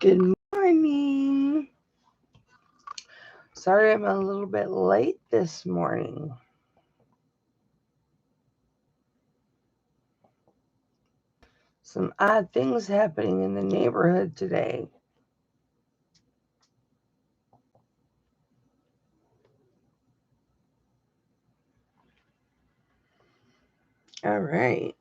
Good morning. Sorry I'm a little bit late this morning. Some odd things happening in the neighborhood today. All right.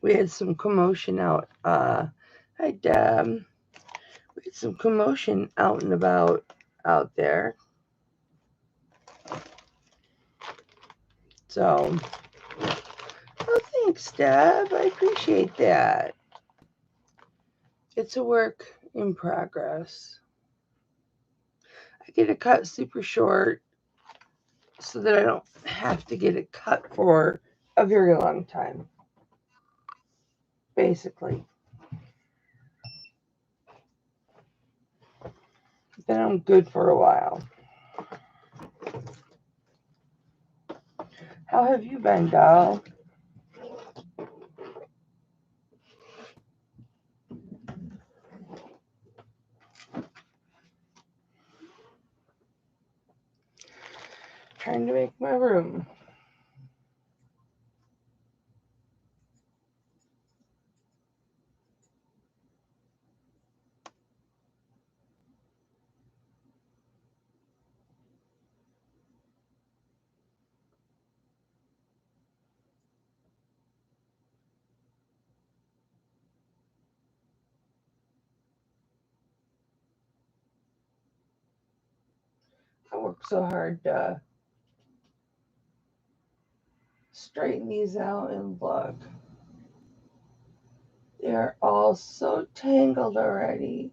We had some commotion out. Hi Deb. We had some commotion out and about out there. So, oh, thanks, Deb. I appreciate that. It's a work in progress. I get it cut super short so that I don't have to get it cut for a very long time. Basically. Then I'm good for a while. How have you been, doll? Trying to make my room. I work so hard to straighten these out and look. They're all so tangled already.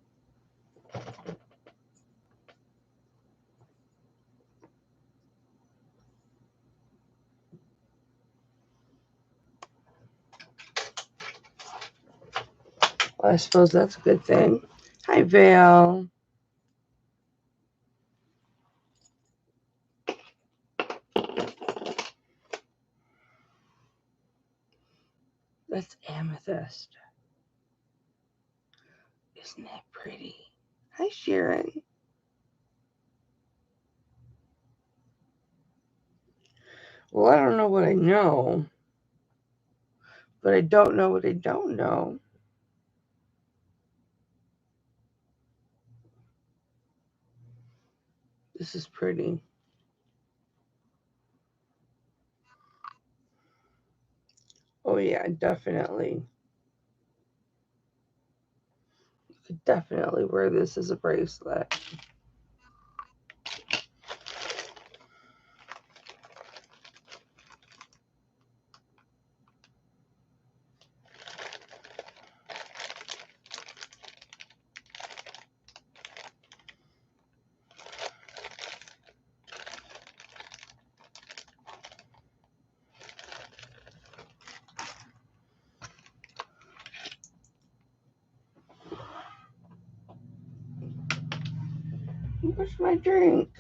Well, I suppose that's a good thing. Hi, Val. That's amethyst. Isn't that pretty? Hi, Sharon. Well, I don't know what I know, but I don't know what I don't know. This is pretty. Oh, yeah, definitely. You could definitely wear this as a bracelet. Where's my drink?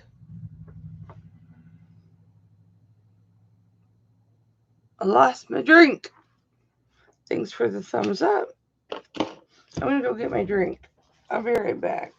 I lost my drink. Thanks for the thumbs up. I'm gonna go get my drink. I'll be right back.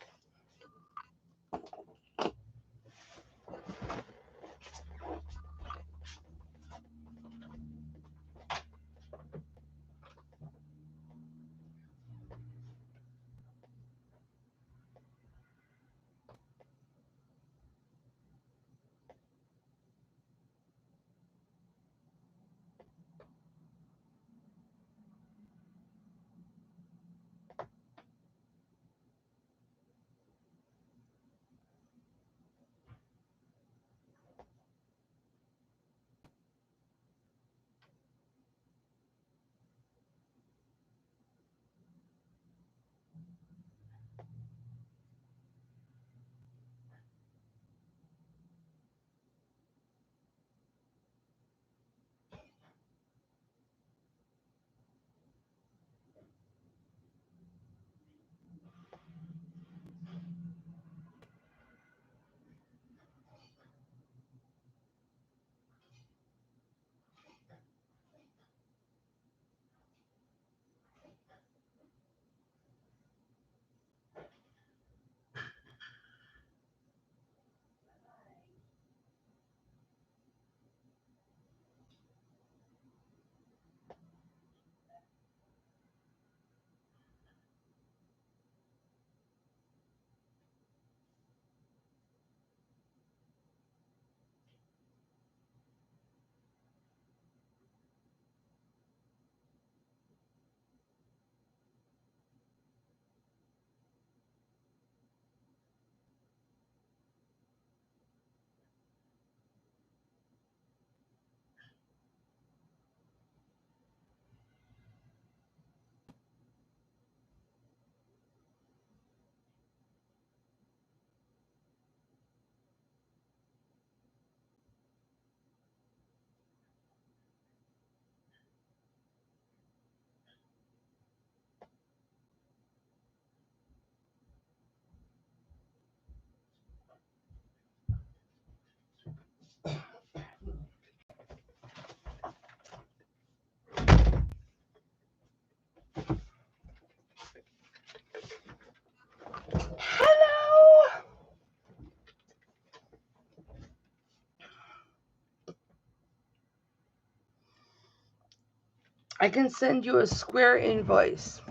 I can send you a square invoice.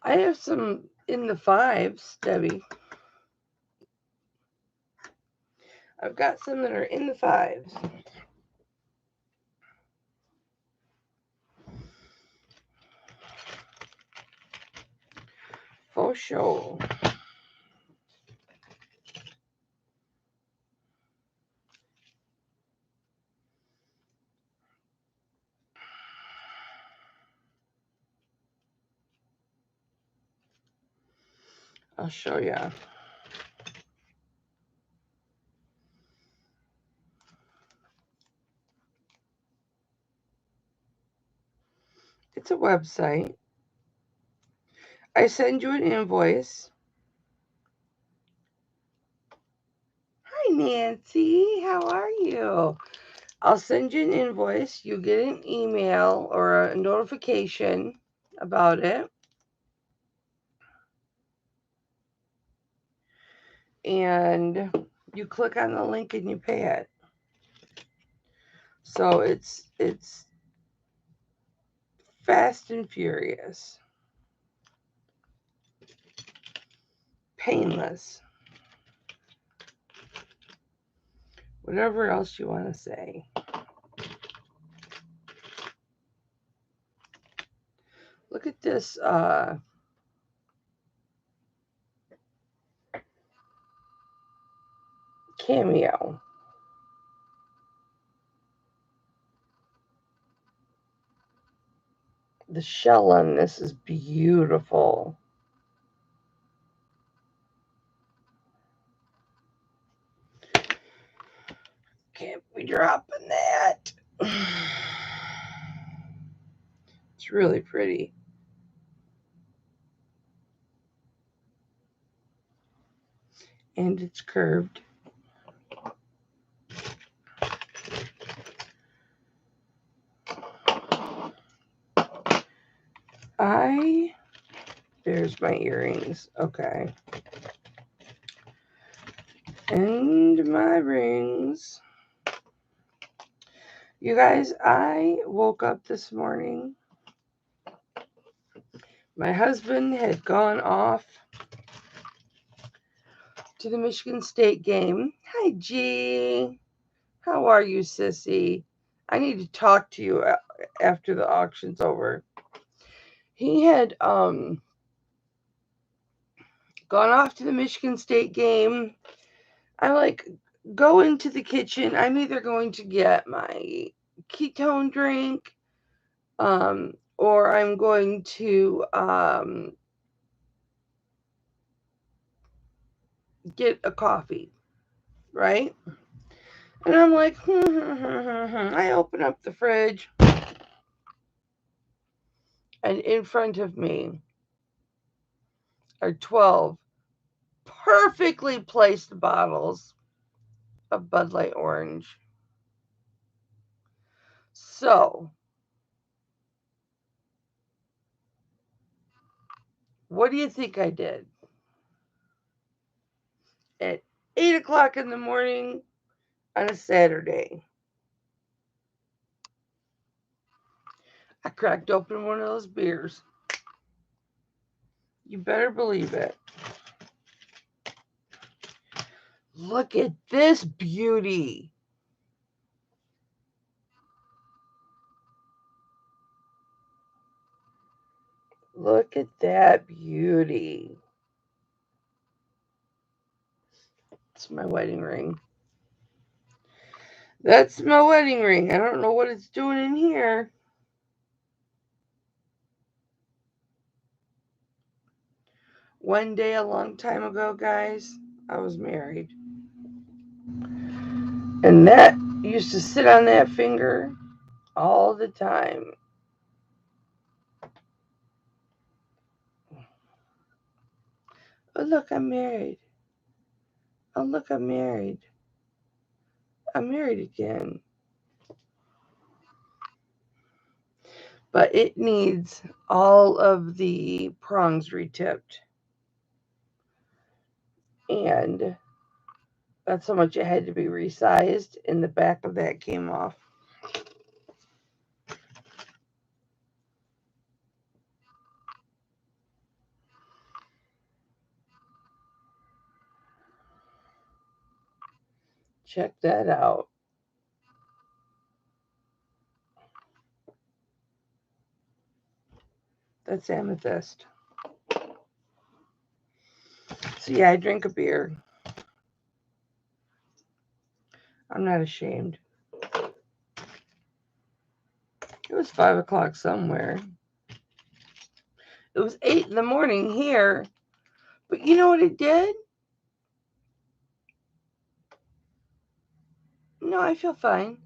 I have some in the 5s, Debbie. I've got some that are in the 5s. For sure. I'll show you. It's a website. I send you an invoice. Hi, Nancy. How are you? I'll send you an invoice. You get an email or a notification about it. And you click on the link and you pay it. So it's fast and furious. Painless. Whatever else you want to say. Look at this cameo. The shell on this is beautiful. Can't be dropping that. It's really pretty. And it's curved. There's my earrings. Okay. And my rings. You guys, I woke up this morning. My husband had gone off to the Michigan State game. Hi, G. How are you, sissy? I need to talk to you after the auction's over. He had gone off to the Michigan State game. I go into the kitchen. I'm either going to get my ketone drink, or I'm going to get a coffee, right? And I'm like, I open up the fridge, and in front of me are 12 perfectly placed bottles of Bud Light Orange. So, what do you think I did? At 8 o'clock in the morning on a Saturday, I cracked open one of those beers. You better believe it. Look at this beauty. Look at that beauty. It's my wedding ring. That's my wedding ring. I don't know what it's doing in here. One day, a long time ago, guys, I was married. And that used to sit on that finger all the time. Oh, look, I'm married. Oh, look, I'm married. I'm married again. But it needs all of the prongs retipped and That's how much it had to be resized, and the back of that came off. Check that out. That's amethyst. So yeah, I drink a beer. I'm not ashamed. It was 5 o'clock somewhere. It was 8 in the morning here. But you know what it did? No, I feel fine.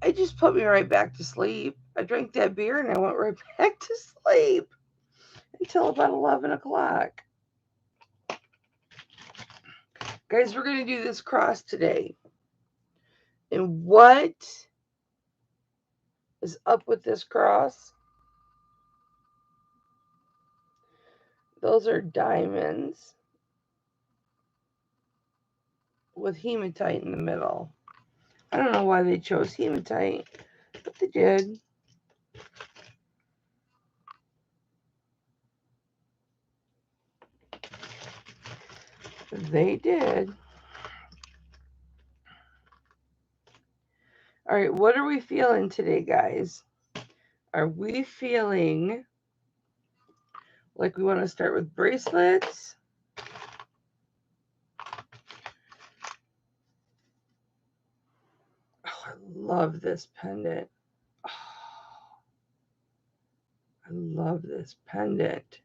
It just put me right back to sleep. I drank that beer and I went right back to sleep until about 11 o'clock. Guys, we're going to do this cross today. And what is up with this cross? Those are diamonds with hematite in the middle. I don't know why they chose hematite, but they did. They did. All right, what are we feeling today, guys? Are we feeling like we want to start with bracelets? Oh, I love this pendant. Oh, I love this pendant.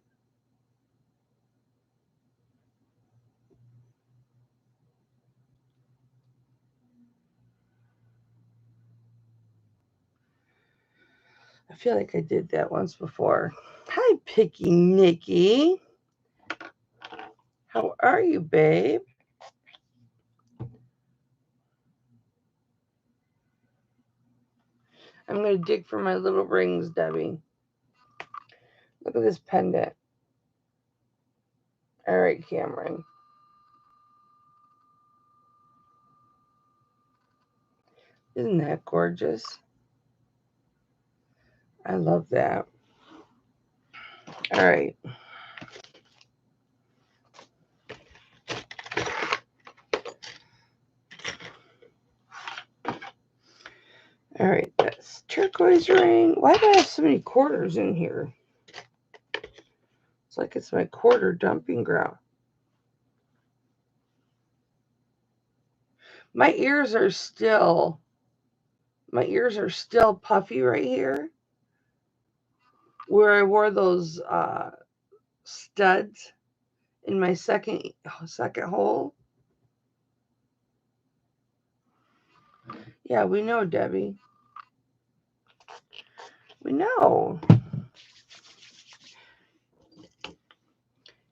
I feel like I did that once before. Hi, Picky Nikki. How are you, babe? I'm going to dig for my little rings, Debbie. Look at this pendant. All right, Cameron. Isn't that gorgeous? I love that. All right. All right, that's turquoise ring. Why do I have so many quarters in here? It's like it's my quarter dumping ground. My ears are still puffy right here where I wore those studs in my second hole. Yeah, we know, Debbie. We know.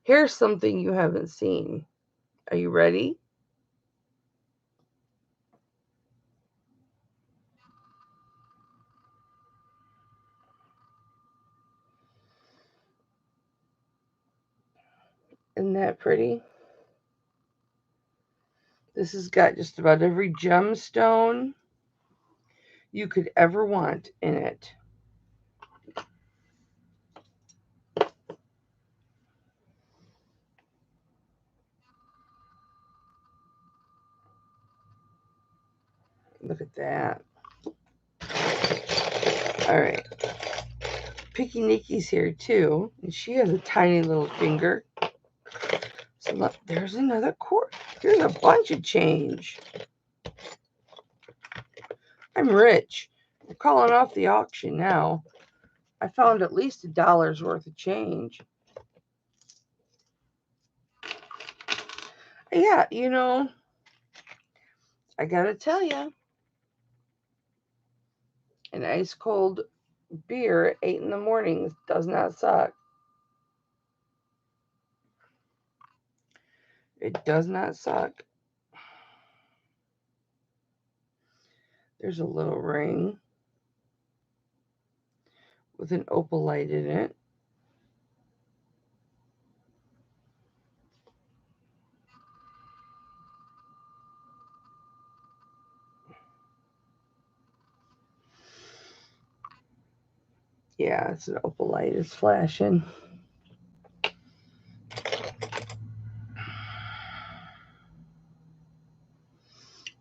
Here's something you haven't seen. Are you ready? Isn't that pretty? This has got just about every gemstone you could ever want in it. Look at that. All right. Picky Nikki's here too, and she has a tiny little finger. So look, there's another cord. Here's a bunch of change. I'm rich. I'm calling off the auction now. I found at least $1 worth of change. Yeah, you know, I gotta tell you, an ice cold beer at 8 in the morning does not suck. It does not suck. There's a little ring with an opal light in it. Yeah, it's an opal light. It's flashing.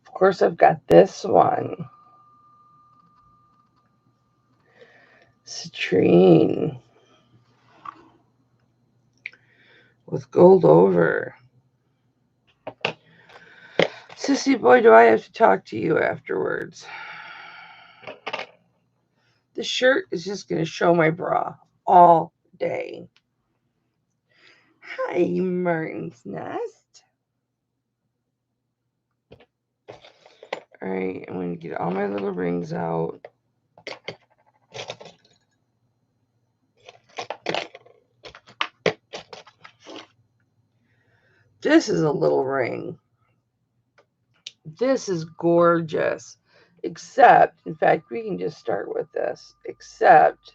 Of course, I've got this one. Citrine. With gold over. Sissy boy, do I have to talk to you afterwards? This shirt is just going to show my bra all day. Hi, Martin's Nest. Alright, I'm going to get all my little rings out. This is a little ring. This is gorgeous. Except, in fact, we can just start with this. Except,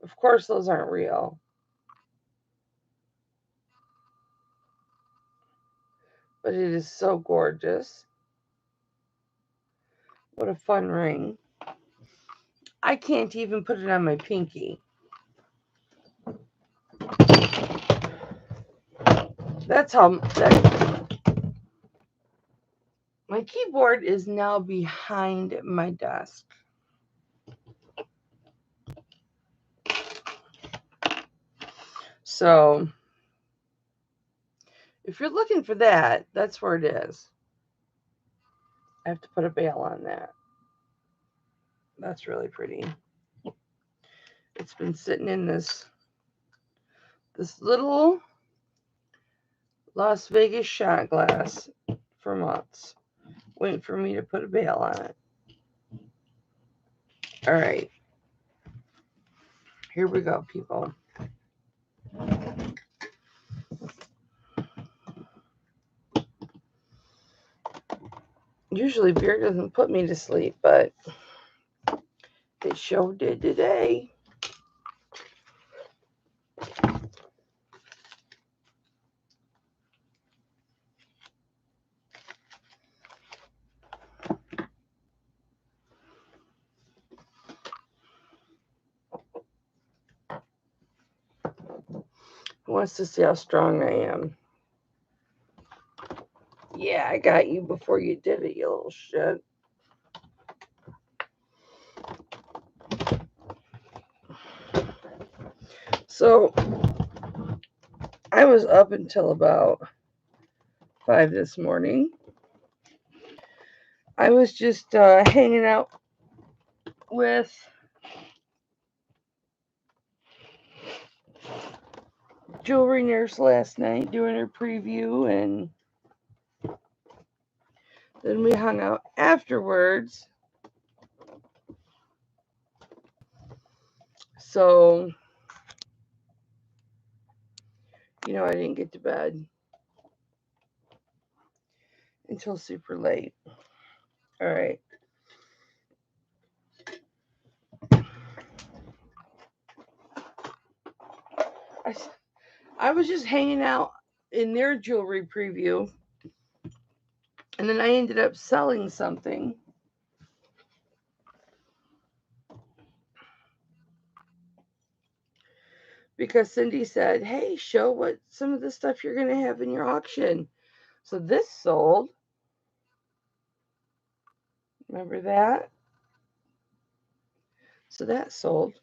of course, those aren't real. But it is so gorgeous. What a fun ring. I can't even put it on my pinky. That's how... My keyboard is now behind my desk. So, if you're looking for that, that's where it is. I have to put a veil on that. That's really pretty. It's been sitting in this little Las Vegas shot glass for months, waiting for me to put a veil on it. All right. Here we go, people. Usually beer doesn't put me to sleep, but it sure did today. Who wants to see how strong I am? Yeah, I got you before you did it, you little shit. So, I was up until about 5 this morning. I was just hanging out with Jewelry Nurse last night, doing her preview, and then we hung out afterwards. So, I didn't get to bed until super late. All right. I was just hanging out in their jewelry preview, and then I ended up selling something. Because Cindy said, hey, show what some of the stuff you're going to have in your auction. So this sold. Remember that? So that sold.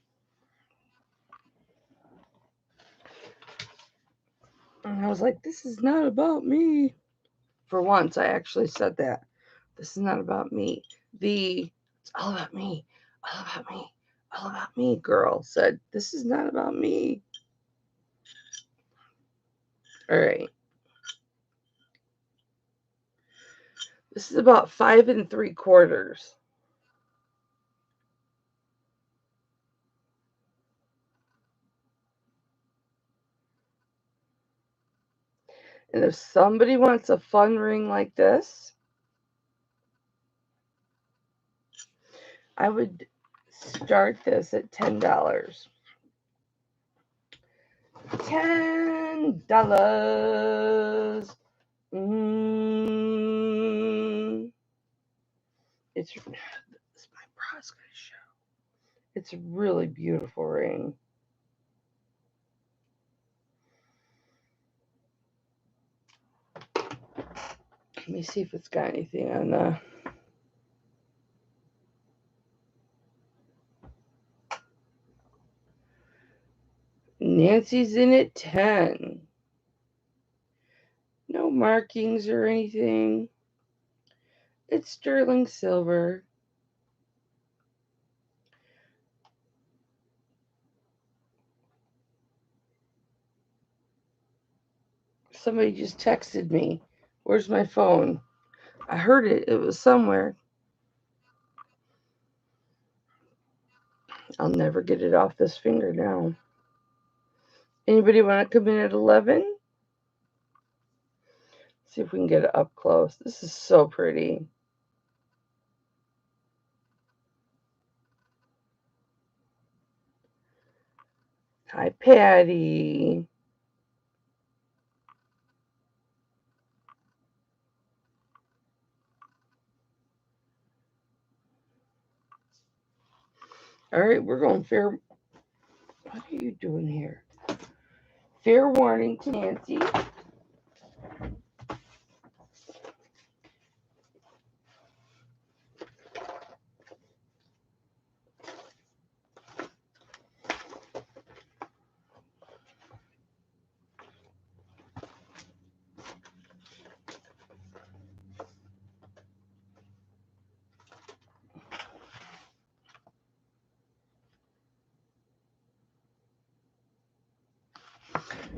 And I was like, this is not about me. For once, I actually said that. This is not about me. It's all about me. All about me. All about me, girl said, this is not about me. All right. This is about 5 3/4. And if somebody wants a fun ring like this, I would start this at $10. $10. It's my bra's gonna show. It's a really beautiful ring. Let me see if it's got anything on the... Nancy's in at 10. No markings or anything. It's sterling silver. Somebody just texted me. Where's my phone? I heard it. It was somewhere. I'll never get it off this finger now. Anybody want to come in at 11? See if we can get it up close. This is so pretty. Hi, Patty. All right, we're going fair. What are you doing here? Fair warning to Nancy.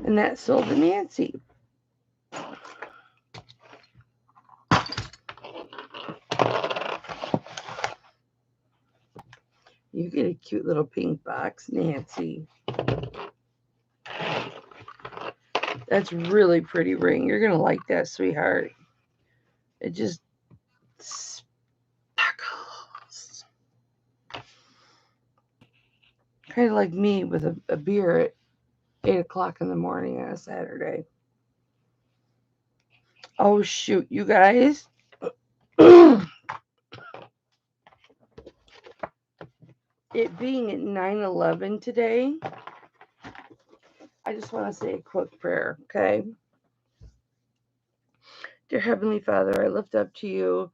And that's sold to Nancy. You get a cute little pink box, Nancy. That's really pretty ring. You're going to like that, sweetheart. It just sparkles. Kind of like me with a beer at 8 o'clock in the morning on a Saturday. Oh, shoot, you guys. It being at 9/11 today, I just want to say a quick prayer, okay? Dear Heavenly Father, I lift up to you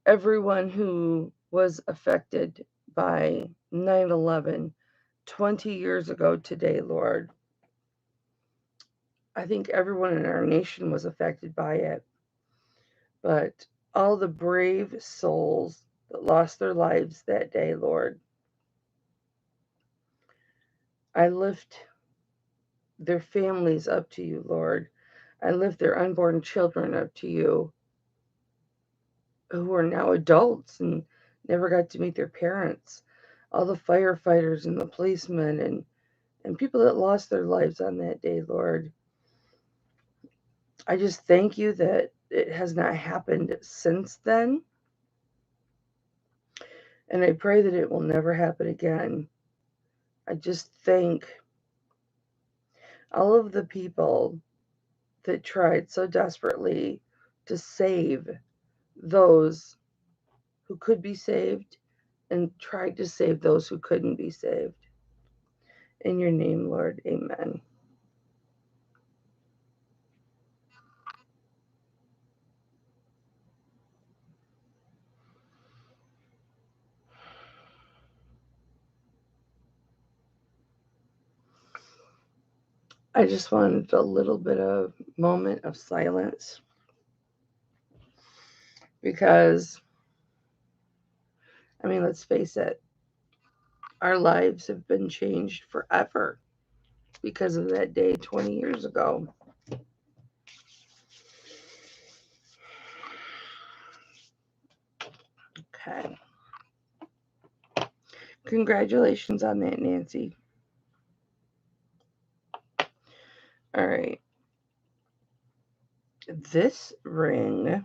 everyone who was affected by 9/11 20 years ago today, Lord. I think everyone in our nation was affected by it. But all the brave souls that lost their lives that day, Lord, I lift their families up to you, Lord. I lift their unborn children up to you, who are now adults and never got to meet their parents. All the firefighters and the policemen and people that lost their lives on that day, Lord. I just thank you that it has not happened since then. And I pray that it will never happen again. I just thank all of the people that tried so desperately to save those who could be saved and tried to save those who couldn't be saved. In your name, Lord, amen. I just wanted a little bit of moment of silence because, I mean, let's face it, our lives have been changed forever because of that day 20 years ago. Okay. Congratulations on that, Nancy. All right. This ring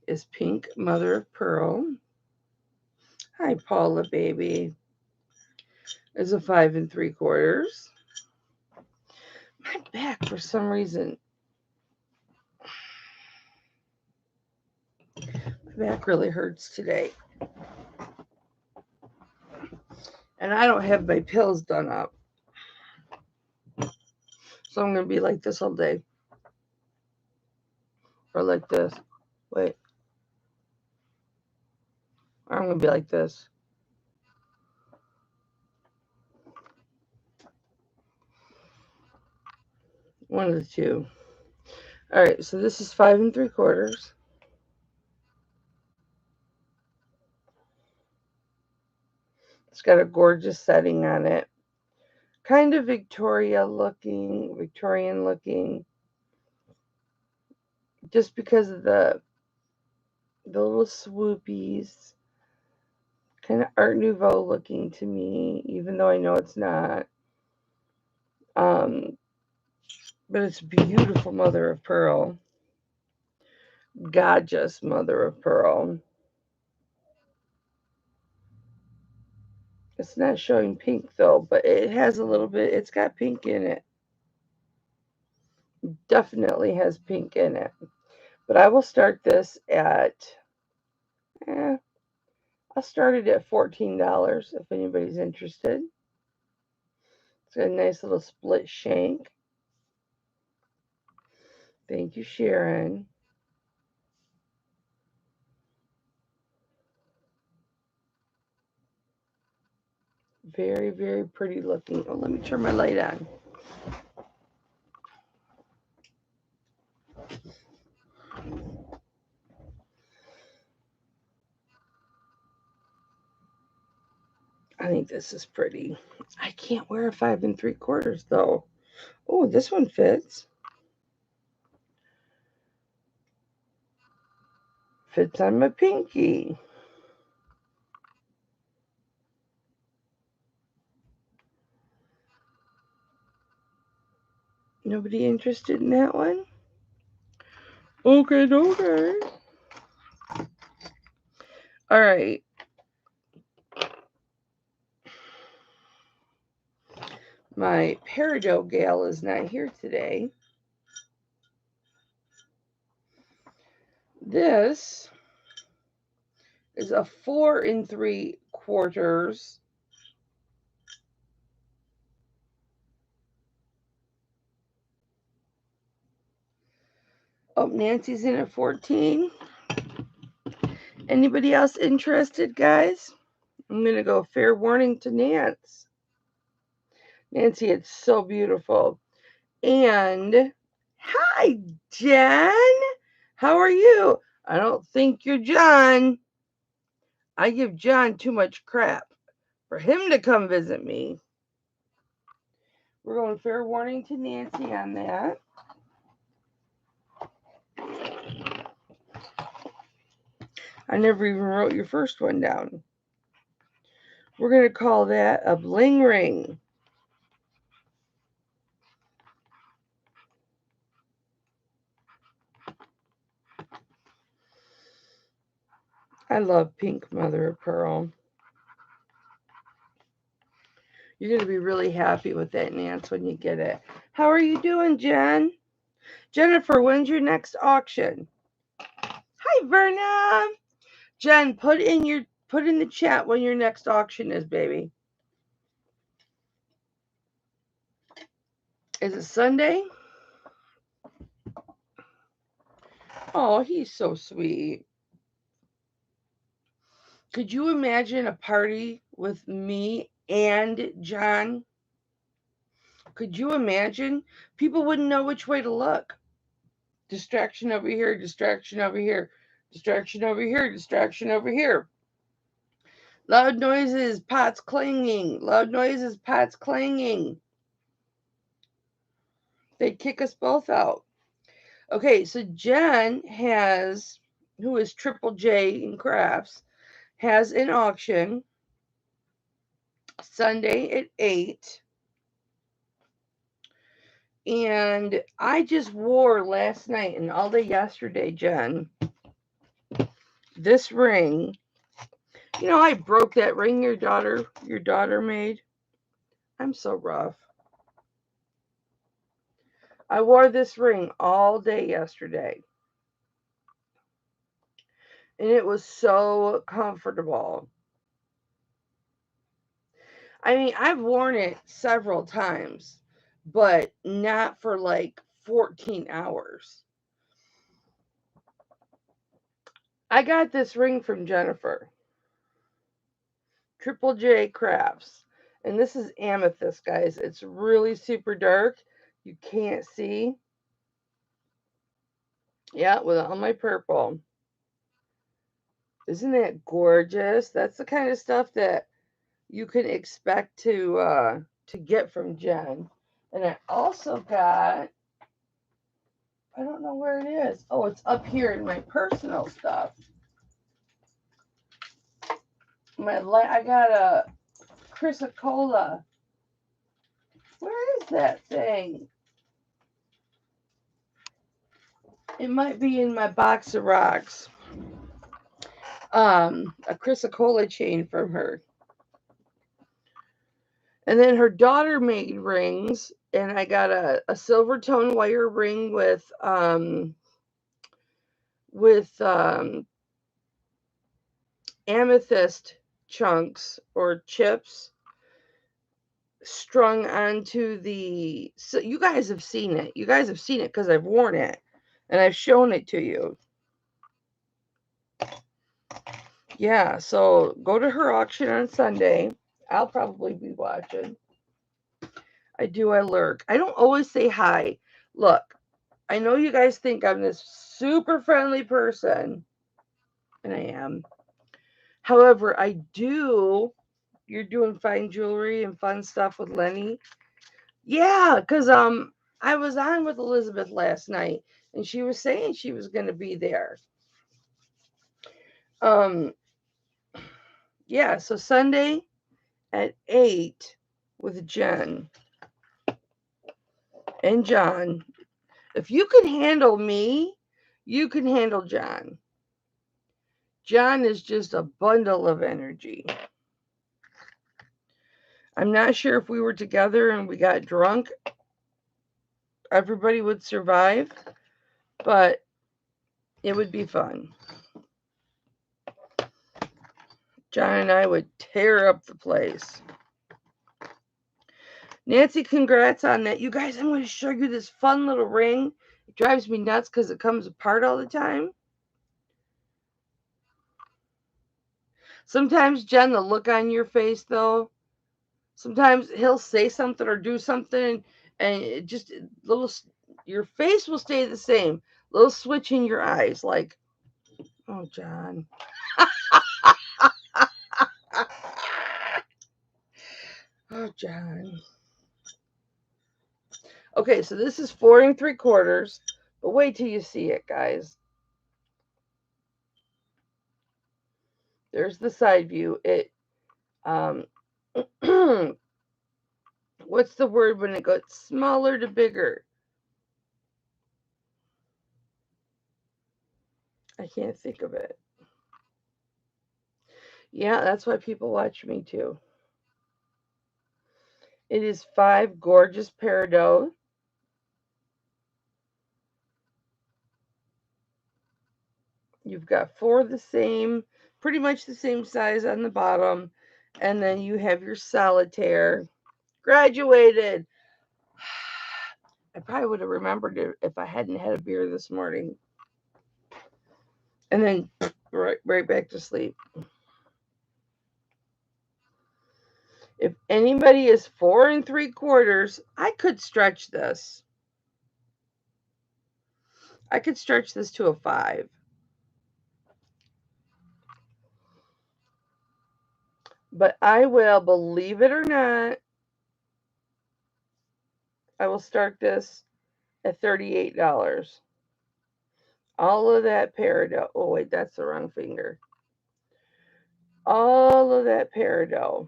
is pink mother of pearl. Hi, Paula, baby. It's a 5 3/4. My back, for some reason. My My back really hurts today. And I don't have my pills done up. So I'm going to be like this all day. Or like this. Wait. Or I'm going to be like this. One of the two. Alright, so this is 5 3/4. It's got a gorgeous setting on it. Kind of Victorian looking. Just because of the little swoopies. Kind of Art Nouveau looking to me, even though I know it's not. But it's beautiful mother of pearl. Gorgeous mother of pearl. It's not showing pink though, but it has a little bit, it's got pink in it. Definitely has pink in it. But I will start this at, I'll start it at $14 if anybody's interested. It's got a nice little split shank. Thank you, Sharon. Very, very pretty looking. Oh, let me turn my light on. I think this is pretty. I can't wear a 5 3/4 though. Oh, this one fits. Fits on my pinky. Nobody interested in that one? Okay. All right. My peridot gal is not here today. This is a 4 3/4. Oh, Nancy's in at 14. Anybody else interested, guys? I'm going to go fair warning to Nance. Nancy, it's so beautiful. And hi, Jen. How are you? I don't think you're John. I give John too much crap for him to come visit me. We're going fair warning to Nancy on that. I never even wrote your first one down. We're going to call that a bling ring. I love pink mother of pearl. You're going to be really happy with that, Nance, when you get it. How are you doing, Jen? Jennifer, when's your next auction? Hi, Verna. Jen, put in the chat when your next auction is, baby. Is it Sunday? Oh, he's so sweet. Could you imagine a party with me and John? Could you imagine? People wouldn't know which way to look. Distraction over here, distraction over here, distraction over here, distraction over here. Loud noises, pots clanging. Loud noises, pots clanging. They'd kick us both out. Okay, so Jen has, who is Triple J in crafts, has an auction Sunday at 8. And I just wore last night and all day yesterday, Jen, this ring. You know, I broke that ring your daughter made. I'm so rough. I wore this ring all day yesterday. And it was so comfortable. I mean, I've worn it several times, but not for like 14 hours. I got this ring from Jennifer, Triple J Crafts. And this is amethyst, guys. It's really super dark. You can't see. Yeah, with all my purple. Isn't that gorgeous? That's the kind of stuff that you can expect to get from Jen. And I also got, I don't know where it is. Oh, it's up here in my personal stuff. I got a chrysocolla. Where is that thing? It might be in my box of rocks. A chrysocolla chain from her. And then her daughter made rings, and I got a silver tone wire ring with amethyst chunks or chips strung onto the, so you guys have seen it. You guys have seen it because I've worn it and I've shown it to you. Yeah, so go to her auction on Sunday. I'll probably be watching. I lurk. I don't always say hi. Look, I know you guys think I'm this super friendly person, and I am. However, I do. You're doing fine jewelry and fun stuff with Lenny. Yeah, because I was on with Elizabeth last night, and she was saying she was going to be there. Um, yeah, so Sunday at 8 with Jen and John. If you can handle me, you can handle John. John is just a bundle of energy. I'm not sure if we were together and we got drunk, everybody would survive, but it would be fun. John and I would tear up the place. Nancy, congrats on that. You guys, I'm going to show you this fun little ring. It drives me nuts because it comes apart all the time. Sometimes, Jen, the look on your face, though, sometimes he'll say something or do something, and it just, your face will stay the same. Little switch in your eyes, like, oh, John. Oh, John. Okay, so this is 4 3/4, but wait till you see it, guys. There's the side view. It, what's the word when it goes smaller to bigger? I can't think of it. Yeah, that's why people watch me too. It is 5 gorgeous peridot. You've got 4 the same, pretty much the same size on the bottom. And then you have your solitaire. Graduated. I probably would have remembered it if I hadn't had a beer this morning. And then right back to sleep. If anybody is 4 3/4, I could stretch this. I could stretch this to a 5. But I will, believe it or not, I will start this at $38. All of that peridot. Oh, wait, that's the wrong finger. All of that peridot.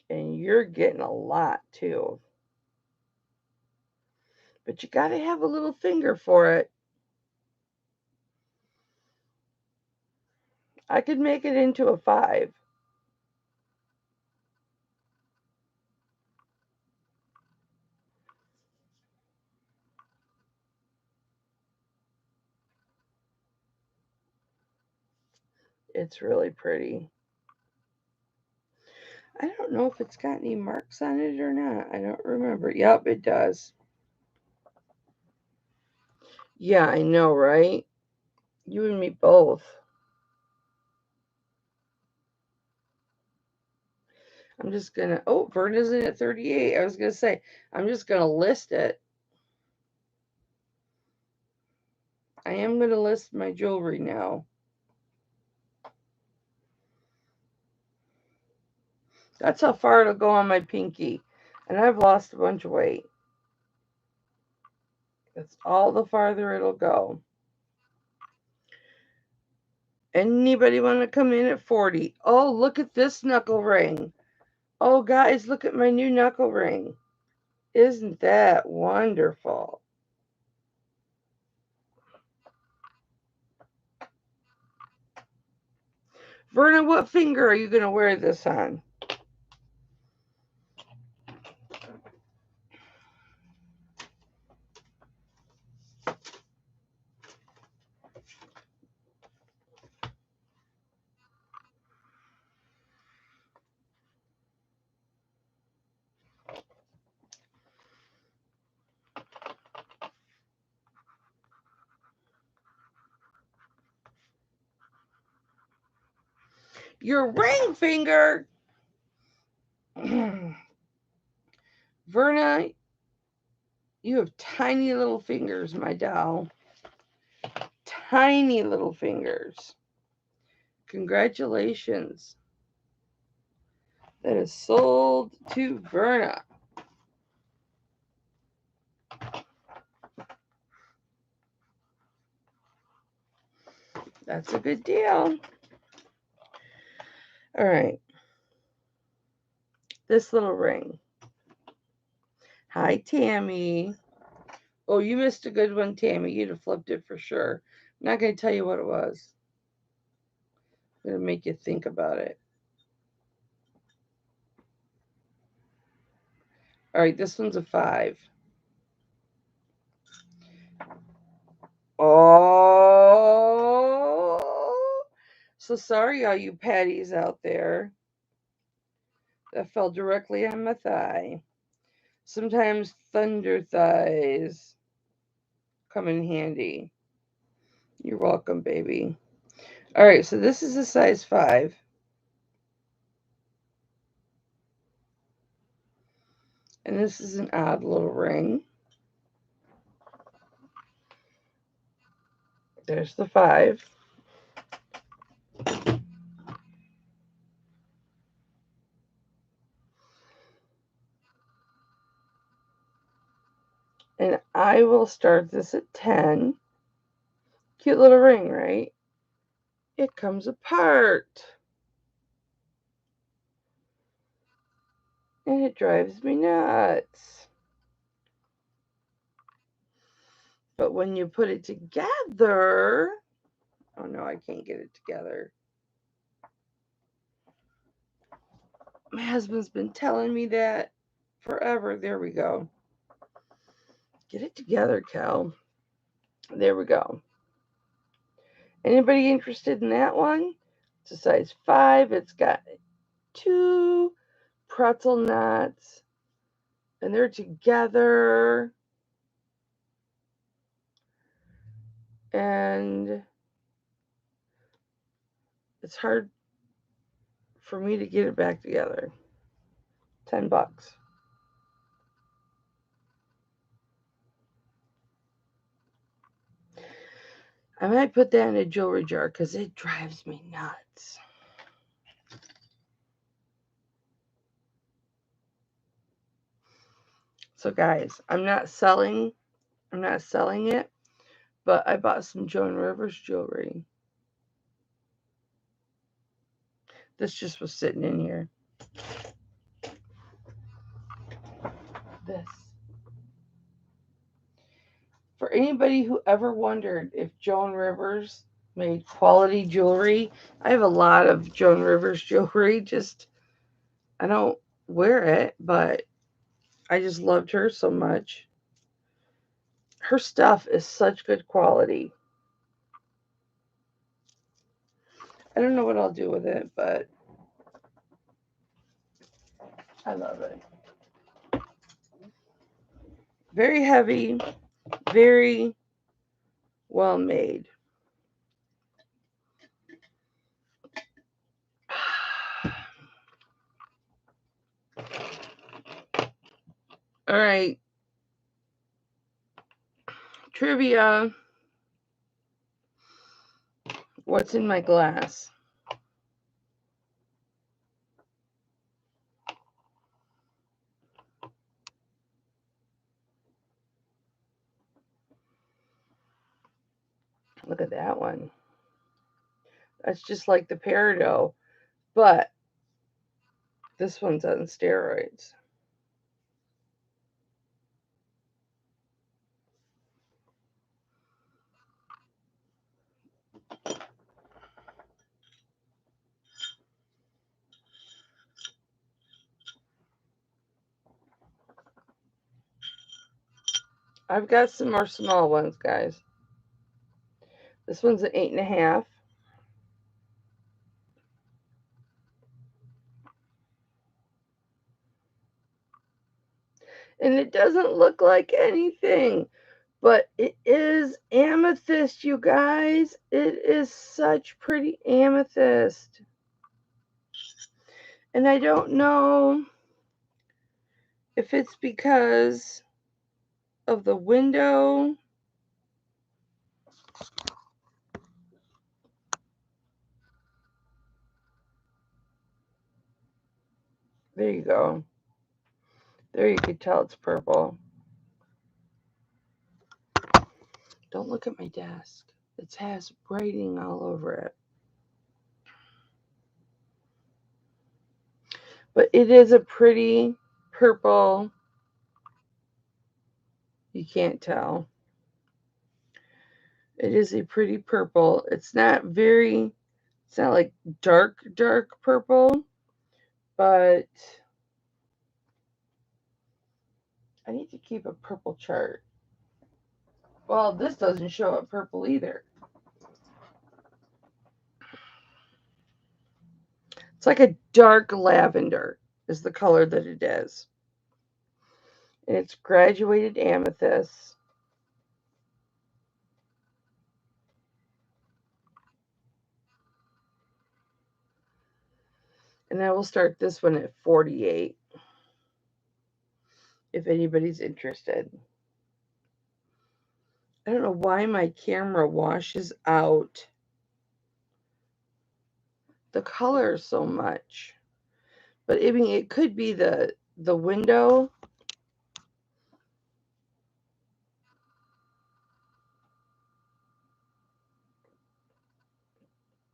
And you're getting a lot, too. But you got to have a little finger for it. I could make it into a 5. It's really pretty. I don't know if it's got any marks on it or not. I don't remember. Yep, it does. Yeah, I know, right? You and me both. I'm just gonna. Oh, Vern isn't at 38. I was gonna say I'm just gonna list it. I am gonna list my jewelry now. That's how far it'll go on my pinky, and I've lost a bunch of weight. That's all the farther it'll go. Anybody want to come in at 40? Oh, look at this knuckle ring. Oh, guys, look at my new knuckle ring. Isn't that wonderful? Verna, what finger are you going to wear this on? Your ring finger. Verna, you have tiny little fingers, my doll. Tiny little fingers. Congratulations. That is sold to Verna. That's a good deal. All right. This little ring. Hi, Tammy. Oh, you missed a good one, Tammy. You'd have flipped it for sure. I'm not going to tell you what it was. I'm going to make you think about it. All right, this one's a 5. Oh, so sorry, all you patties out there. That fell directly on my thigh. Sometimes thunder thighs come in handy. You're welcome, baby. All right, so this is a size 5. And this is an odd little ring. There's the 5. And I will start this at 10. Cute little ring, right? It comes apart. And it drives me nuts. But when you put it together, oh no, I can't get it together. My husband's been telling me that forever. There we go. Get it together, Cal. There we go. Anybody interested in that one? It's a size 5. It's got 2 pretzel knots, and they're together. And it's hard for me to get it back together. $10. I might put that in a jewelry jar because it drives me nuts. So guys, I'm not selling it, but I bought some Joan Rivers jewelry. This just was sitting in here. This. For anybody who ever wondered if Joan Rivers made quality jewelry, I have a lot of Joan Rivers jewelry. I don't wear it, but I just loved her so much. Her stuff is such good quality. I don't know what I'll do with it, but I love it. Very heavy, very well made. All right. Trivia. What's in my glass? Look at that one. That's just like the peridot, but this one's on steroids. I've got some more small ones, guys. This one's an 8.5. And it doesn't look like anything, but it is amethyst, you guys. It is such pretty amethyst. And I don't know if it's because of the window. There you go. There you could tell it's purple. Don't look at my desk. It has writing all over it. But it is a pretty purple. You can't tell. It is a pretty purple. It's not like dark purple, but I need to keep a purple chart. Well, this doesn't show up purple either. It's like a dark lavender is the color that it is. And it's graduated amethyst. And I will start this one at 48 if anybody's interested. I don't know why my camera washes out the color so much. But I mean, it could be the window.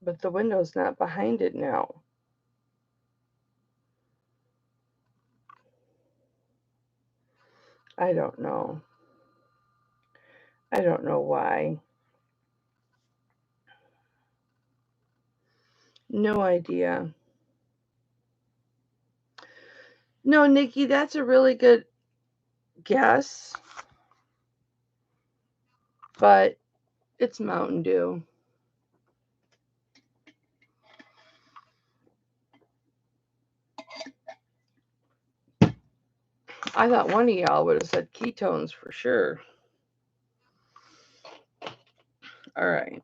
But the window's not behind it now. I don't know. I don't know why. No idea. No, Nikki, that's a really good guess. But it's Mountain Dew. I thought one of y'all would have said ketones for sure. All right.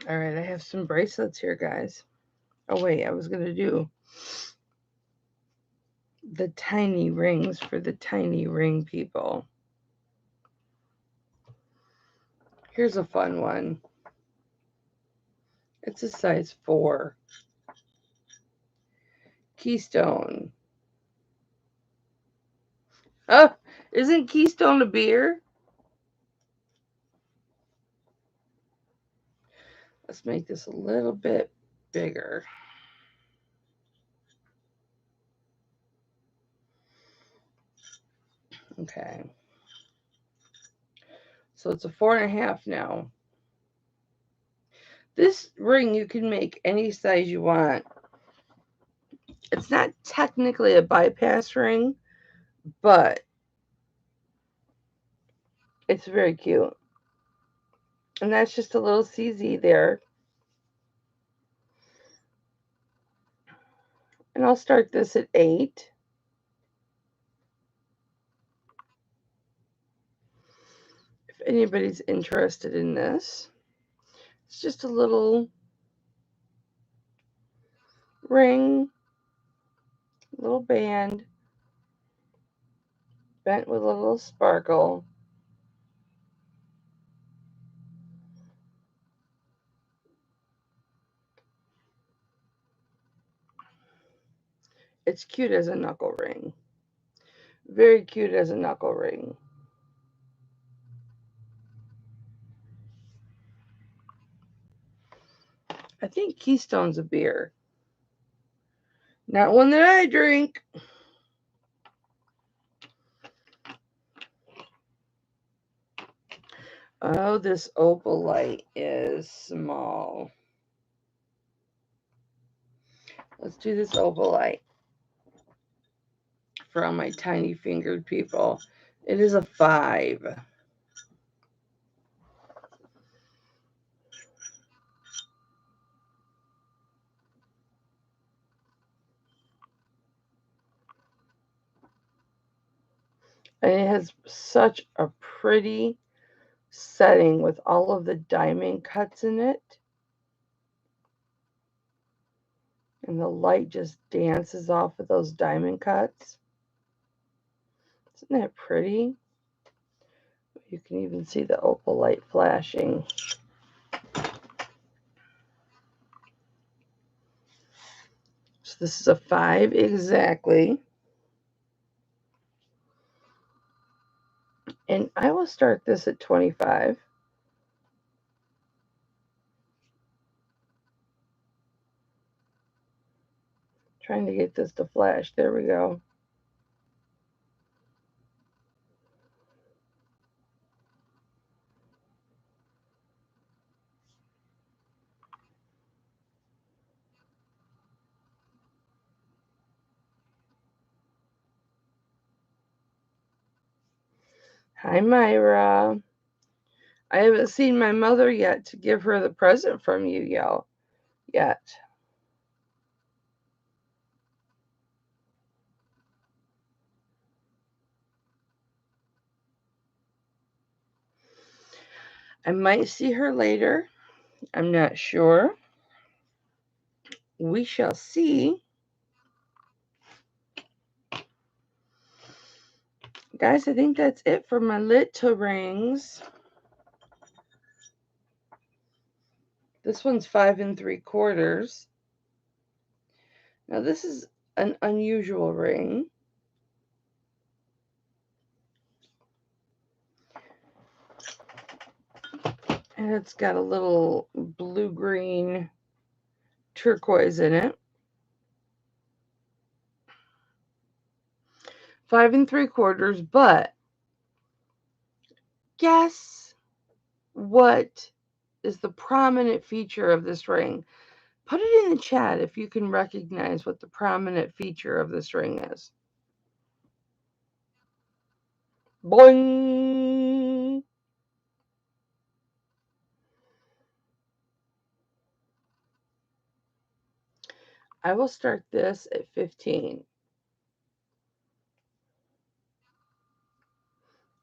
All right, I have some bracelets here, guys. Oh, wait, I was going to do the tiny rings for the tiny ring people. Here's a fun one. It's a size 4. Keystone. Oh, isn't Keystone a beer? Let's make this a little bit bigger. Okay. So it's a 4.5 now. This ring you can make any size you want. It's not technically a bypass ring, but it's very cute. And that's just a little CZ there. And I'll start this at 8. If anybody's interested in this, it's just a little ring, little band, bent with a little sparkle. It's cute as a knuckle ring. Very cute as a knuckle ring. I think Keystone's a beer. Not one that I drink. Oh, this opal light is small. Let's do this opal light for all my tiny fingered people. It is a 5. And it has such a pretty setting with all of the diamond cuts in it. And the light just dances off of those diamond cuts. Isn't that pretty? You can even see the opal light flashing. So this is a 5 exactly. And I will start this at 25. Trying to get this to flash. There we go. Hi, Myra. I haven't seen my mother yet to give her the present from you, y'all. Yet. I might see her later. I'm not sure. We shall see. Guys, I think that's it for my little rings. This one's 5 3/4. Now this is an unusual ring. And it's got a little blue-green turquoise in it. 5 3/4, but guess what is the prominent feature of this ring? Put it in the chat if you can recognize what the prominent feature of this ring is. Boing! I will start this at 15.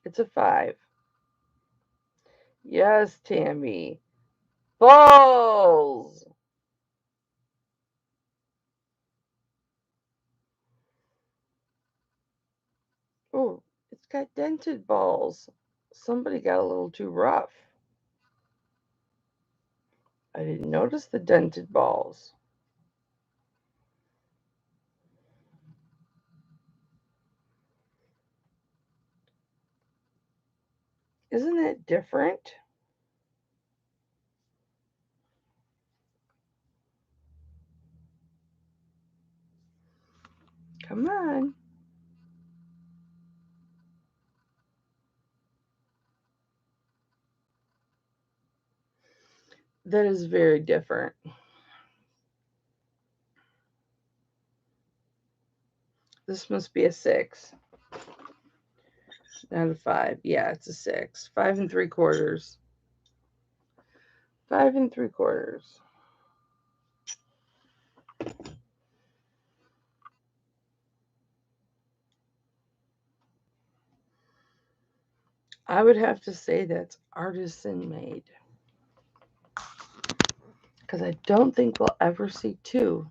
It's a 5. Yes, Tammy. Balls! Oh, it's got dented balls. Somebody got a little too rough. I didn't notice the dented balls. Isn't that different? Come on. That is very different. This must be a 6. Not a 5. Yeah, it's a 6. 5 3/4. 5 3/4. I would have to say that's artisan made. Because I don't think we'll ever see 2.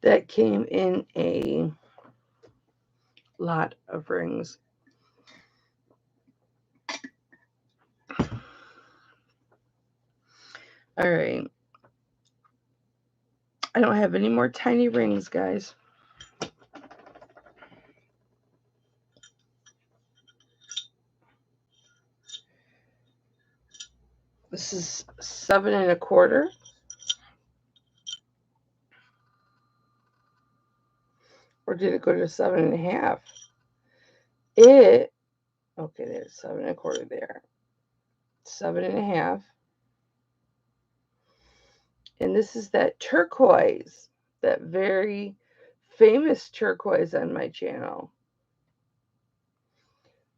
That came in a lot of rings. All right. I don't have any more tiny rings, guys. This is 7 1/4. Or did it go to 7 1/2? Okay, there's 7 1/4 there. 7 1/2. And this is that turquoise, that very famous turquoise on my channel.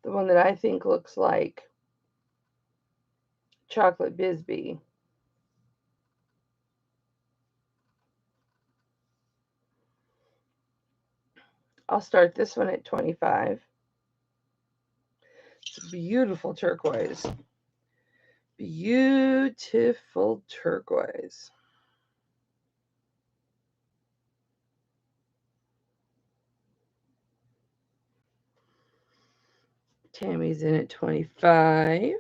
The one that I think looks like chocolate Bisbee. I'll start this one at 25. It's a beautiful turquoise. Beautiful turquoise. Tammy's in at 25.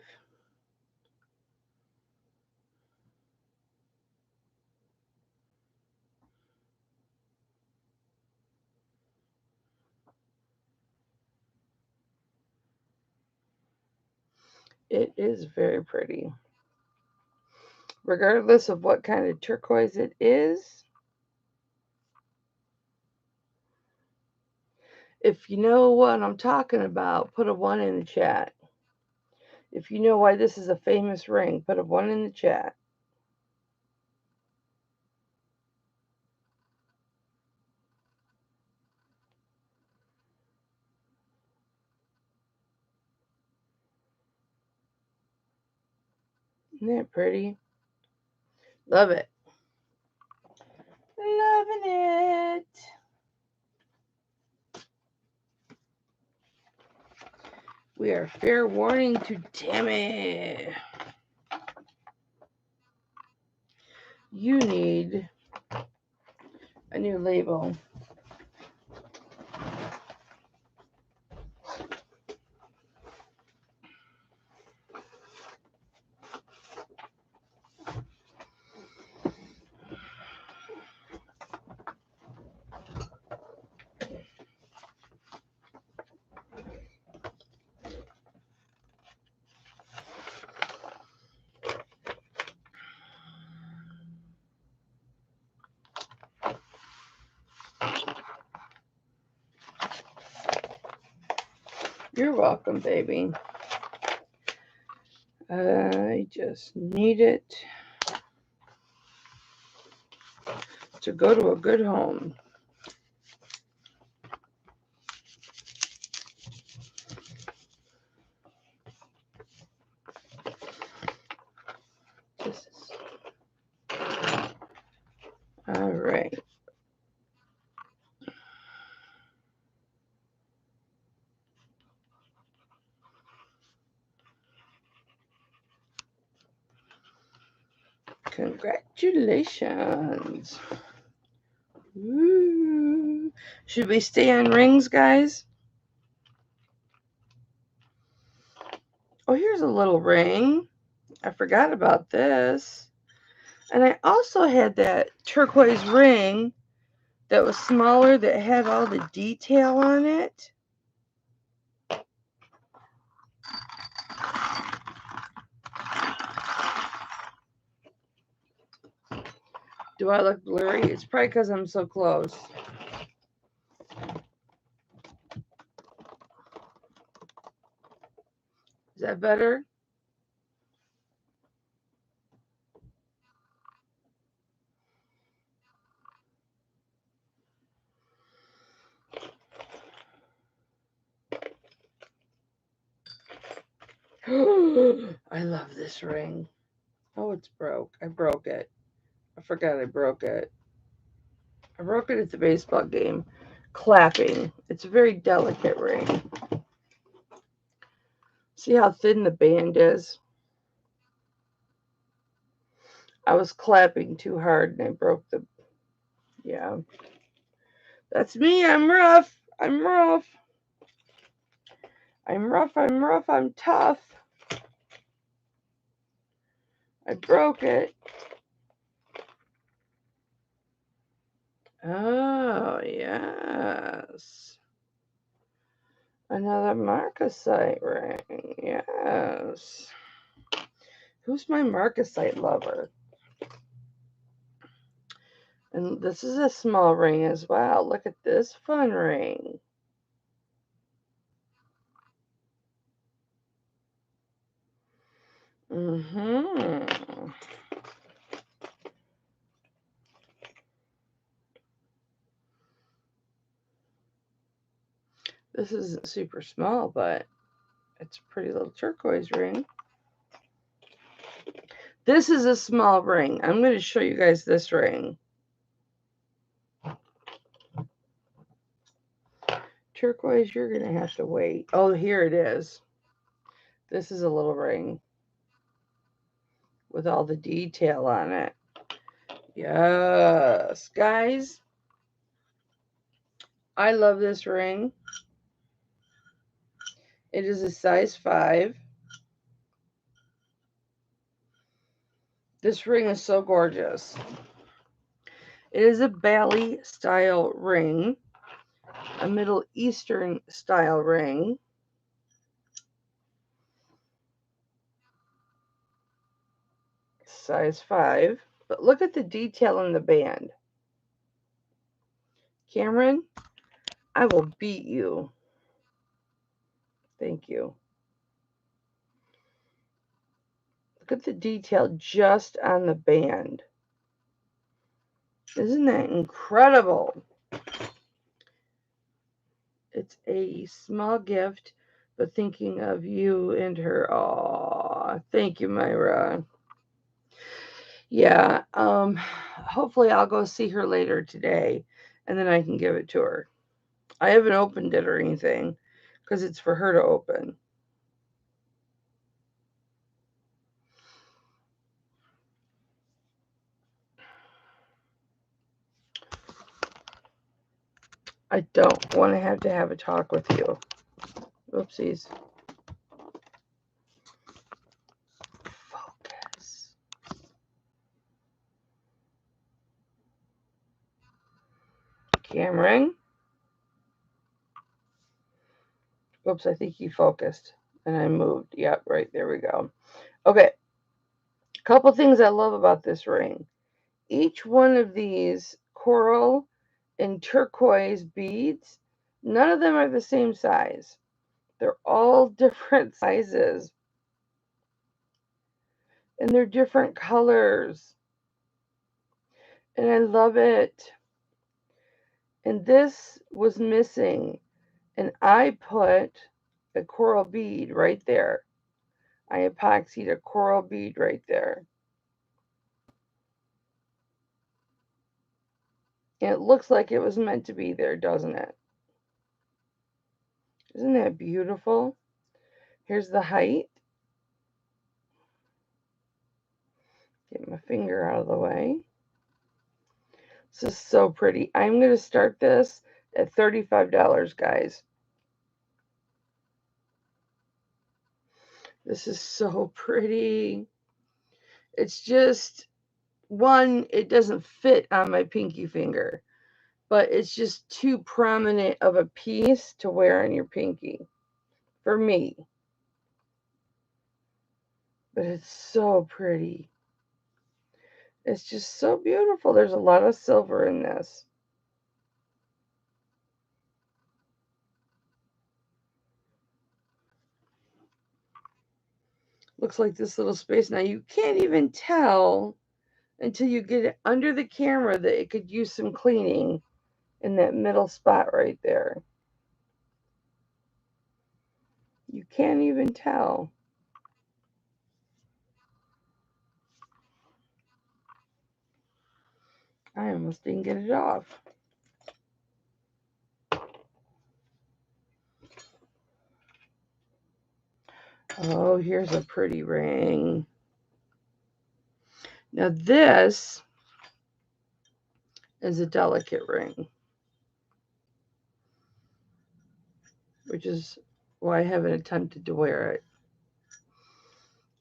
It is very pretty. Regardless of what kind of turquoise it is, if you know what I'm talking about, put a 1 in the chat. If you know why this is a famous ring, put a 1 in the chat. Isn't that pretty? Love it. Loving it. We are fair warning to Tammy. You need a new label. You're welcome, baby. I just need it to go to a good home. All right. Congratulations. Ooh. Should we stay on rings, guys? Oh, here's a little ring. I forgot about this. And I also had that turquoise ring that was smaller that had all the detail on it. Do I look blurry? It's probably because I'm so close. Is that better? I love this ring. Oh, it's broke. I broke it. I forgot I broke it. I broke it at the baseball game. Clapping. It's a very delicate ring. See how thin the band is? I was clapping too hard and I broke the... Yeah. That's me. I'm rough. I'm rough. I'm rough. I'm rough. I'm tough. I broke it. Oh, yes. Another marcasite ring. Yes. Who's my marcasite lover? And this is a small ring as well. Look at this fun ring. Mm-hmm. This isn't super small, but it's a pretty little turquoise ring. This is a small ring. I'm going to show you guys this ring. Turquoise, you're going to have to wait. Oh, here it is. This is a little ring with all the detail on it. Yes, guys. I love this ring. It is a size 5. This ring is so gorgeous. It is a Bali style ring, a Middle Eastern style ring. Size 5. But look at the detail in the band. Cameron, I will beat you. Thank you. Look at the detail just on the band. Isn't that incredible? It's a small gift, but thinking of you and her. Aw, thank you, Myra. Yeah, hopefully I'll go see her later today, and then I can give it to her. I haven't opened it or anything, because it's for her to open. I don't want to have a talk with you. Oopsies. Focus. Cameron. Oops, I think he focused and I moved. Yep, right, there we go. Okay, a couple things I love about this ring. Each one of these coral and turquoise beads, none of them are the same size. They're all different sizes. And they're different colors. And I love it. And this was missing. And I put a coral bead right there. I epoxied a coral bead right there. And it looks like it was meant to be there, doesn't it? Isn't that beautiful? Here's the height. Get my finger out of the way. This is so pretty. I'm going to start this at $35, guys. This is so pretty. It's just, one, it doesn't fit on my pinky finger, but it's just too prominent of a piece to wear on your pinky for me. But it's so pretty. It's just so beautiful. There's a lot of silver in this. looks like this little space. Now you can't even tell until you get it under the camera that it could use some cleaning in that middle spot right there. You can't even tell. I almost didn't get it off. Oh, here's a pretty ring. Now this is a delicate ring, which is why I haven't attempted to wear it.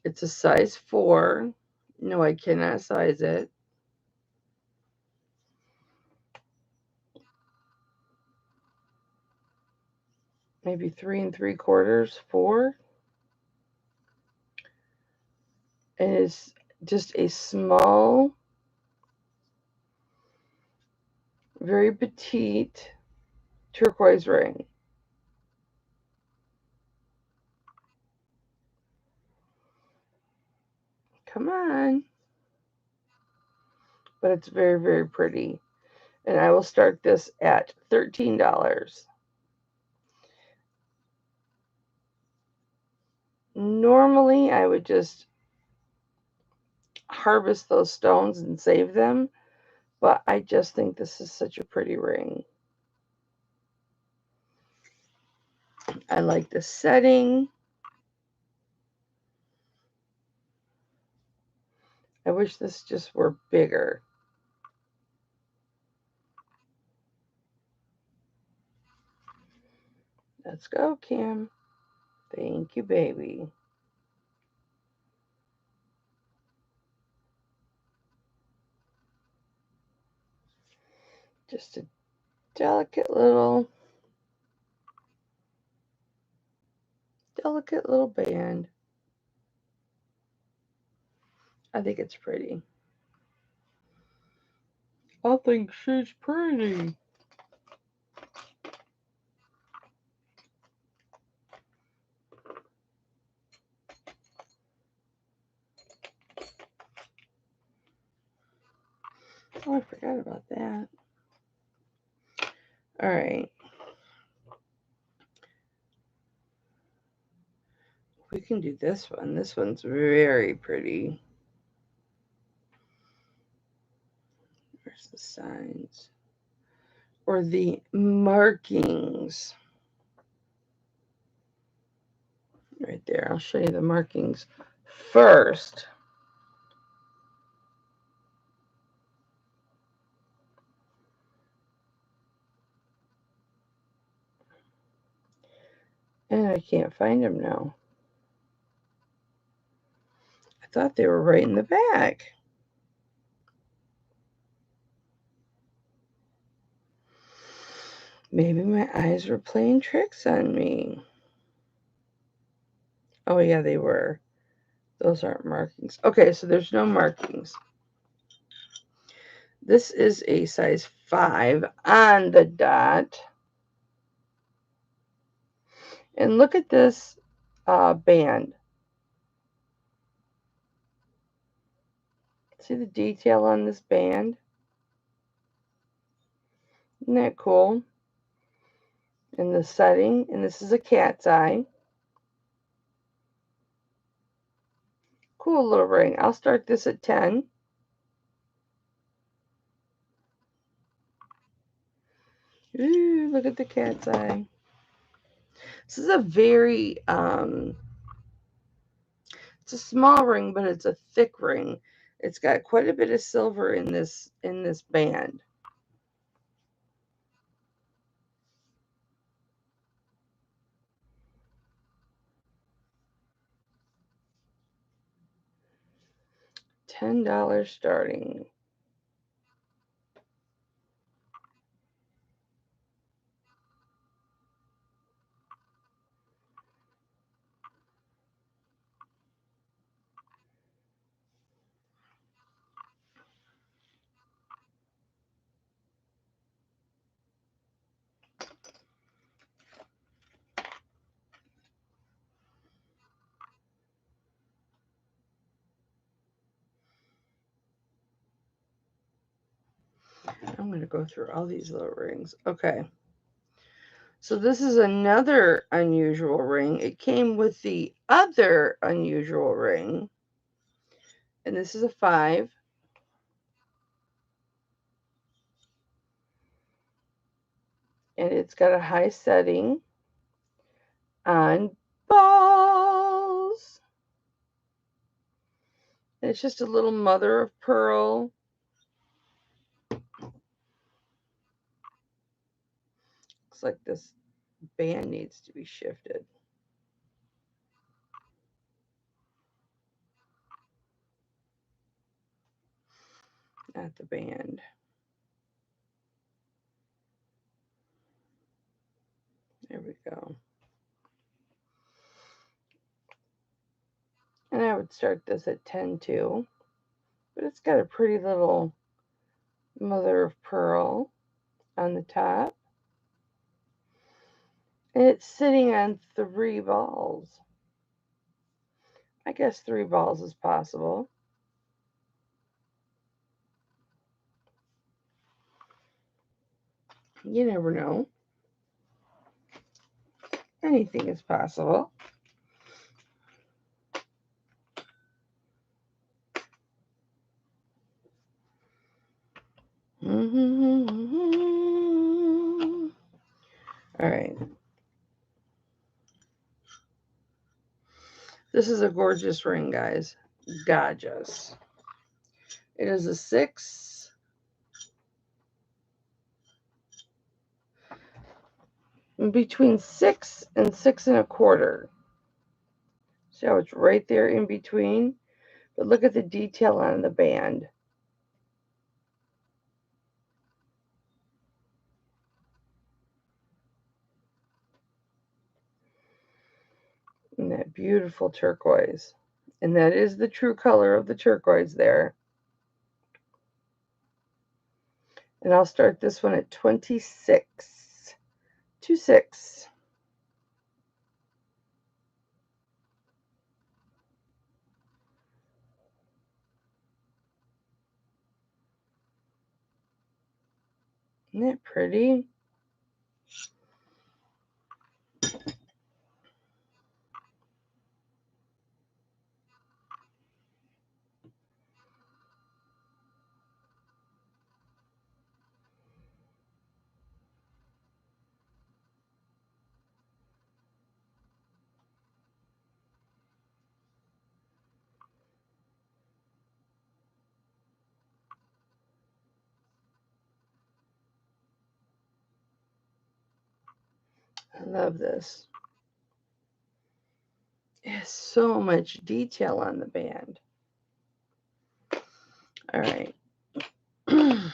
It's a size 4. No, I cannot size it. Maybe 3 3/4, 4. And it's just a small, very petite turquoise ring. Come on. But it's very, very pretty. And I will start this at $13. Normally, I would just harvest those stones and save them, but I just think this is such a pretty ring. I like the setting. I wish this just were bigger. Let's go, Kim. Thank you, baby. Just a delicate little band. I think it's pretty. I think she's pretty. Oh, I forgot about that. All right. We can do this one. This one's very pretty. Where's the signs? Or the markings. Right there. I'll show you the markings first. And I can't find them now. I thought they were right in the back. Maybe my eyes were playing tricks on me. Oh, yeah, they were. Those aren't markings. Okay, so there's no markings. This is a size 5 on the dot. And look at this band. See the detail on this band? Isn't that cool? And the setting, and this is a cat's eye. Cool little ring. I'll start this at 10. Ooh, look at the cat's eye. This is a very, it's a small ring, but it's a thick ring. It's got quite a bit of silver in this band. $10 starting. I'm going to go through all these little rings. Okay. So this is another unusual ring. It came with the other unusual ring. And this is a 5. And it's got a high setting on balls. And it's just a little mother of pearl. Looks like this band needs to be shifted. Not the band. There we go. And I would start this at 10 too. But it's got a pretty little mother of pearl on the top. And it's sitting on 3 balls. I guess 3 balls is possible. You never know. Anything is possible. All right. This is a gorgeous ring, guys. Gorgeous. It is a 6. Between 6 and 6 1/4. See how it's right there in between? But look at the detail on the band. And that beautiful turquoise. And that is the true color of the turquoise there. And I'll start this one at 26. 26. Isn't that pretty? I love this. It has so much detail on the band. All right. I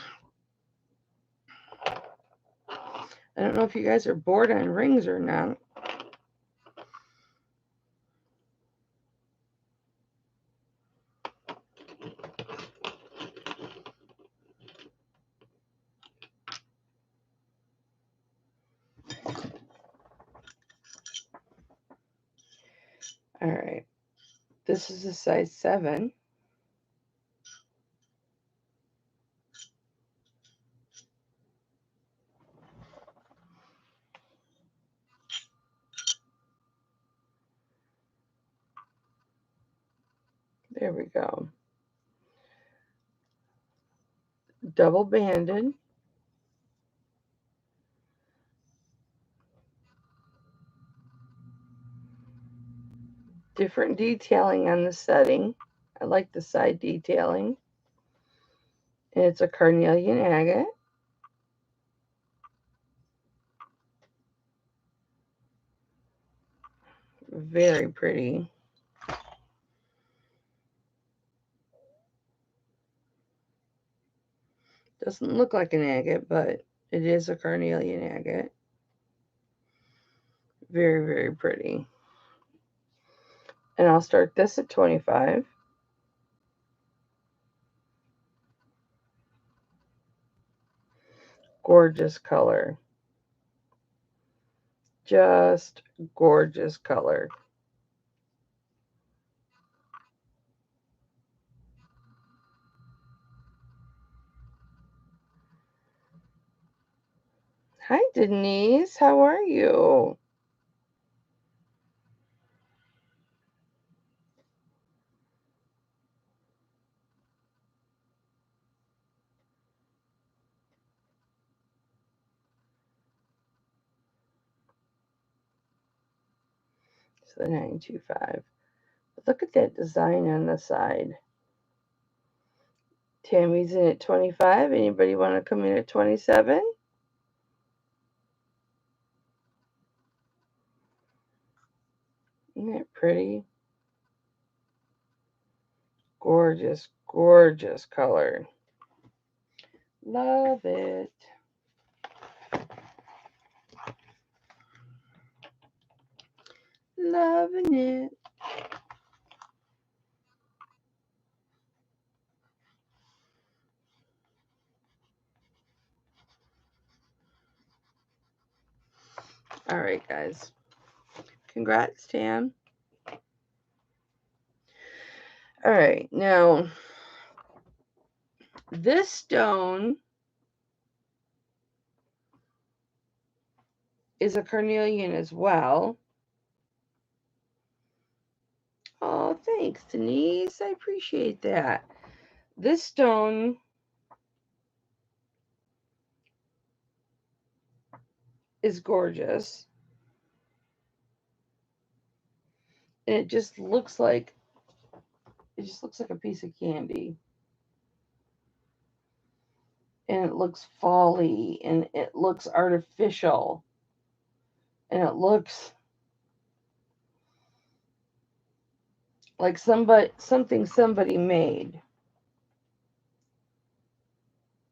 don't know if you guys are bored on rings or not. All right. This is a size 7. There we go. Double banded. Different detailing on the setting. I like the side detailing. And it's a carnelian agate. Very pretty. Doesn't look like an agate, but it is a carnelian agate. Very, very pretty. And I'll start this at 25. Gorgeous color. Just gorgeous color. Hi, Denise. How are you? So the 925. Look at that design on the side. Tammy's in at 25. Anybody want to come in at 27? Isn't that pretty? Gorgeous, gorgeous color. Love it. Loving it. All right, guys. Congrats, Tam. All right, now this stone is a carnelian as well. Oh, thanks, Denise. I appreciate that. This stone is gorgeous. And it just looks like a piece of candy. And it looks folly and it looks artificial. And it looks like something somebody made.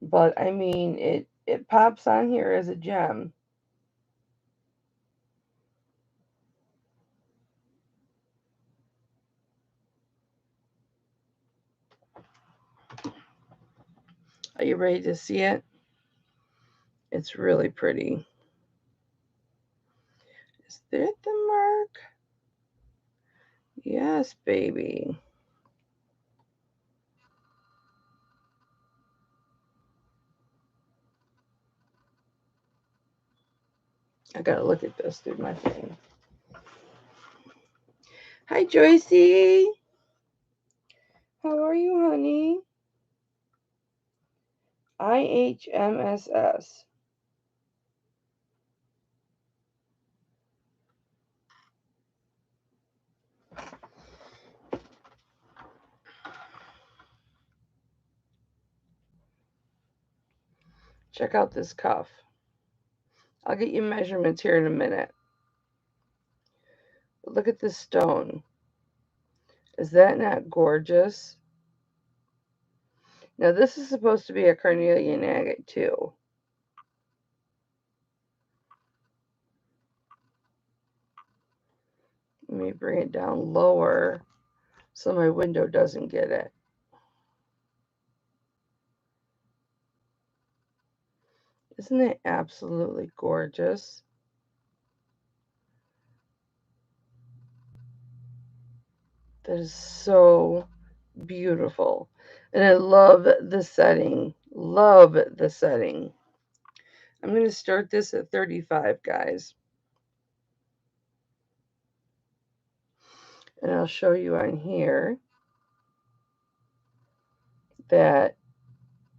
But I mean it pops on here as a gem. Are you ready to see it? It's really pretty. Is that the mark? Yes, baby. I gotta look at this through my thing. Hi, Joycey. How are you, honey? IHMSS. Check out this cuff. I'll get you measurements here in a minute. But look at this stone. Is that not gorgeous? Now, this is supposed to be a carnelian agate, too. Let me bring it down lower so my window doesn't get it. Isn't it absolutely gorgeous? That is so beautiful. And I love the setting. Love the setting. I'm going to start this at 35, guys. And I'll show you on here that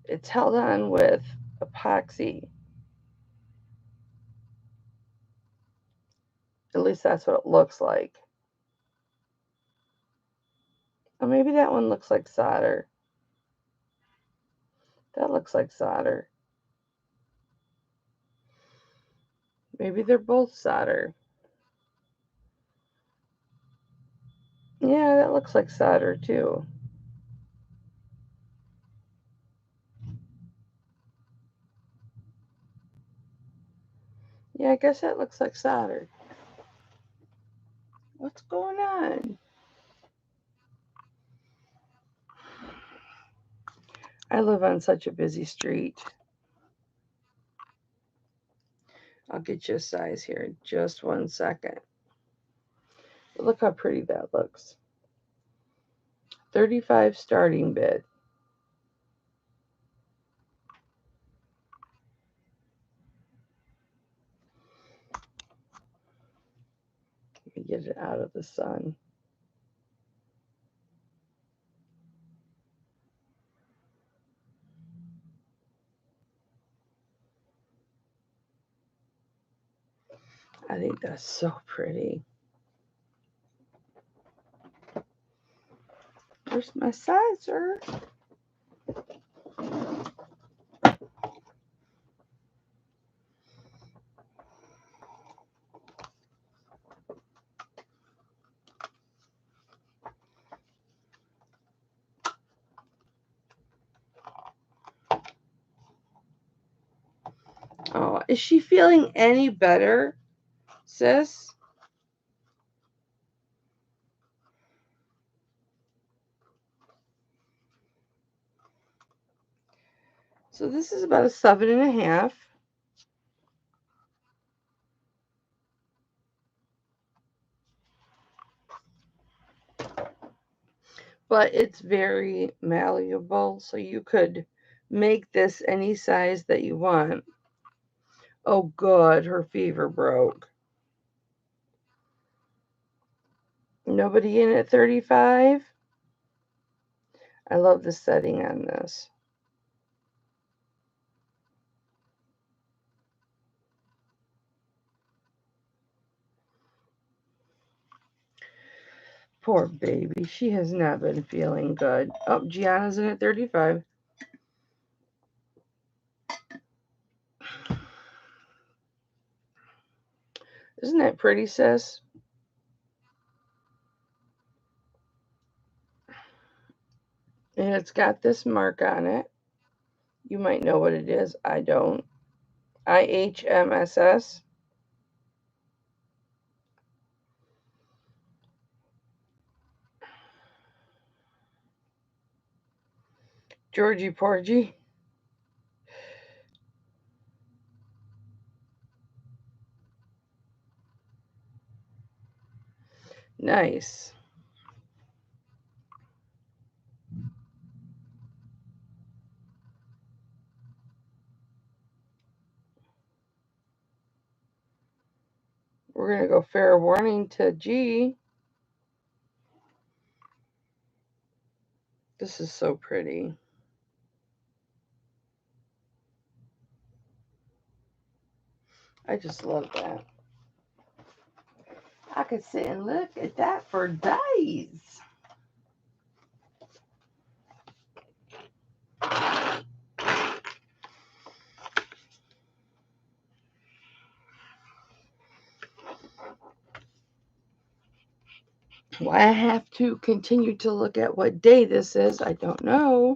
it's held on with epoxy. At least that's what it looks like. Or maybe that one looks like solder. That looks like solder. Maybe they're both solder. Yeah, that looks like solder too. Yeah, I guess that looks like solder. What's going on? I live on such a busy street. I'll get you a size here in just 1 second. But look how pretty that looks. 35 starting bid. get it out of the sun. I think that's so pretty. Where's my sizer? Oh, is she feeling any better, sis? So this is about a 7.5. But it's very malleable, so you could make this any size that you want. Oh, good, her fever broke. Nobody in at 35? I love the setting on this. Poor baby. She has not been feeling good. Oh, Gianna's in at 35. Isn't that pretty, sis? And it's got this mark on it. You might know what it is. I don't. IHMSS. Georgie Porgy. Nice. We're going to go fair warning to G. This is so pretty. I just love that. I could sit and look at that for days. Why I have to continue to look at what day this is, I don't know.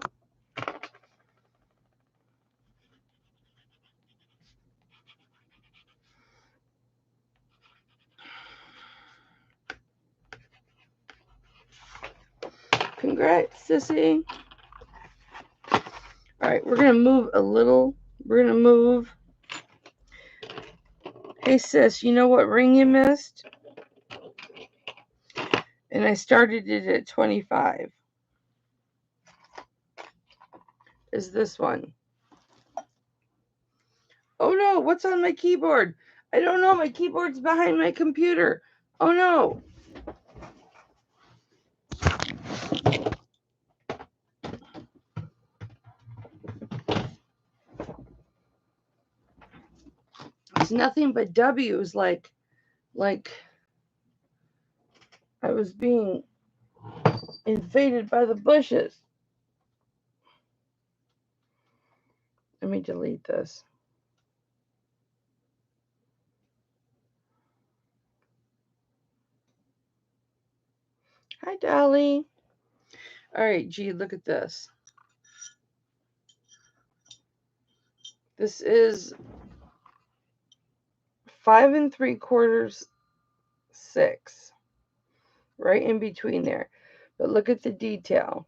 Congrats, sissy. All right, we're going to move a little. We're going to move. Hey, sis, you know what ring you missed? And I started it at 25. Is this one. Oh no, what's on my keyboard? I don't know, my keyboard's behind my computer. Oh no. It's nothing but W's, like I was being invaded by the bushes. Let me delete this. Hi, Dolly. All right, G, look at this. This is 5 3/4, 6. Right in between there. But look at the detail.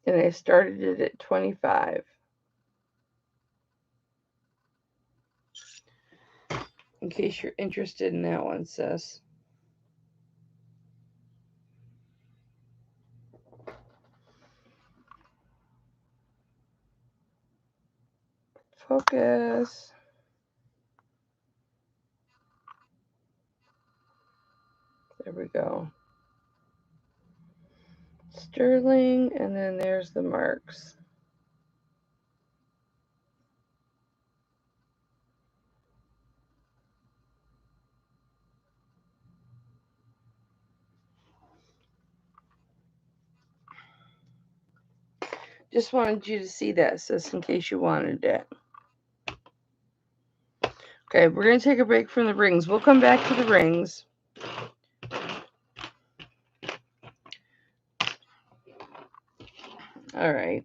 And I started it at 25. In case you're interested in that one, sis. focus. There we go. Sterling, and then there's the marks. Just wanted you to see this, just in case you wanted it. Okay, we're going to take a break from the rings. We'll come back to the rings. All right.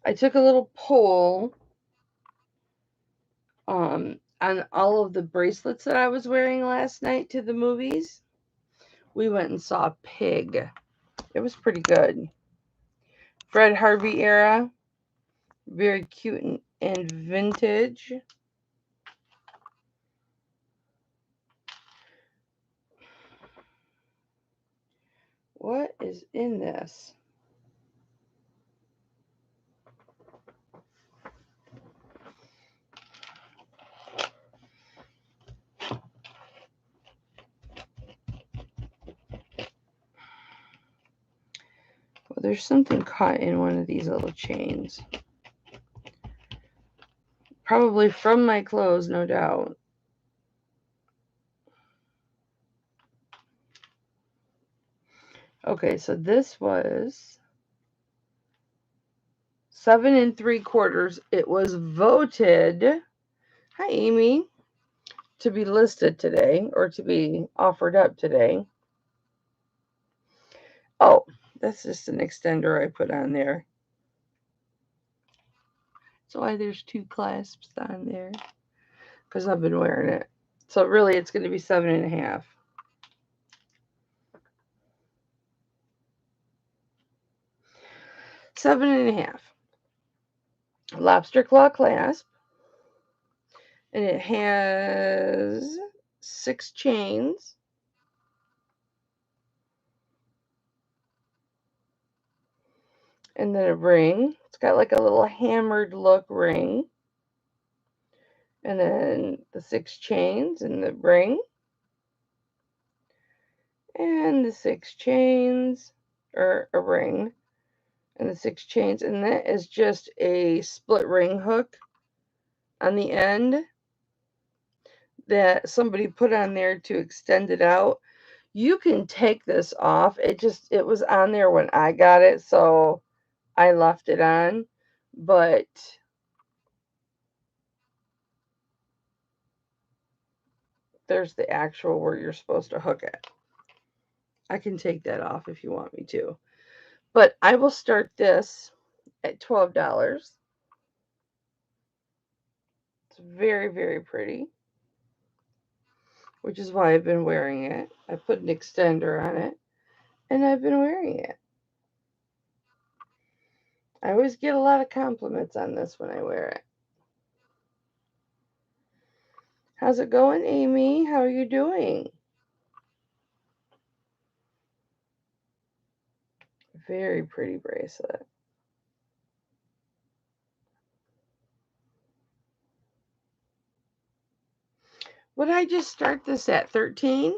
I took a little poll on all of the bracelets that I was wearing last night to the movies. We went and saw Pig. It was pretty good. Fred Harvey era. Very cute and vintage. What is in this? Well, there's something caught in one of these little chains. Probably from my clothes, no doubt. Okay, so this was 7 3/4. It was voted, hi Amy, to be listed today or to be offered up today. Oh, that's just an extender I put on there. That's why there's 2 clasps on there, because I've been wearing it. So really it's going to be 7.5. Seven and a half. Lobster claw clasp. And it has 6 chains. And then a ring. It's got like a little hammered look ring. And then the 6 chains and the ring. And the 6 chains, or a ring. And the 6 chains. And that is just a split ring hook on the end that somebody put on there to extend it out. You can take this off. It was on there when I got it, so I left it on. But there's the actual where you're supposed to hook it. I can take that off if you want me to. But I will start this at $12. It's very, very pretty, which is why I've been wearing it. I put an extender on it, and I've been wearing it. I always get a lot of compliments on this when I wear it. How's it going, Amy? How are you doing? Very pretty bracelet. Would I just start this at 13?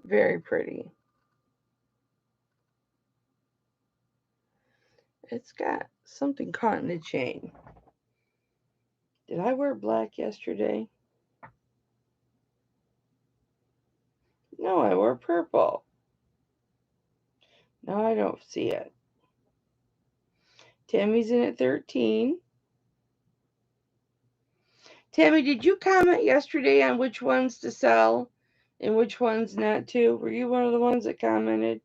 Very pretty. It's got something caught in the chain. Did I wear black yesterday? No, I wore purple. No, I don't see it. Tammy's in at 13. Tammy, did you comment yesterday on which ones to sell and which ones not to? Were you one of the ones that commented?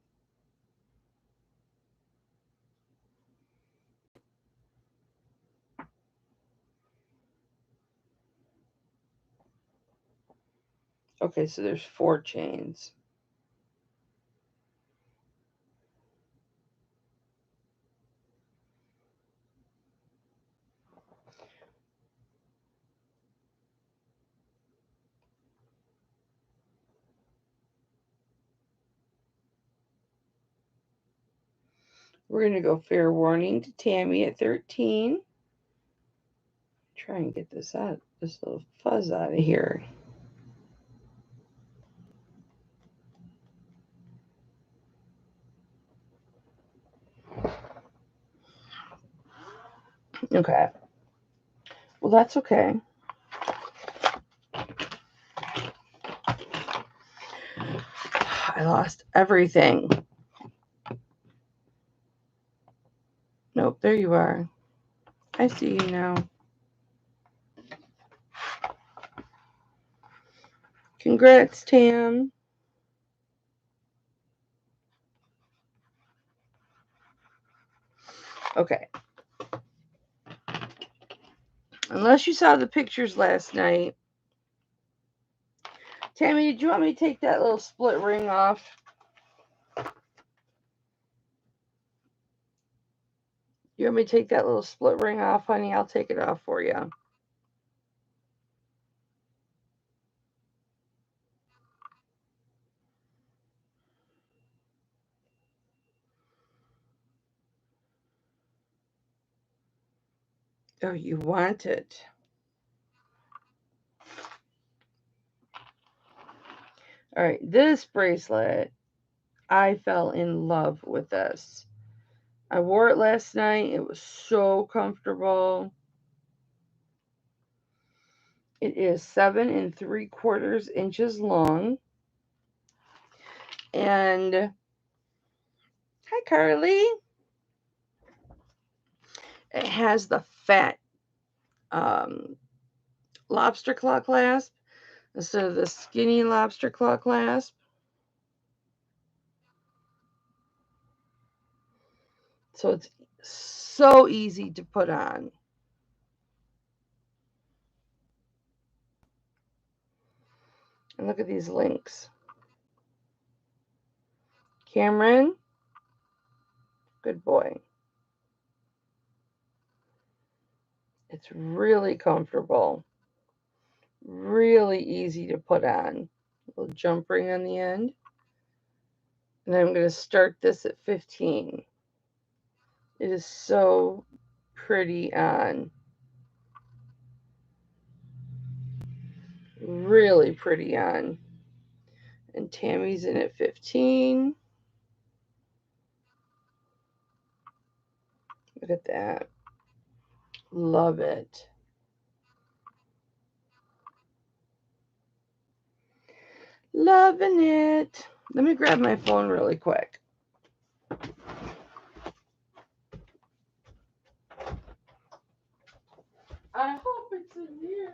Okay, so there's 4 chains. We're going to go fair warning to Tammy at 13. Try and get this little fuzz out of here. Okay. Well, that's okay. I lost everything. Nope, there you are. I see you now. Congrats, Tam. Okay. Unless you saw the pictures last night. Tammy, did you want me to take that little split ring off? You want me to take that little split ring off, honey? I'll take it off for you. Oh, you want it. All right, this bracelet, I fell in love with this. I wore it last night. It was so comfortable. It is 7 3/4 inches long. And hi, Carly. It has the fat lobster claw clasp instead of the skinny lobster claw clasp. So it's so easy to put on. And look at these links. Cameron, good boy. It's really comfortable. Really easy to put on. A little jump ring on the end. And I'm going to start this at 15. It is so pretty on. Really pretty on. And Tammy's in at 15. Look at that. Love it. Loving it. Let me grab my phone really quick. I hope it's in here.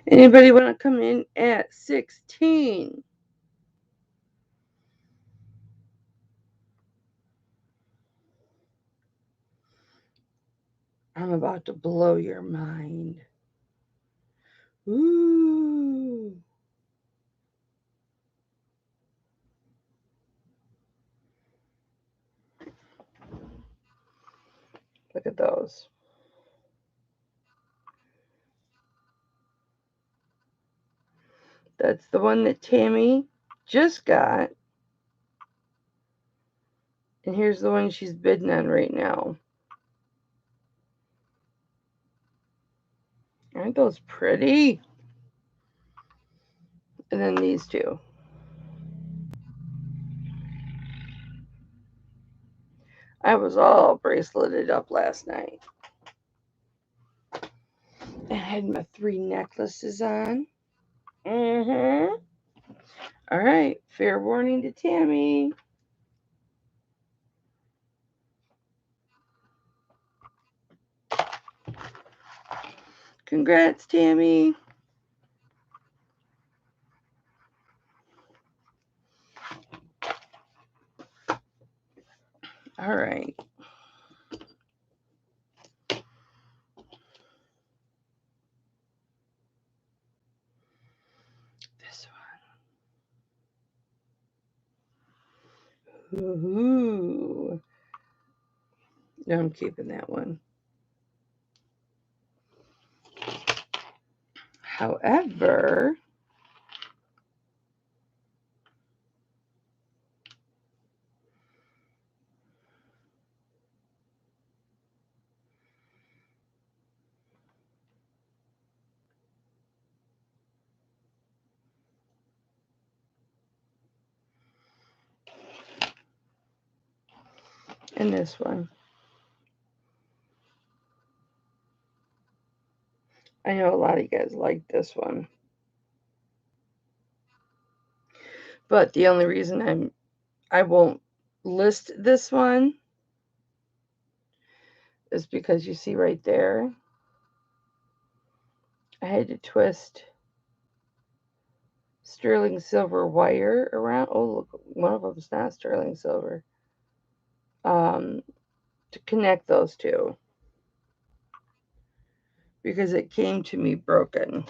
Anybody want to come in at 16? I'm about to blow your mind. Ooh. Look at those. That's the one that Tammy just got. And here's the one she's bidding on right now. Aren't those pretty? And then these two. I was all braceleted up last night. I had my 3 necklaces on. All right, fair warning to Tammy. Congrats, Tammy. All right. This one. Ooh. No, I'm keeping that one. However, and this one. I know a lot of you guys like this one. But the only reason I won't list this one is because you see right there, I had to twist sterling silver wire around. Oh, look, one of them is not sterling silver. To connect those two. Because it came to me broken.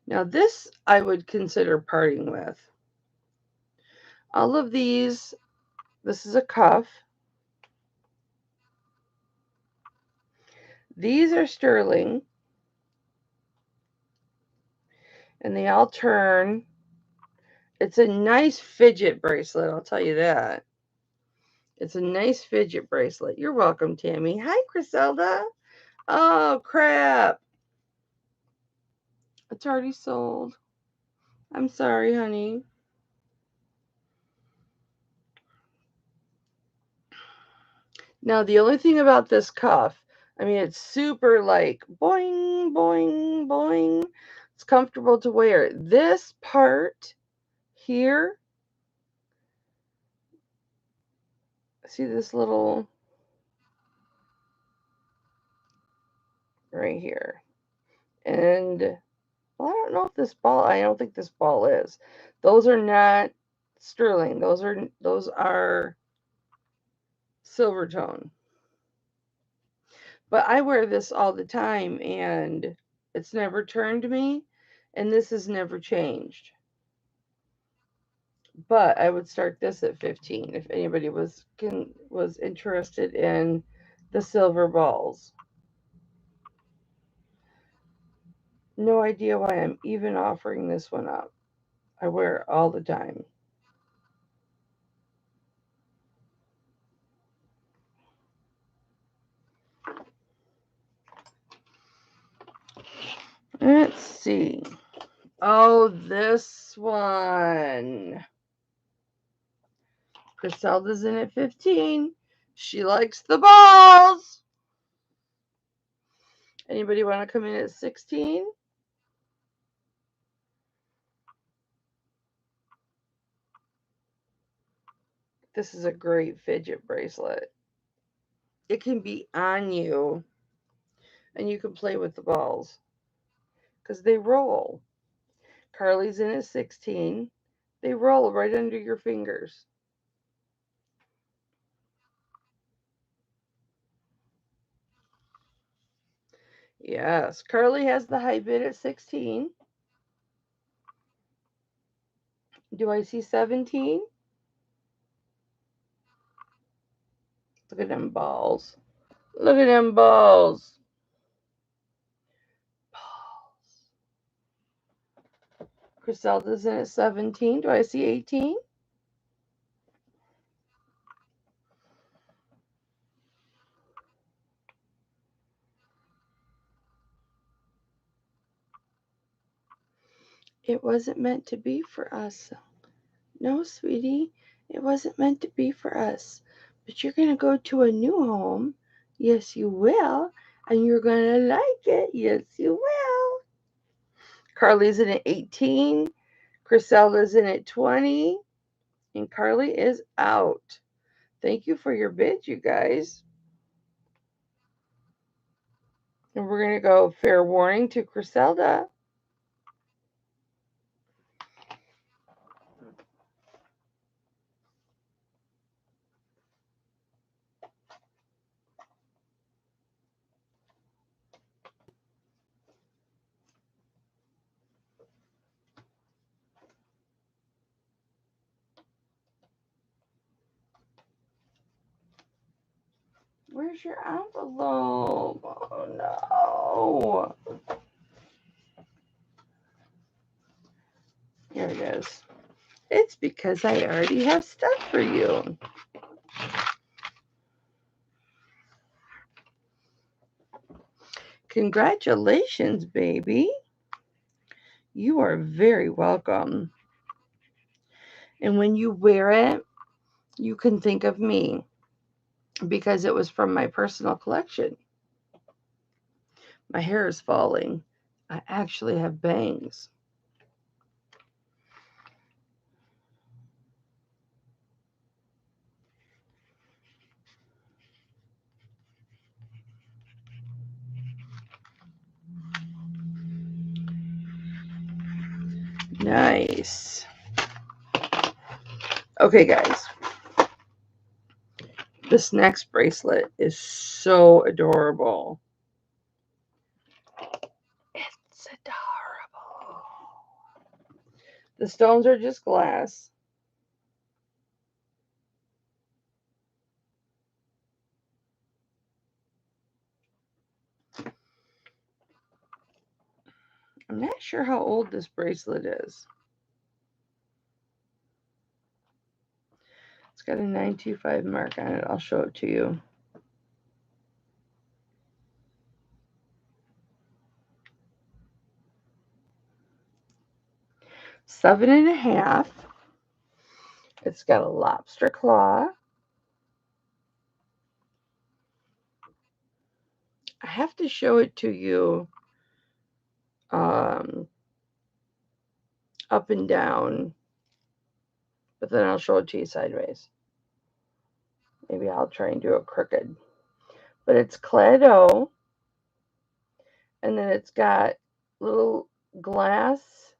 Now this I would consider parting with. All of these, this is a cuff. These are sterling. And they all turn. It's a nice fidget bracelet, I'll tell you that. It's a nice fidget bracelet. You're welcome, Tammy. Hi, Griselda. Oh, crap. It's already sold. I'm sorry, honey. Now, the only thing about this cuff, I mean, it's super like boing, boing, boing. It's comfortable to wear. This part here, see this little, right here. And well, I don't know if this ball, I don't think this ball is. Those are not sterling. Those are silver tone. But I wear this all the time and it's never turned me, and this has never changed. But I would start this at 15 if anybody was interested in the silver balls. No idea why I'm even offering this one up. I wear it all the time. Let's see. Oh, this one. Griselda's in at 15. She likes the balls. Anybody want to come in at 16? This is a great fidget bracelet. It can be on you and you can play with the balls because they roll. Carly's in at 16. They roll right under your fingers. Yes, Carly has the high bid at 16. Do I see 17? Look at them balls. Look at them balls. Griselda's in at 17. Do I see 18? It wasn't meant to be for us. No, sweetie, it wasn't meant to be for us. But you're going to go to a new home. Yes, you will. And you're going to like it. Yes, you will. Carly's in at 18. Griselda's in at 20. And Carly is out. Thank you for your bid, you guys. And we're going to go fair warning to Griselda. Where's your envelope? Oh no. Here it is. It's because I already have stuff for you. Congratulations, baby. You are very welcome. And when you wear it, you can think of me because it was from my personal collection. My hair is falling. I actually have bangs. Nice. Okay, guys. This next bracelet is so adorable. It's adorable. The stones are just glass. I'm not sure how old this bracelet is. It's got a 925 mark on it. I'll show it to you. Seven and a half. It's got a lobster claw. I have to show it to you up and down, but then I'll show it to you sideways. Maybe I'll try and do it crooked. But it's Clado, and then it's got little glass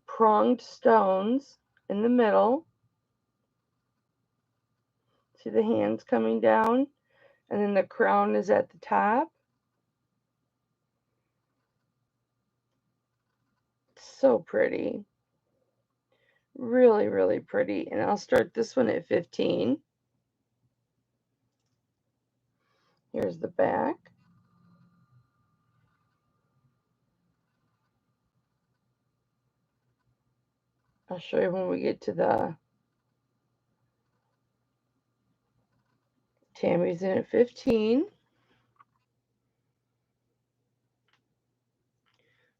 pronged stones in the middle. See the hands coming down, and then the crown is at the top. So pretty. Really, really pretty. And I'll start this one at 15. Here's the back. I'll show you when we get to the Tammy's in at 15.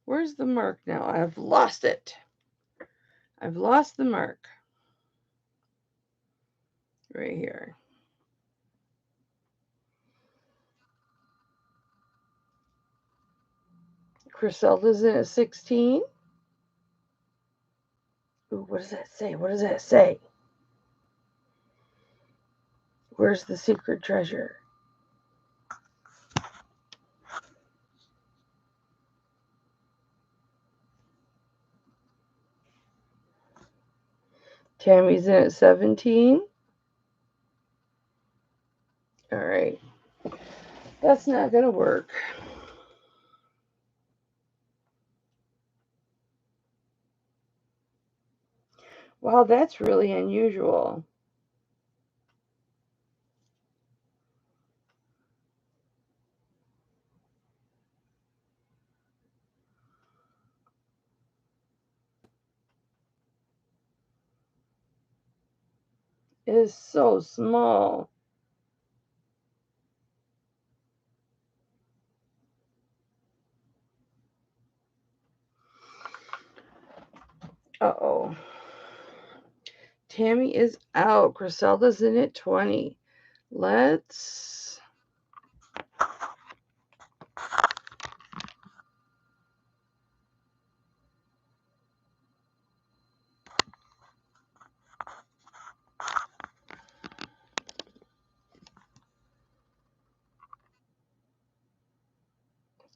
Where's the mark now? I've lost it. I've lost the mark. Right here. Griselda's in at 16. Ooh, what does that say? What does that say? Where's the secret treasure? Tammy's in at 17. All right. That's not going to work. Wow, that's really unusual. It is so small. Uh-oh. Tammy is out. Griselda's in at 20. Let's...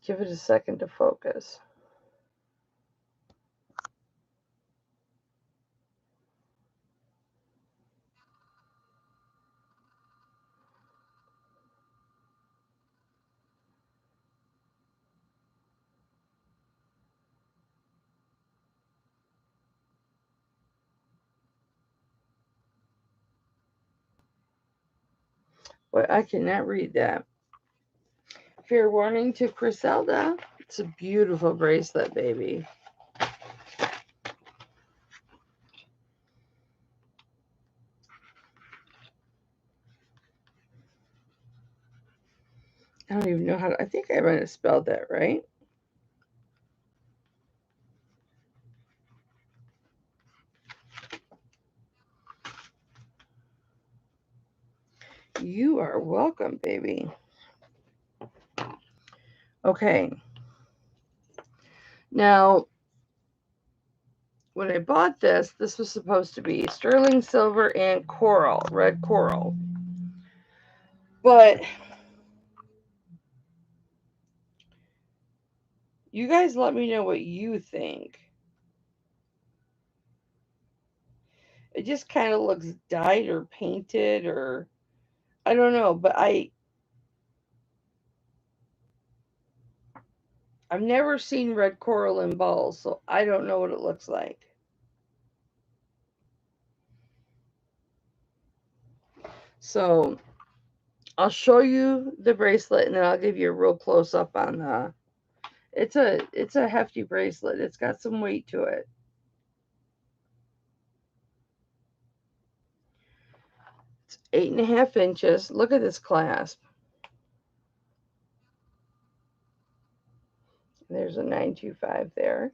Give it a second to focus. But I cannot read that. Fair warning to Griselda. It's a beautiful bracelet, baby. I don't even know how to, I think I might have spelled that right. You are welcome, baby. Okay. Now, when I bought this was supposed to be sterling silver and coral, red coral. But you guys let me know what you think. It just kind of looks dyed or painted, or I don't know, but I've never seen red coral in balls, so I don't know what it looks like. So I'll show you the bracelet and then I'll give you a real close up on the. It's a hefty bracelet. It's got some weight to it. It's 8.5 inches. Look at this clasp. There's a 925 there.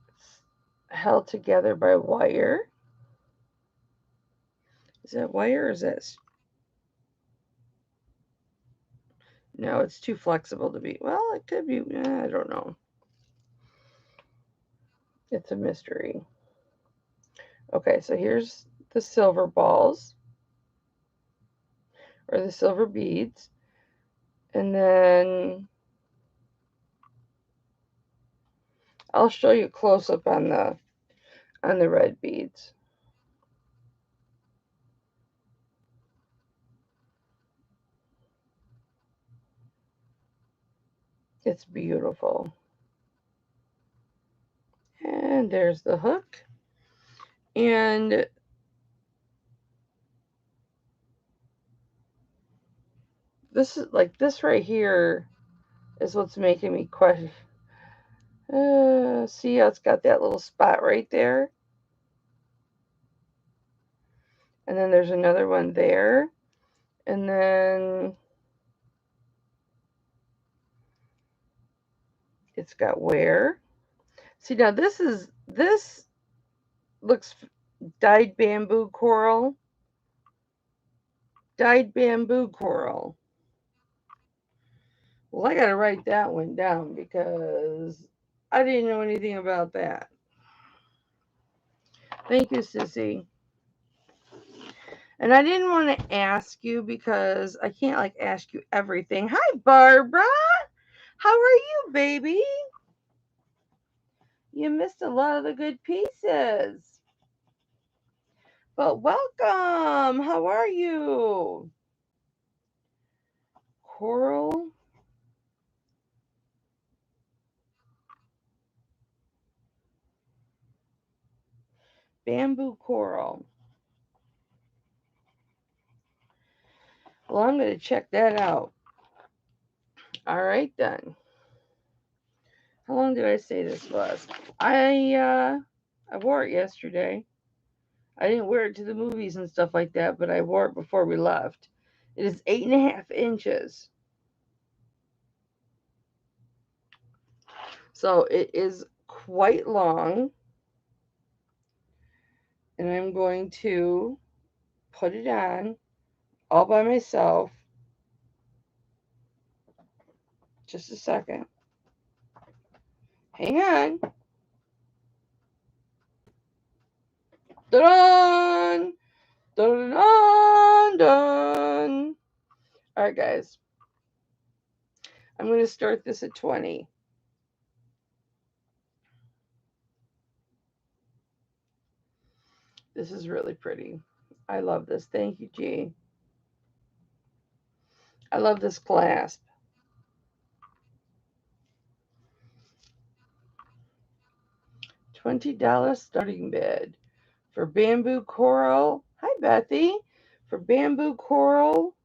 It's held together by wire. Is that wire or is that? No, it's too flexible to be. Well, it could be. I don't know. It's a mystery. Okay, so here's the silver balls or the silver beads. And then I'll show you close up on the red beads. It's beautiful. And there's the hook. And this is like this right here is what's making me question. See how it's got that little spot right there? And then there's another one there. And then it's got wear. See, now this looks dyed bamboo coral. Dyed bamboo coral. Well, I got to write that one down because I didn't know anything about that. Thank you, Sissy. And I didn't want to ask you because I can't like ask you everything. Hi, Barbara. How are you, baby? You missed a lot of the good pieces. But welcome. How are you? Coral. Bamboo coral. Well, I'm going to check that out. All right, then. How long did I say this was? I wore it yesterday. I didn't wear it to the movies and stuff like that, but I wore it before we left. It is 8.5 inches. So it is quite long. And I'm going to put it on all by myself. Just a second. Hang on. Dun, dun, dun, dun. All right, guys. I'm going to start this at 20. This is really pretty. I love this. Thank you, G. I love this clasp. $20 starting bid for bamboo coral. Hi, Bethy. For bamboo coral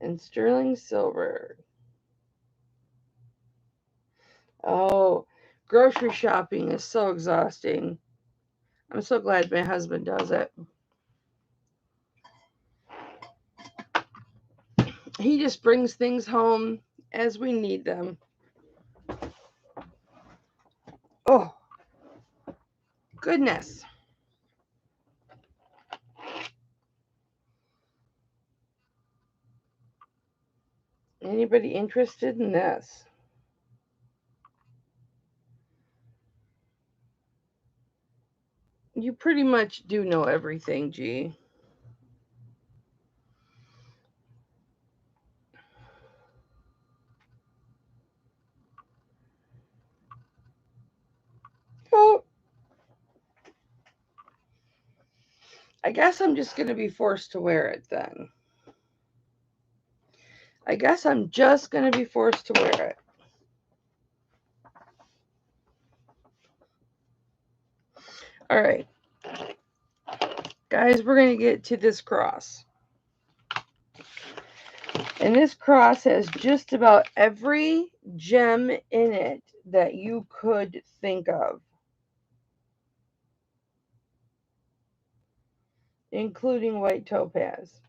and sterling silver. Oh, grocery shopping is so exhausting. I'm so glad my husband does it. He just brings things home as we need them. Oh, goodness. Anybody interested in this? You pretty much do know everything, G. Oh, I guess I'm just going to be forced to wear it then. I guess I'm just going to be forced to wear it. All right. Guys, we're going to get to this cross. And this cross has just about every gem in it that you could think of, including white topaz.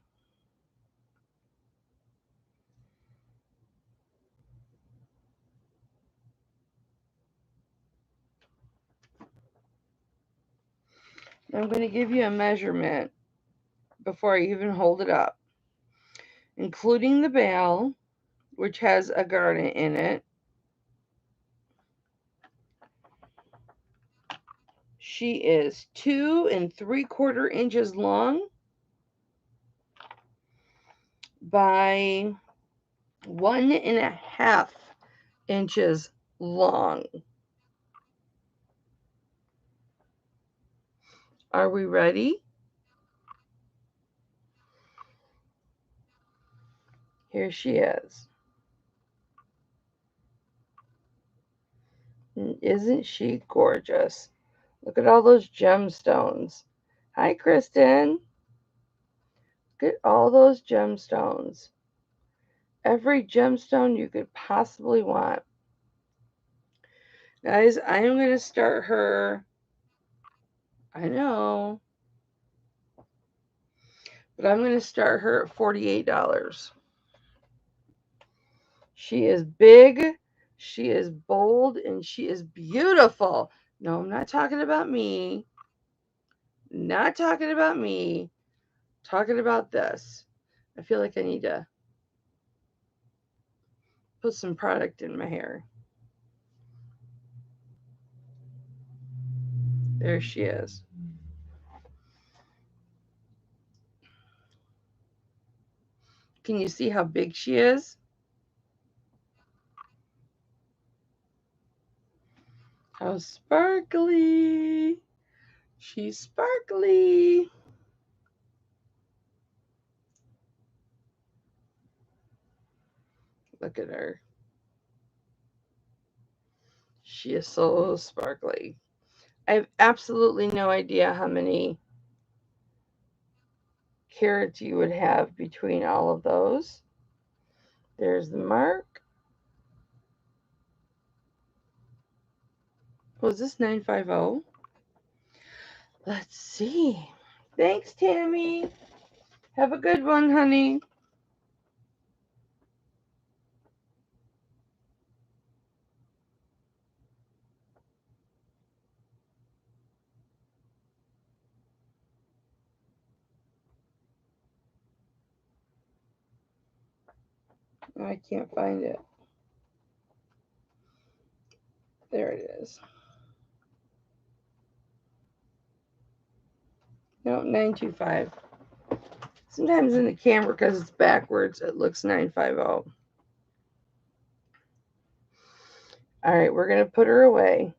I'm going to give you a measurement before I even hold it up, including the bell, which has a garnet in it. She is 2 3/4 inches long by 1.5 inches long. Are we ready? Here she is. Isn't she gorgeous? Look at all those gemstones. Hi, Kristen. Look at all those gemstones. Every gemstone you could possibly want. Guys, I am going to start her. I know. But I'm going to start her at $48. She is big, she is bold, and she is beautiful. No, I'm not talking about me. Not talking about me. Talking about this. I feel like I need to put some product in my hair. There she is. Can you see how big she is? How sparkly. She's sparkly. Look at her. She is so sparkly. I have absolutely no idea how many carats you would have between all of those. There's the mark. Was this 950? Let's see. Thanks, Tammy. Have a good one, honey. I can't find it. There it is. No, 925. Sometimes in the camera, because it's backwards, it looks 950. All right, we're going to put her away.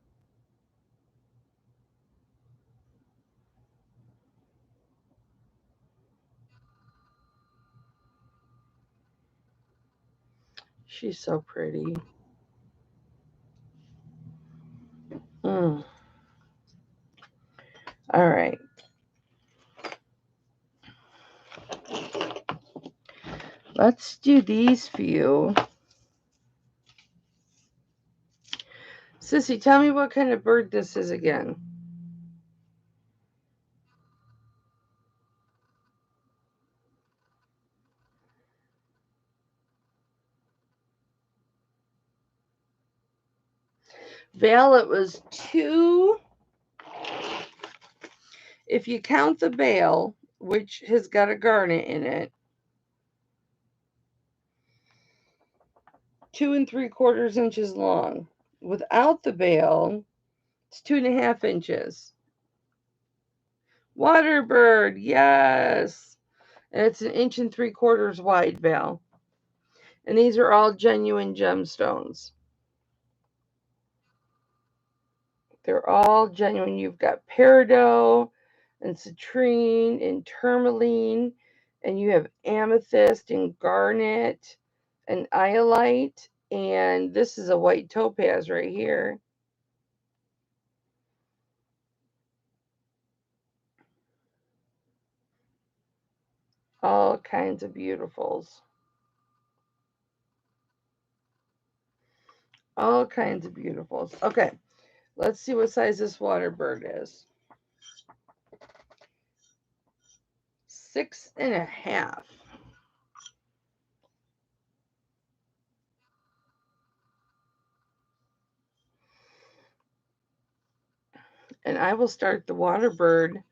She's so pretty. All right. Let's do these few. Sissy, tell me what kind of bird this is again. Violet was 2. If you count the veil, which has got a garnet in it, 2 3/4 inches long. Without the veil, it's 2.5 inches. Water bird, yes. And it's 1 3/4 inches wide veil. And these are all genuine gemstones. They're all genuine. You've got peridot and citrine and tourmaline, and you have amethyst and garnet and iolite, and this is a white topaz right here. All kinds of beautifuls. All kinds of beautifuls. Okay, let's see what size this water bird is. 6.5. And I will start the water bird.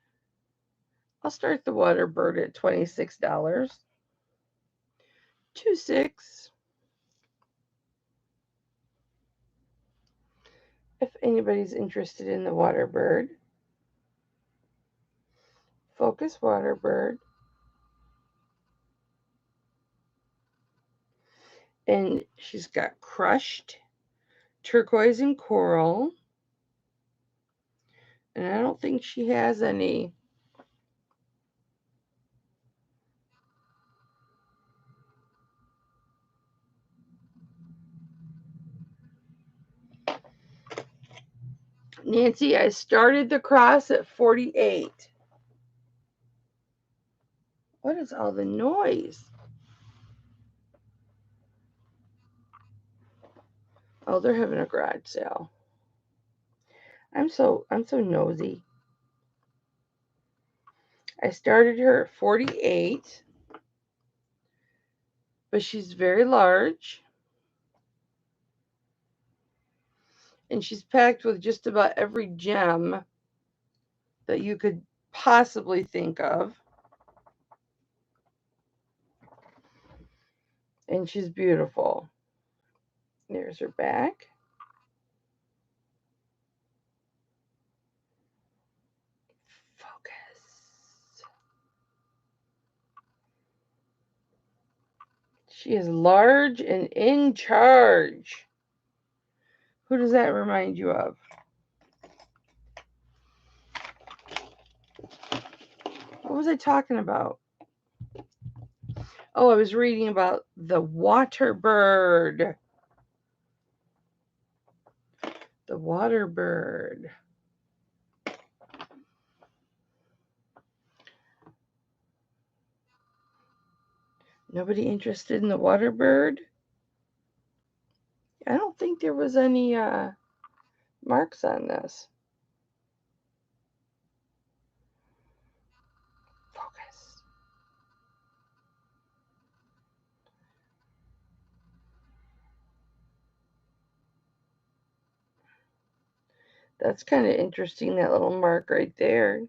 I'll start the water bird at $26. 26. If anybody's interested in the water bird, focus water bird. And she's got crushed turquoise and coral. And I don't think she has any. Nancy, I started the cross at 48. What is all the noise? Oh, they're having a garage sale. I'm so nosy. I started her at 48, but she's very large. And she's packed with just about every gem that you could possibly think of. And she's beautiful. There's her back. Focus. She is large and in charge. Who does that remind you of? What was I talking about? Oh, I was reading about the water bird. The water bird. Nobody interested in the water bird? I don't think there was any marks on this. Focus. That's kind of interesting, that little mark right there.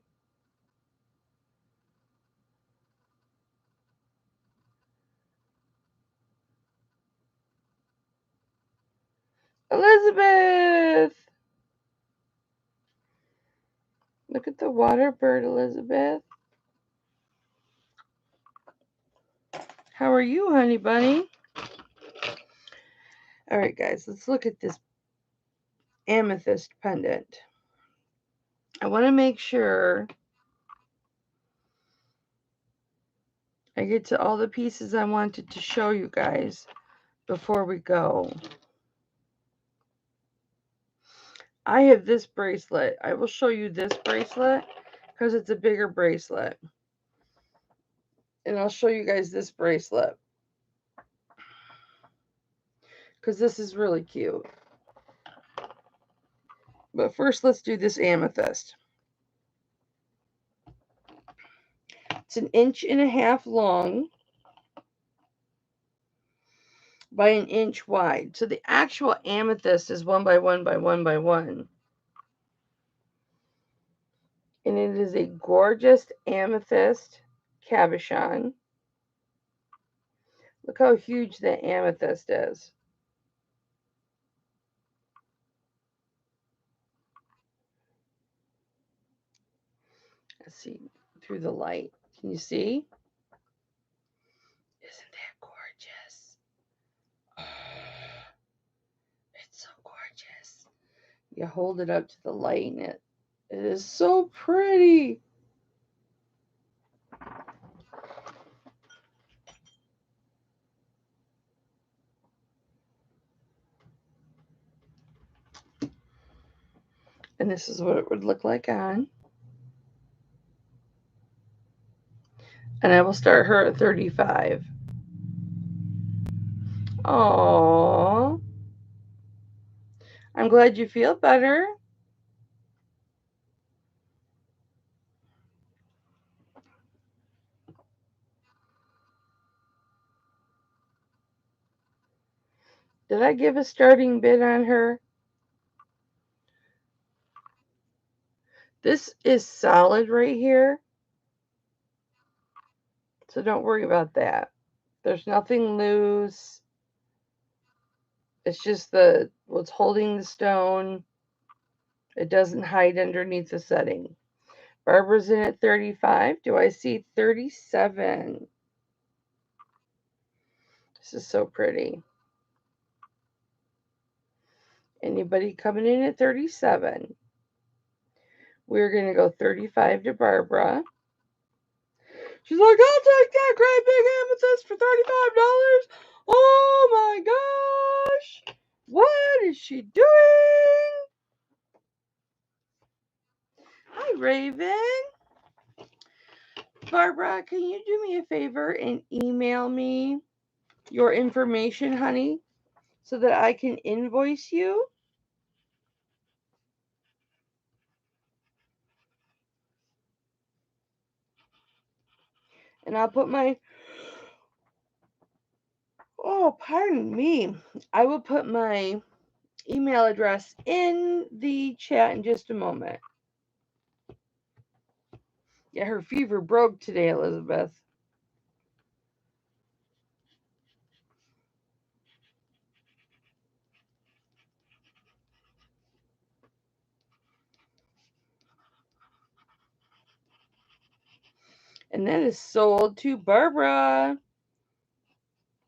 Elizabeth! Look at the water bird, Elizabeth. How are you, honey bunny? All right, guys, let's look at this amethyst pendant. I want to make sure I get to all the pieces I wanted to show you guys before we go. I have this bracelet. I will show you this bracelet because it's a bigger bracelet. And I'll show you guys this bracelet because this is really cute. But first, let's do this amethyst. It's 1.5 inches long by 1 inch wide. So the actual amethyst is 1 by 1 by 1 by 1. And it is a gorgeous amethyst cabochon. Look how huge the amethyst is. Let's see through the light. Can you see? Isn't that gorgeous? It's so gorgeous. You hold it up to the light and it is so pretty. And this is what it would look like on. And I will start her at 35. Aww. I'm glad you feel better. Did I give a starting bid on her? This is solid right here. So don't worry about that. There's nothing loose. It's just what's holding the stone. It doesn't hide underneath the setting. Barbara's in at 35. Do I see 37? This is so pretty. Anybody coming in at 37? We're going to go 35 to Barbara. She's like, I'll take that great big amethyst for $35. Oh my gosh. What is she doing? Hi, Raven. Barbara, can you do me a favor and email me your information, honey, so that I can invoice you? And I'll put my, oh, pardon me. I will put my email address in the chat in just a moment. Yeah, her fever broke today, Elizabeth. And that is sold to Barbara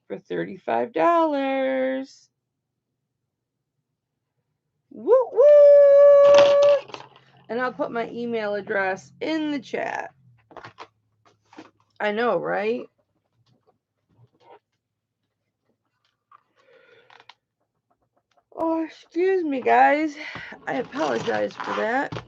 for $35. Woot woot! And I'll put my email address in the chat. I know, right? Oh, excuse me, guys. I apologize for that.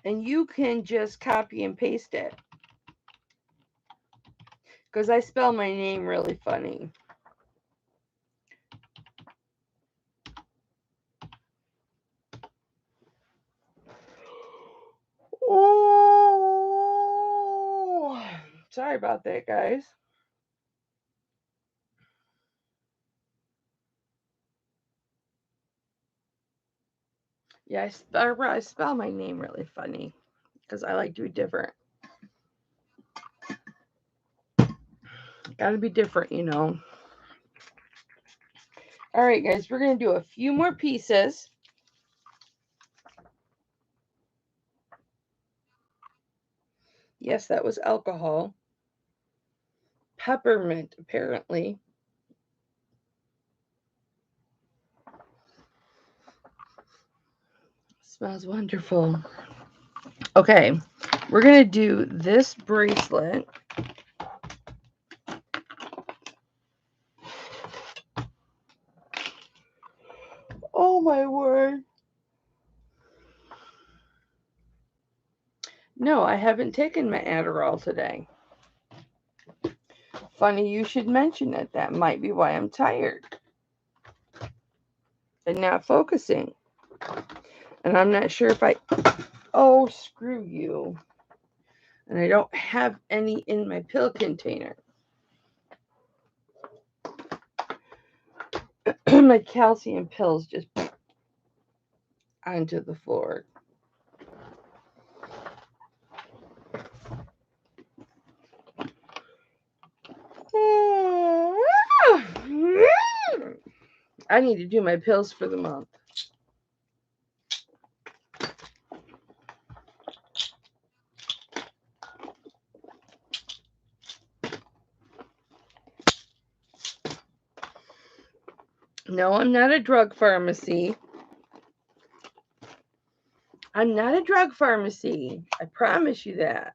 And you can just copy and paste it. Because I spell my name really funny. Oh, sorry about that, guys. Yeah, I spell my name really funny because I like to be different. Gotta be different, you know. All right, guys, we're going to do a few more pieces. Yes, that was alcohol. Peppermint, apparently. Smells wonderful. Okay, we're going to do this bracelet. Oh, my word. No, I haven't taken my Adderall today. Funny you should mention it. That might be why I'm tired and not focusing. And I'm not sure if I... Oh, screw you. And I don't have any in my pill container. My calcium pills just onto the floor. I need to do my pills for the month. No, I'm not a drug pharmacy. I'm not a drug pharmacy. I promise you that.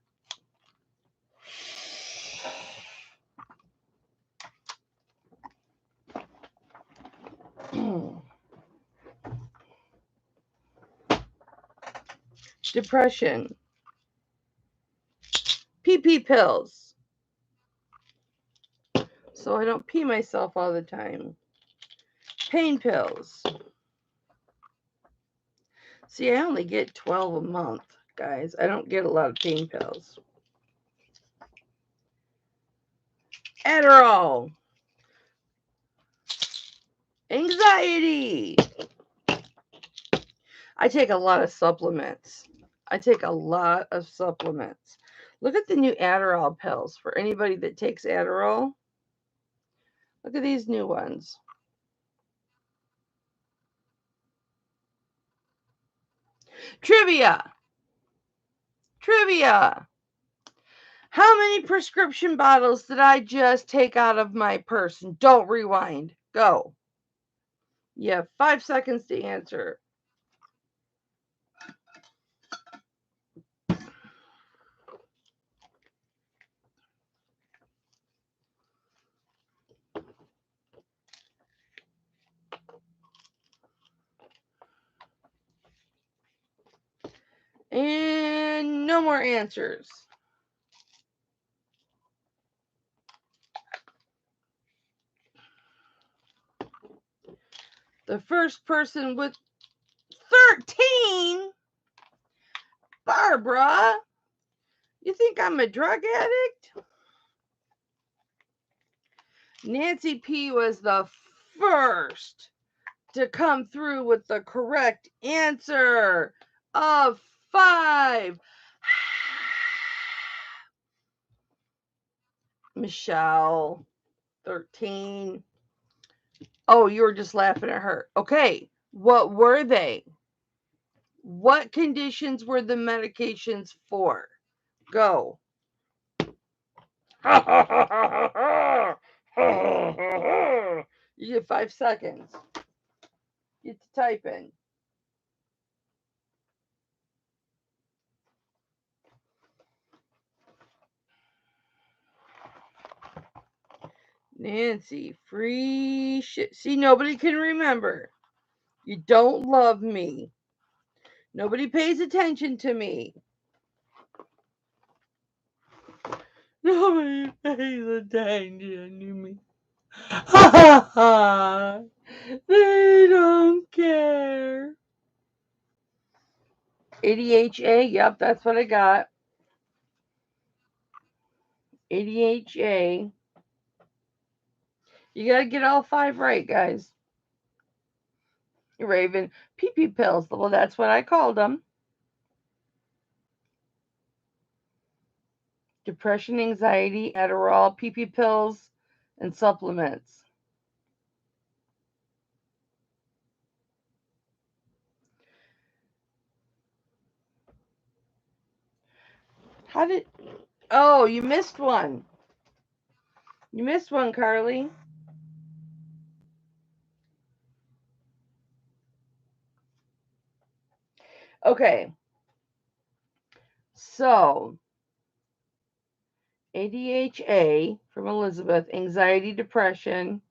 Depression. Pee pills. So I don't pee myself all the time. Pain pills. See, I only get 12 a month, guys. I don't get a lot of pain pills. Adderall. Anxiety. I take a lot of supplements. Look at the new Adderall pills for anybody that takes Adderall. Look at these new ones. Trivia. How many prescription bottles did I just take out of my purse? And don't rewind. Go. You have 5 seconds to answer. And no more answers. The first person with 13? Barbara, you think I'm a drug addict? Nancy P was the first to come through with the correct answer of 5. Michelle, 13. Oh, you were just laughing at her. Okay, what were they? What conditions were the medications for? Go. You get 5 seconds. Get to typing. Nancy, free shit. See, nobody can remember. You don't love me. Nobody pays attention to me. Nobody pays attention to me. They don't care. ADHA, yep, that's what I got. ADHA. You gotta get all 5 right, guys. Raven, pee pills. Well, that's what I called them. depression, anxiety, Adderall, PP pills, and supplements. How did... Oh, you missed one. You missed one, Carly. Okay. So, ADHA from Elizabeth, anxiety, depression,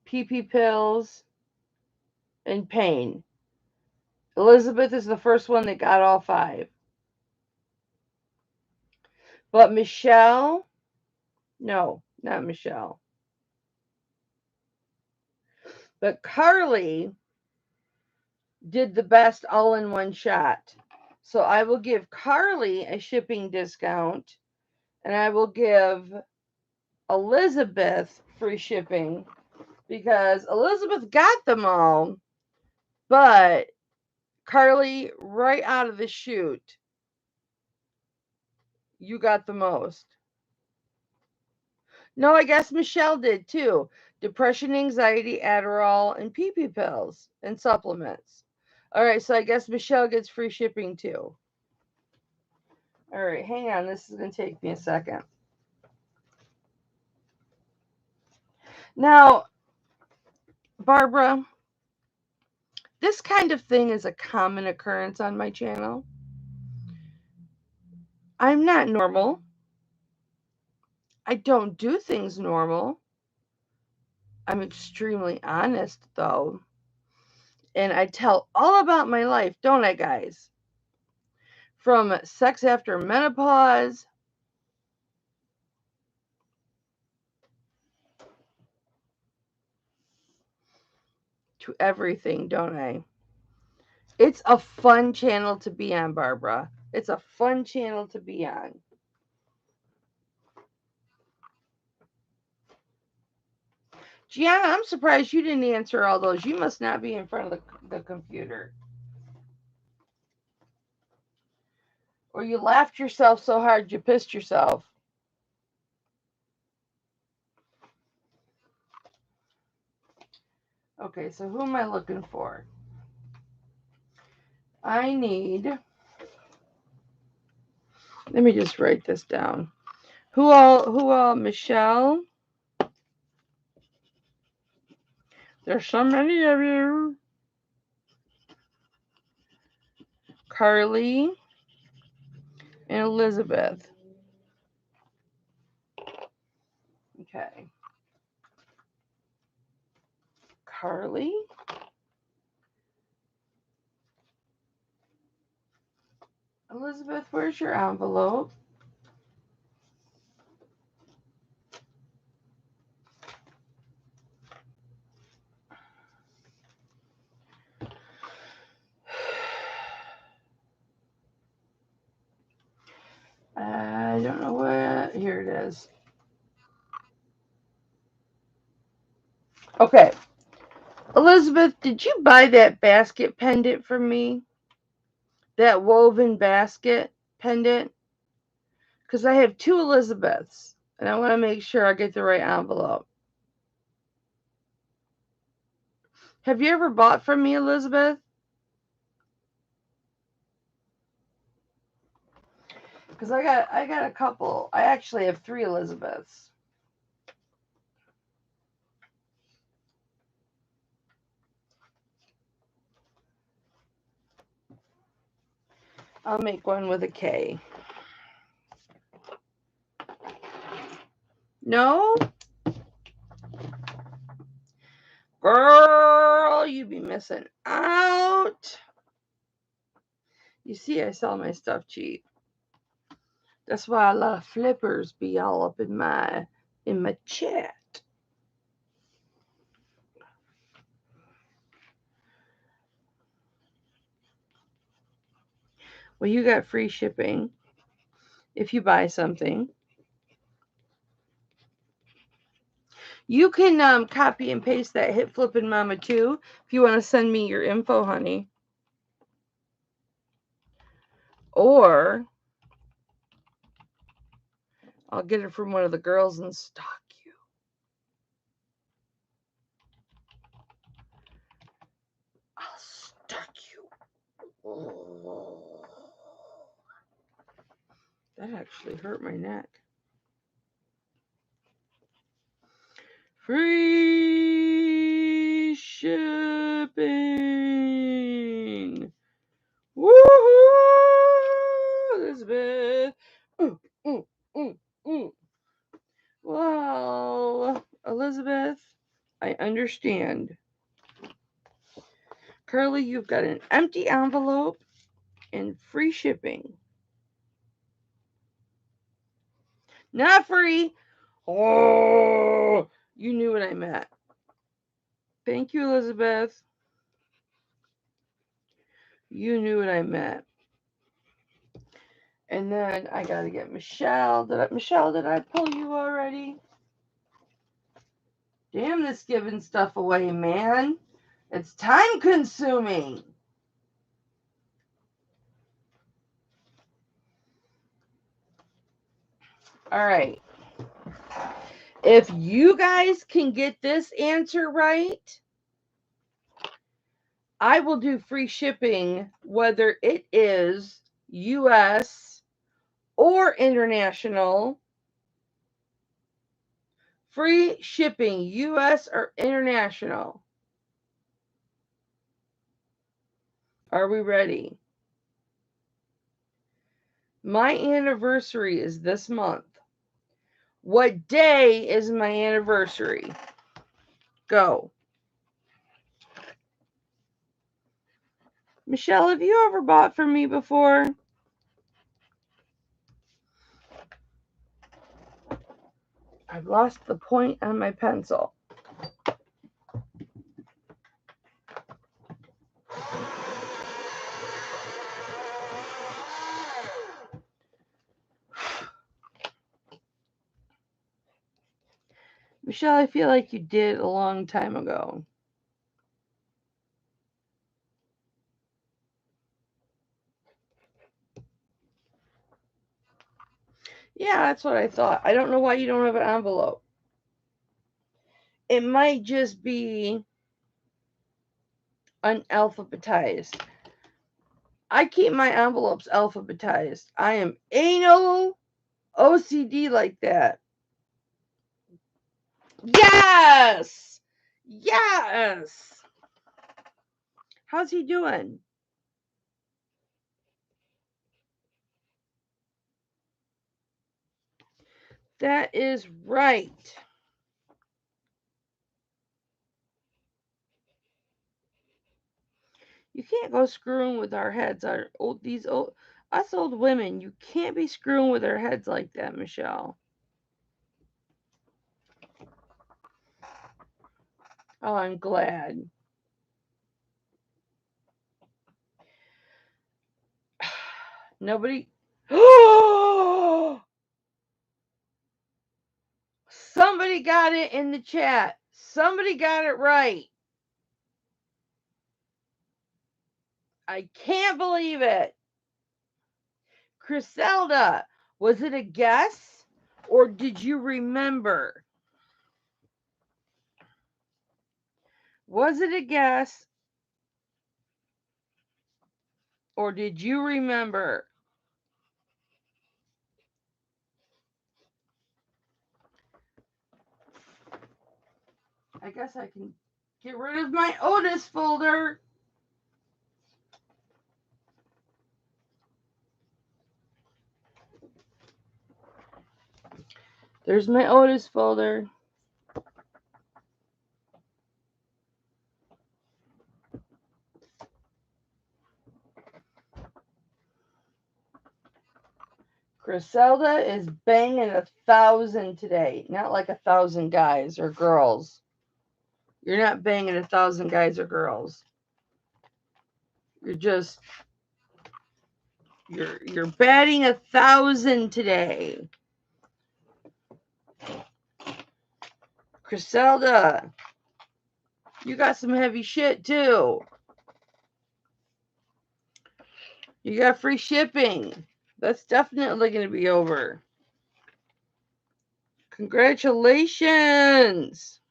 PP pills, and pain. Elizabeth is the first one that got all 5. But Michelle, no, not Michelle. But Carly did the best all in one shot. So I will give Carly a shipping discount, and I will give Elizabeth free shipping because Elizabeth got them all, but Carly, right out of the chute, you got the most. No, I guess Michelle did too. Depression, anxiety, Adderall, and PP pills and supplements. All right, so I guess Michelle gets free shipping too. All right, hang on. This is going to take me a second. Now, Barbara, this kind of thing is a common occurrence on my channel. I'm not normal. I don't do things normal. I'm extremely honest, though. And I tell all about my life, don't I, guys? From sex after menopause to everything, don't I? It's a fun channel to be on, Barbara. It's a fun channel to be on. Gianna, I'm surprised you didn't answer all those. You must not be in front of the computer. Or you laughed yourself so hard you pissed yourself. Okay, so who am I looking for? I need... Let me just write this down. Who all? Michelle? There's so many of you. Carly and Elizabeth. Okay. Carly. Elizabeth, where's your envelope? I don't know where. Here it is. Okay. Elizabeth, did you buy that basket pendant from me? That woven basket pendant? Because I have 2 Elizabeths, and I want to make sure I get the right envelope. Have you ever bought from me, Elizabeth? Because I got a couple. I actually have 3 Elizabeths. I'll make one with a K. No? Girl, you be missing out. You see, I sell my stuff cheap. That's why a lot of flippers be all up in my chat. Well, you got free shipping if you buy something. You can copy and paste that Hipflippinmamma too if you want to send me your info, honey. Or I'll get it from one of the girls and stalk you. I'll stalk you. Oh. That actually hurt my neck. Free shipping. Woohoo! Elizabeth. Well, Elizabeth, I understand. Curly, you've got an empty envelope and free shipping. Not free. Oh, you knew what I meant. Thank you, Elizabeth. You knew what I meant. And then I gotta get Michelle. Michelle, did I pull you already? Damn this giving stuff away, man. It's time consuming. All right. If you guys can get this answer right, I will do free shipping, whether it is US or international. Free shipping, US or international. Are we ready? My anniversary is this month. What day is my anniversary? Go. Michelle, have you ever bought from me before? I've lost the point on my pencil. Michelle, I feel like you did a long time ago. Yeah, that's what I thought. I don't know why you don't have an envelope. It might just be unalphabetized. I keep my envelopes alphabetized. I am anal OCD like that. Yes! Yes! How's he doing? That is right. You can't go screwing with our heads. Us old women, you can't be screwing with our heads like that, Michelle. Oh, I'm glad. Nobody. Somebody got it in the chat. Somebody got it right. I can't believe it. Griselda, was it a guess or did you remember? Was it a guess or did you remember? I guess I can get rid of my Otis folder. There's my Otis folder. Griselda is banging 1,000 today. Not like 1,000 guys or girls. You're not banging 1,000 guys or girls. You're just you're batting 1,000 today. Griselda, you got some heavy shit too. You got free shipping. That's definitely going to be over. Congratulations.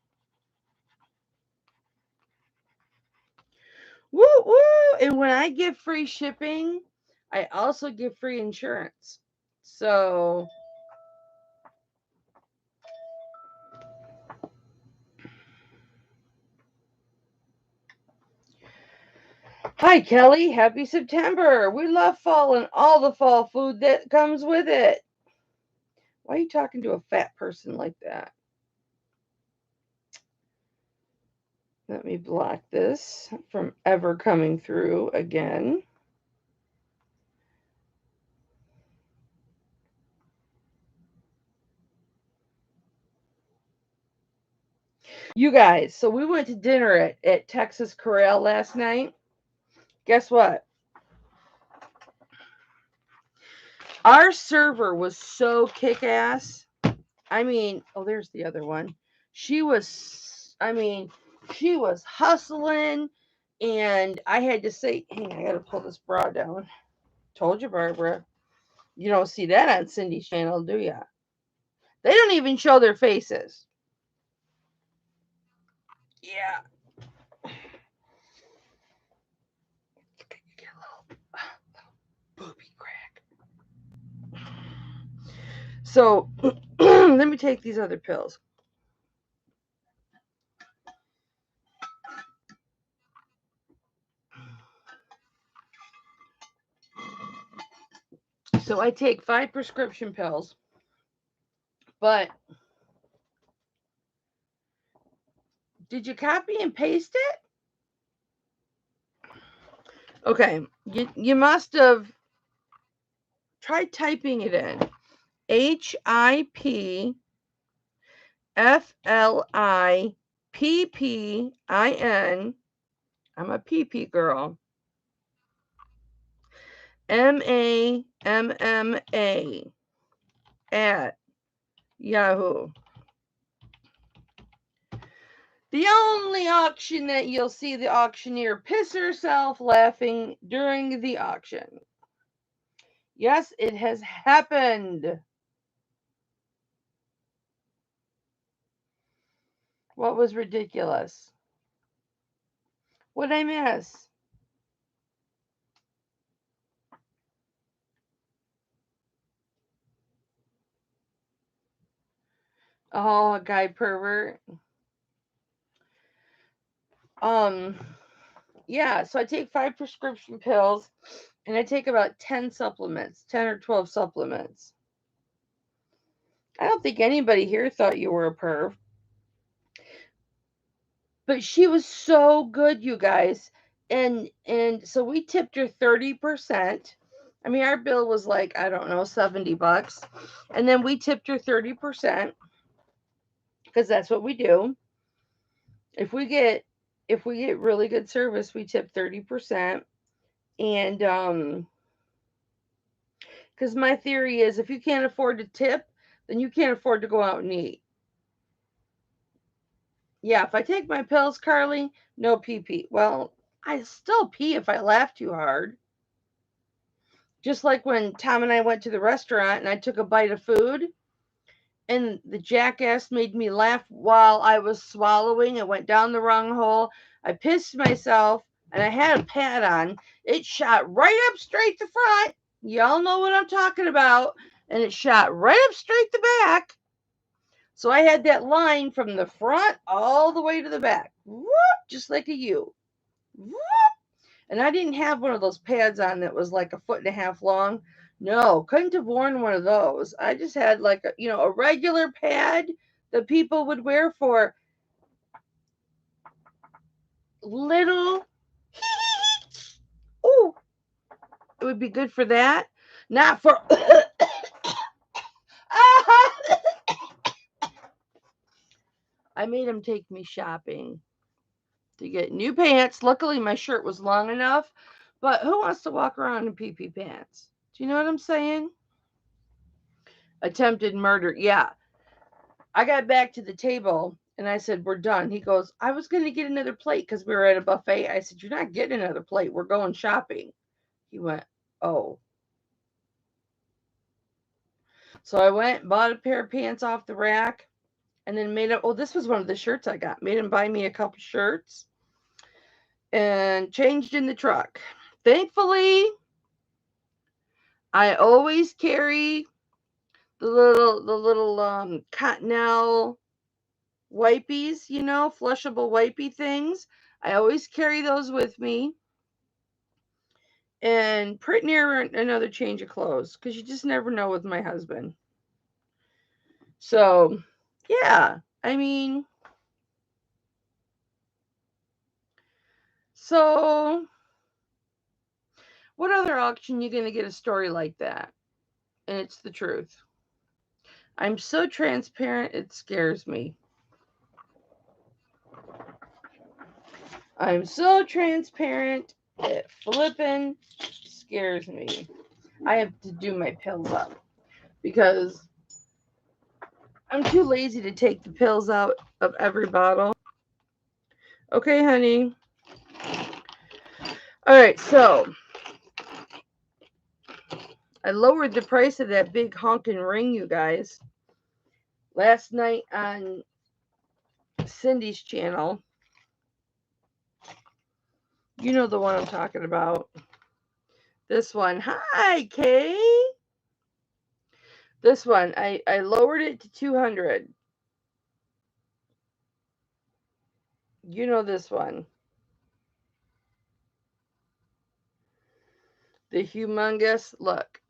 Woo woo. And when I get free shipping, I also get free insurance. So hi, Kelly. Happy September. We love fall and all the fall food that comes with it. Why are you talking to a fat person like that? Let me block this from ever coming through again. You guys, so we went to dinner at Texas Corral last night. Guess what? Our server was so kick-ass. I mean, oh, there's the other one. She was hustling, and I had to say, hey, I gotta pull this bra down. Told you, Barbara. You don't see that on Cindy's channel, do ya? They don't even show their faces. Yeah. Get a little booby crack. So let me take these other pills. So I take 5 prescription pills, but did you copy and paste it? Okay, you must have tried typing it in. Hipflippin. I'm a PP girl. MAMMA at Yahoo. The only auction that you'll see the auctioneer piss herself laughing during the auction. Yes, it has happened. What was ridiculous? What'd I miss? Oh, a guy pervert. Yeah, so I take 5 prescription pills and I take about 10 supplements, 10 or 12 supplements. I don't think anybody here thought you were a perv. But she was so good, you guys. And so we tipped her 30%. I mean, our bill was like, I don't know, $70. And then we tipped her 30% because that's what we do. If we get really good service, we tip 30%. And because my theory is if you can't afford to tip, then you can't afford to go out and eat. Yeah, if I take my pills, Carly, no pee. Well, I still pee if I laugh too hard. Just like when Tom and I went to the restaurant and I took a bite of food and the jackass made me laugh while I was swallowing. It went down the wrong hole. I pissed myself and I had a pad on. It shot right up straight the front. Y'all know what I'm talking about. And it shot right up straight the back. So I had that line from the front all the way to the back. Whoop, just like a U. Whoop. And I didn't have one of those pads on that was like 1.5 feet long. No, couldn't have worn one of those. I just had like a regular pad that people would wear for little. Ooh, it would be good for that. Not for. I made him take me shopping to get new pants. Luckily, my shirt was long enough. But who wants to walk around in pee pants? Do you know what I'm saying? Attempted murder. Yeah. I got back to the table and I said, we're done. He goes, I was going to get another plate because we were at a buffet. I said, you're not getting another plate. We're going shopping. He went, oh. So I went and bought a pair of pants off the rack and then made it. Oh, this was one of the shirts I got. Made him buy me a couple shirts and changed in the truck. Thankfully, I always carry the little Cottonelle wipies, you know, flushable wipey things. I always carry those with me. And pretty near another change of clothes because you just never know with my husband. So, yeah, I mean, so what other auction you gonna get a story like that? And it's the truth. I'm so transparent, it scares me. I'm so transparent, it flippin' scares me. I have to do my pills up because I'm too lazy to take the pills out of every bottle. Okay, honey. All right, so I lowered the price of that big honkin' ring, you guys. Last night on Cindy's channel. You know the one I'm talking about. This one. Hi, Kay. This one. I lowered it to 200. You know this one. The humongous. Look.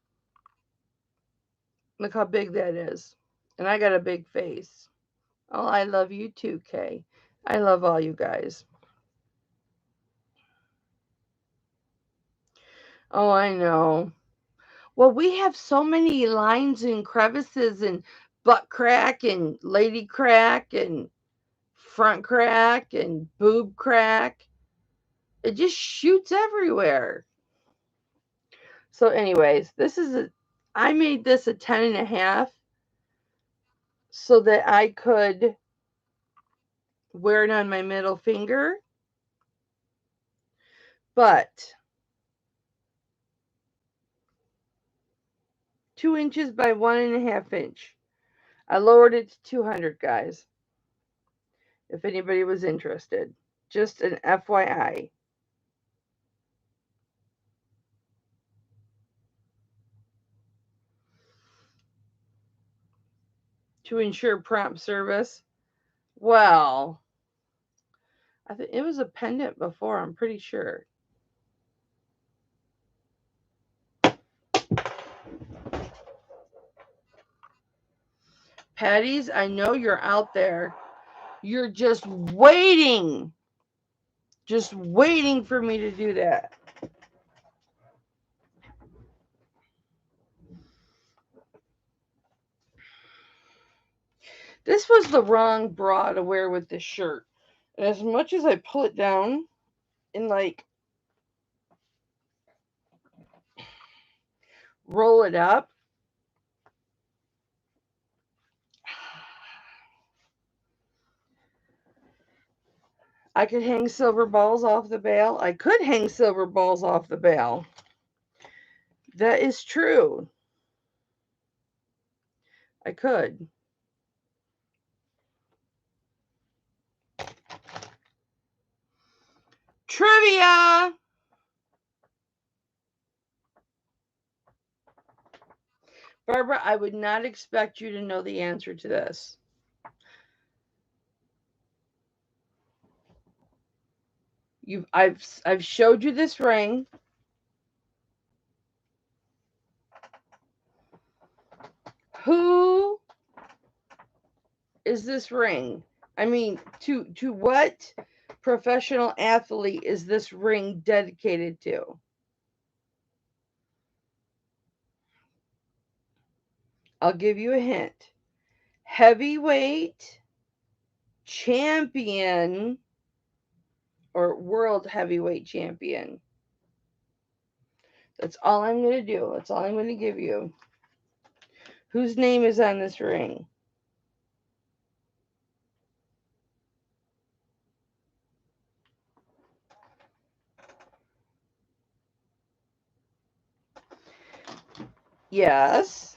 Look how big that is. And I got a big face. Oh, I love you too, Kay. I love all you guys. Oh, I know. Well, we have so many lines and crevices and butt crack and lady crack and front crack and boob crack. It just shoots everywhere. So anyways, I made this a 10.5 so that I could wear it on my middle finger. But 2 inches by 1.5 inch. I lowered it to 200, guys. If anybody was interested. Just an FYI. To ensure prompt service. Well, I think it was a pendant before, I'm pretty sure. Patties, I know you're out there. You're just waiting for me to do that. This was the wrong bra to wear with this shirt. And as much as I pull it down and like roll it up, I could hang silver balls off the bail. I could hang silver balls off the bail. That is true. I could. Trivia! Barbara, I would not expect you to know the answer to this. I've showed you this ring. Who is this ring? I mean, to what professional athlete is this ring dedicated to? I'll give you a hint. Heavyweight champion or world heavyweight champion. That's all I'm going to do. That's all I'm going to give you. Whose name is on this ring? Yes.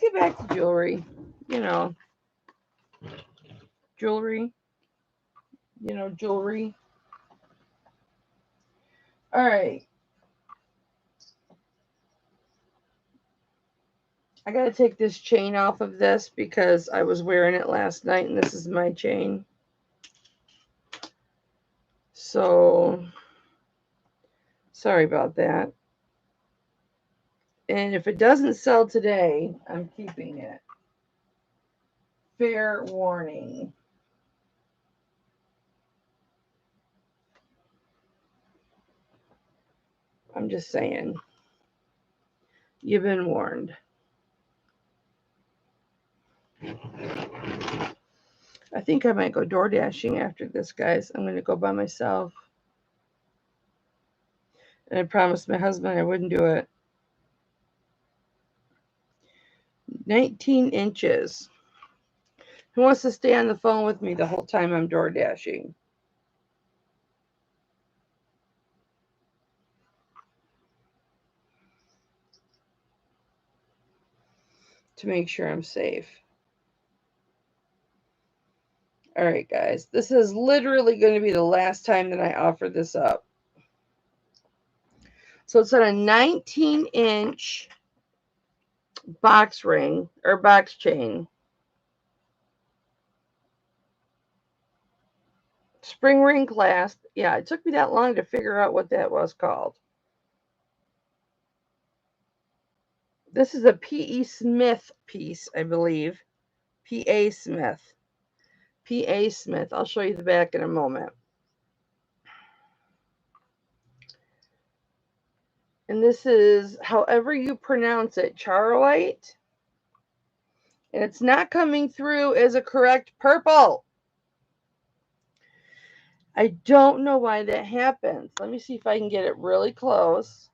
get back to jewelry. You know, jewelry. Jewelry. All right. I got to take this chain off of this because I was wearing it last night and this is my chain. So, sorry about that. And if it doesn't sell today, I'm keeping it. Fair warning. I'm just saying. You've been warned. I think I might go door dashing after this, guys. I'm going to go by myself. And I promised my husband I wouldn't do it. 19 inches. Who wants to stay on the phone with me the whole time I'm door dashing? To make sure I'm safe. All right, guys. This is literally going to be the last time that I offer this up. So it's on a 19-inch box ring or box chain. Spring ring clasp. Yeah, it took me that long to figure out what that was called. This is a P.E. Smith piece, I believe. P.A. Smith. P.A. Smith. I'll show you the back in a moment. And this is, however you pronounce it, Charolite. And it's not coming through as a correct purple. I don't know why that happens. Let me see if I can get it really close.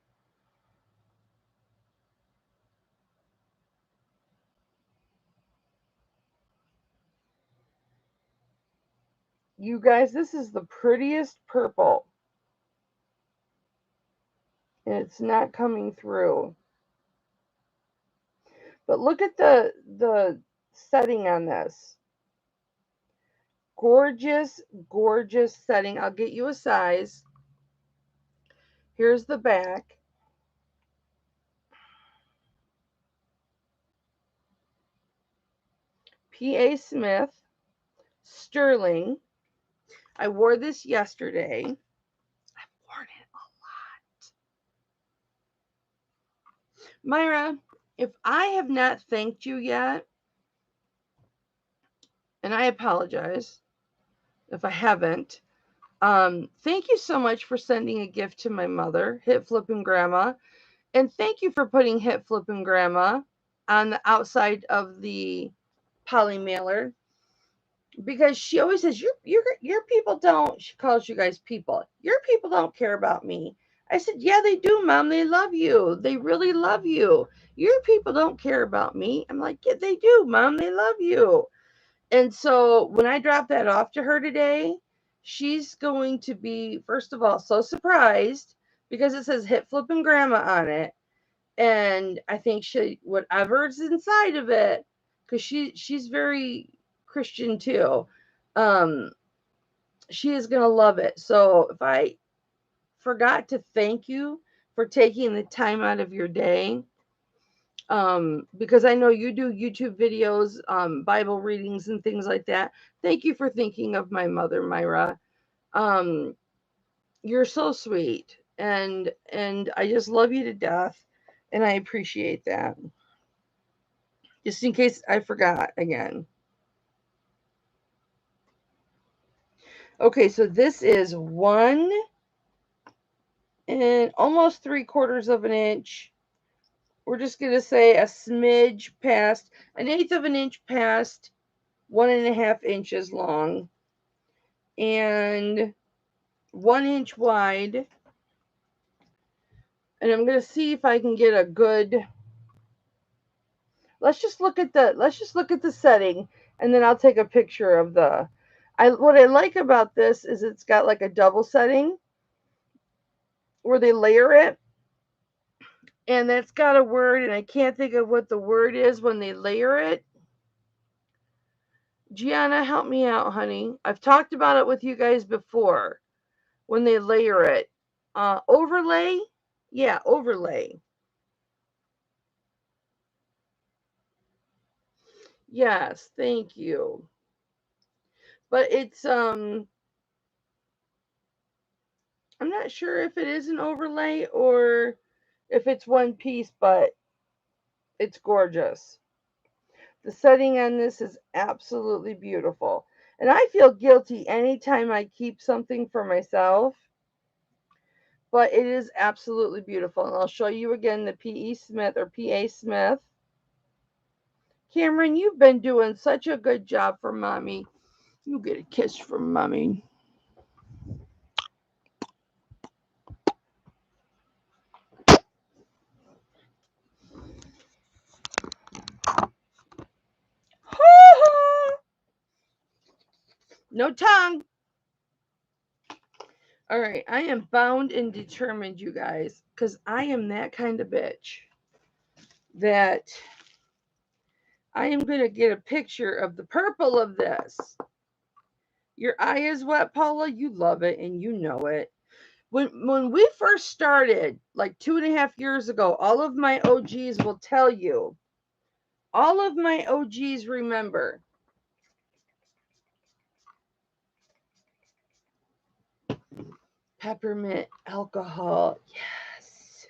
You guys, this is the prettiest purple. And it's not coming through. But look at the setting on this. Gorgeous, gorgeous setting. I'll get you a size. Here's the back. P.A. Smith, sterling. I wore this yesterday. I've worn it a lot. Myra, if I have not thanked you yet, and I apologize if I haven't, thank you so much for sending a gift to my mother, Hipflippinmamma, and thank you for putting Hipflippinmamma on the outside of the poly mailer, because she always says your people don't. She calls you guys people. Your people don't care about me. I said, yeah, they do, Mom. They love you. They really love you. Your people don't care about me. I'm like, yeah, they do, Mom. They love you. And so when I drop that off to her today, she's going to be, first of all, so surprised because it says Hipflippinmamma on it. And I think whatever's inside of it, because she's very Christian too, she is going to love it. So if I forgot to thank you for taking the time out of your day, because I know you do YouTube videos, Bible readings and things like that. Thank you for thinking of my mother, Myra. You're so sweet, and I just love you to death, and I appreciate that. Just in case I forgot again. Okay, so this is 1 and almost 3/4 of an inch. We're just going to say a smidge past, 1/8 of an inch past 1.5 inches long, and 1 inch wide. And I'm going to see if I can get a good, let's just look at the setting, and then I'll take a picture of what I like about this is it's got like a double setting where they layer it. And that's got a word, and I can't think of what the word is when they layer it. Gianna, help me out, honey. I've talked about it with you guys before. When they layer it. Overlay? Yeah, overlay. Yes, thank you. But it's I'm not sure if it is an overlay or if it's one piece, but it's gorgeous. The setting on this is absolutely beautiful. And I feel guilty anytime I keep something for myself, but it is absolutely beautiful. And I'll show you again the P.E. Smith or P.A. Smith. Cameron, you've been doing such a good job for mommy. You get a kiss from mommy. No tongue. All right, I am bound and determined, you guys, because I am that kind of bitch that I am going to get a picture of the purple of this. Your eye is wet, Paula. You love it and you know it. When we first started, like 2.5 years ago, all of my OGs will tell you. All of my OGs remember. Peppermint alcohol. Yes.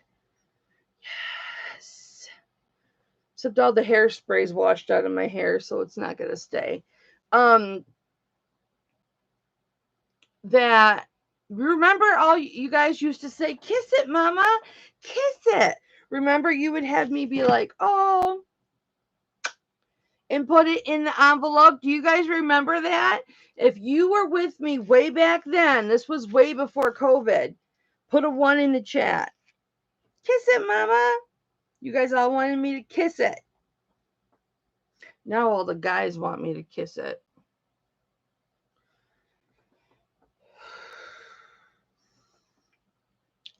Yes. Except all the hairspray's washed out of my hair, so it's not going to stay. That remember all you guys used to say, kiss it, mama, kiss it. Remember you would have me be like, oh, and put it in the envelope. Do you guys remember that? If you were with me way back then, this was way before COVID, put a 1 in the chat. Kiss it, mama. You guys all wanted me to kiss it. Now all the guys want me to kiss it.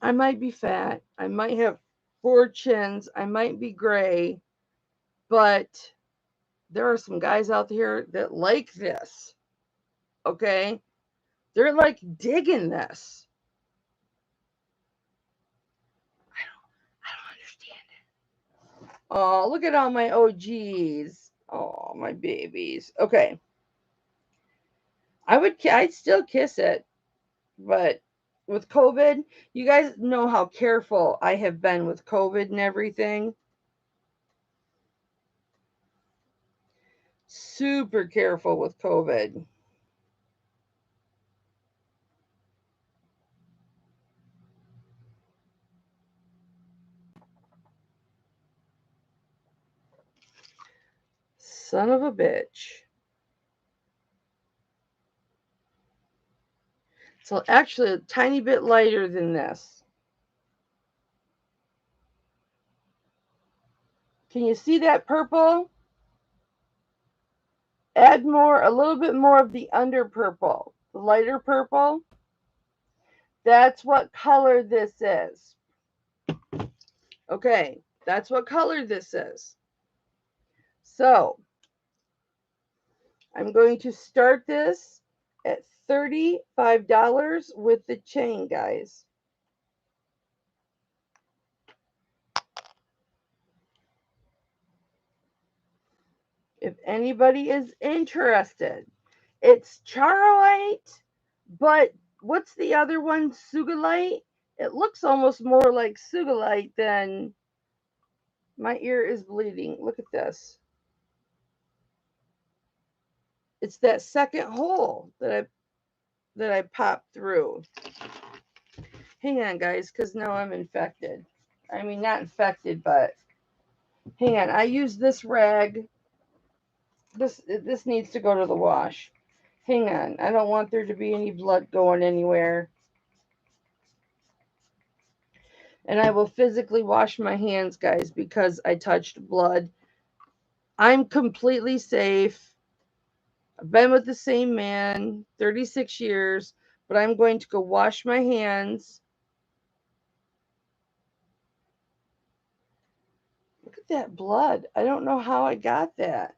I might be fat. I might have 4 chins. I might be gray. But there are some guys out here that like this. Okay? They're like digging this. I don't understand it. Oh, look at all my OGs. Oh, my babies. Okay. I'd still kiss it, but with COVID, you guys know how careful I have been with COVID and everything. Super careful with COVID. Son of a bitch. So actually a tiny bit lighter than this. Can you see that purple? Add more, a little bit more of the under purple, the lighter purple. That's what color this is. Okay, that's what color this is. So I'm going to start this at $35 with the chain, guys. If anybody is interested, it's Charolite, but what's the other one? Sugalite? It looks almost more like Sugalite than. My ear is bleeding. Look at this. It's that second hole that I popped through. Hang on, guys, because now I'm infected. I mean, not infected, but hang on. I use this rag. This needs to go to the wash. Hang on. I don't want there to be any blood going anywhere. And I will physically wash my hands, guys, because I touched blood. I'm completely safe. I've been with the same man 36 years, but I'm going to go wash my hands. Look at that blood. I don't know how I got that.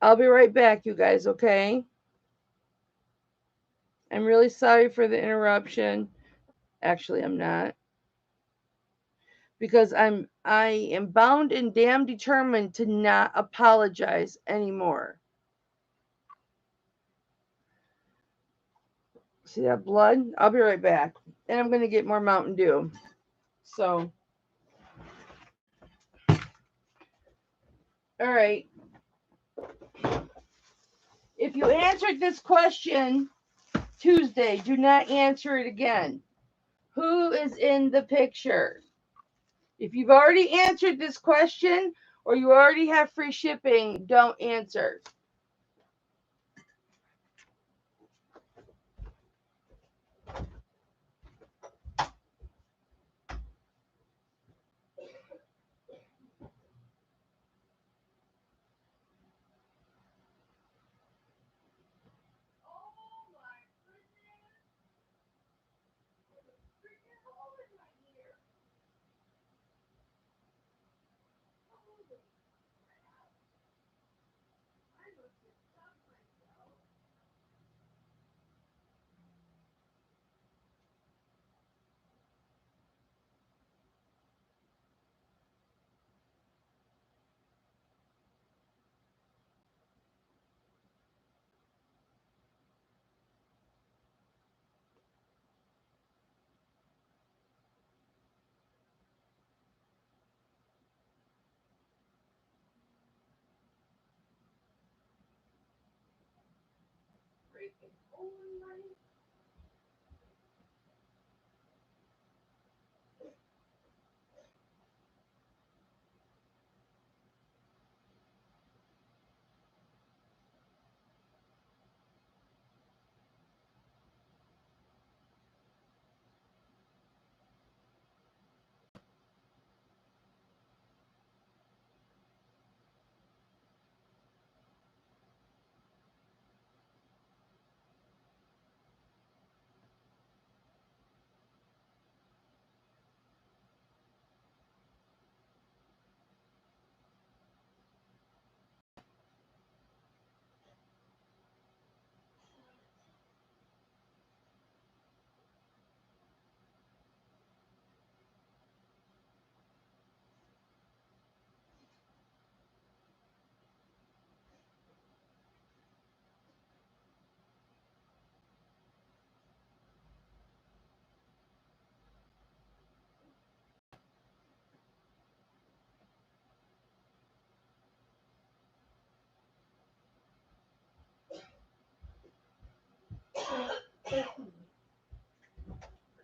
I'll be right back, you guys, okay? I'm really sorry for the interruption. Actually, I'm not. Because I am bound and damn determined to not apologize anymore. See that blood? I'll be right back. And I'm going to get more Mountain Dew. So, all right. If you answered this question Tuesday, do not answer it again. Who is in the picture? If you've already answered this question or you already have free shipping, don't answer.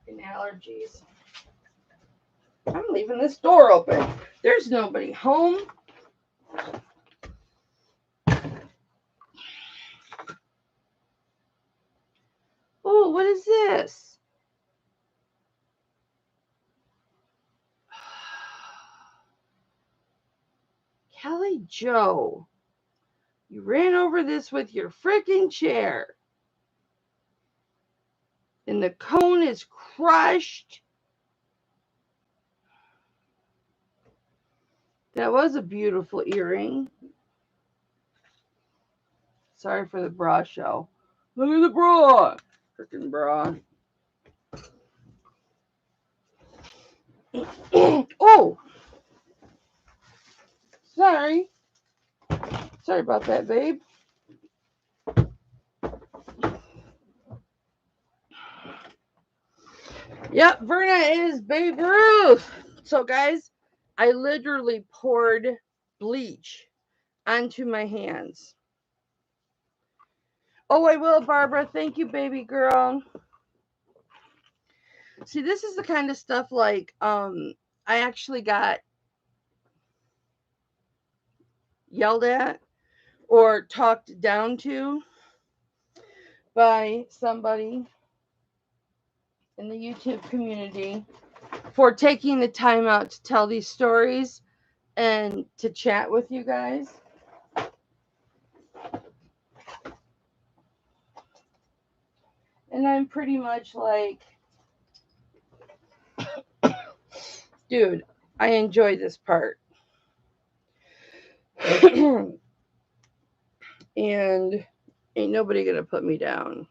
Freaking allergies. I'm leaving this door open. There's nobody home. Oh, what is this? Kelly Joe, you ran over this with your freaking chair. And the cone is crushed. That was a beautiful earring. Sorry for the bra show. Look at the bra. Freaking bra. Oh. Sorry. Sorry about that, babe. Yep, Verna is Babe Ruth. So, guys, I literally poured bleach onto my hands. Oh, I will, Barbara. Thank you, baby girl. See, this is the kind of stuff like I actually got yelled at or talked down to by somebody in the YouTube community for taking the time out to tell these stories and to chat with you guys. And I'm pretty much like, dude, I enjoy this part. And ain't nobody gonna put me down.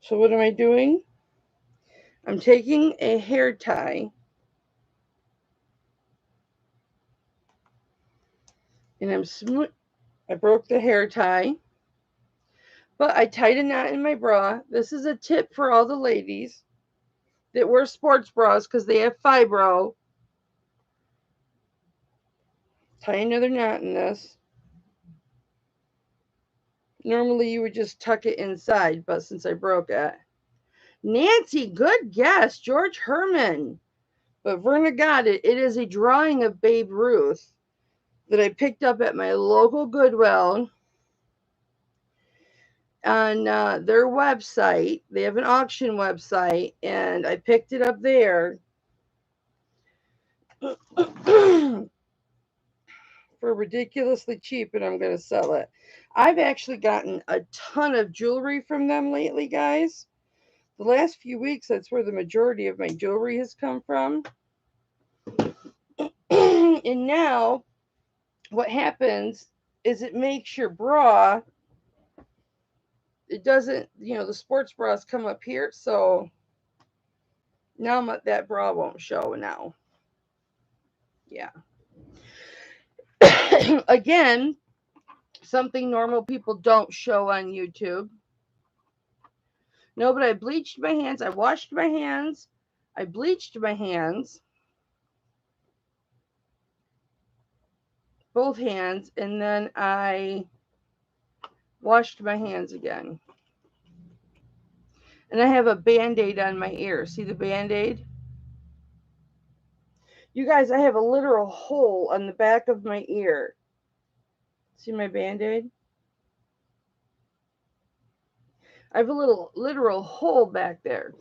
So what am I doing? I'm taking a hair tie and I broke the hair tie, but I tied a knot in my bra. This is a tip for all the ladies that wear sports bras because they have fibro. Tie another knot in this. Normally you would just tuck it inside, but since I broke it. Nancy, good guess. George Herman. But Verna got it. It is a drawing of Babe Ruth that I picked up at my local Goodwill on their website. They have an auction website, and I picked it up there for ridiculously cheap, and I'm going to sell it. I've actually gotten a ton of jewelry from them lately, guys. The last few weeks, that's where the majority of my jewelry has come from. And now, what happens is it makes your bra, it doesn't, the sports bras come up here, so now that bra won't show now. Yeah. Again, something normal people don't show on YouTube. No, but I bleached my hands. I washed my hands. I bleached my hands. Both hands. And then I washed my hands again. And I have a Band-Aid on my ear. See the Band-Aid? You guys, I have a literal hole on the back of my ear. See my Band-Aid? I have a literal hole back there.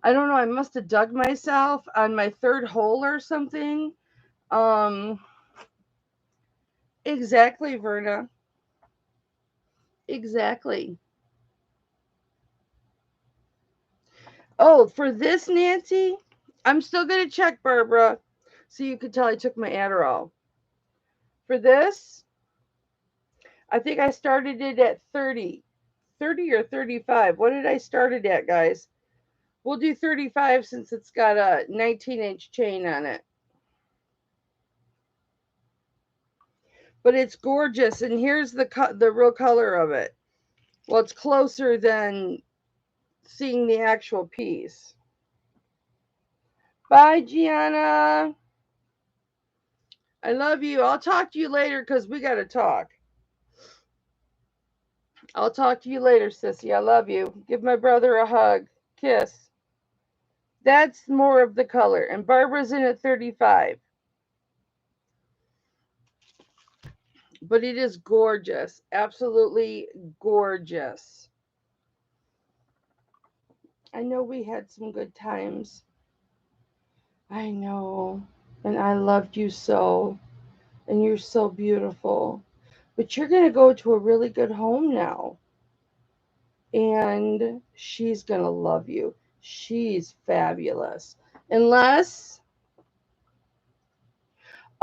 I don't know. I must have dug myself on my third hole or something. Exactly, Verna. Exactly. Oh, for this, Nancy, I'm still going to check, Barbara, so you could tell I took my Adderall. For this, I think I started it at 30 or 35. What did I start it at, guys? We'll do 35 since it's got a 19-inch chain on it. But it's gorgeous, and here's the real color of it. Well, it's closer than seeing the actual piece. Bye, Gianna. I love you. I'll talk to you later because we got to talk. I'll talk to you later, sissy. I love you. Give my brother a hug. Kiss. That's more of the color. And Barbara's in at 35. But it is gorgeous. Absolutely gorgeous. I know we had some good times. I know. And I loved you so. And you're so beautiful. But you're going to go to a really good home now. And she's going to love you. She's fabulous. Unless...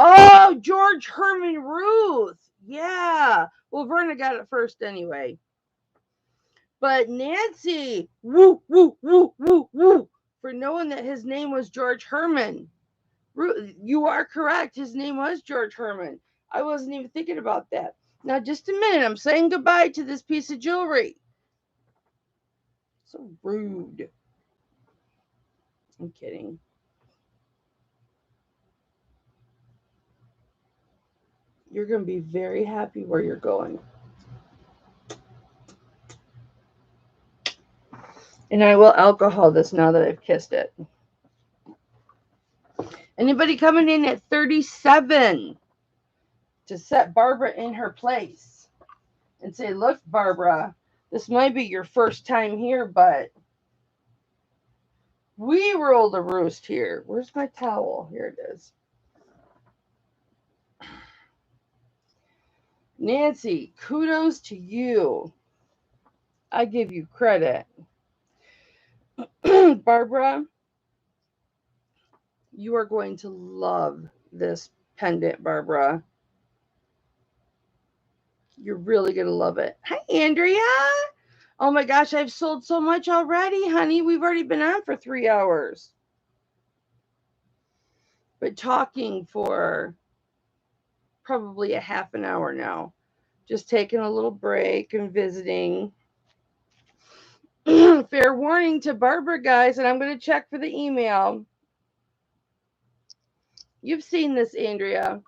Oh, George Herman Ruth. Yeah. Well, Verna got it first anyway. But Nancy, woo, woo, woo, woo, woo, for knowing that his name was George Herman. You are correct. His name was George Herman. I wasn't even thinking about that. Now, just a minute. I'm saying goodbye to this piece of jewelry. So rude. I'm kidding. You're going to be very happy where you're going. And I will alcohol this now that I've kissed it. Anybody coming in at 37 to set Barbara in her place and say, look, Barbara, this might be your first time here, but we rule the roost here. Where's my towel? Here it is. Nancy, kudos to you. I give you credit. Barbara, You are going to love this pendant, Barbara. You're really going to love it. Hi, Andrea. Oh my gosh, I've sold so much already, honey. We've already been on for 3 hours. But talking for probably a half an hour now. Just taking a little break and visiting. Fair warning to Barbara, guys, and I'm going to check for the email. You've seen this, Andrea.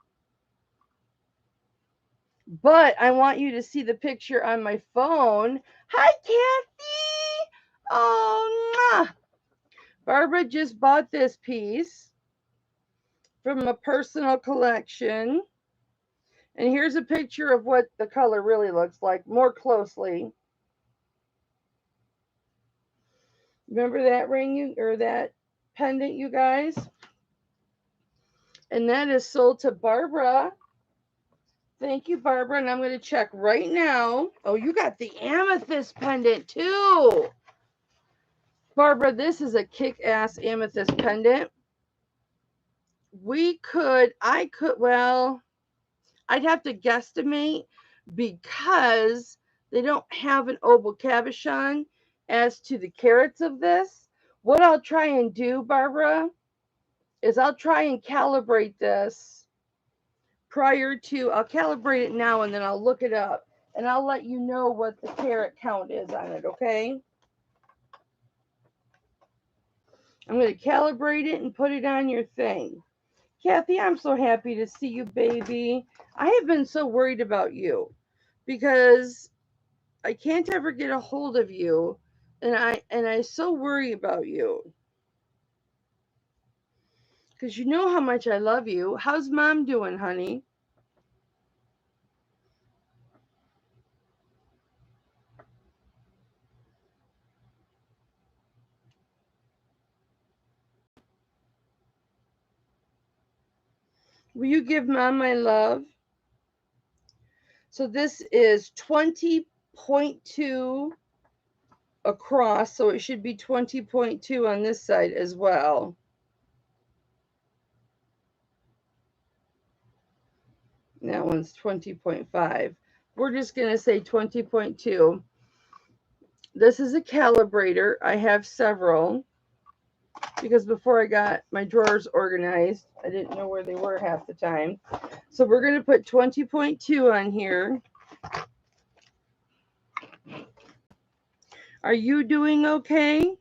But I want you to see the picture on my phone. Hi, Kathy. Oh, mwah. Barbara just bought this piece from a personal collection. And here's a picture of what the color really looks like more closely. Remember that ring or that pendant, you guys? And that is sold to Barbara. Thank you, Barbara. And I'm going to check right now. Oh, you got the amethyst pendant too. Barbara, this is a kick-ass amethyst pendant. I'd have to guesstimate because they don't have an oval cabochon as to the carats of this. What I'll try and do, Barbara, is I'll try and calibrate this I'll calibrate it now and then I'll look it up and I'll let you know what the carat count is on it, okay? I'm going to calibrate it and put it on your thing. Kathy, I'm so happy to see you, baby. I have been so worried about you because I can't ever get a hold of you, and I so worry about you because you know how much I love you. How's Mom doing, honey? Will you give Mom my love? So this is 20.2 across, so it should be 20.2 on this side as well. That one's 20.5. We're just going to say 20.2. This is a calibrator. I have several because before I got my drawers organized, I didn't know where they were half the time. So we're going to put 20.2 on here. Are you doing okay?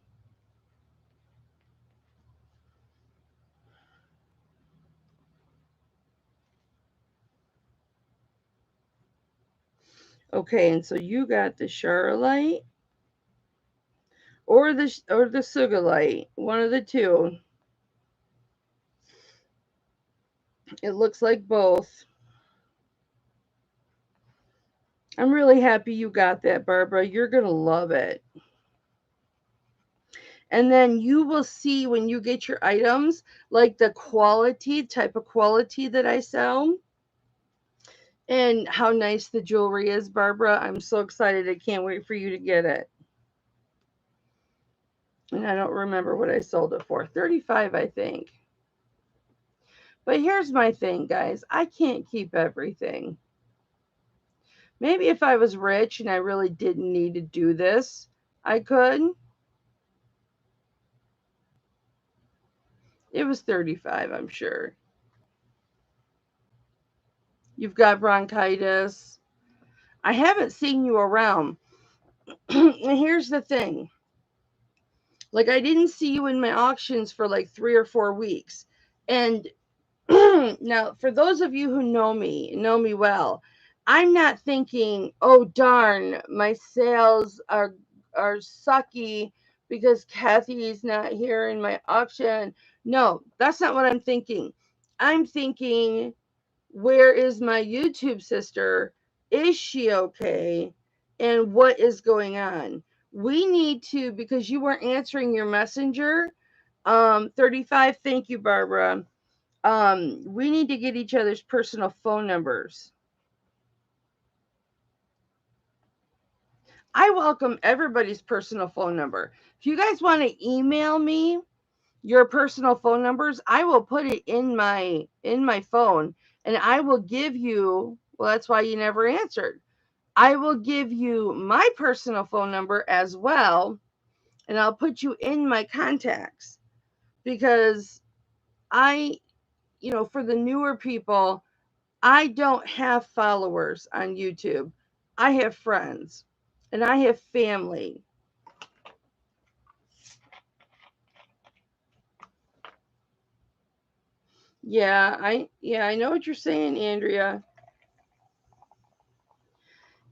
Okay, and so you got the Charolite or the Sugalite, one of the two. It looks like both. I'm really happy you got that, Barbara. You're going to love it. And then you will see when you get your items, like the type of quality that I sell. And how nice the jewelry is, Barbara. I'm so excited. I can't wait for you to get it. And I don't remember what I sold it for. 35, I think. But here's my thing, guys. I can't keep everything. Maybe if I was rich and I really didn't need to do this, I could. It was 35, I'm sure. You've got bronchitis. I haven't seen you around. And here's the thing. Like, I didn't see you in my auctions for like 3 or 4 weeks. And now, for those of you who know me well, I'm not thinking, oh, darn, my sales are sucky because Kathy's not here in my auction. No, that's not what I'm thinking. I'm thinking, where is my YouTube sister? Is she okay? And what is going on? We need to, because you weren't answering your messenger. 35, thank you, Barbara. We need to get each other's personal phone numbers. I welcome everybody's personal phone number. If you guys want to email me your personal phone numbers, I will put it in my phone, and I will give you, well, that's why you never answered. I will give you my personal phone number as well, and I'll put you in my contacts, because I, for the newer people, I don't have followers on YouTube. I have friends and I have family. I know what you're saying, Andrea.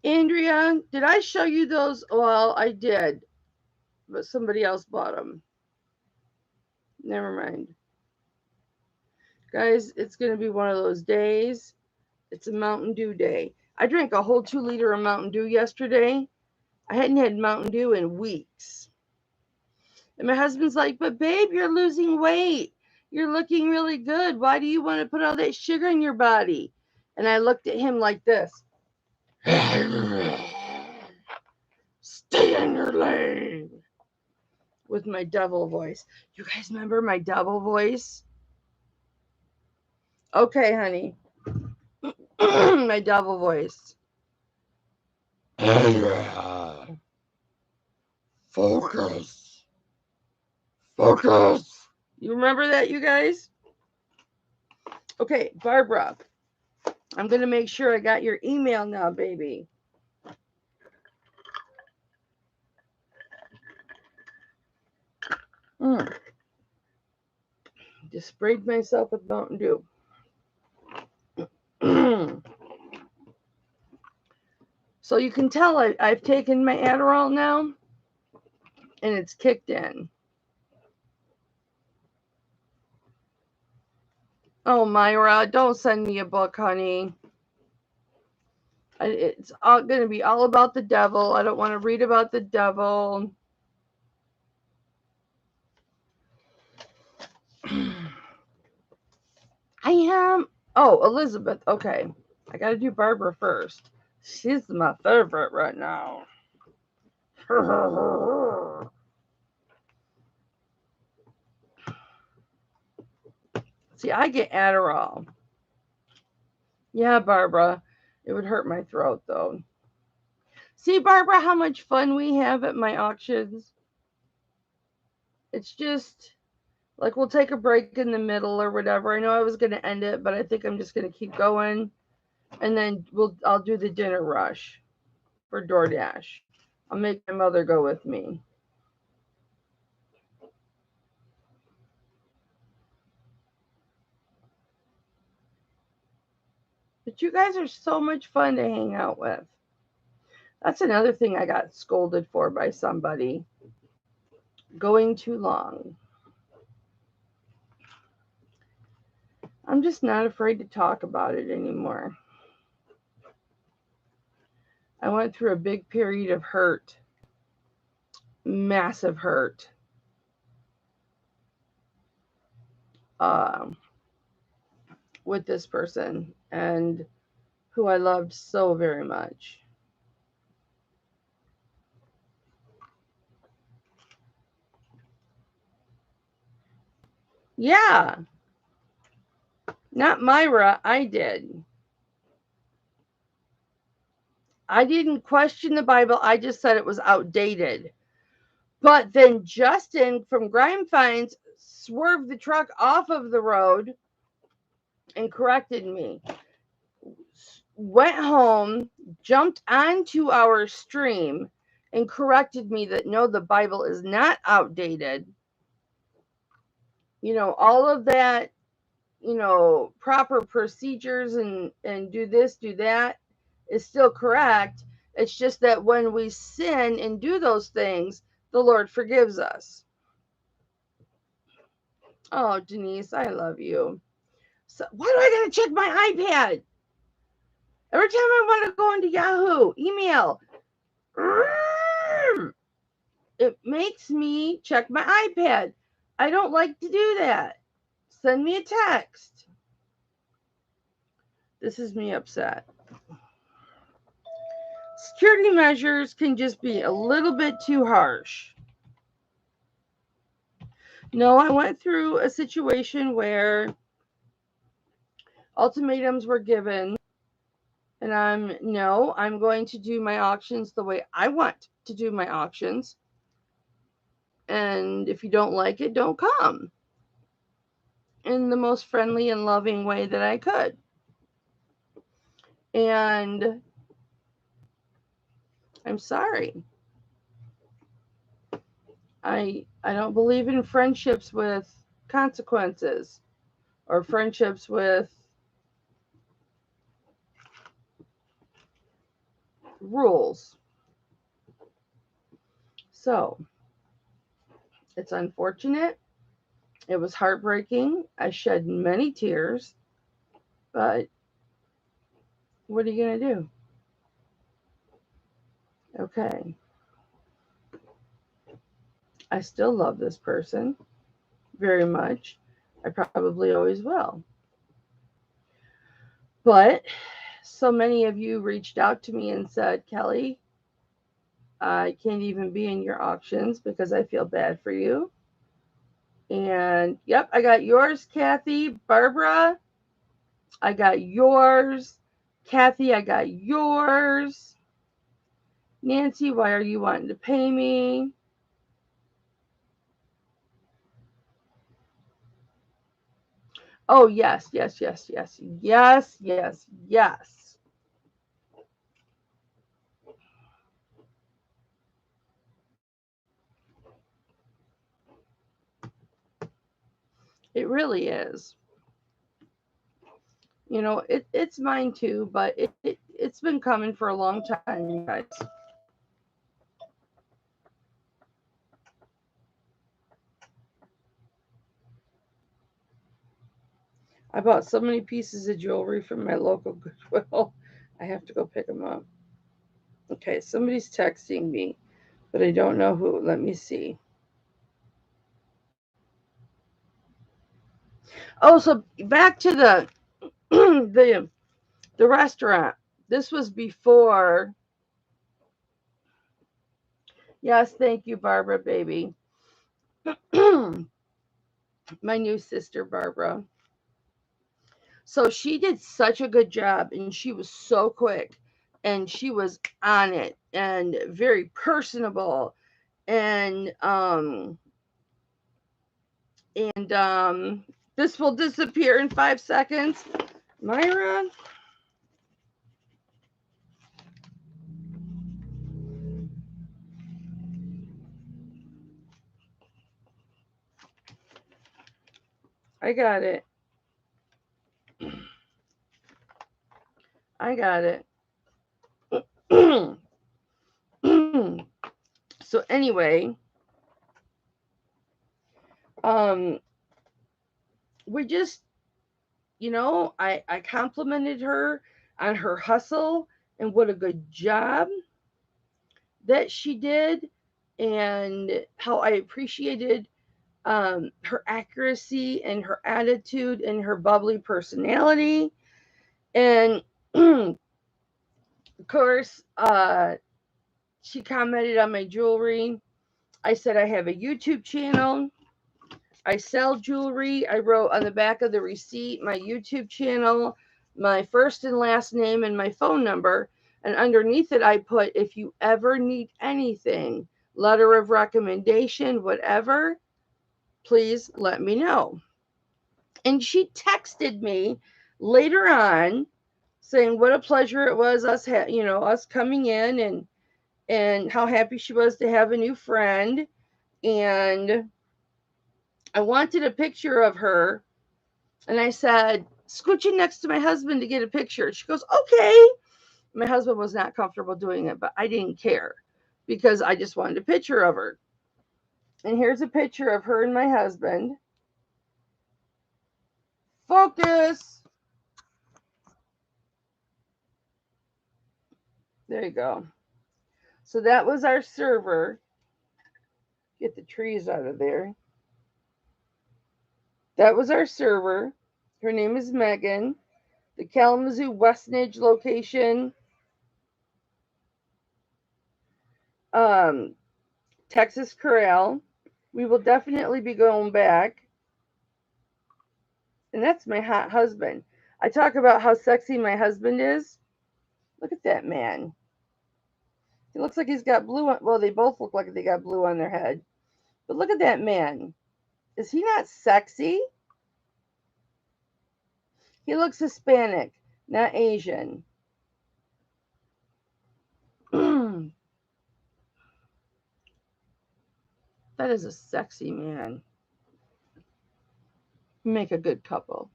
Andrea, did I show you those? Well, I did, but somebody else bought them. Never mind. Guys, it's going to be one of those days. It's a Mountain Dew day. I drank a whole 2 liter of Mountain Dew yesterday. I hadn't had Mountain Dew in weeks. And my husband's like, but babe, you're losing weight. You're looking really good. Why do you want to put all that sugar in your body? And I looked at him like this. Stay in your lane. With my devil voice. You guys remember my devil voice? Okay, honey. My devil voice. Focus. Focus. You remember that, you guys? Okay, Barbara. I'm going to make sure I got your email now, baby. Just sprayed myself with Mountain Dew. So you can tell I've taken my Adderall now, and it's kicked in. Oh, Myra, don't send me a book, honey. It's all going to be all about the devil. I don't want to read about the devil. I am. Oh, Elizabeth. Okay. I got to do Barbara first. She's my favorite right now. See, I get Adderall. Yeah, Barbara. It would hurt my throat, though. See, Barbara, how much fun we have at my auctions? It's just like we'll take a break in the middle or whatever. I know I was going to end it, but I think I'm just going to keep going. And then I'll do the dinner rush for DoorDash. I'll make my mother go with me. But you guys are so much fun to hang out with. That's another thing I got scolded for by somebody. Going too long. I'm just not afraid to talk about it anymore. I went through a big period of hurt. Massive hurt. With this person, and who I loved so very much. Yeah. Not Myra, I did. I didn't question the Bible, I just said it was outdated. But then Justin from Grime Finds swerved the truck off of the road and corrected me. Went home, jumped onto our stream, and corrected me that no, the Bible is not outdated. All of that, proper procedures and do this, do that is still correct. It's just that when we sin and do those things, the Lord forgives us. Oh, Denise, I love you. So why do I gotta check my iPad? Every time I want to go into Yahoo, email, it makes me check my iPad. I don't like to do that. Send me a text. This is me upset. Security measures can just be a little bit too harsh. No, I went through a situation where ultimatums were given, and I'm going to do my auctions the way I want to do my auctions. And if you don't like it, don't come, in the most friendly and loving way that I could. And I'm sorry. I don't believe in friendships with consequences or friendships with rules. So, it's unfortunate. It was heartbreaking. I shed many tears, but what are you going to do? Okay. I still love this person very much. I probably always will. But so many of you reached out to me and said, Kelly, I can't even be in your auctions because I feel bad for you. And yep, I got yours, Kathy. Barbara, I got yours. Kathy, I got yours. Nancy, why are you wanting to pay me? Oh, yes, yes, yes, yes, yes, yes, yes. It really is. It's mine too, but it's been coming for a long time, you guys. I bought so many pieces of jewelry from my local Goodwill. I have to go pick them up. Okay, somebody's texting me, but I don't know who. Let me see. Oh, so back to the the restaurant. This was before. Yes, thank you, Barbara, baby. My new sister, Barbara. So she did such a good job, and she was so quick, and she was on it, and very personable, and and this will disappear in 5 seconds. Myra, I got it. I got it. So anyway, um, we just, I complimented her on her hustle and what a good job that she did, and how I appreciated her accuracy and her attitude and her bubbly personality. And of course, she commented on my jewelry. I said I have a YouTube channel. I sell jewelry. I wrote on the back of the receipt my YouTube channel, my first and last name, and my phone number. And underneath it, I put, if you ever need anything, letter of recommendation, whatever, please let me know. And she texted me later on saying what a pleasure it was us coming in, and how happy she was to have a new friend. And I wanted a picture of her, and I said, scooch in next to my husband to get a picture. She goes, okay. My husband was not comfortable doing it, but I didn't care because I just wanted a picture of her. And here's a picture of her and my husband. Focus. There you go. So that was our server. Get the trees out of there. That was our server. Her name is Megan. The Kalamazoo Westnedge location, um, Texas Corral. We will definitely be going back. And that's my hot husband. I talk about how sexy my husband is. Look at that man. He looks like he's got blue on, well, they both look like they got blue on their head. But look at that man. Is he not sexy? He looks Hispanic, not Asian. That is a sexy man. Make a good couple.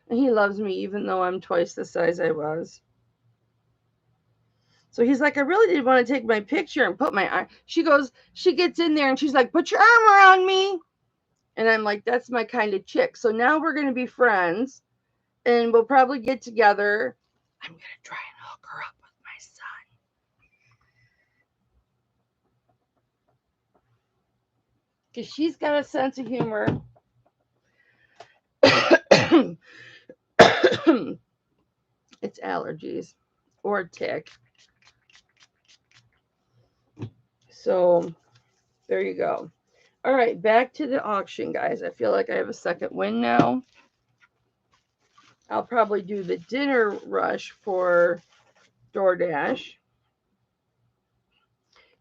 And he loves me even though I'm twice the size I was. So he's like, I really did want to take my picture and put my arm. She gets in there and she's like, put your arm around me. And I'm like, that's my kind of chick. So now we're going to be friends and we'll probably get together. I'm going to try and hook her up with my son. Because she's got a sense of humor. It's allergies or tick. So there you go. All right, back to the auction, guys. I feel like I have a second win now. I'll probably do the dinner rush for DoorDash.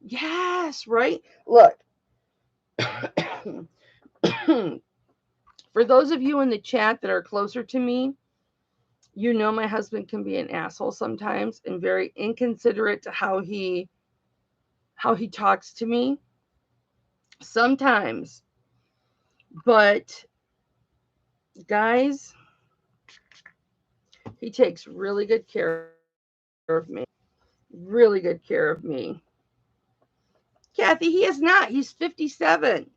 Yes, right? Look. For those of you in the chat that are closer to me, you know my husband can be an asshole sometimes and very inconsiderate to how he talks to me. Sometimes. But guys, he takes really good care of me. Really good care of me. Kathy, he is not. He's 57.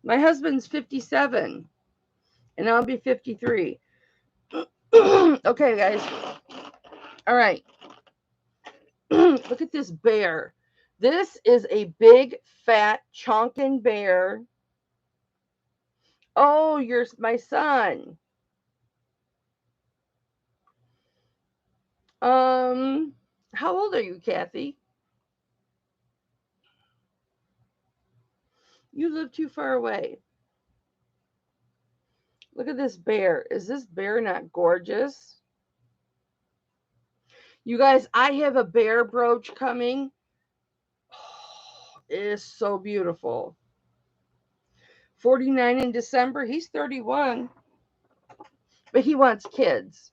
My husband's 57. And I'll be 53. Okay, guys. All right. Look at this bear. This is a big, fat, chonkin bear. Oh, you're my son. How old are you, Kathy? You live too far away. Look at this bear. Is this bear not gorgeous? You guys, I have a bear brooch coming. Oh, it is so beautiful. 49 in December. He's 31. But he wants kids.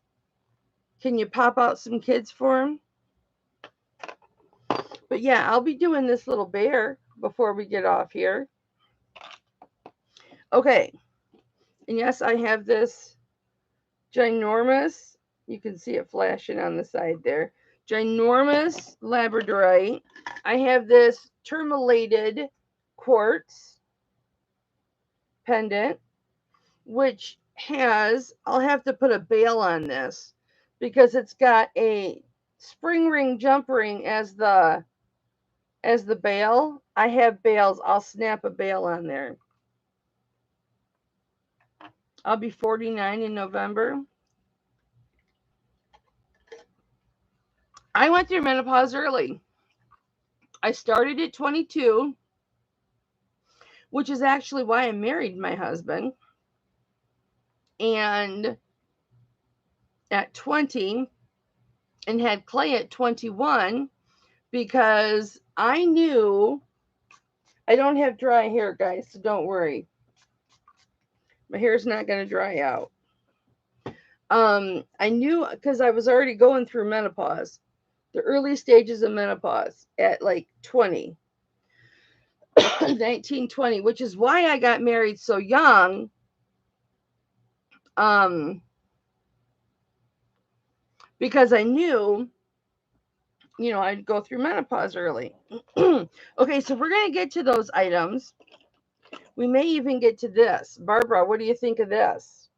Can you pop out some kids for him? But yeah, I'll be doing this little bear before we get off here. Okay. And yes, I have this ginormous, you can see it flashing on the side there, ginormous labradorite. I have this tourmalated quartz pendant, which has, I'll have to put a bail on this because it's got a spring ring jump ring as the bail. I have bails. I'll snap a bail on there. I'll be 49 in November. I went through menopause early. I started at 22, which is actually why I married my husband. And at 20, and had Clay at 21, because I knew I don't have dry hair, guys, so don't worry. My hair's not going to dry out. I knew because I was already going through menopause, the early stages of menopause at like 20, 19, 20, which is why I got married so young. Because I knew, I'd go through menopause early. Okay, so we're going to get to those items. We may even get to this. Barbara, what do you think of this?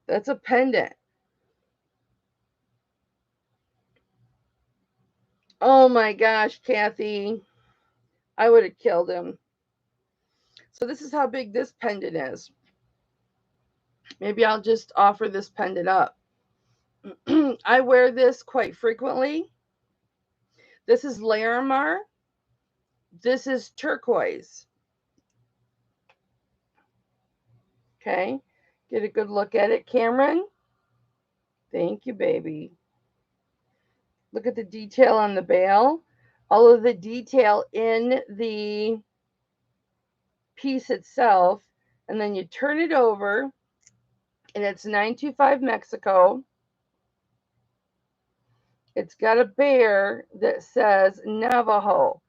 That's a pendant. Oh my gosh, Kathy. I would have killed him. So this is how big this pendant is. Maybe I'll just offer this pendant up. I wear this quite frequently. This is Larimar. This is turquoise. Okay, get a good look at it, Cameron. Thank you, baby. Look at the detail on the bail. All of the detail in the piece itself. And then you turn it over, and it's 925 Mexico. It's got a bear that says Navajo.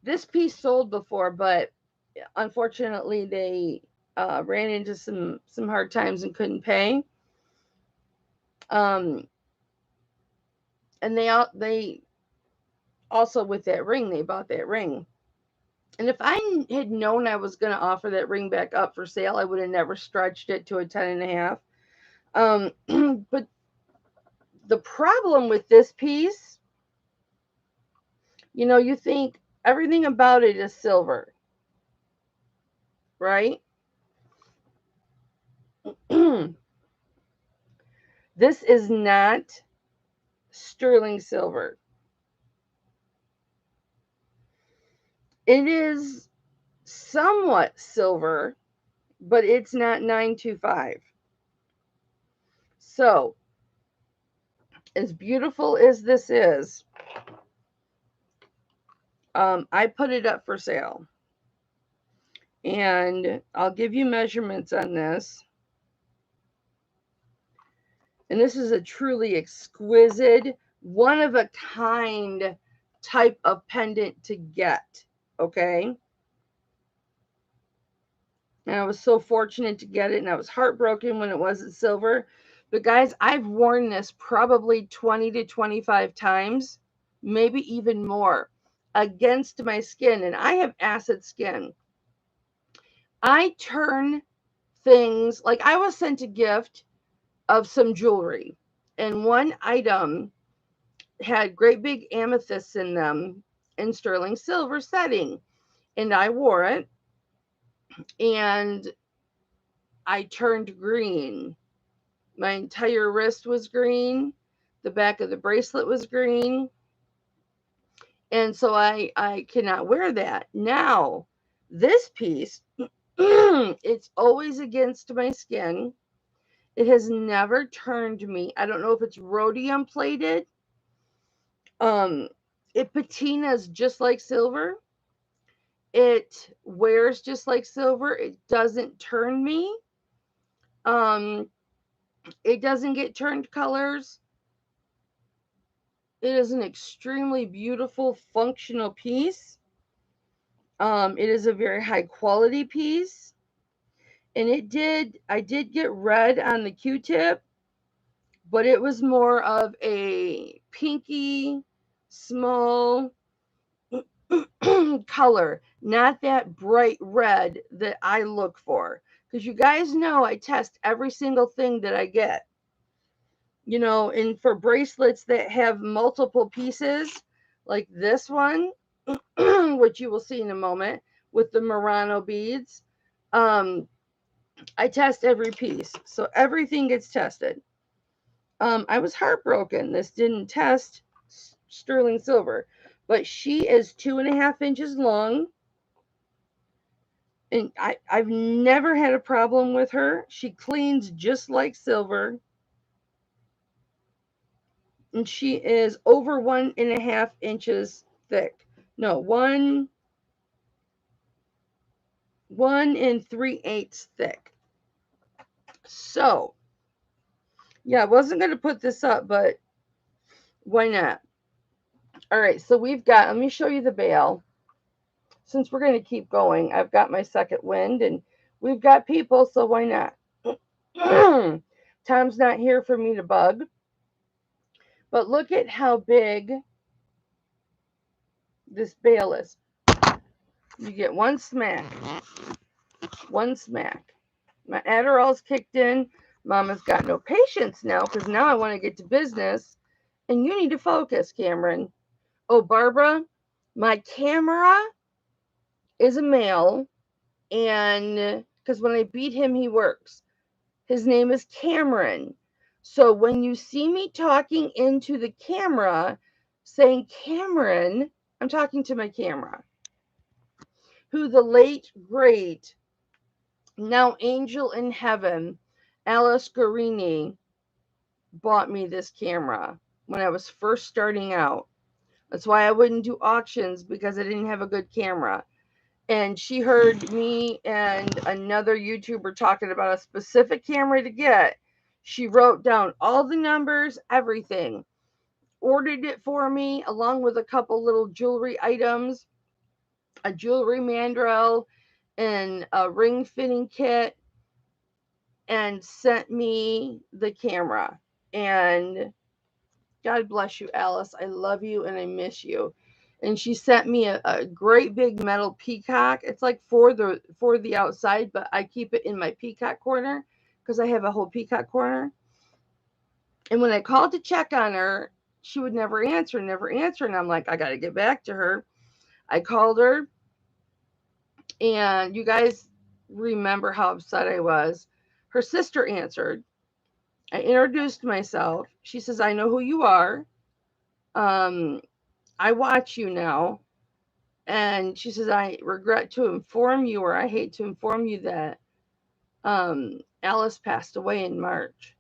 This piece sold before, but unfortunately they ran into some hard times and couldn't pay. And they also, with that ring, they bought that ring. And if I had known I was going to offer that ring back up for sale, I would have never stretched it to a 10.5. But the problem with this piece, you think everything about it is silver, right? This is not sterling silver. It is somewhat silver, but it's not 925. So, as beautiful as this is, I put it up for sale. And I'll give you measurements on this. And this is a truly exquisite, one-of-a-kind type of pendant to get, okay? And I was so fortunate to get it, and I was heartbroken when it wasn't silver. But guys, I've worn this probably 20 to 25 times, maybe even more, against my skin. And I have acid skin. I turn things, like I was sent a gift of some jewelry, and one item had great big amethysts in them in sterling silver setting, and I wore it, and I turned green. My entire wrist was green, the back of the bracelet was green, and so I cannot wear that now. This piece, it's always against my skin. It has never turned me. I don't know if it's rhodium plated. It patinas just like silver. It wears just like silver. It doesn't turn me. It doesn't get turned colors. It is an extremely beautiful, functional piece. It is a very high quality piece. And I did get red on the Q-tip, but it was more of a pinky, small color, not that bright red that I look for. Because you guys know I test every single thing that I get. And for bracelets that have multiple pieces, like this one, which you will see in a moment, with the Murano beads, I test every piece. So everything gets tested. I was heartbroken. This didn't test sterling silver, but she is 2.5 inches long. And I've never had a problem with her. She cleans just like silver. And she is over 1.5 inches thick. No, 1 3/8 thick. So, yeah, I wasn't going to put this up, but why not? All right, so let me show you the bail. Since we're going to keep going, I've got my second wind, and we've got people, so why not? Tom's not here for me to bug. But look at how big this bail is. You get one smack. One smack. My Adderall's kicked in. Mama's got no patience now, because now I want to get to business. And you need to focus, Cameron. Oh, Barbara, my camera is a male, and because when I beat him, he works. His name is Cameron. So when you see me talking into the camera saying Cameron, I'm talking to my camera, who the late, great, now angel in heaven, Alice Guarini, bought me this camera when I was first starting out. That's why I wouldn't do auctions, because I didn't have a good camera. And she heard me and another YouTuber talking about a specific camera to get. She wrote down all the numbers, everything, ordered it for me, along with a couple little jewelry items, a jewelry mandrel, and a ring fitting kit, and sent me the camera. And God bless you, Alice. I love you and I miss you. And she sent me a great big metal peacock. It's like for the outside, but I keep it in my peacock corner because I have a whole peacock corner. And when I called to check on her, she would never answer, never answer. And I'm like, I got to get back to her. I called her, and you guys remember how upset I was. Her sister answered. I introduced myself. She says, I know who you are. Um, I watch you now. And she says, I regret to inform you, or I hate to inform you, that Alice passed away in March.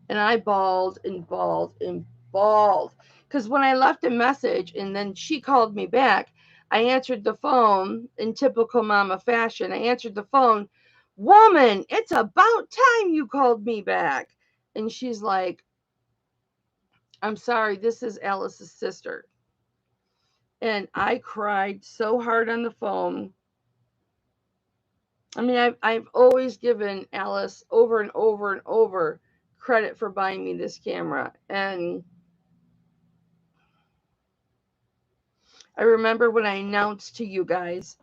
And I bawled and bawled and bawled. Because when I left a message and then she called me back, I answered the phone in typical mama fashion. I answered the phone, woman, it's about time you called me back. And she's like, I'm sorry, this is Alice's sister. And I cried so hard on the phone. I mean, I've always given Alice over and over and over credit for buying me this camera. And I remember when I announced to you guys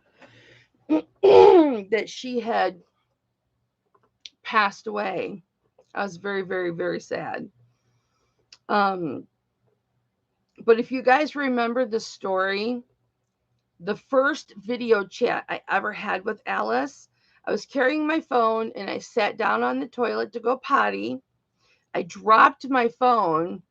that she had passed away, I was very, very, very sad. Um, but if you guys remember the story, the first video chat I ever had with Alice, I was carrying my phone and I sat down on the toilet to go potty. I dropped my phone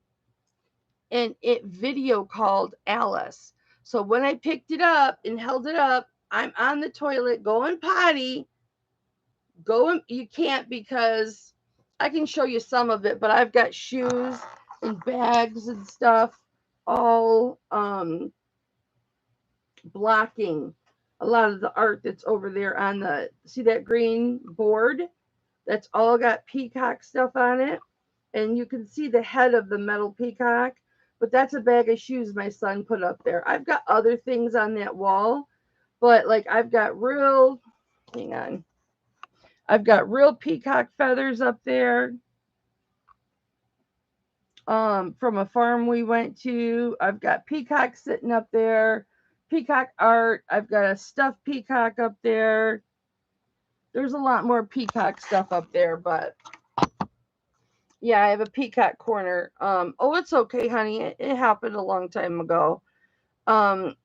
and it video called Alice. So when I picked it up and held it up, I'm on the toilet going potty. You can't, because I can show you some of it, but I've got shoes and bags and stuff all blocking a lot of the art that's over there on the, see that green board? That's all got peacock stuff on it. And you can see the head of the metal peacock, but that's a bag of shoes my son put up there. I've got other things on that wall, but like I've got real, hang on, I've got real peacock feathers up there from a farm we went to. I've got peacock sitting up there, peacock art. I've got a stuffed peacock up there. There's a lot more peacock stuff up there, but yeah, I have a peacock corner. Oh, it's okay, honey. It happened a long time ago. Um,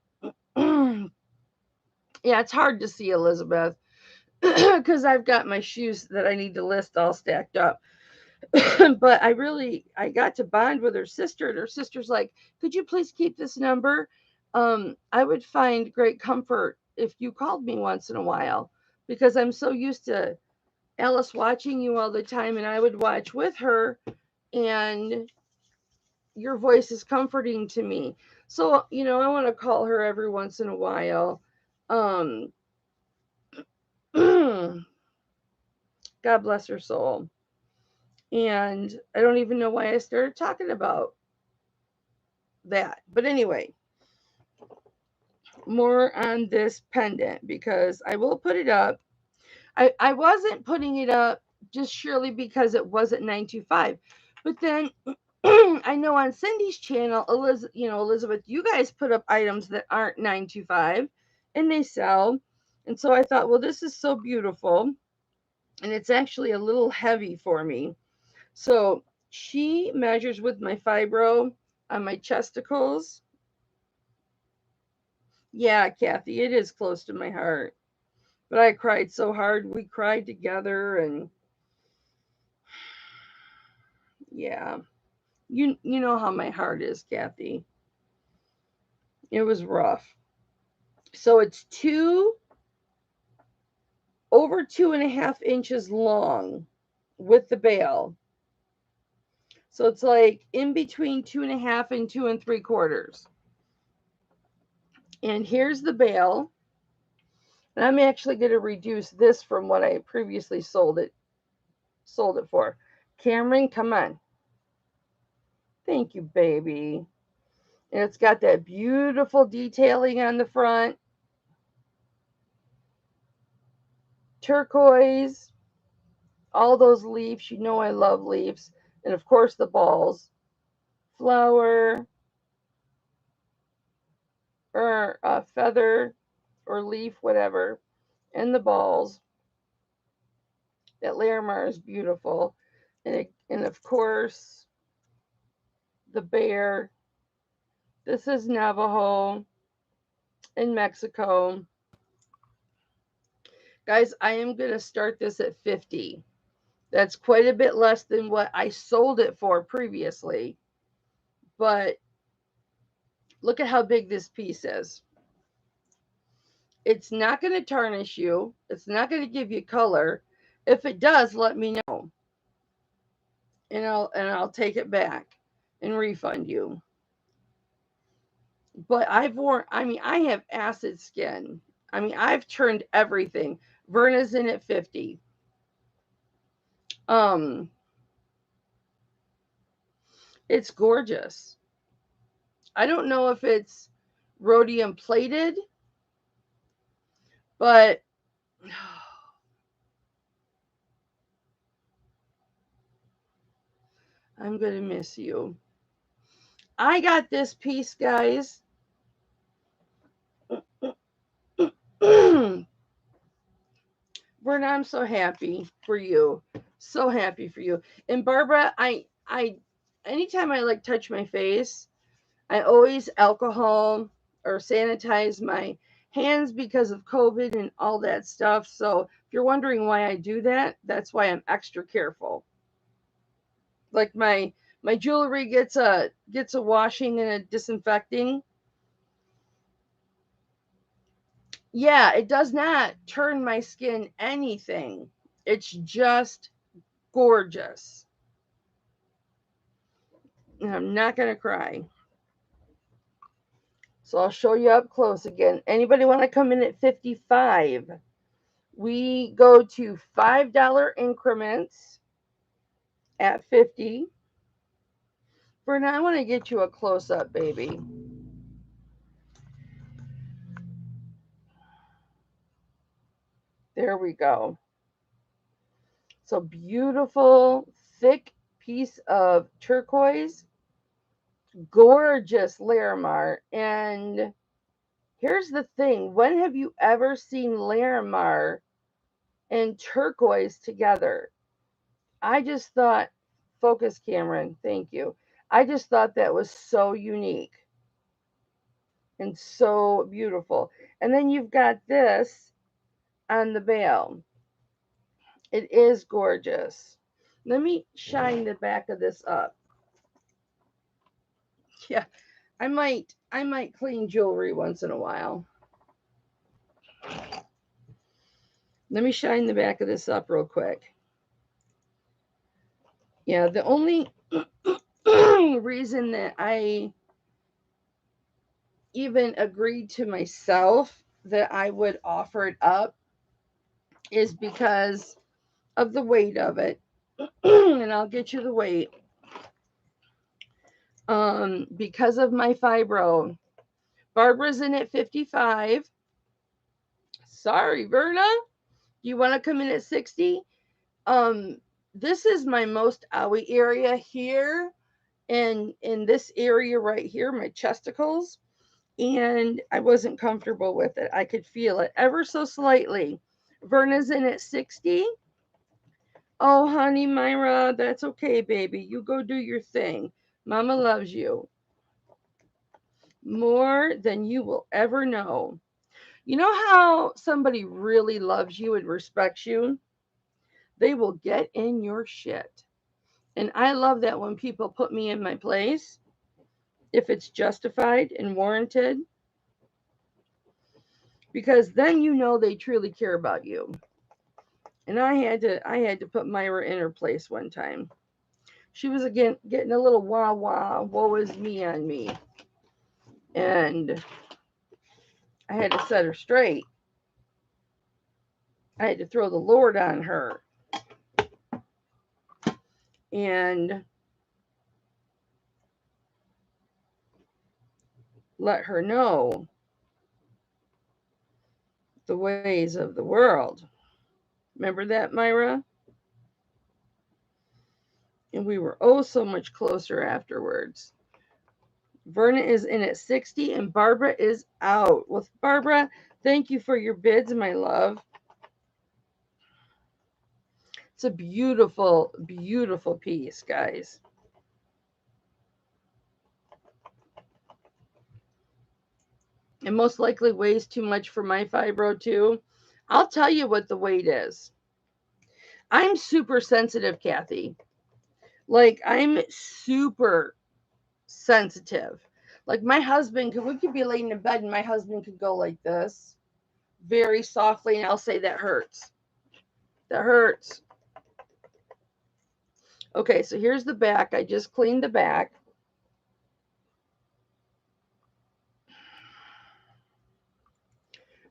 yeah, it's hard to see, Elizabeth, because I've got my shoes that I need to list all stacked up. But I got to bond with her sister, and her sister's like, could you please keep this number? I would find great comfort if you called me once in a while, because I'm so used to Alice watching you all the time, and I would watch with her, and your voice is comforting to me. So, I want to call her every once in a while. Um, God bless her soul. And I don't even know why I started talking about that. But anyway, more on this pendant, because I will put it up. I wasn't putting it up just surely because it wasn't 925. But then I know on Cindy's channel, Elizabeth, you guys put up items that aren't 925 and they sell. And so I thought, well, this is so beautiful. And it's actually a little heavy for me. So she measures with my fibro on my chesticles. Yeah, Kathy, it is close to my heart. But I cried so hard. We cried together, and Yeah. You know how my heart is, Kathy. It was rough. So it's over 2.5 inches long with the bail. So it's like in between 2.5 and 2 3/4. And here's the bail. And I'm actually going to reduce this from what I previously sold it for. Cameron, come on. Thank you, baby. And it's got that beautiful detailing on the front. Turquoise. All those leaves. You know I love leaves. And of course the balls. Flower. Or feather. Or leaf, whatever. And the balls. That Larimar is beautiful. And of course, the bear. This is Navajo in Mexico. Guys, I am going to start this at 50. That's quite a bit less than what I sold it for previously. But look at how big this piece is. It's not going to tarnish you. It's not going to give you color. If it does, let me know. And I'll take it back and refund you. But I have acid skin. I've turned everything. Verna's in at 50. It's gorgeous. I don't know if it's rhodium plated, but I'm going to miss you. I got this piece, guys. Verna, I'm so happy for you. So happy for you. And Barbara, I anytime I like touch my face, I always alcohol or sanitize my hands because of COVID and all that stuff. So if you're wondering why I do that, that's why I'm extra careful. Like my jewelry gets a washing and a disinfecting. Yeah, it does not turn my skin anything. It's just gorgeous. And I'm not going to cry. So I'll show you up close again. Anybody want to come in at 55? We go to $5 increments at 50. For now, I want to get you a close up, baby. There we go. So beautiful, thick piece of turquoise. Gorgeous Larimar. And here's the thing. When have you ever seen Larimar and turquoise together? I just thought, focus Cameron, thank you. I just thought that was so unique and so beautiful. And then you've got this on the bail. It is gorgeous. Let me shine the back of this up. Yeah, I might clean jewelry once in a while. Let me shine the back of this up real quick. Yeah, the only reason that I even agreed to myself that I would offer it up is because of the weight of it. And I'll get you the weight. Because of my fibro. Barbara's in at 55. Sorry, Verna. You want to come in at 60? This is my most owie area here, and in this area right here, my chesticles, and I wasn't comfortable with it. I could feel it ever so slightly. Verna's in at 60. Oh, honey, Myra, that's okay, baby. You go do your thing. Mama loves you more than you will ever know. You know how somebody really loves you and respects you? They will get in your shit. And I love that when people put me in my place, if it's justified and warranted, because then you know they truly care about you. And I had to put Myra in her place one time. She was again getting a little wah wah, woe is me on me. And I had to set her straight. I had to throw the Lord on her. And let her know the ways of the world. Remember that, Myra? And we were oh so much closer afterwards. Verna is in at 60 and Barbara is out. Well, Barbara, thank you for your bids, my love. It's a beautiful, beautiful piece, guys. It most likely weighs too much for my fibro too. I'll tell you what the weight is. I'm super sensitive, Kathy. Like, I'm super sensitive. Like, my husband we could be laying in bed and my husband could go like this very softly, and I'll say, that hurts. That hurts. Okay, so here's the back. I just cleaned the back.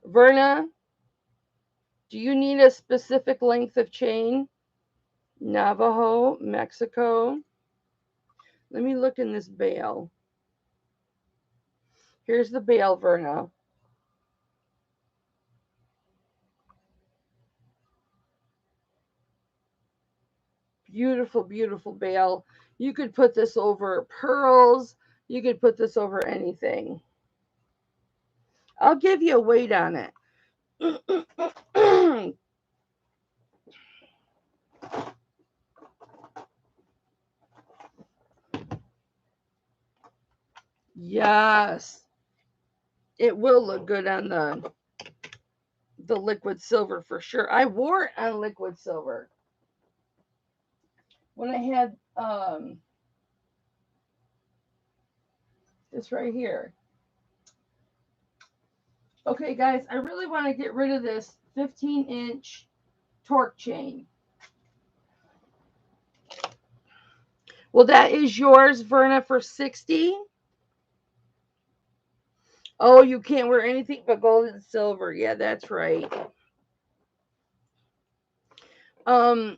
Verna, do you need a specific length of chain? Navajo, Mexico. Let me look in this bale. Here's the bale, Verna. Beautiful, beautiful bale. You could put this over pearls. You could put this over anything. I'll give you a weight on it. Yes. It will look good on the liquid silver for sure. I wore it on liquid silver. When I had this right here. Okay, guys, I really want to get rid of this 15-inch torque chain. Well, that is yours, Verna, for 60. Oh, you can't wear anything but gold and silver. Yeah, that's right. So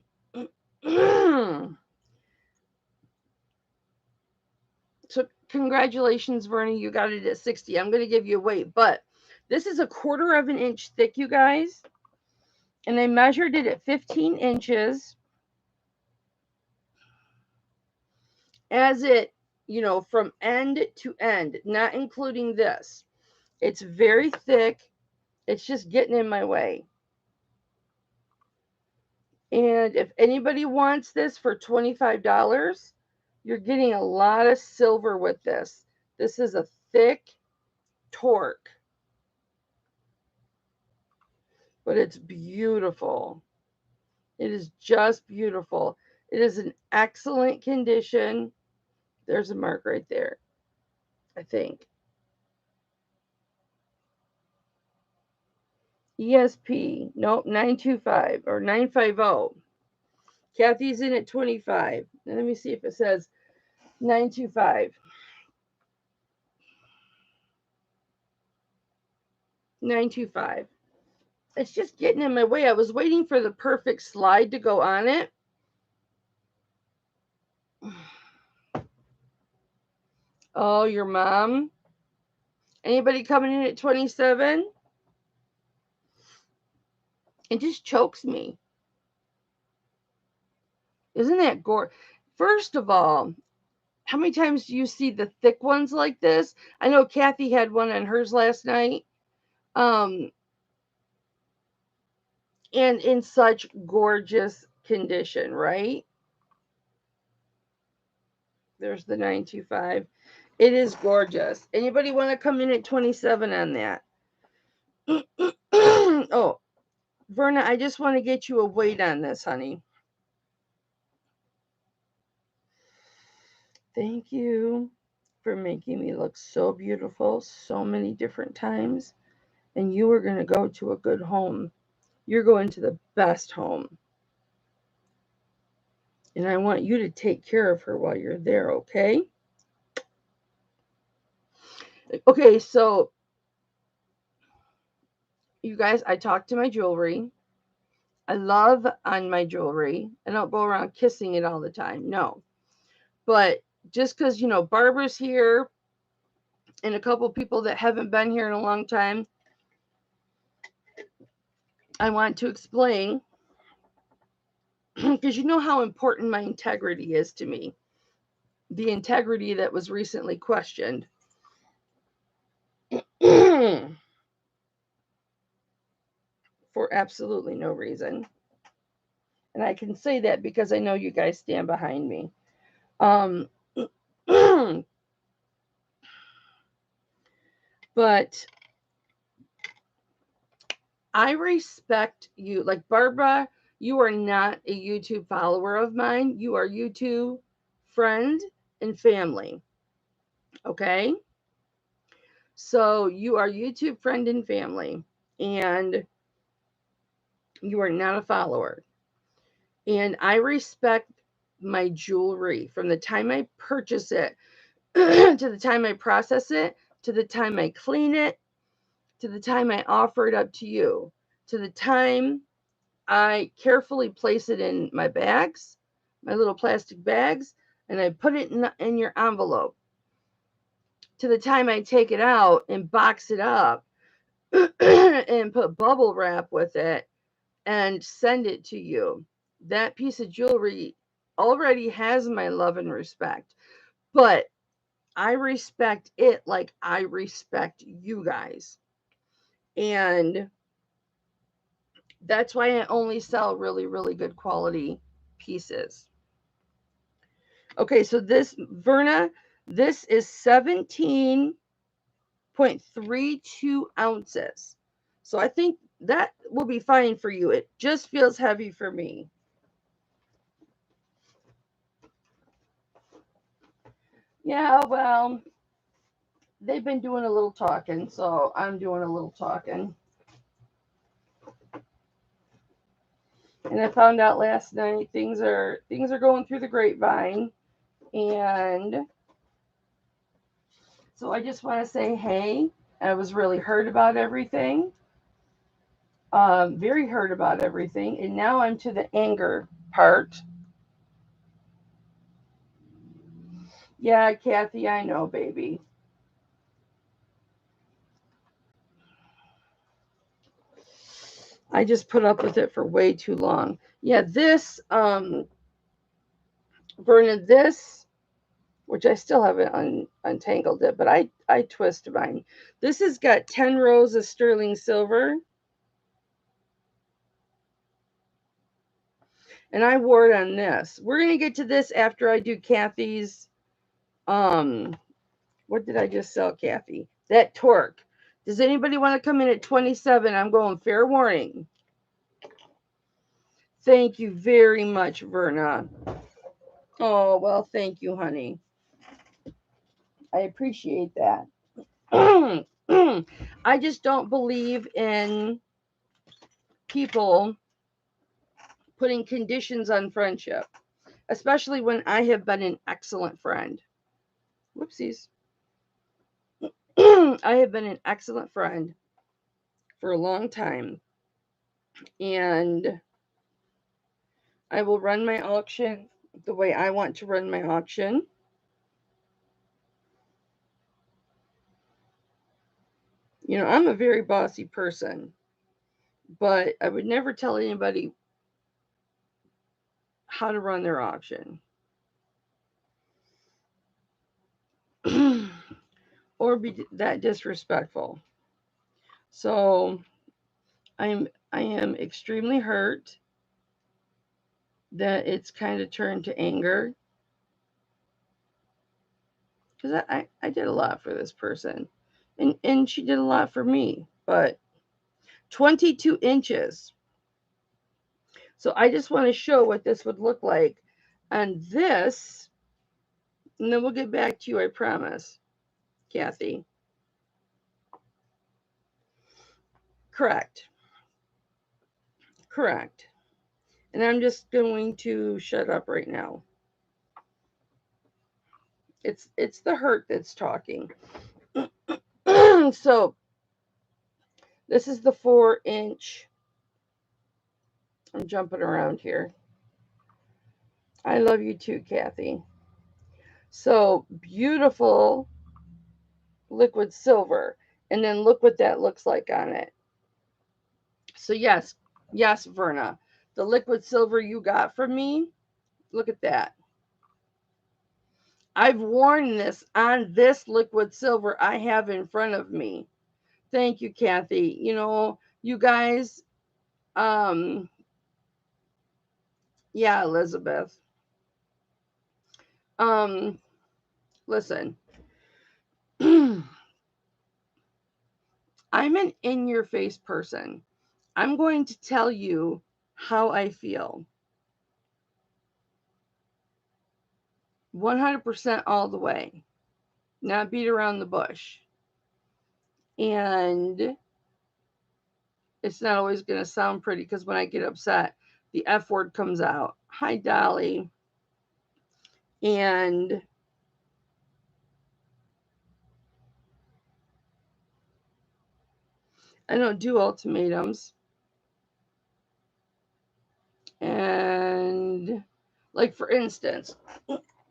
congratulations, Verna. You got it at 60. I'm going to give you a weight, but this is 1/4 of an inch thick, you guys. And I measured it at 15 inches. As it, from end to end, not including this. It's very thick. It's just getting in my way. And if anybody wants this for $25, you're getting a lot of silver with this. This is a thick torque, but it's beautiful. It is just beautiful. It is in excellent condition. There's a mark right there, I think. ESP, nope, 925 or 950. Kathy's in at 25. Now let me see if it says 925. 925. It's just getting in my way. I was waiting for the perfect slide to go on it. Oh, your mom? Anybody coming in at 27? It just chokes me. Isn't that gorgeous? First of all, how many times do you see the thick ones like this? I know Kathy had one on hers last night. And in such gorgeous condition, right? There's the 925. It is gorgeous. Anybody want to come in at 27 on that? Oh, Verna, I just want to get you a weight on this, honey. Thank you for making me look so beautiful so many different times. And you are going to go to a good home. You're going to the best home. And I want you to take care of her while you're there, okay? Okay, so you guys, I talk to my jewelry. I love on my jewelry. I don't go around kissing it all the time. No. But just because, Barbara's here and a couple people that haven't been here in a long time, I want to explain because you know how important my integrity is to me. The integrity that was recently questioned. For absolutely no reason. And I can say that because I know you guys stand behind me. But I respect you. Like Barbara, you are not a YouTube follower of mine. You are YouTube friend and family. Okay? So you are YouTube friend and family. And you are not a follower. And I respect my jewelry from the time I purchase it to the time I process it, to the time I clean it, to the time I offer it up to you, to the time I carefully place it in my bags, my little plastic bags, and I put it in your envelope, to the time I take it out and box it up and put bubble wrap with it and send it to you. That piece of jewelry already has my love and respect, but I respect it like I respect you guys. And that's why I only sell really, really good quality pieces. Okay, so this, Verna, this is 17.32 ounces. So I think that will be fine for you. It just feels heavy for me. Yeah, well, they've been doing a little talking, so I'm doing a little talking. And I found out last night things are going through the grapevine, and so I just want to say, hey, I was really hurt about everything, very hurt about everything, and now I'm to the anger part. Yeah, Kathy, I know, baby. I just put up with it for way too long. Yeah, this, Vernon, this, which I still haven't untangled it, but I twist mine. This has got 10 rows of sterling silver. And I wore it on this. We're going to get to this after I do Kathy's, what did I just sell, Kathy? That torque. Does anybody want to come in at 27? I'm going fair warning. Thank you very much, Verna. Oh, well, thank you, honey. I appreciate that. I just don't believe in people putting conditions on friendship, especially when I have been an excellent friend. Whoopsies. I have been an excellent friend for a long time, and I will run my auction the way I want to run my auction. I'm a very bossy person, but I would never tell anybody how to run their auction or be that disrespectful. So I am extremely hurt that it's kind of turned to anger because I did a lot for this person, and she did a lot for me, but 22 inches. So I just want to show what this would look like. And this And then we'll get back to you, I promise, Kathy. Correct. Correct. And I'm just going to shut up right now. It's the hurt that's talking. So this is the 4-inch. I'm jumping around here. I love you too, Kathy. So beautiful liquid silver. And then look what that looks like on it. So yes, yes, Verna. The liquid silver you got from me, look at that. I've worn this on this liquid silver I have in front of me. Thank you, Kathy. You know, you guys, yeah, Elizabeth. Listen. I'm an in-your-face person. I'm going to tell you how I feel. 100% all the way. Not beat around the bush. And it's not always going to sound pretty because when I get upset, the F word comes out. Hi, Dolly. And I don't do ultimatums. And, like, for instance,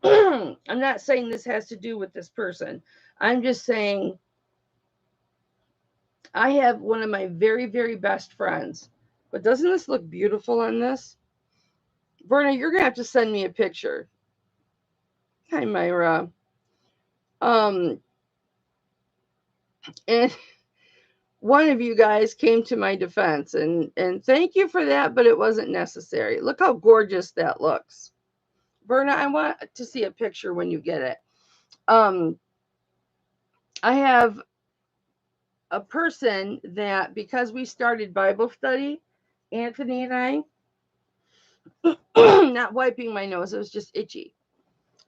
I'm not saying this has to do with this person. I'm just saying I have one of my very, very best friends. But doesn't this look beautiful on this? Verna, you're going to have to send me a picture. Hi, Myra. And one of you guys came to my defense, and thank you for that, but it wasn't necessary. Look how gorgeous that looks. Verna, I want to see a picture when you get it. I have a person that, because we started Bible study, Anthony and I, not wiping my nose, it was just itchy.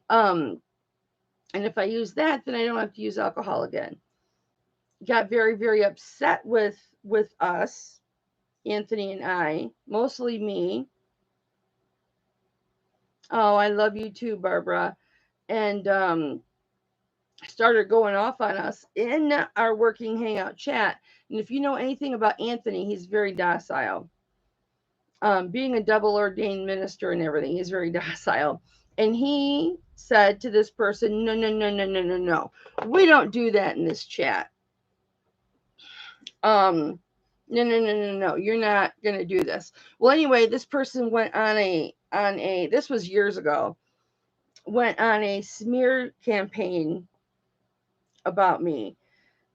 And if I use that, then I don't have to use alcohol again. Got very, very upset with us, Anthony and I, mostly me. Oh, I love you too, Barbara. And started going off on us in our working hangout chat. And if you know anything about Anthony, he's very docile. Being a double ordained minister and everything, he's very docile. And he said to this person, no, no, no, no, no, no, no. We don't do that in this chat. No, no, no, no, no. You're not going to do this. Well, anyway, this person went on a, this was years ago, went on a smear campaign about me.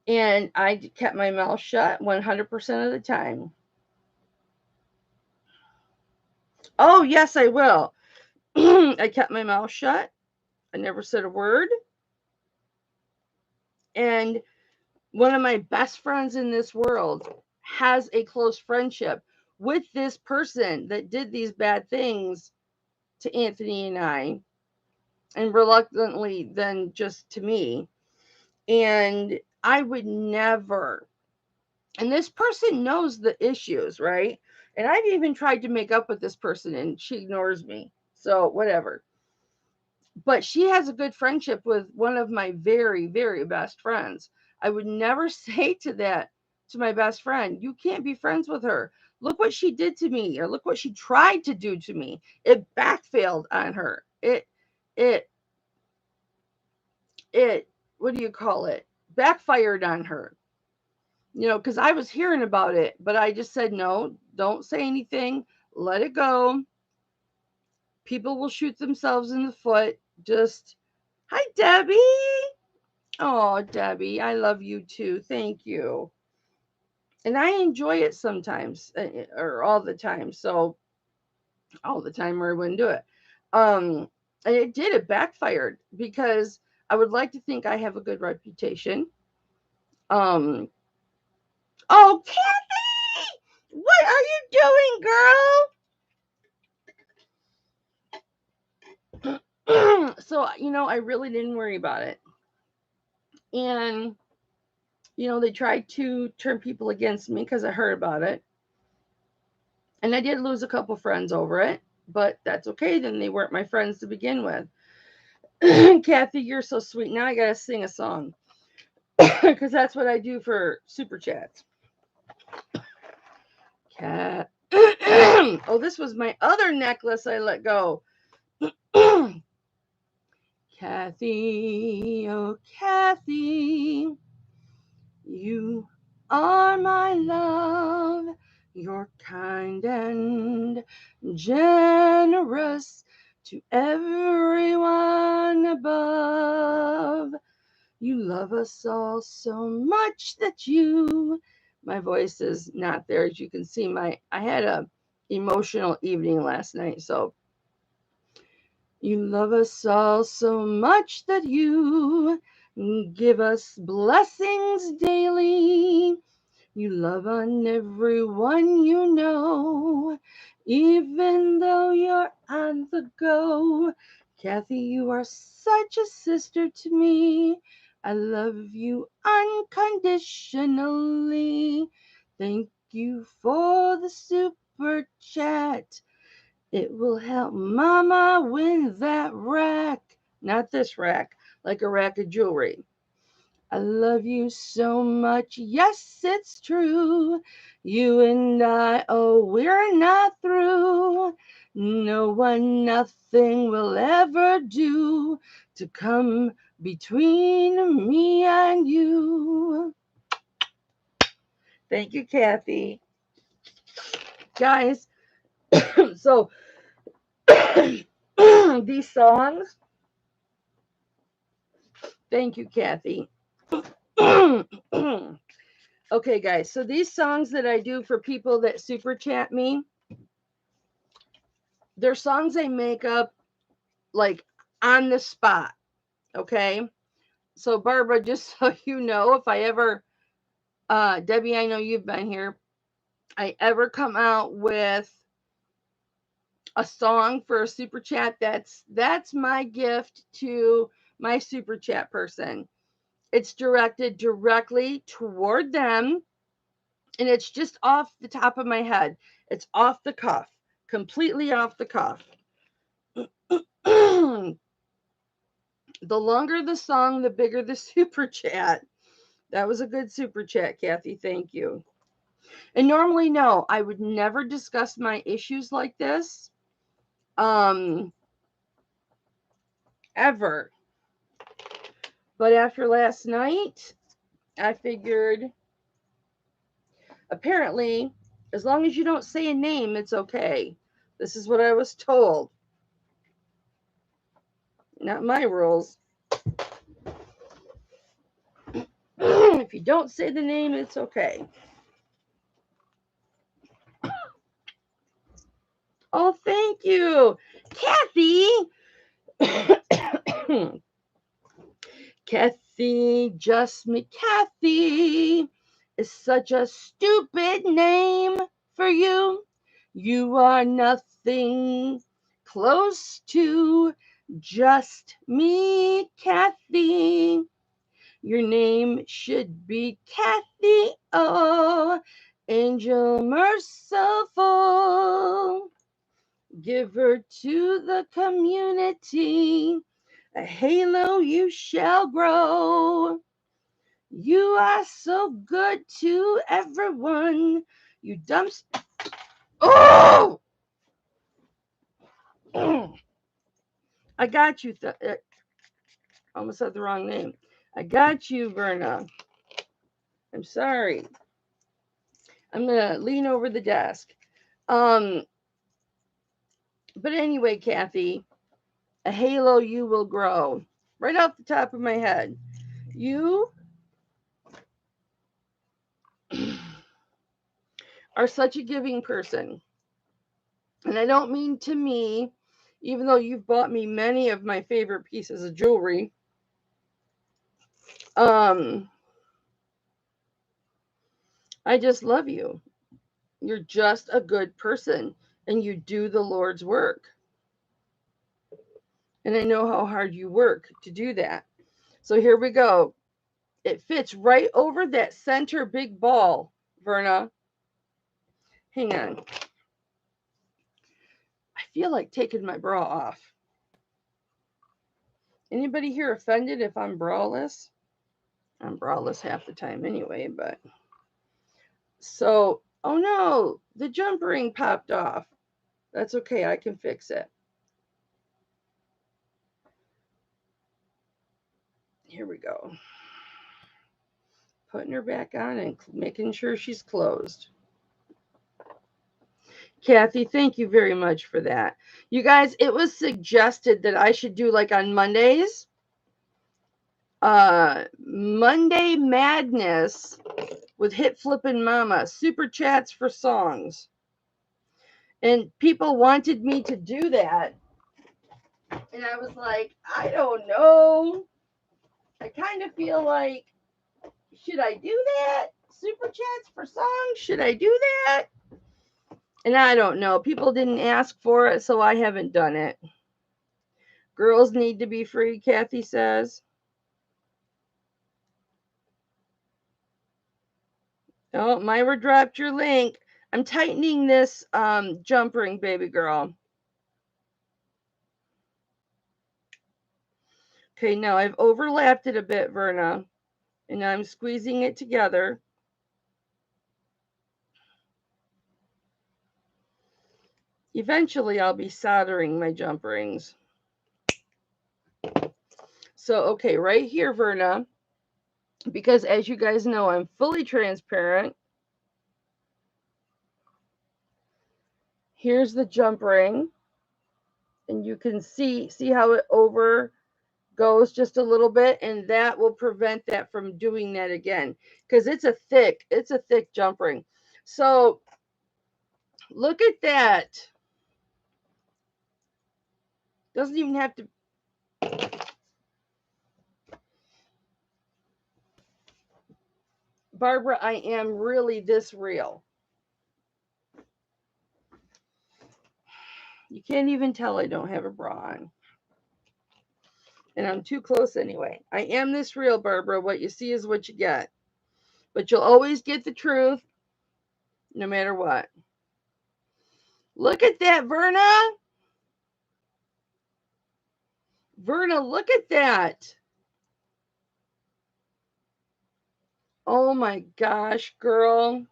And I kept my mouth shut 100% of the time. Oh, yes, I will. I kept my mouth shut. I never said a word. And one of my best friends in this world has a close friendship with this person that did these bad things to Anthony and I, and reluctantly then just to me. And I would never, and this person knows the issues, right? And I've even tried to make up with this person and she ignores me. So whatever. But she has a good friendship with one of my very, very best friends. I would never say to my best friend, you can't be friends with her. Look what she did to me, or look what she tried to do to me. It backfailed on her. It, what do you call it? Backfired on her. You know, because I was hearing about it, but I just said, no, don't say anything. Let it go. People will shoot themselves in the foot. Just, hi, Debbie. Oh, Debbie, I love you too. Thank you. And I enjoy it sometimes, or all the time. So, all the time, or I wouldn't do it. And it backfired because I would like to think I have a good reputation. Um, oh, Kathy, what are you doing, girl? So, I really didn't worry about it. And, they tried to turn people against me because I heard about it. And I did lose a couple friends over it, but that's okay. Then they weren't my friends to begin with. Kathy, you're so sweet. Now I got to sing a song because that's what I do for super chats. Cat. Oh, this was my other necklace I let go. Kathy, oh Kathy, you are my love. You're kind and generous to everyone above. You love us all so much that my voice is not there. As you can see, I had a emotional evening last night. So you love us all so much that you give us blessings daily. You love on everyone you know, even though you're on the go. Kathy, you are such a sister to me. I love you unconditionally. Thank you for the super chat. It will help Mama win that rack. Not this rack, like a rack of jewelry. I love you so much. Yes, it's true. You and I, oh, we're not through. No one, nothing will ever do to come between me and you. Thank you, Kathy. Guys, so these songs, thank you, Kathy. Okay, guys, so these songs that I do for people that super chat me, they're songs I make up like on the spot. Okay. So, Barbara, just so you know, if I ever, Debbie, I know you've been here, I ever come out with a song for a super chat, that's my gift to my super chat person. It's directed directly toward them, and it's just off the top of my head. It's off the cuff, completely off the cuff. The longer the song, the bigger the super chat. That was a good super chat, Kathy. Thank you. And normally, no, I would never discuss my issues like this. Ever. But after last night, I figured apparently, as long as you don't say a name, it's okay. This is what I was told. Not my rules. If you don't say the name, it's okay. Oh, thank you, Kathy. Kathy, just me, Kathy is such a stupid name for you. You are nothing close to just me, Kathy. Your name should be Kathy, oh, angel merciful. Give her to the community. A halo you shall grow. You are so good to everyone. You dumps. Oh! I got you. Almost said the wrong name. I got you, Verna. I'm sorry. I'm going to lean over the desk. But anyway, Kathy, a halo you will grow. Right off the top of my head. You are such a giving person. And I don't mean to me, even though you've bought me many of my favorite pieces of jewelry. I just love you. You're just a good person and you do the Lord's work. And I know how hard you work to do that. So here we go. It fits right over that center big ball, Verna. Hang on. I feel like taking my bra off. Anybody here offended if I'm braless? I'm braless half the time anyway, but. So, oh no, the jump ring popped off. That's okay, I can fix it. Here we go. Putting her back on and making sure she's closed. Kathy, thank you very much for that. You guys, it was suggested that I should do like on Mondays, Monday Madness with Hipflippinmamma, super chats for songs. And people wanted me to do that. And I was like, I don't know. I kind of feel like, should I do that? Super chats for songs? Should I do that? And I don't know. People didn't ask for it, so I haven't done it. Girls need to be free, Kathy says. Oh, Myra dropped your link. I'm tightening this jump ring, baby girl. Okay, now I've overlapped it a bit, Verna, and I'm squeezing it together. Eventually, I'll be soldering my jump rings. So, okay, right here, Verna, because as you guys know, I'm fully transparent. Here's the jump ring, and you can see how it over goes just a little bit, and that will prevent that from doing that again, because it's a thick jump ring. So look at that. Doesn't even have to. Barbara, I am really this real. You can't even tell I don't have a bra on. And I'm too close anyway. I am this real, Barbara. What you see is what you get. But you'll always get the truth, no matter what. Look at that, Verna. Verna, look at that. Oh my gosh, girl.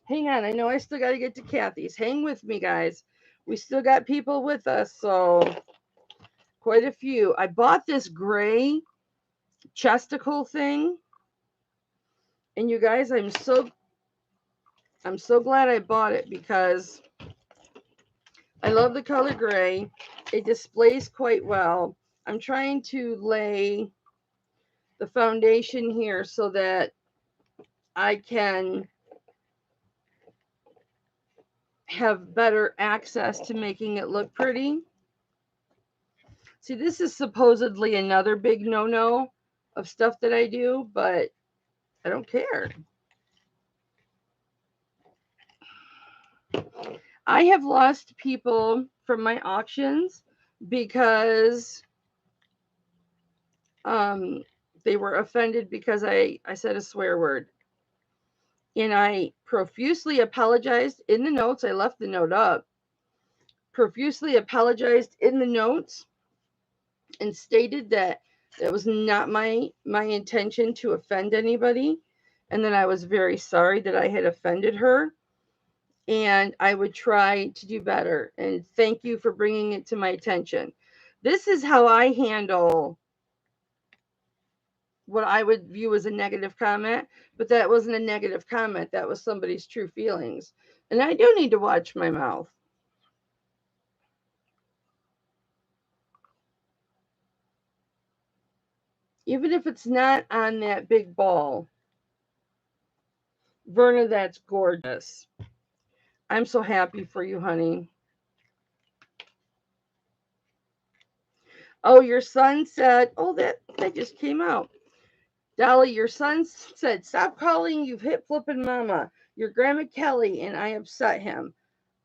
Hang on. I know I still got to get to Kathy's. Hang with me, guys. We still got people with us, so quite a few. I bought this gray chesticle thing. And you guys, I'm so glad I bought it because I love the color gray. It displays quite well. I'm trying to lay the foundation here so that I can have better access to making it look pretty. See, this is supposedly another big no-no of stuff that I do, but I don't care. I have lost people from my auctions because they were offended because I said a swear word. And I profusely apologized in the notes. I left the note up. Profusely apologized in the notes and stated that it was not my intention to offend anybody, and that I was very sorry that I had offended her, and I would try to do better. And thank you for bringing it to my attention. This is how I handle what I would view as a negative comment, but that wasn't a negative comment. That was somebody's true feelings. And I do need to watch my mouth. Even if it's not on that big ball. Verna, that's gorgeous. I'm so happy for you, honey. Oh, your son said, oh, that just came out. Dolly, your son said, stop calling you Hipflippinmamma. You're Grandma Kelly, and I upset him.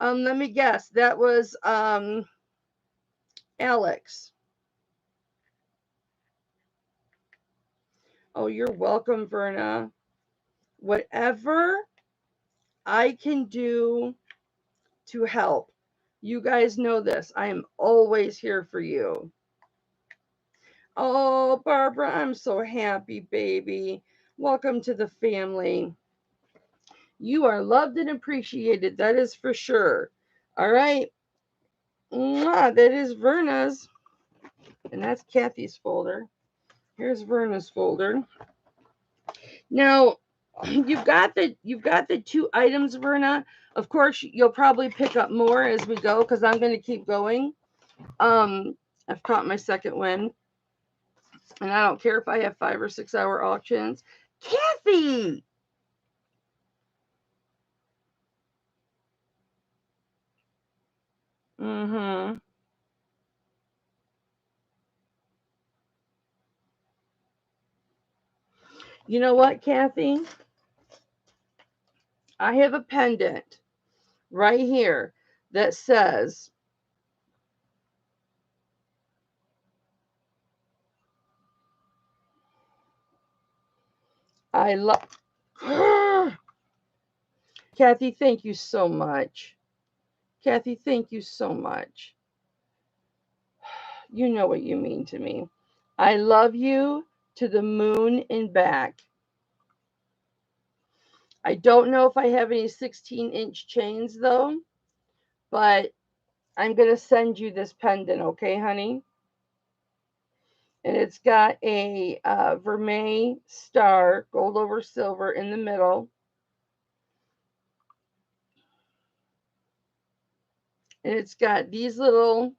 Let me guess. That was Alex. Oh, you're welcome, Verna. Whatever I can do to help. You guys know this. I am always here for you. Oh, Barbara, I'm so happy, baby. Welcome to the family. You are loved and appreciated. That is for sure. All right. Mwah, that is Verna's. And that's Kathy's folder. Here's Verna's folder. Now, you've got the 2 items, Verna. Of course, you'll probably pick up more as we go because I'm going to keep going. I've caught my second win. And I don't care if I have 5 or 6 hour auctions. Kathy! Mm-hmm. You know what, Kathy? I have a pendant right here that says, I love... Kathy, thank you so much. Kathy, thank you so much. You know what you mean to me. I love you to the moon and back. I don't know if I have any 16-inch chains, though, but I'm going to send you this pendant, okay, honey? And it's got a vermeil star, gold over silver in the middle. And it's got these little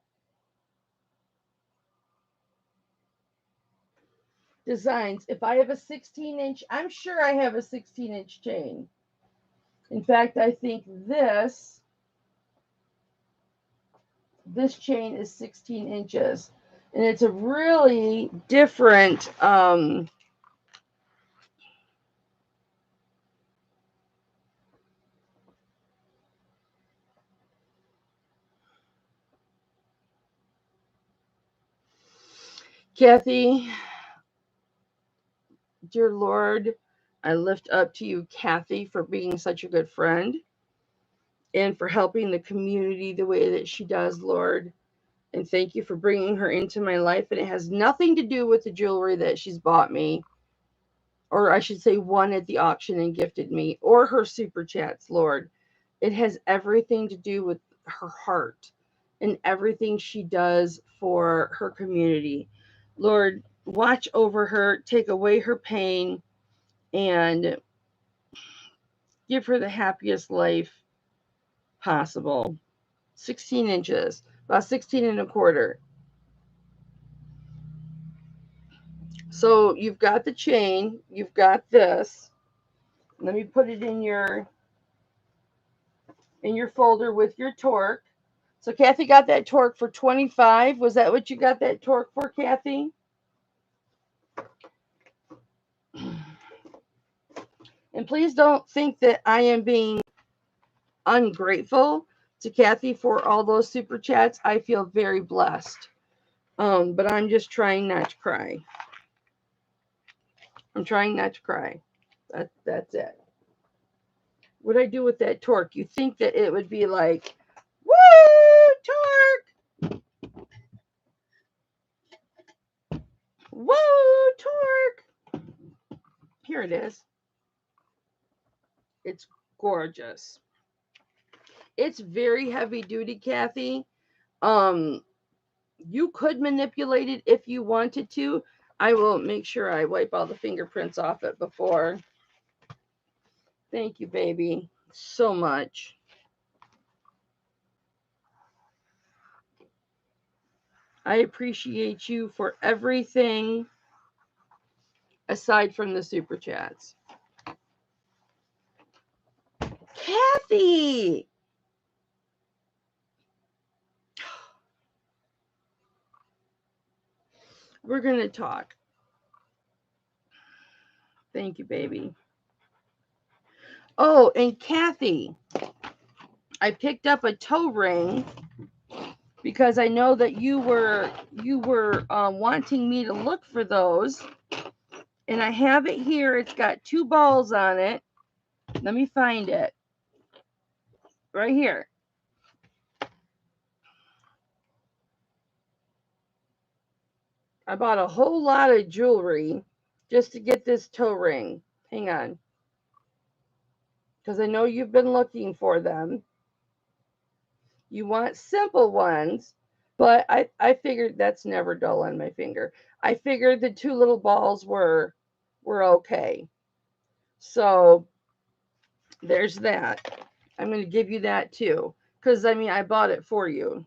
designs. If I have a 16-inch, I'm sure I have a 16-inch chain. In fact, I think this chain is 16 inches. And it's a really different Kathy, dear Lord, I lift up to you Kathy for being such a good friend and for helping the community the way that she does, Lord. And thank you for bringing her into my life. And it has nothing to do with the jewelry that she's bought me, or I should say won at the auction and gifted me, or her super chats, Lord. It has everything to do with her heart and everything she does for her community. Lord, watch over her, take away her pain, and give her the happiest life possible. 16 inches, about 16 and a quarter. So you've got the chain, you've got this. Let me put it in your folder with your torque. So Kathy got that torque for 25. Was that what you got that torque for, Kathy? And please don't think that I am being ungrateful to Kathy for all those super chats. I feel very blessed. But I'm just trying not to cry. I'm trying not to cry. That's it. What I do with that torque? You think that it would be like, woo, torque! Woo, torque! Here it is. It's gorgeous. It's very heavy duty, Kathy. You could manipulate it if you wanted to. I will make sure I wipe all the fingerprints off it before. Thank you, baby, so much. I appreciate you for everything aside from the super chats. Kathy! We're going to talk. Thank you, baby. Oh, and Kathy, I picked up a toe ring because I know that you were wanting me to look for those, and I have it here. It's got 2 balls on it. Let me find it right here. I bought a whole lot of jewelry just to get this toe ring. Hang on, because I know you've been looking for them. You want simple ones, but I figured that's never dull on my finger. I figured the 2 little balls were okay. So there's that. I'm going to give you that too, because I mean, I bought it for you.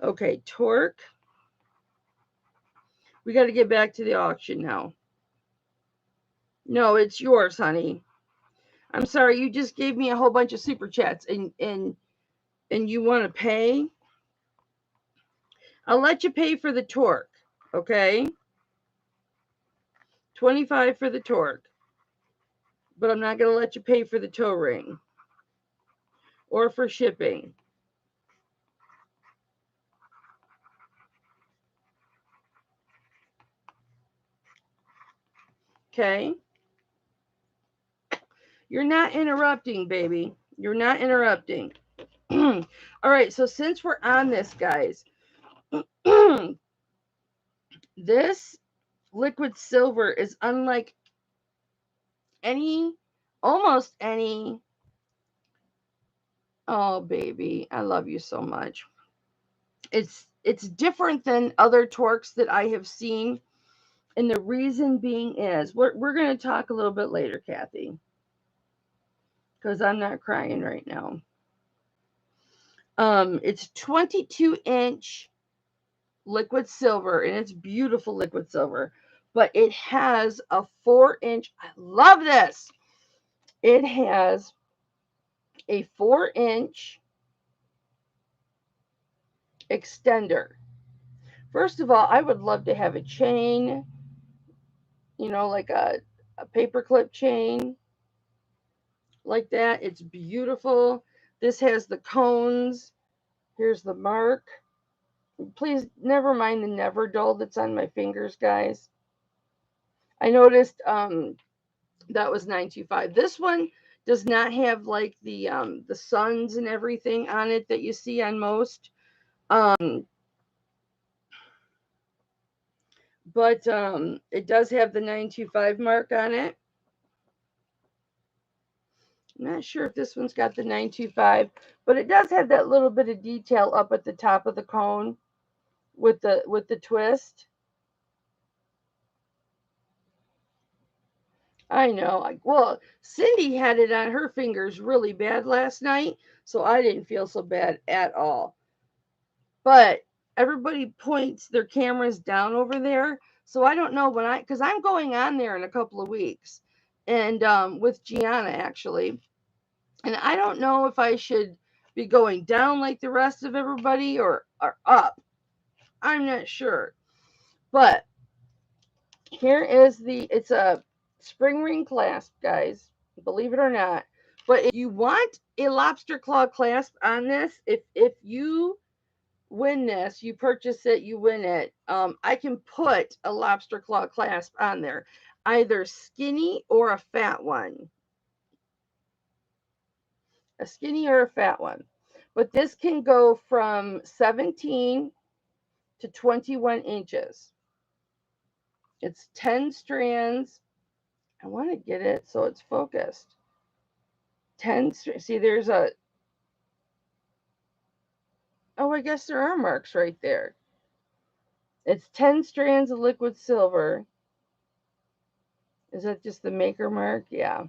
Okay, Torque. We got to get back to the auction now. No, it's yours, honey. I'm sorry, you just gave me a whole bunch of super chats, and you want to pay? I'll let you pay for the Torque, okay? $25 for the Torque, but I'm not going to let you pay for the toe ring or for shipping. Okay? You're not interrupting, baby. You're not interrupting. All right, so since we're on this, guys, this liquid silver is unlike almost any. Oh, baby, I love you so much. It's different than other Torques that I have seen, and the reason being is we're going to talk a little bit later, Kathy, because I'm not crying right now. It's 22-inch liquid silver, and it's beautiful liquid silver, but it has a 4-inch. I love this. It has a 4-inch extender. First of all, I would love to have a chain, like a paperclip chain like that. It's beautiful. This has the cones. Here's the mark. Please never mind the never dull that's on my fingers, guys. I noticed that was 925. This one does not have like the suns and everything on it that you see on most. But it does have the 925 mark on it. I'm not sure if this one's got the 925, but it does have that little bit of detail up at the top of the cone with the twist. I know. Well, Cindy had it on her fingers really bad last night, so I didn't feel so bad at all. But everybody points their cameras down over there, so I don't know because I'm going on there in a couple of weeks, and with Gianna actually, and I don't know if I should be going down like the rest of everybody or up. I'm not sure, but here is it's a spring ring clasp, guys, believe it or not. But if you want a lobster claw clasp on this, if you win this, you purchase it, you win it, I can put a lobster claw clasp on there, either skinny or a fat one. A skinny or a fat one. But this can go from 17 to 21 inches. It's 10 strands. I want to get it so it's focused. 10 strands. See, there's a. Oh, I guess there are marks right there. It's 10 strands of liquid silver. Is that just the maker mark? Yeah.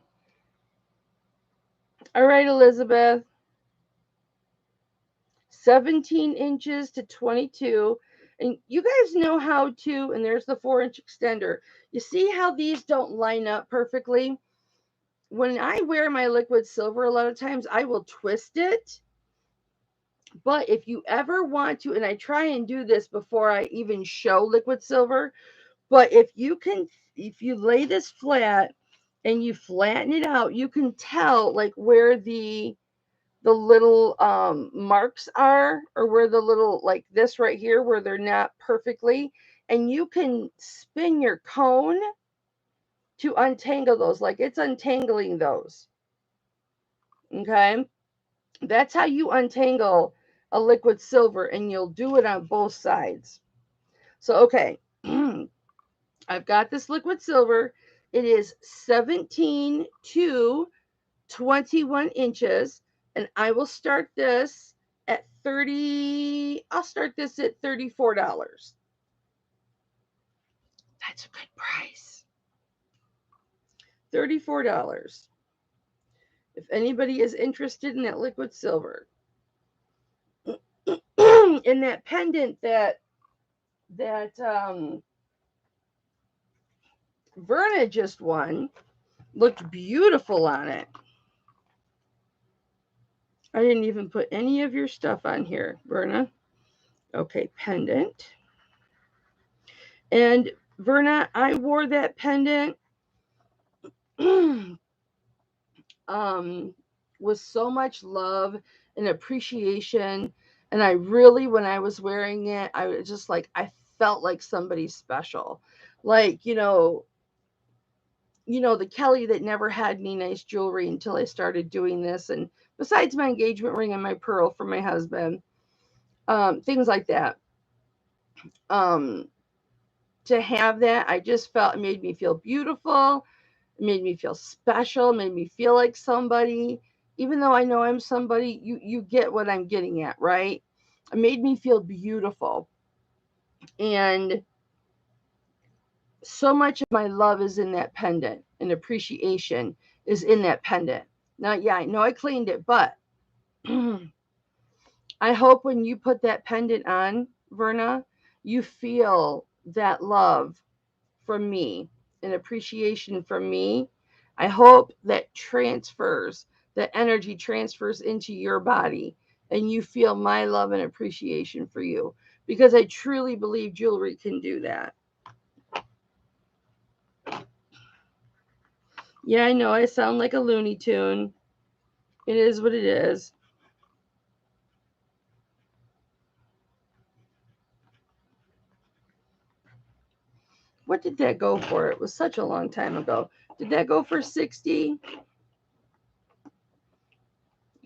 All right, Elizabeth. 17 inches to 22. And you guys know how to, and there's the 4-inch extender. You see how these don't line up perfectly? When I wear my liquid silver, a lot of times I will twist it. But if you ever want to, and I try and do this before I even show liquid silver, but if you lay this flat and you flatten it out, you can tell like where the the little marks are, or where the little, like this right here, where they're not perfectly, and you can spin your cone to untangle those, like it's untangling those. Okay, that's how you untangle a liquid silver, and you'll do it on both sides. So okay, I've got this liquid silver. It is 17 to 21 inches, and I will start this at 30. I'll start this at $34. That's a good price. $34. If anybody is interested in that liquid silver. In that pendant that Verna just won, looked beautiful on it. I didn't even put any of your stuff on here, Verna. Okay, pendant. And Verna, I wore that pendant with so much love and appreciation. And I really, when I was wearing it, I was just like, I felt like somebody special. Like, the Kelly that never had any nice jewelry until I started doing this. And besides my engagement ring and my pearl for my husband, things like that. To have that, I just felt it made me feel beautiful. It made me feel special, made me feel like somebody. Even though I know I'm somebody, you get what I'm getting at, right? It made me feel beautiful. And so much of my love is in that pendant, and appreciation is in that pendant. Now, yeah, I know I cleaned it, but I hope when you put that pendant on, Verna, you feel that love from me and appreciation from me. I hope that energy transfers into your body, and you feel my love and appreciation for you, because I truly believe jewelry can do that. Yeah, I know I sound like a Looney Tune. It is what it is. What did that go for? It was such a long time ago. Did that go for 60?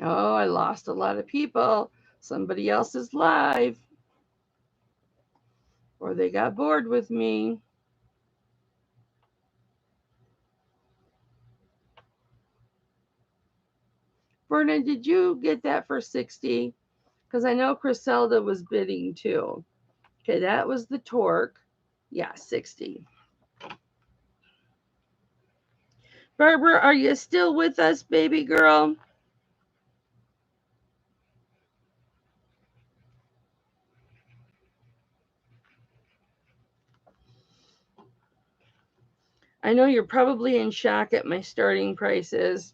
Oh, I lost a lot of people. Somebody else is live. Or they got bored with me. Vernon, did you get that for 60? Because I know Griselda was bidding too. Okay, that was the torque. Yeah, 60. Barbara, are you still with us, baby girl? I know you're probably in shock at my starting prices.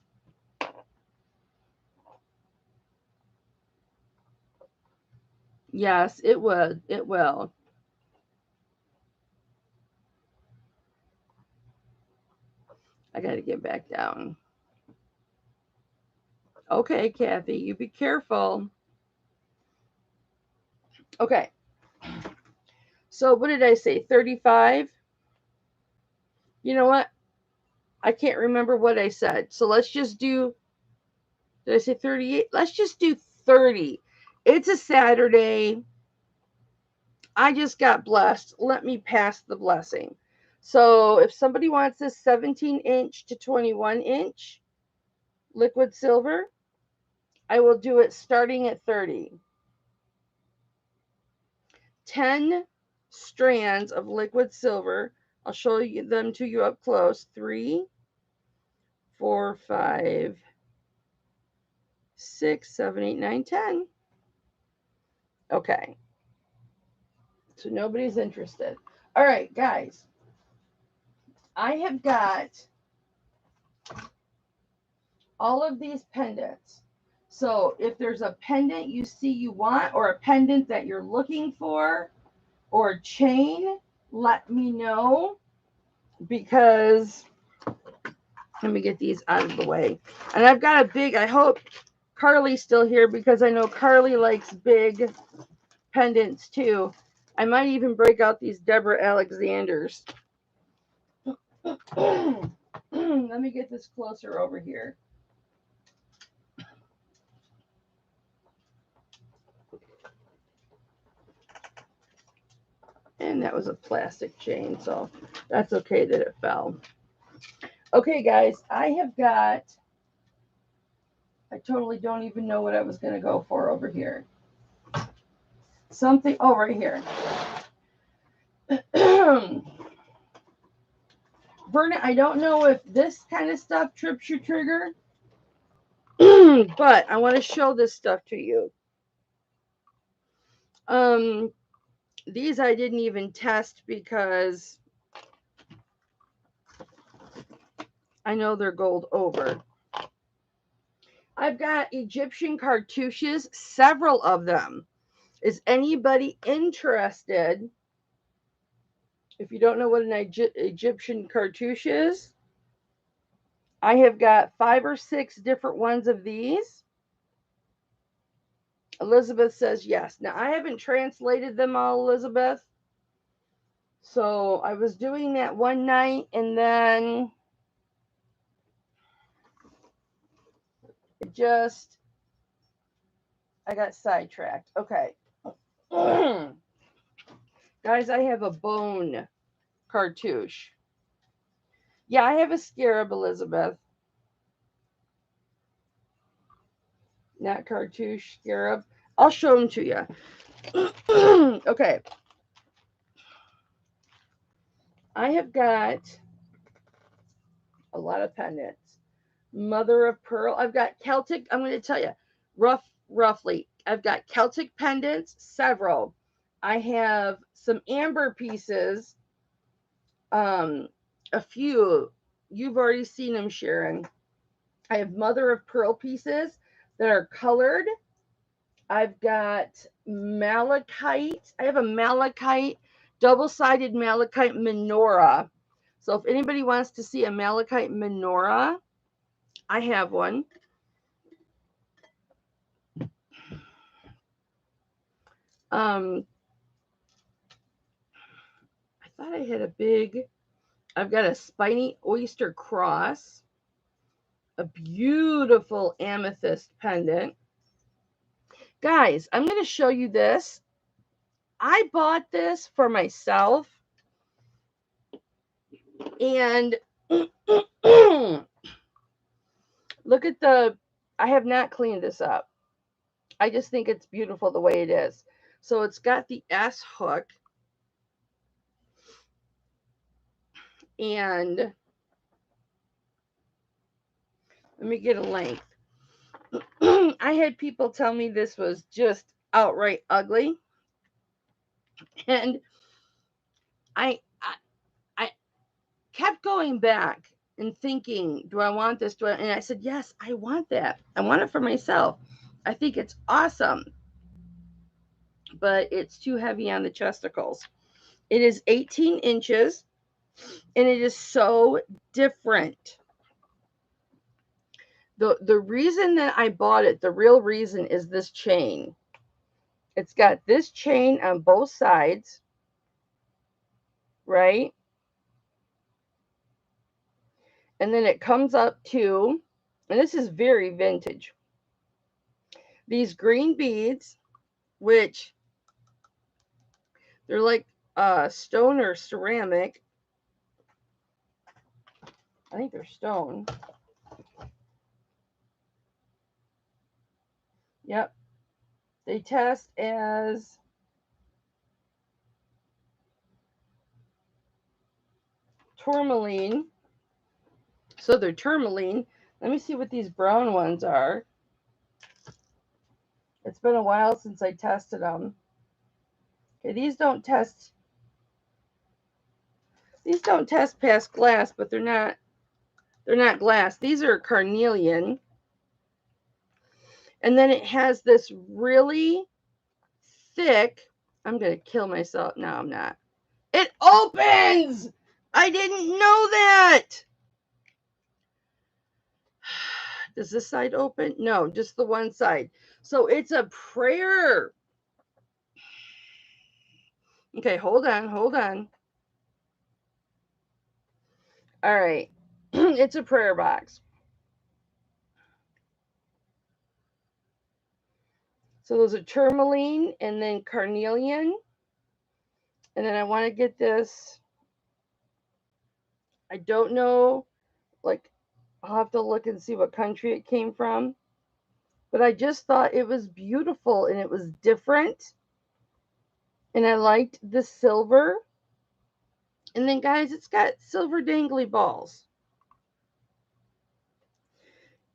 Yes, it would. It will. I got to get back down. Okay, Kathy, you be careful. Okay. So what did I say? 35? You know what? I can't remember what I said. So let's just do, did I say 38? Let's just do 30. It's a Saturday. I just got blessed. Let me pass the blessing. So if somebody wants this 17-inch to 21-inch liquid silver, I will do it starting at 30. 10 strands of liquid silver. I'll show you them to you up close. 3, 4, 5, 6, 7, 8, 9, 10. Okay. So nobody's interested. All right, guys. I have got all of these pendants. So if there's a pendant you see you want, or a pendant that you're looking for, or a chain, let me know, because let me get these out of the way. And I've got a big, I hope Carly's still here because I know Carly likes big pendants too. I might even break out these Deborah Alexanders. Let me get this closer over here. And that was a plastic chain, so that's okay that it fell. Okay, guys, I totally don't even know what I was going to go for over here. Something, oh, right here. Verna, I don't know if this kind of stuff trips your trigger, but I want to show this stuff to you. These I didn't even test because I know they're gold over. I've got Egyptian cartouches, several of them. Is anybody interested? If you don't know what an Egyptian cartouche is, I have got 5 or 6 different ones of these. Elizabeth says yes. Now, I haven't translated them all, Elizabeth. So I was doing that one night and then I got sidetracked. Okay. Guys, I have a bone cartouche. Yeah, I have a scarab, Elizabeth. Not cartouche, scarab. I'll show them to you. Okay. I have got a lot of pendants. Mother of pearl. I've got Celtic. I'm going to tell you roughly. I've got Celtic pendants, several. I have some amber pieces. A few. You've already seen them, Sharon. I have mother of pearl pieces that are colored. I've got malachite. I have a malachite, double-sided malachite menorah. So if anybody wants to see a malachite menorah, I have one. I thought I had I've got a spiny oyster cross, a beautiful amethyst pendant. Guys, I'm going to show you this. I bought this for myself, and look at I have not cleaned this up. I just think it's beautiful the way it is. So it's got the S hook, and let me get a length. I had people tell me this was just outright ugly, and I kept going back and thinking, do I want this? And I said, yes, I want that. I want it for myself. I think it's awesome, but it's too heavy on the chesticles. It is 18 inches, and it is so different. The reason that I bought it, the real reason, is this chain. It's got this chain on both sides, right? And then it comes up to, and this is very vintage, these green beads, which they're like stone or ceramic. I think they're stone. Yep. They test as tourmaline. So they're tourmaline. Let me see what these brown ones are. It's been a while since I tested them. Okay, these don't test past glass, but they're not glass. These are carnelian. And then it has this really thick, I'm going to kill myself. No, I'm not. It opens! I didn't know that! Does this side open? No, just the one side. So it's a prayer. Okay, hold on, hold on. All right. It's a prayer box. So those are tourmaline and then carnelian. And then I want to get this. I don't know, like, I'll have to look and see what country it came from. But I just thought it was beautiful and it was different. And I liked the silver. And then, guys, it's got silver dangly balls.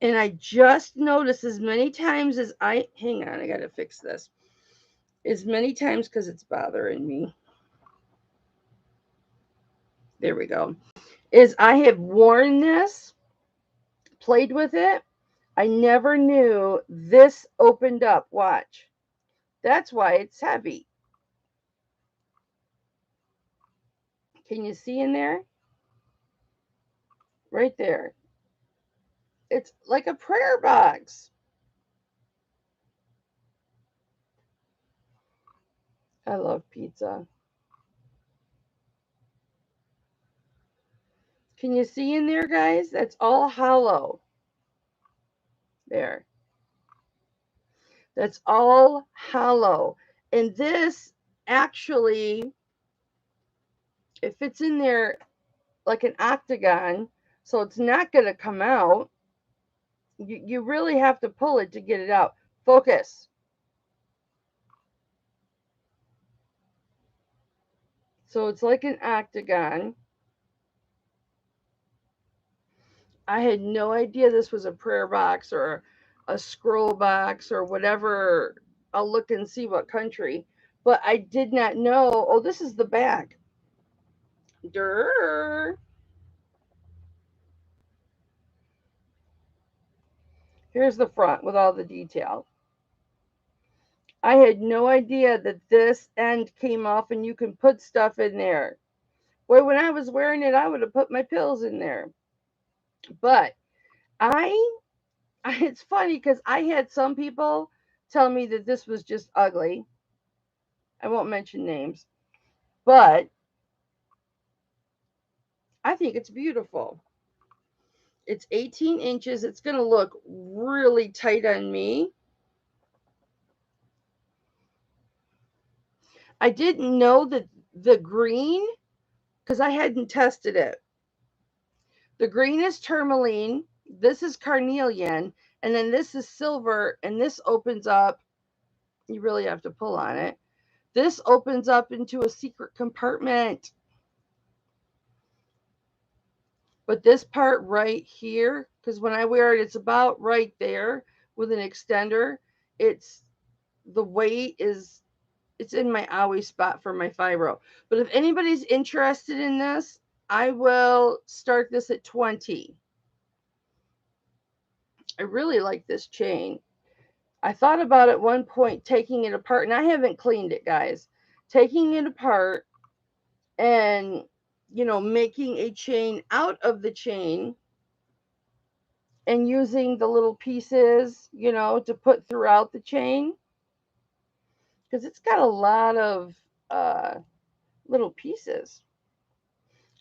And I just noticed as many times as hang on, I got to fix this. As many times, because it's bothering me. There we go. Is I have worn this, played with it. I never knew this opened up. Watch. That's why it's heavy. Can you see in there? Right there. It's like a prayer box. I love pizza. Can you see in there, guys? That's all hollow. There. That's all hollow. And this actually, it fits in there like an octagon, so it's not going to come out. You really have to pull it to get it out. Focus. So it's like an octagon. I had no idea this was a prayer box or a scroll box or whatever. I'll look and see what country. But I did not know. Oh, this is the back. Durr. Here's the front with all the detail. I had no idea that this end came off and you can put stuff in there. Boy, when I was wearing it, I would have put my pills in there. But it's funny because I had some people tell me that this was just ugly. I won't mention names, but I think it's beautiful. It's 18 inches. It's going to look really tight on me. I didn't know that the green, because I hadn't tested it. The green is tourmaline, this is carnelian, and then this is silver, and this opens up. You really have to pull on it. This opens up into a secret compartment. But this part right here, because when I wear it, it's about right there with an extender. It's the weight is, it's in my owie spot for my fibro. But if anybody's interested in this, I will start this at 20. I really like this chain. I thought about at one point taking it apart, and I haven't cleaned it, guys. Taking it apart and, making a chain out of the chain and using the little pieces, to put throughout the chain. Because it's got a lot of little pieces.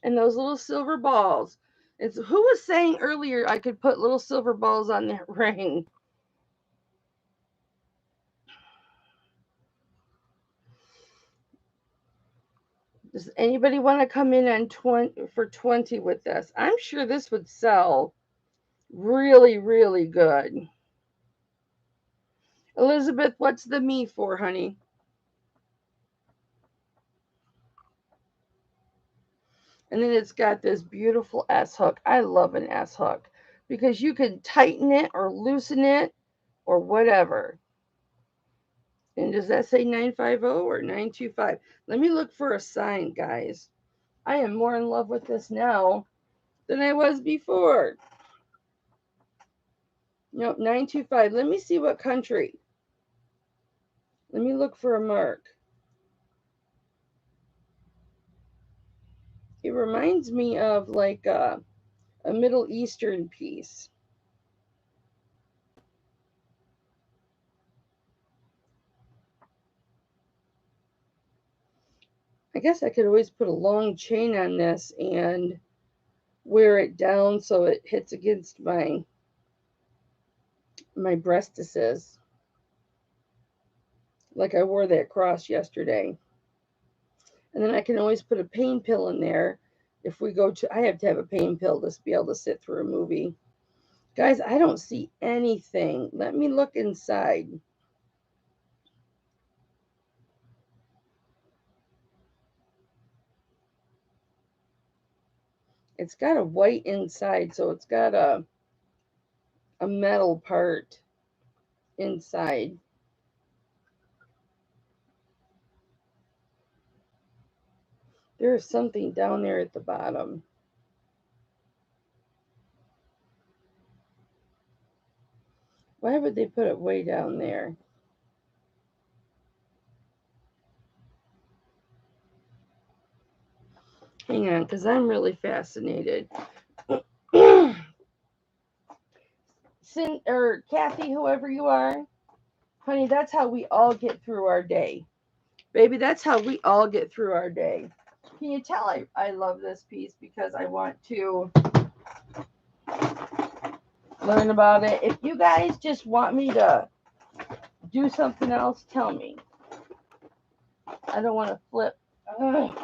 And those little silver balls. Who was saying earlier I could put little silver balls on that ring? Does anybody want to come in on 20 with this? I'm sure this would sell really, really good. Elizabeth, what's the me for, honey? And then it's got this beautiful S hook. I love an S hook because you can tighten it or loosen it or whatever. And does that say 950 or 925? Let me look for a sign, guys. I am more in love with this now than I was before. No, 925. Let me see what country. Let me look for a mark. It reminds me of like a Middle Eastern piece. I guess I could always put a long chain on this and wear it down so it hits against my breastises. Like I wore that cross yesterday. And then I can always put a pain pill in there. If we go to, I have to have a pain pill to be able to sit through a movie. Guys, I don't see anything. Let me look inside. It's got a white inside, so it's got a metal part inside. There's something down there at the bottom. Why would they put it way down there? Hang on, because I'm really fascinated. Or Kathy, whoever you are, honey, that's how we all get through our day. Baby, that's how we all get through our day. Can you tell I love this piece because I want to learn about it. If you guys just want me to do something else, tell me. I don't want to flip. I don't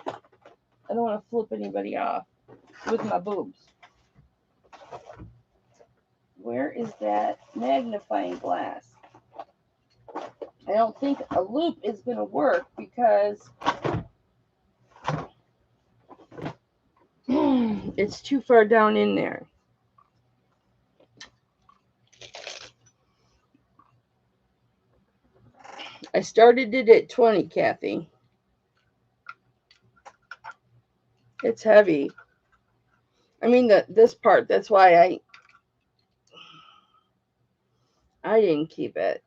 want to flip anybody off with my boobs. Where is that magnifying glass? I don't think a loop is going to work because it's too far down in there. I started it at 20, Kathy. It's heavy. I mean, this part, that's why I didn't keep it.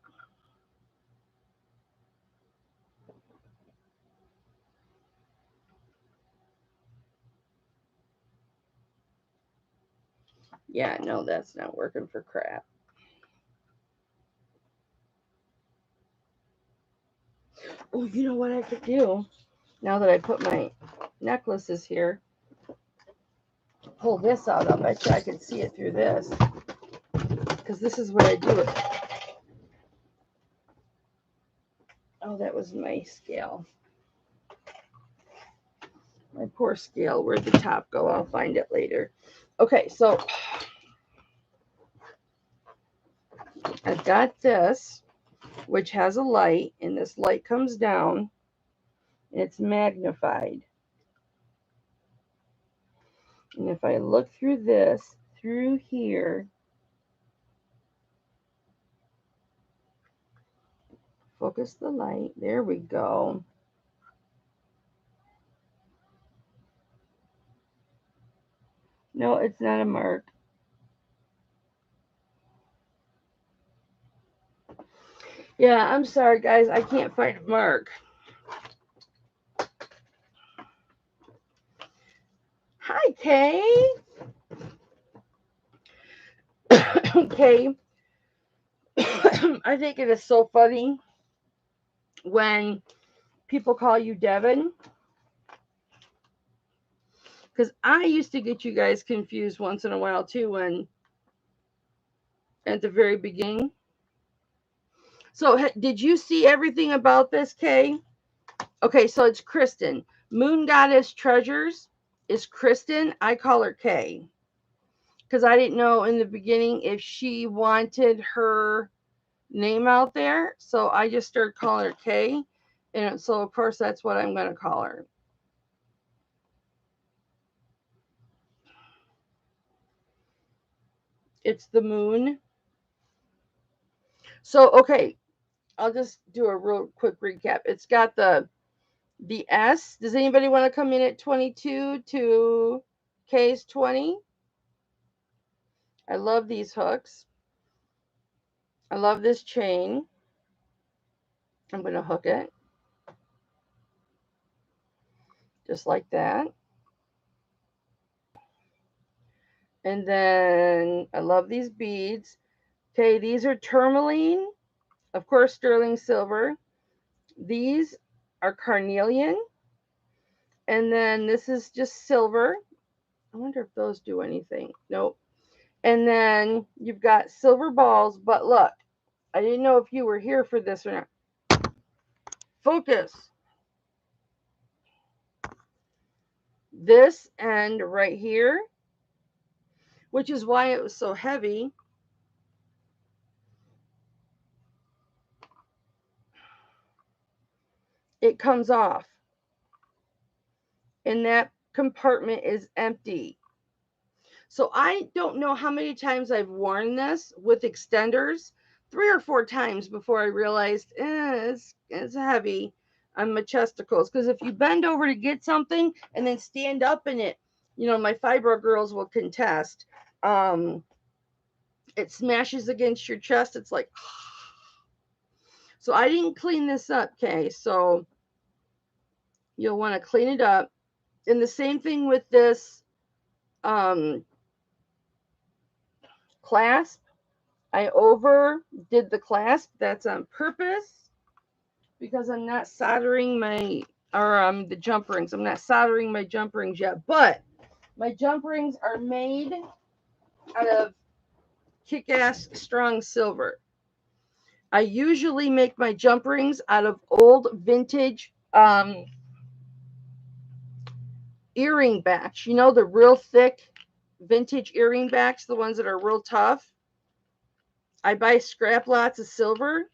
Yeah, no, that's not working for crap. Oh, you know what I could do? Now that I put my necklaces here, pull this out. I'll bet you I can see it through this. Because this is what I do it. Oh, that was my scale. My poor scale. Where'd the top go? I'll find it later. Okay, so I've got this, which has a light, and this light comes down, and it's magnified. And if I look through this, through here, focus the light. There we go. No, it's not a mark. Yeah, I'm sorry, guys. I can't find a mark. Hi, Kay. Kay. I think it is so funny when people call you Devin. Because I used to get you guys confused once in a while, too, when at the very beginning. So, did you see everything about this, Kay? Okay, so it's Kristen. Moon Goddess Treasures is Kristen. I call her Kay. Because I didn't know in the beginning if she wanted her name out there. So I just started calling her Kay. And so, of course, that's what I'm going to call her. It's the moon. So, okay, I'll just do a real quick recap. It's got the S. Does anybody want to come in at 22 to K's 20? I love these hooks. I love this chain. I'm going to hook it. Just like that. And then I love these beads. Okay, these are tourmaline. Of course, sterling silver. These are carnelian. And then this is just silver. I wonder if those do anything. Nope. And then you've got silver balls, but look, I didn't know if you were here for this or not. Focus. This end right here, which is why it was so heavy. It comes off. And that compartment is empty. So I don't know how many times I've worn this with extenders, 3 or 4 times before I realized it's heavy on my chesticles. Because if you bend over to get something and then stand up in it, you know, my fibro girls will contest. It smashes against your chest. It's like, so I didn't clean this up, okay? So you'll want to clean it up. And the same thing with this clasp. I overdid the clasp. That's on purpose because I'm not soldering my, or the jump rings. I'm not soldering my jump rings yet, but my jump rings are made out of kick-ass strong silver. I usually make my jump rings out of old vintage earring backs. You know, the real thick vintage earring backs, the ones that are real tough. I buy scrap lots of silver,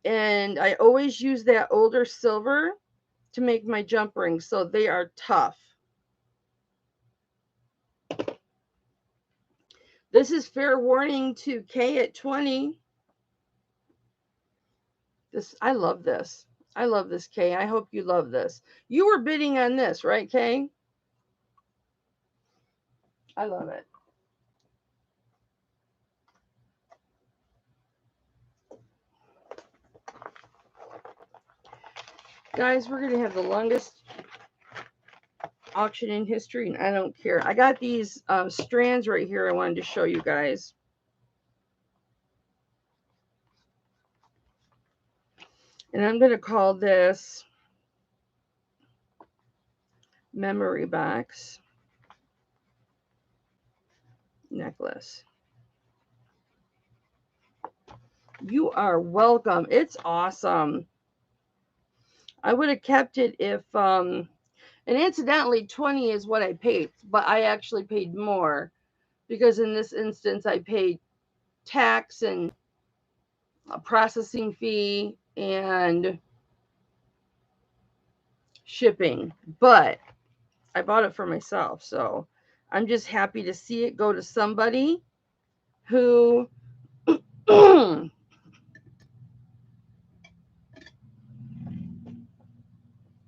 and I always use that older silver to make my jump rings, so they are tough. This is fair warning to Kay at 20. I love this. I love this, Kay. I hope you love this. You were bidding on this, right, Kay? I love it. Guys, we're going to have the longest auction in history, and I don't care. I got these strands right here I wanted to show you guys. And I'm going to call this memory box necklace. You are welcome. It's awesome. I would have kept it if, and incidentally, 20 is what I paid, but I actually paid more because in this instance, I paid tax and a processing fee and shipping, but I bought it for myself. So I'm just happy to see it go to somebody who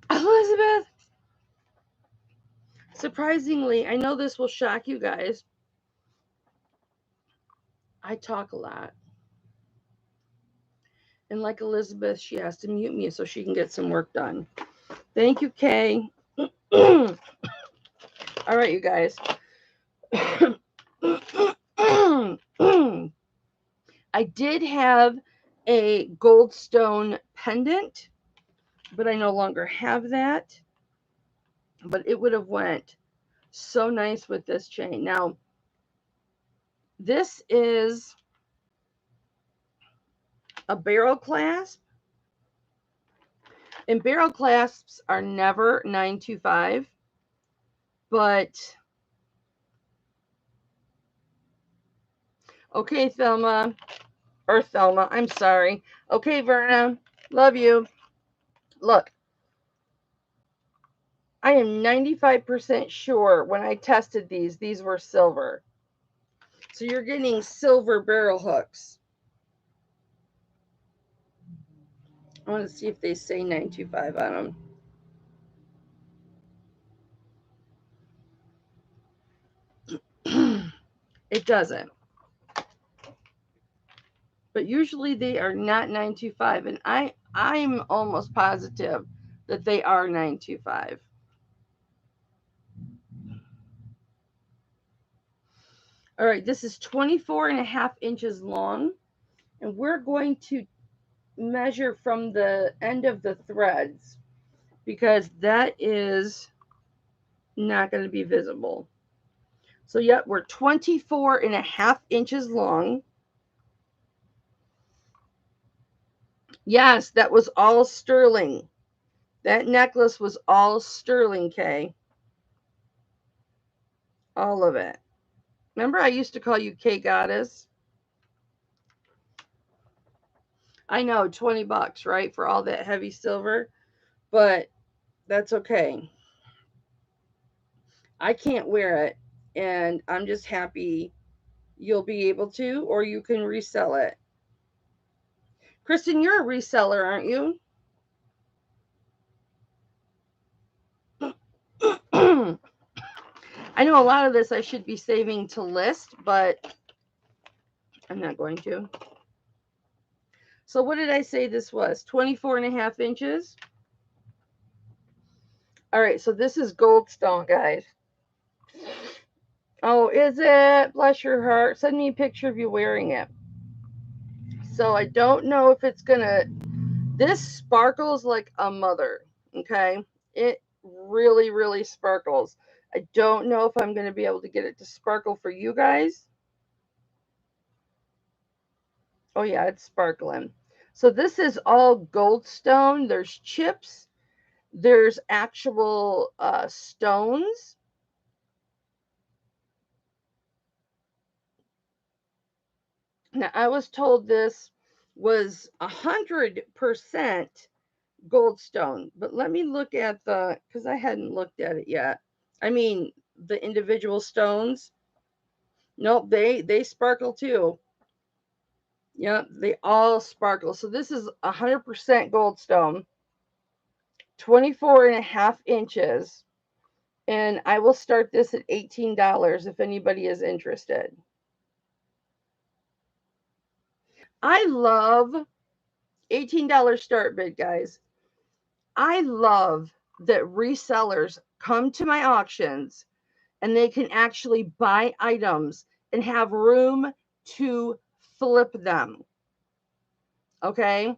Elizabeth, surprisingly, I know this will shock you guys. I talk a lot. And like Elizabeth, she has to mute me so she can get some work done. Thank you, Kay. All right, you guys. I did have a goldstone pendant, but I no longer have that. But it would have went so nice with this chain. Now, this is a barrel clasp, and barrel clasps are never 925, but okay, Thelma, I'm sorry. Okay, Verna, love you. Look, I am 95% sure when I tested these were silver. So you're getting silver barrel hooks. I want to see if they say 925 on them. It doesn't. But usually they are not 925, and I'm almost positive that they are 925. All right, this is 24.5 inches long, and we're going to measure from the end of the threads because that is not going to be visible. So, yep, we're 24.5 inches long. Yes, that was all sterling. That necklace was all sterling, Kay. All of it. Remember, I used to call you K Goddess? I know, $20, right, for all that heavy silver, but that's okay. I can't wear it, and I'm just happy you'll be able to, or you can resell it. Kristen, you're a reseller, aren't you? I know a lot of this I should be saving to list, but I'm not going to. So what did I say this was? 24.5 inches? All right, so this is goldstone, guys. Oh, is it? Bless your heart. Send me a picture of you wearing it. So I don't know if it's going to... This sparkles like a mother, okay? It really, really sparkles. I don't know if I'm going to be able to get it to sparkle for you guys. Oh, yeah, it's sparkling. So this is all goldstone. There's chips. There's actual stones. Now, I was told this was 100% goldstone, but let me look at the, because I hadn't looked at it yet. I mean, the individual stones. Nope, they sparkle too. Yep, they all sparkle. So this is 100% goldstone, 24.5 inches. And I will start this at $18 if anybody is interested. I love $18 start bid, guys. I love that resellers come to my auctions and they can actually buy items and have room to flip them. Okay?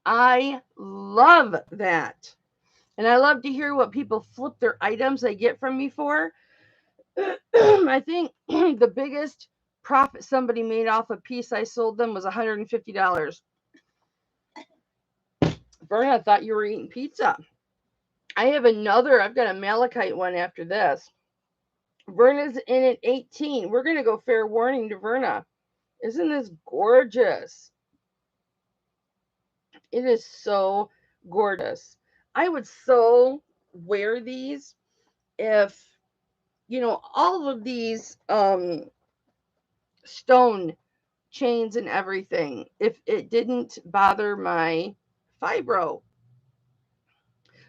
I love that. And I love to hear what people flip their items they get from me for. I think the biggest profit somebody made off a piece I sold them was $150. Verna, I thought you were eating pizza. I have another, I've got a malachite one after this. Verna's in at 18. We're going to go fair warning to Verna. Isn't this gorgeous? It is so gorgeous. I would so wear these if, you know, all of these stone chains and everything, if it didn't bother my fibro.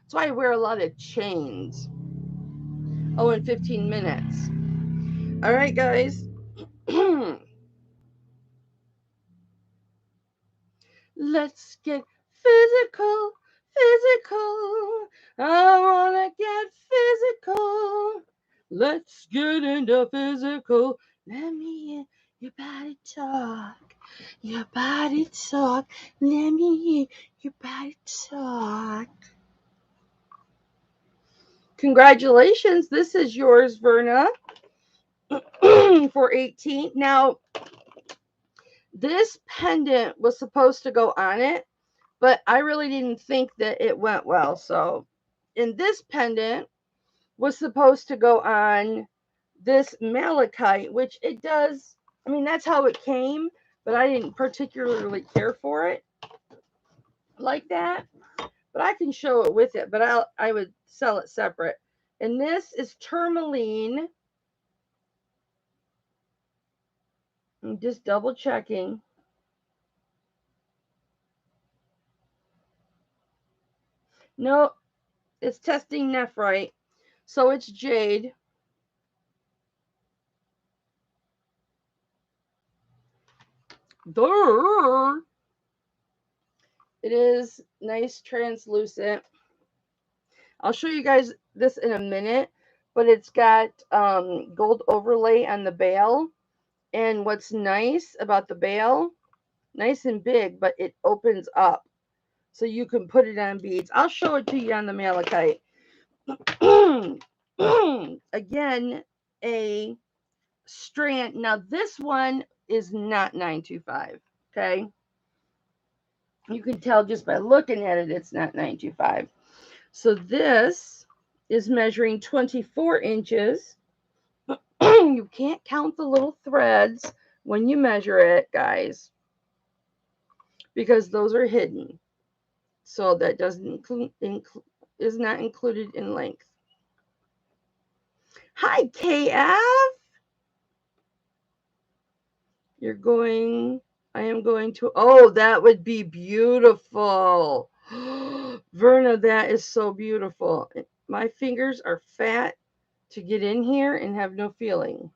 So I wear a lot of chains. Oh, in 15 minutes. All right, guys. Let's get physical, physical. I wanna get physical. Let's get into physical. Let me hear your body talk. Your body talk. Let me hear your body talk. Congratulations. This is yours, Verna, for 18. Now, this pendant was supposed to go on it, but I really didn't think that it went well. So, and this pendant was supposed to go on this malachite, which it does. I mean, that's how it came, but I didn't particularly care for it like that. But I can show it with it, but I would sell it separate. And this is tourmaline. I'm just double checking. No, it's testing nephrite. So it's jade. Durr. It is nice translucent. I'll show you guys this in a minute, but it's got gold overlay on the bail. And what's nice about the bail, nice and big, but it opens up. So you can put it on beads. I'll show it to you on the malachite. again, a strand. Now this one is not 925, okay? You can tell just by looking at it, it's not 925. So this is measuring 24 inches. You can't count the little threads when you measure it, guys, because those are hidden. So that doesn't is not included in length. Hi, KF. I am going to, oh, that would be beautiful. Verna, that is so beautiful. My fingers are fat to get in here and have no feeling.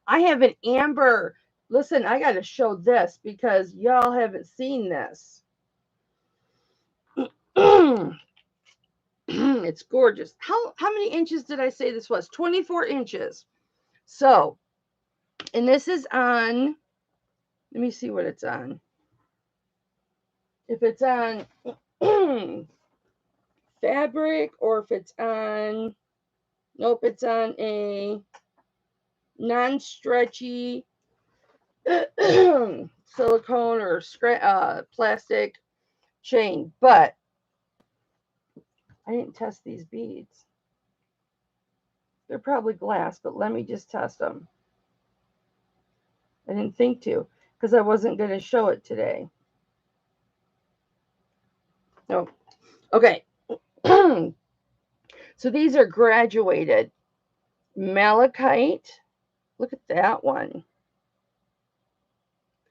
I have an amber. Listen, I got to show this because y'all haven't seen this. It's gorgeous. How many inches did I say this was? 24 inches. So, and this is on, let me see what it's on. If it's on fabric or if it's on, nope, it's on a non-stretchy silicone or plastic chain. But I didn't test these beads. They're probably glass, but let me just test them. I didn't think to because I wasn't going to show it today. No. Okay. So these are graduated malachite. Look at that one.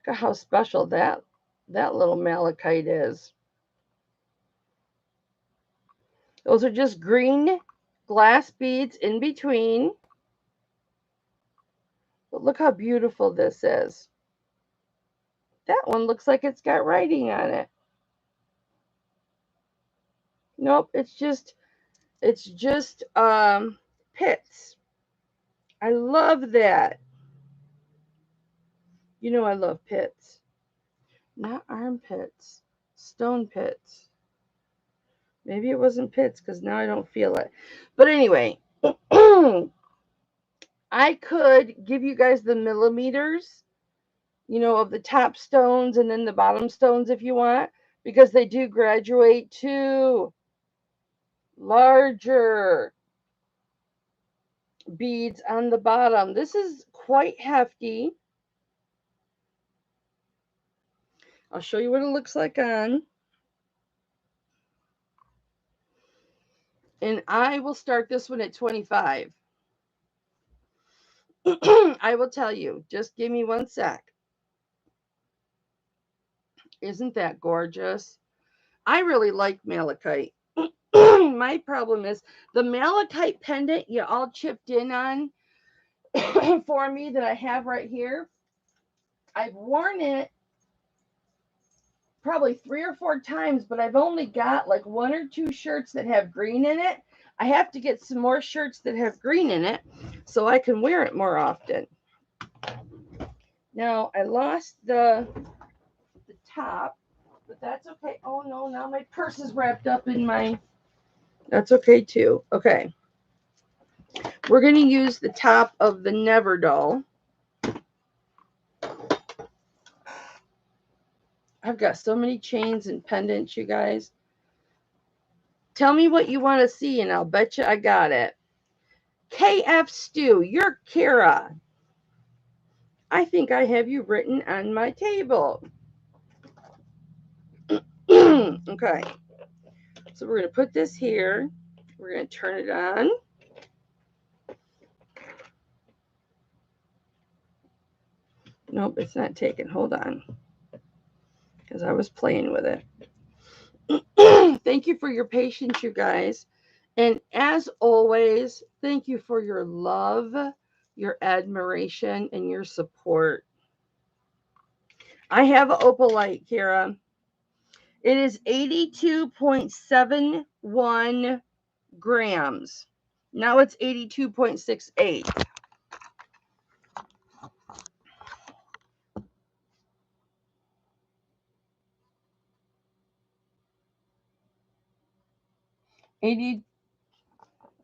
Look at how special that little malachite is. Those are just green glass beads in between. But look how beautiful this is. That one looks like it's got writing on it. Nope, it's just pits. I love that. You know I love pits. Not armpits. Stone pits. Maybe it wasn't pits because now I don't feel it. But anyway, I could give you guys the millimeters, of the top stones and then the bottom stones if you want, because they do graduate to larger beads on the bottom. This is quite hefty. I'll show you what it looks like on. And I will start this one at 25. I will tell you. Just give me one sec. Isn't that gorgeous? I really like malachite. My problem is the malachite pendant you all chipped in on for me that I have right here. I've worn it probably 3 or 4 times, but I've only got like 1 or 2 shirts that have green in it. I have to get some more shirts that have green in it so I can wear it more often. Now, I lost the top, but that's okay. Oh no, now my purse is wrapped up in my, that's okay too. Okay. We're going to use the top of the Never Doll. I've got so many chains and pendants, you guys. Tell me what you want to see, and I'll bet you I got it. KF Stew, you're Kara. I think I have you written on my table. Okay. So we're going to put this here. We're going to turn it on. Nope, it's not taken. Hold on. Because I was playing with it. Thank you for your patience, you guys. And as always, thank you for your love, your admiration, and your support. I have an opalite, Kara. It is 82.71 grams. Now it's 82.68.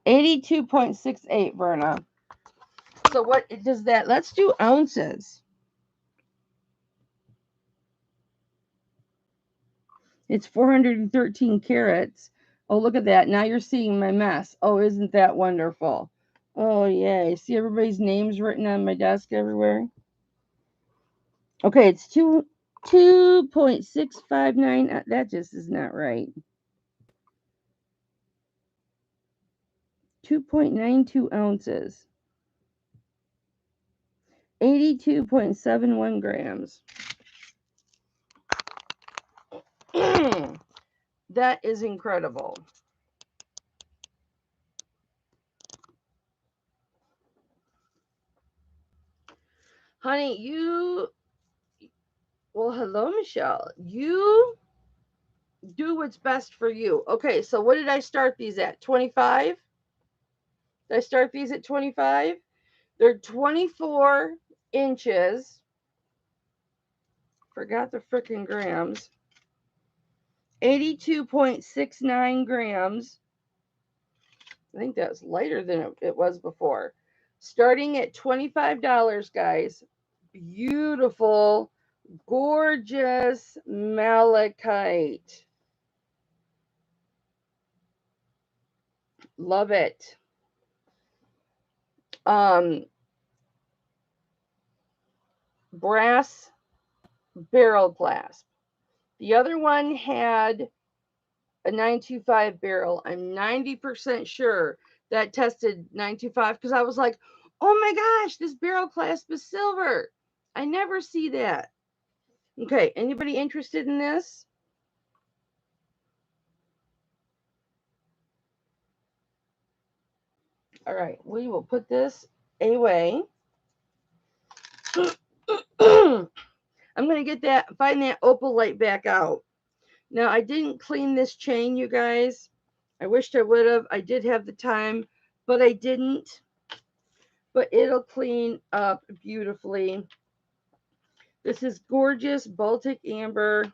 82.68, Verna. So what does that? Let's do ounces. It's 413 carats. Oh, look at that. Now you're seeing my mess. Oh, isn't that wonderful? Oh, yay. See everybody's names written on my desk everywhere? Okay, it's 2.659. That just is not right. 2.92 ounces. 82.71 grams. That is incredible. Honey, well, hello, Michelle. You do what's best for you. Okay, so what did I start these at? 25? Did I start these at 25? They're 24 inches. Forgot the freaking grams. 82.69 grams. I think that's lighter than it was before. Starting at $25, guys. Beautiful, gorgeous malachite. Love it. Brass barrel clasp. The other one had a 925 barrel. I'm 90% sure that tested 925 because I was like, oh my gosh, this barrel clasp is silver. I never see that. Okay, anybody interested in this? All right, we will put this away. I'm going to find that opalite back out. Now, I didn't clean this chain, you guys. I wished I would have. I did have the time, but I didn't. But it'll clean up beautifully. This is gorgeous Baltic amber.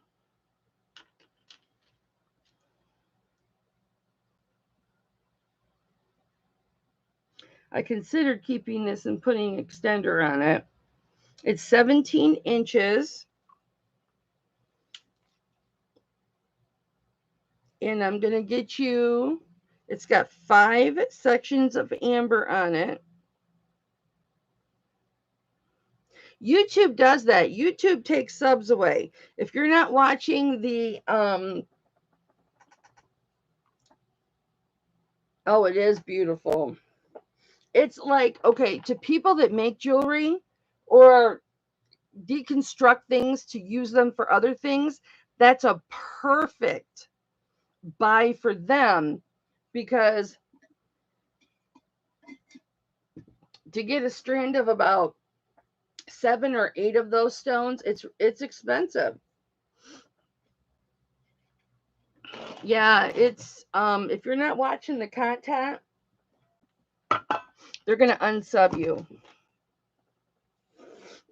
I considered keeping this and putting an extender on it. It's 17 inches. And I'm going to get you, it's got 5 sections of amber on it. YouTube does that. YouTube takes subs away. If you're not watching the, oh, it is beautiful. It's like, okay, to people that make jewelry or deconstruct things to use them for other things, that's a perfect buy for them, because to get a strand of about 7 or 8 of those stones, it's expensive. Yeah, it's if you're not watching the content, they're gonna unsub you.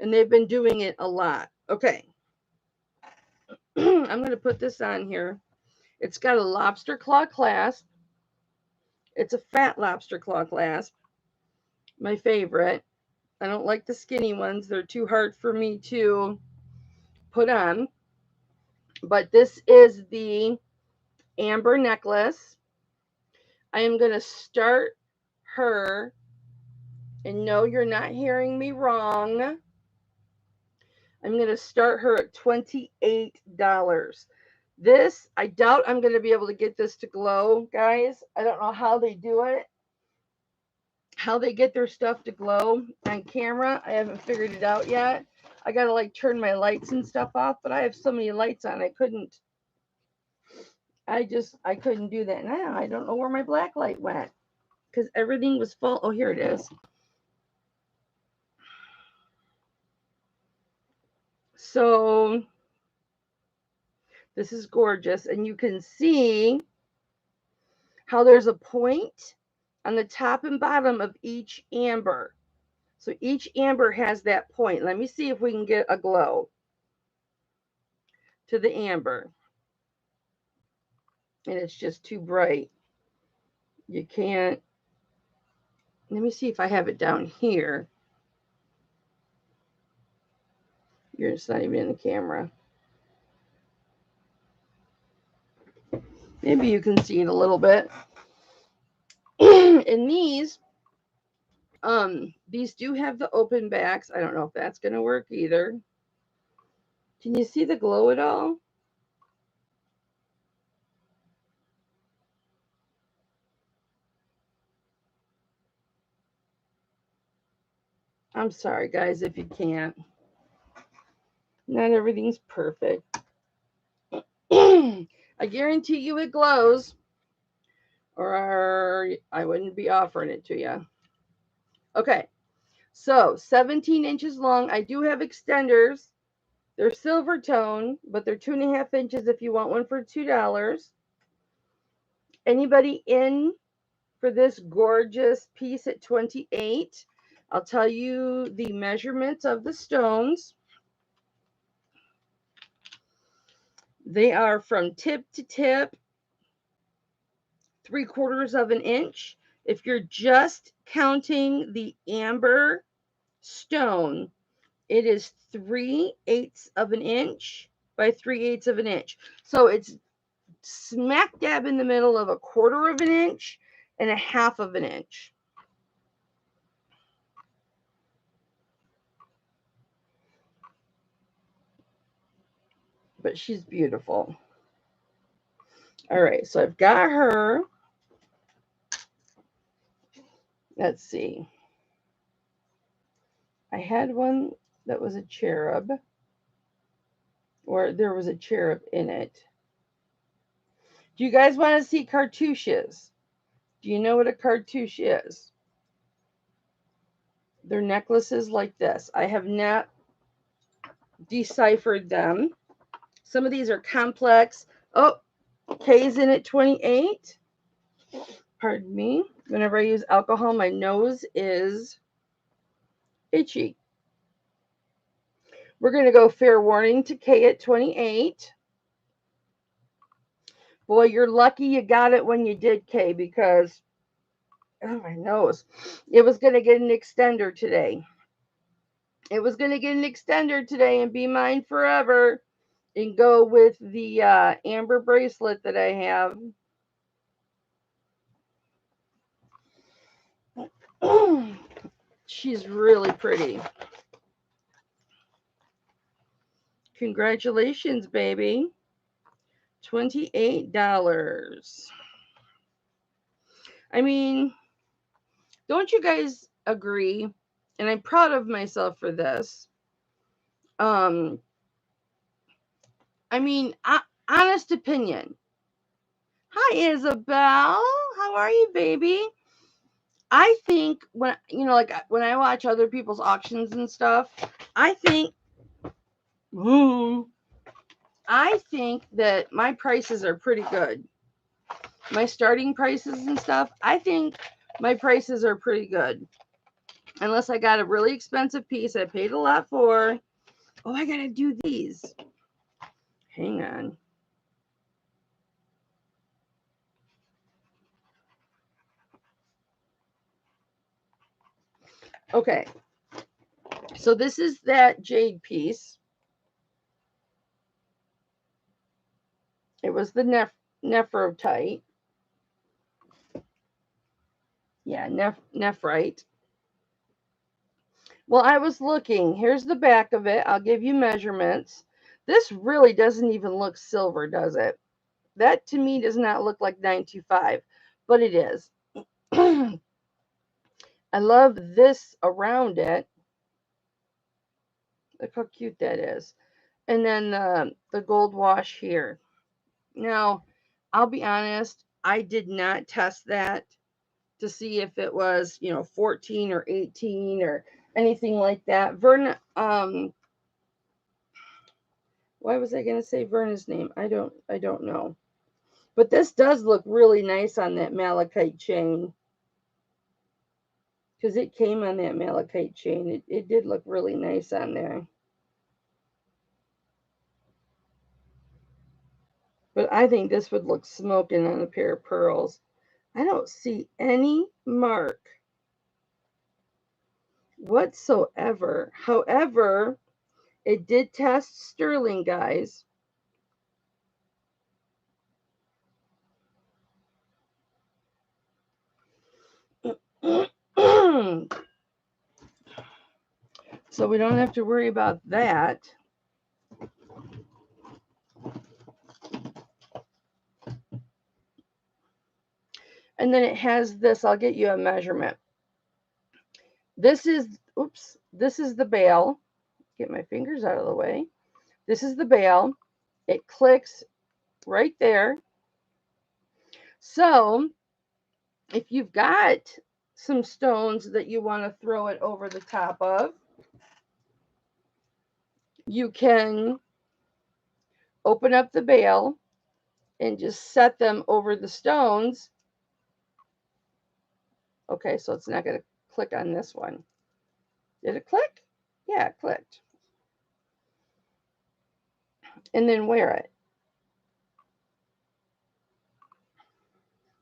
And they've been doing it a lot. Okay. I'm gonna put this on here. It's got a lobster claw clasp. It's a fat lobster claw clasp. My favorite. I don't like the skinny ones. They're too hard for me to put on. But this is the amber necklace. I am going to start her, and no, you're not hearing me wrong. I'm going to start her at $28. This, I doubt I'm going to be able to get this to glow, guys. I don't know how they do it, how they get their stuff to glow on camera. I haven't figured it out yet. I got to like turn my lights and stuff off, but I have so many lights on, I couldn't do that. Now I don't know where my black light went because everything was full. Oh, here it is. So this is gorgeous, and you can see how there's a point on the top and bottom of each amber. So each amber has that point. Let me see if we can get a glow to the amber. And it's just too bright. You can't Let me see if I have it down here. It's not even in the camera. Maybe you can see it a little bit. And these do have the open backs. I don't know if that's going to work either. Can you see the glow at all? I'm sorry, guys, if you can't. Not everything's perfect. I guarantee you it glows, or I wouldn't be offering it to you. Okay, so 17 inches long. I do have extenders. They're silver tone, but they're 2.5 inches if you want one for $2. Anybody in for this gorgeous piece at 28? I'll tell you the measurements of the stones. They are from tip to tip, 3/4 of an inch. If you're just counting the amber stone, it is 3/8 of an inch by 3/8 of an inch. So it's smack dab in the middle of 1/4 of an inch and 1/2 of an inch. But she's beautiful. All right, so I've got her. Let's see. I had one that was a cherub, or there was a cherub in it. Do you guys want to see cartouches? Do you know what a cartouche is? They're necklaces like this. I have not deciphered them. Some of these are complex. Oh, K's in at 28. Pardon me. Whenever I use alcohol, my nose is itchy. We're going to go fair warning to K at 28. Boy, you're lucky you got it when you did, K, because, oh, my nose. It was going to get an extender today. It was going to get an extender today and be mine forever and go with the amber bracelet that I have. She's really pretty. Congratulations, baby. $28. I mean, don't you guys agree? And I'm proud of myself for this. I mean, honest opinion. Hi, Isabel. How are you, baby? I think when when I watch other people's auctions and stuff, I think that my prices are pretty good. My starting prices and stuff, I think my prices are pretty good. Unless I got a really expensive piece I paid a lot for. Oh, I gotta do these. Hang on. Okay. So this is that jade piece. It was the nephrite. Yeah, nephrite. Well, I was looking. Here's the back of it. I'll give you measurements. This really doesn't even look silver, does it? That to me does not look like 925, but it is. I love this around it. Look how cute that is. And then the gold wash here. Now, I'll be honest, I did not test that to see if it was, 14 or 18 or anything like that. Verna, why was I going to say Verna's name? I don't know. But this does look really nice on that malachite chain. Because it came on that malachite chain. It did look really nice on there. But I think this would look smoking on a pair of pearls. I don't see any mark whatsoever. However, it did test sterling, guys. So we don't have to worry about that. And then it has this, I'll get you a measurement. This is, oops, this is the bail. Get my fingers out of the way. This is the bail. It clicks right there. So if you've got some stones that you want to throw it over the top of, you can open up the bail and just set them over the stones. Okay, so it's not going to click on this one. Did it click? Yeah, it clicked. And then wear it.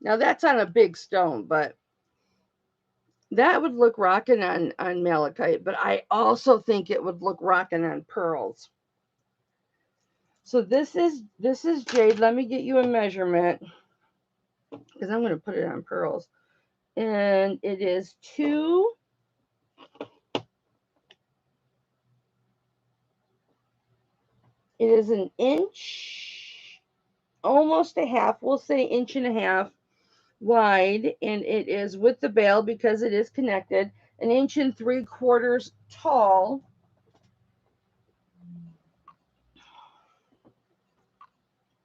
Now that's on a big stone, but that would look rocking on malachite, but I also think it would look rocking on pearls. So this is jade. Let me get you a measurement because I'm going to put it on pearls. And it is 2. It is an inch, almost a half. We'll say 1.5 wide, and it is with the bail because it is connected. 1 3/4 tall.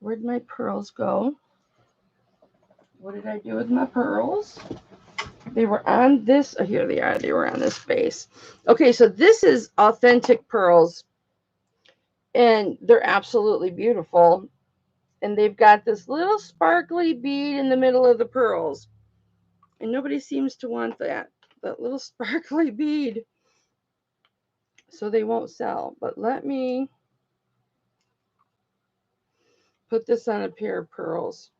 Where'd my pearls go? What did I do with my pearls? They were on this. Oh, here they are. They were on this base. Okay, so this is authentic pearls, and they're absolutely beautiful. And they've got this little sparkly bead in the middle of the pearls, and nobody seems to want that little sparkly bead, so they won't sell. But let me put this on a pair of pearls.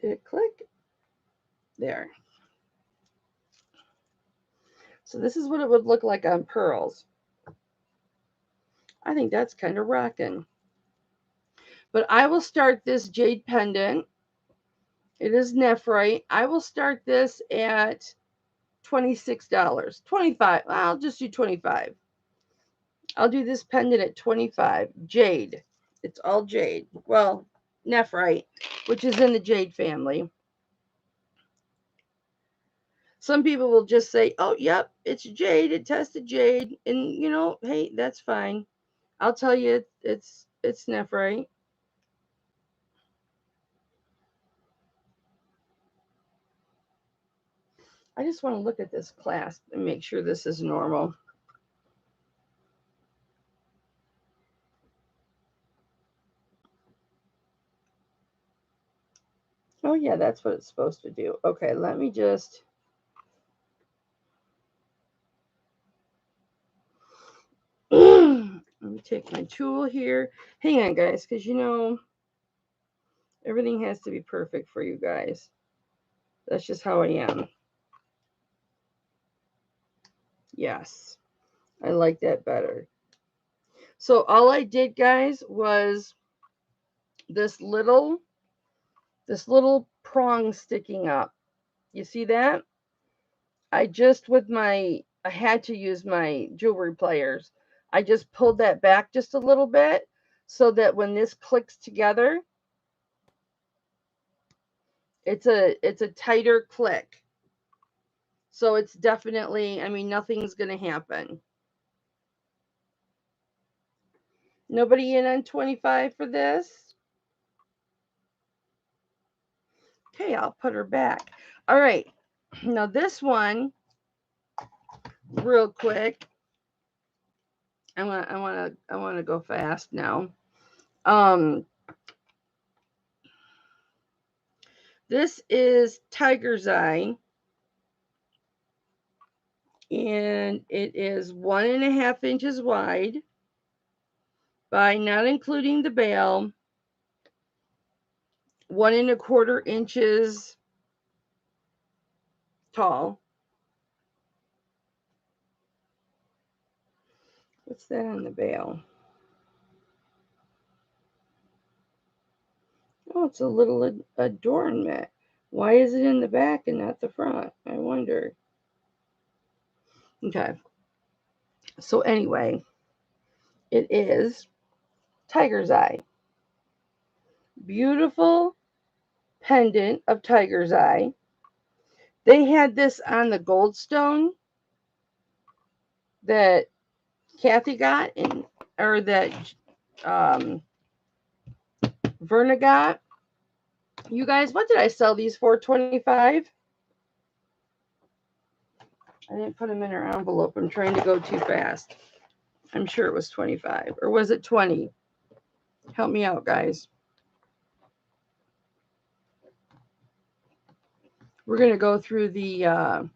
Did it click? There. So this is what it would look like on pearls. I think that's kind of rocking. But I will start this jade pendant. It is nephrite. I will start this at $26. 25. I'll just do 25. I'll do this pendant at 25. Jade. It's all jade. Well, nephrite, which is in the jade family. Some people will just say, oh, yep, it's jade. It tested jade. And, you know, hey, that's fine. I'll tell you it's nephrite. I just want to look at this clasp and make sure this is normal. Oh, yeah, that's what it's supposed to do. Okay, let me just... Let me take my tool here. Hang on, guys, because, you know, everything has to be perfect for you guys. That's just how I am. Yes, I like that better. So all I did, guys, was this little prong sticking up. You see that? I had to use my jewelry pliers. I just pulled that back just a little bit so that when this clicks together, it's a tighter click. So it's definitely, I mean, nothing's going to happen. Nobody in on 25 for this? Okay, I'll put her back. All right. Now this one, real quick. I want to go fast now. This is Tiger's Eye. And it is 1.5 inches wide by, not including the bail, 1.25 inches tall. What's that on the bail? Oh, it's a little adornment. Why is it in the back and not the front? I wonder. Okay. So anyway, it is tiger's eye. Beautiful pendant of tiger's eye. They had this on the goldstone that Kathy got, or that Verna got. You guys, what did I sell these for? 25. I didn't put them in her envelope. I'm trying to go too fast. I'm sure it was 25, or was it 20? Help me out, guys. We're gonna go through the.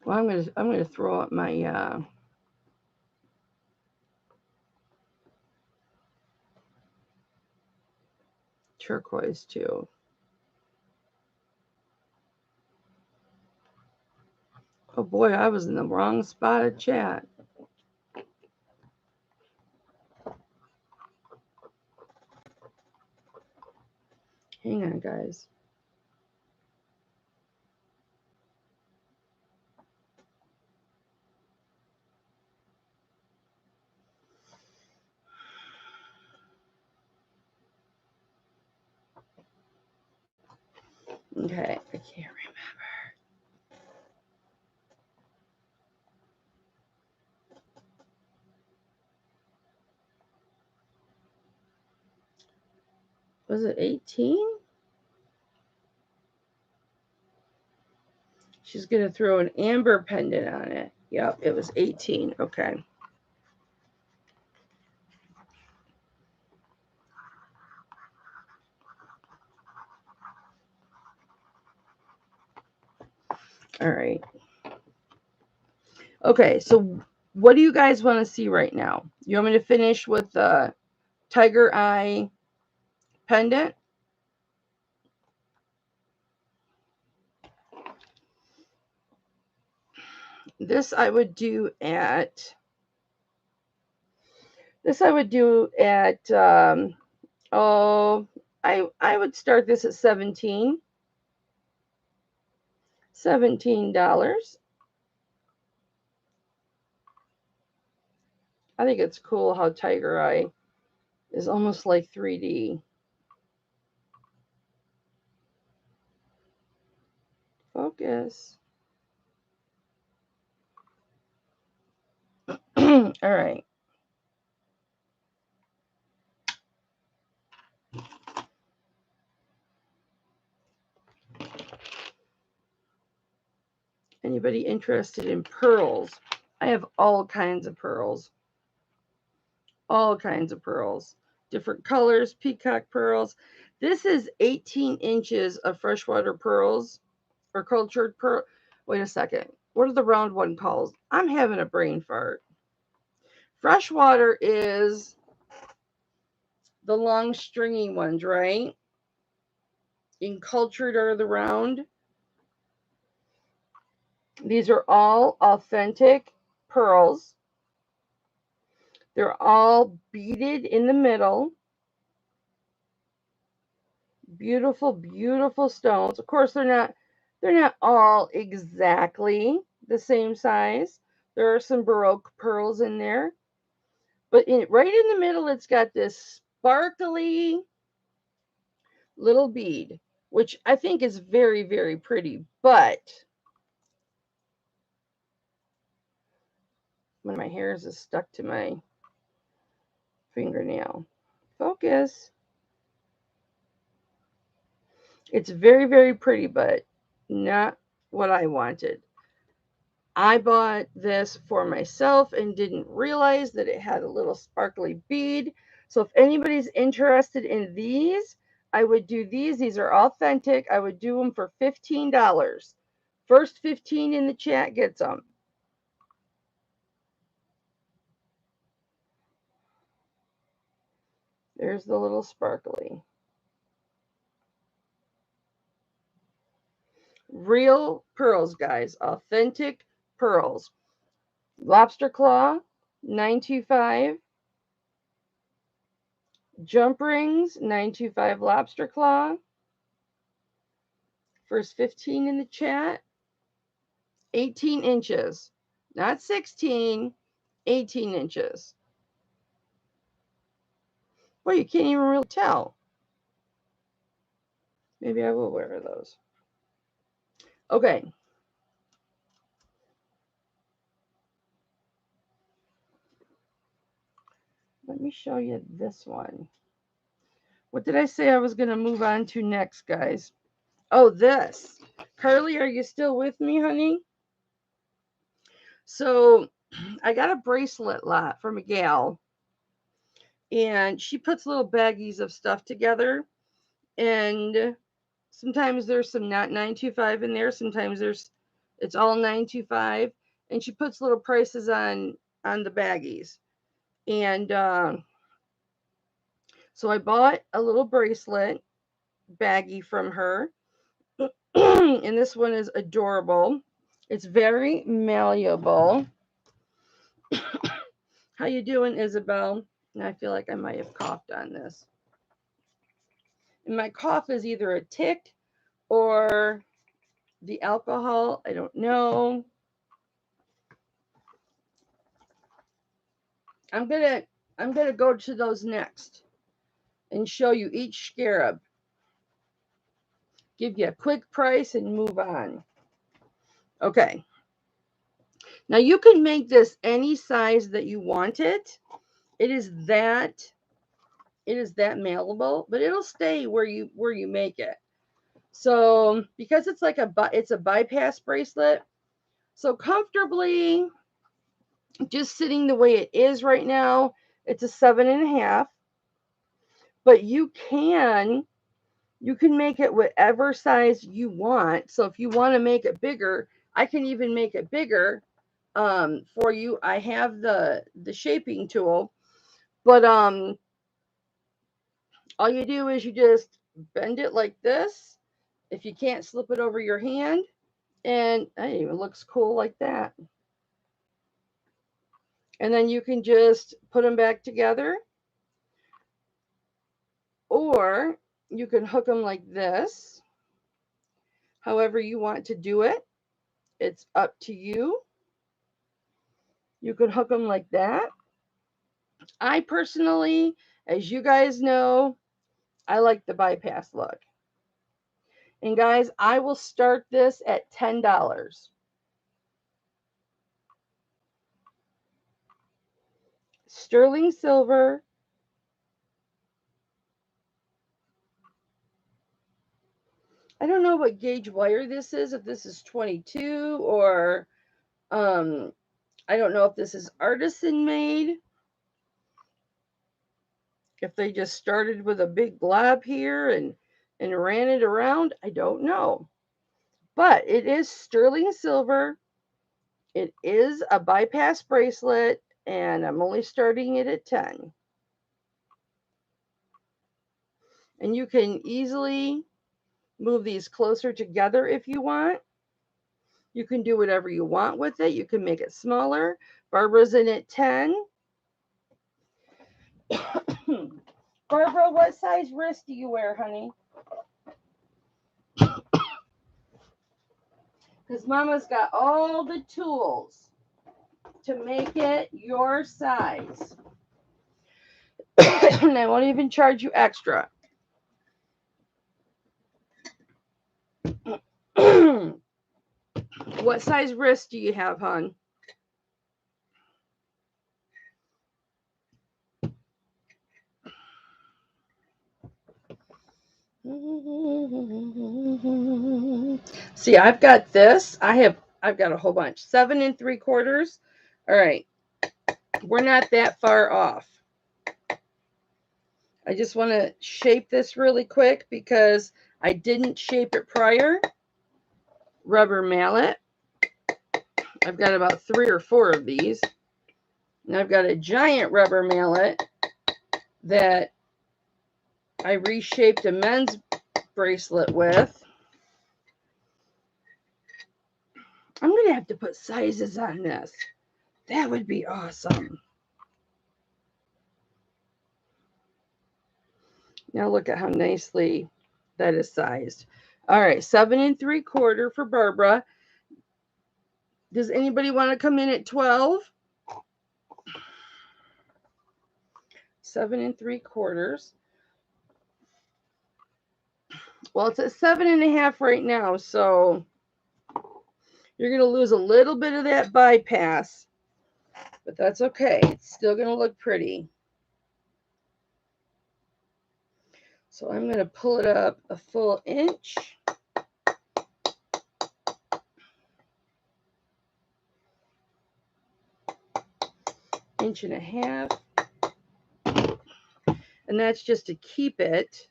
Well, I'm gonna throw up my turquoise too. Oh boy, I was in the wrong spot of chat. Hang on, guys. Okay, I can't remember. Was it 18? She's going to throw an amber pendant on it. Yep, it was 18. Okay. All right. Okay, so what do you guys want to see right now? You want me to finish with the tiger eye pendant? This I would do at I would start this at $17. I think it's cool how tiger eye is almost like 3D. Focus. All right. Anybody interested in pearls? I have all kinds of pearls. All kinds of pearls. Different colors, peacock pearls. This is 18 inches of freshwater pearls or cultured pearl. Wait a second. What are the round one called? I'm having a brain fart. Freshwater is the long stringy ones, right? In cultured are the round. These are all authentic pearls. They're all beaded in the middle. Beautiful, beautiful stones. Of course, they're not all exactly the same size. There are some Baroque pearls in there. But right in the middle, it's got this sparkly little bead, which I think is very, very pretty. But one of my hairs is stuck to my fingernail. Focus. It's very, very pretty, but not what I wanted. I bought this for myself and didn't realize that it had a little sparkly bead. So if anybody's interested in these, I would do these. These are authentic. I would do them for $15. First 15 in the chat gets them. There's the little sparkly. Real pearls, guys. Authentic pearls. Lobster claw, $9.25. Jump rings, $9.25 lobster claw. First 15 in the chat. 18 inches. Not 16, 18 inches. Well, you can't even really tell. Maybe I will wear those. Okay. Let me show you this one. What did I say I was going to move on to next, guys? Oh, this. Carly, are you still with me, honey? So I got a bracelet lot from a gal, and she puts little baggies of stuff together, and sometimes there's some not 925 in there, sometimes it's all 925, and she puts little prices on the baggies. And so I bought a little bracelet baggie from her. And this one is adorable. It's very malleable. How you doing, Isabel? And I feel like I might have coughed on this. And my cough is either a tick or the alcohol. I don't know. I'm gonna go to those next and show you each scarab. Give you a quick price and move on. Okay. Now you can make this any size that you want it. It is that malleable, but it'll stay where you make it. So because it's like it's a bypass bracelet, so comfortably just sitting the way it is right now, it's a 7.5. But you can make it whatever size you want. So if you want to make it bigger, I can even make it bigger for you. I have the shaping tool, but all you do is you just bend it like this. If you can't, slip it over your hand, and it even looks cool like that. And then you can just put them back together, or you can hook them like this. However you want to do it, it's up to you. You could hook them like that. I personally, as you guys know, I like the bypass look. And guys, I will start this at $10. Sterling silver. I don't know what gauge wire this is, if this is 22 or I don't know if this is artisan made. If they just started with a big glob here and ran it around, I don't know. But it is sterling silver. It is a bypass bracelet, and I'm only starting it at 10. And you can easily move these closer together if you want. You can do whatever you want with it. You can make it smaller. Barbara's in at 10. Barbara, what size wrist do you wear, honey? Because Mama's got all the tools to make it your size. And I won't even charge you extra. What size wrist do you have, hon? See, I've got this. I've got a whole bunch. 7 3/4. All right. We're not that far off. I just want to shape this really quick because I didn't shape it prior. rubber mallet. I've got about 3 or 4 of these. And I've got a giant rubber mallet that I reshaped a men's bracelet with. I'm going to have to put sizes on this. That would be awesome. Now look at how nicely that is sized. All right, 7 3/4 for Barbara. Does anybody want to come in at 12? 7 3/4. Well, it's at 7.5 right now, so you're going to lose a little bit of that bypass, but that's okay. It's still going to look pretty. So I'm going to pull it up a full inch. Inch and a half. And that's just to keep it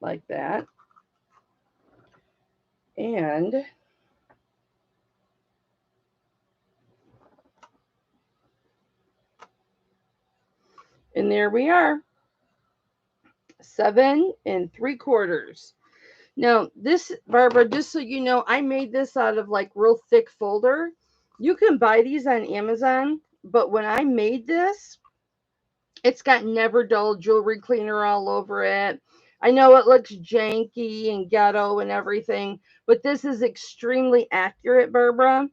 like that. And there we are. 7 3/4. Now, this, Barbara, just so you know, I made this out of like real thick folder. You can buy these on Amazon, but when I made this, it's got Never Dull jewelry cleaner all over it. I know it looks janky and ghetto and everything, but this is extremely accurate, Barbara.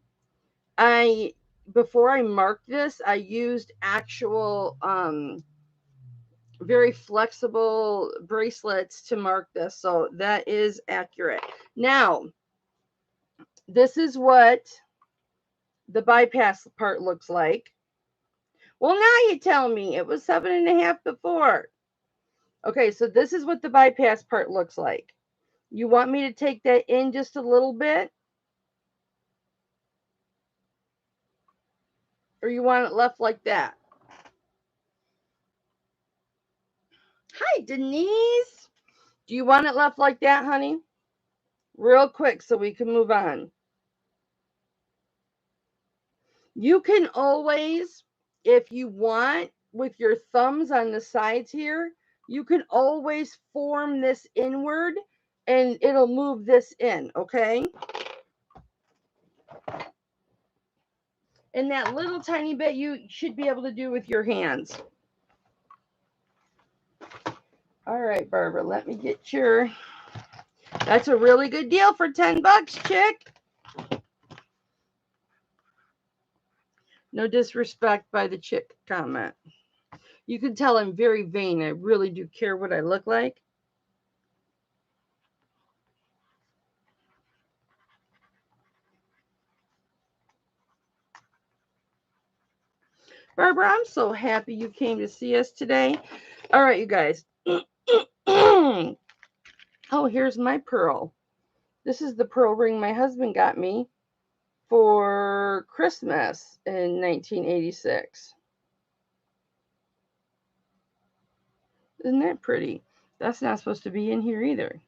Before I marked this, I used actual very flexible bracelets to mark this, so that is accurate. Now, this is what the bypass part looks like. Well, now you tell me it was 7.5 before. Okay, so this is what the bypass part looks like. You want me to take that in just a little bit? Or you want it left like that? Hi, Denise. Do you want it left like that, honey? Real quick so we can move on. You can always, if you want, with your thumbs on the sides here, you can always form this inward and it'll move this in, okay? And that little tiny bit you should be able to do with your hands. All right, Barbara, let me get your... That's a really good deal for $10, chick. No disrespect by the chick comment. You can tell I'm very vain. I really do care what I look like. Barbara, I'm so happy you came to see us today. All right, you guys. Oh, here's my pearl. This is the pearl ring my husband got me for Christmas in 1986. Isn't that pretty? That's not supposed to be in here either.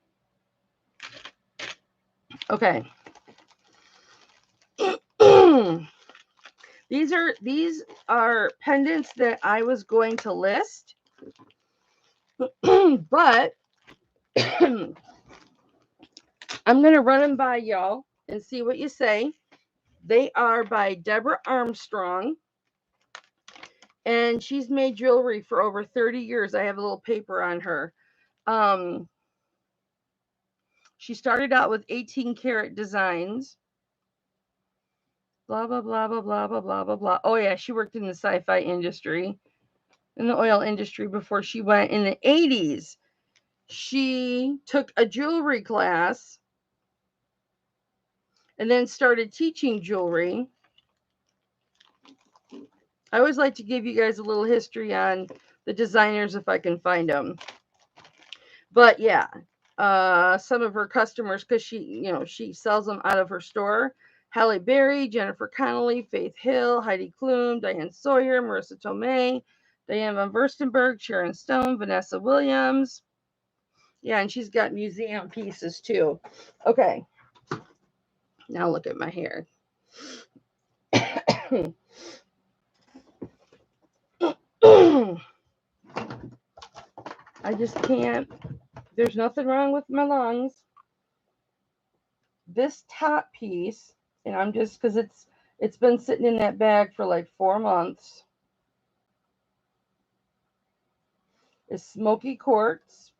Okay. These are pendants that I was going to list, but I'm going to run them by y'all and see what you say. They are by Deborah Armstrong, and she's made jewelry for over 30 years. I have a little paper on her. She started out with 18 karat designs. Blah, blah, blah, blah, blah, blah, blah, blah, blah. Oh, yeah, she worked in the sci-fi industry, in the oil industry before she went in the 80s. She took a jewelry class and then started teaching jewelry. I always like to give you guys a little history on the designers if I can find them. But yeah, some of her customers, because she sells them out of her store. Halle Berry, Jennifer Connelly, Faith Hill, Heidi Klum, Diane Sawyer, Marissa Tomei, Diane von Furstenberg, Sharon Stone, Vanessa Williams. Yeah, and she's got museum pieces too. Okay. Now look at my hair. I just can't. There's nothing wrong with my lungs. This top piece, and I'm just because it's been sitting in that bag for like 4 months, is smoky quartz.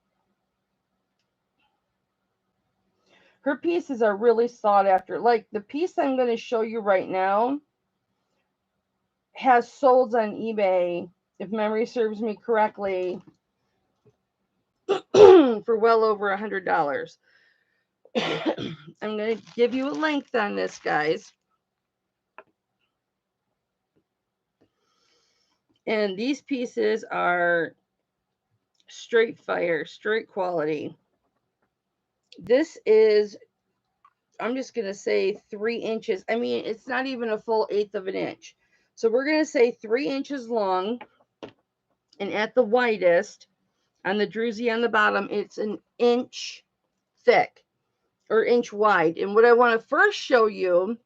Her pieces are really sought after. Like the piece I'm going to show you right now has sold on eBay, if memory serves me correctly, for well over $100. I'm going to give you a length on this, guys. And these pieces are straight fire, straight quality. This is, I'm just going to say 3 inches. I mean, it's not even a full 1/8 of an inch. So we're going to say 3 inches long. And at the widest, on the druzy on the bottom, it's an inch thick or inch wide. And what I want to first show you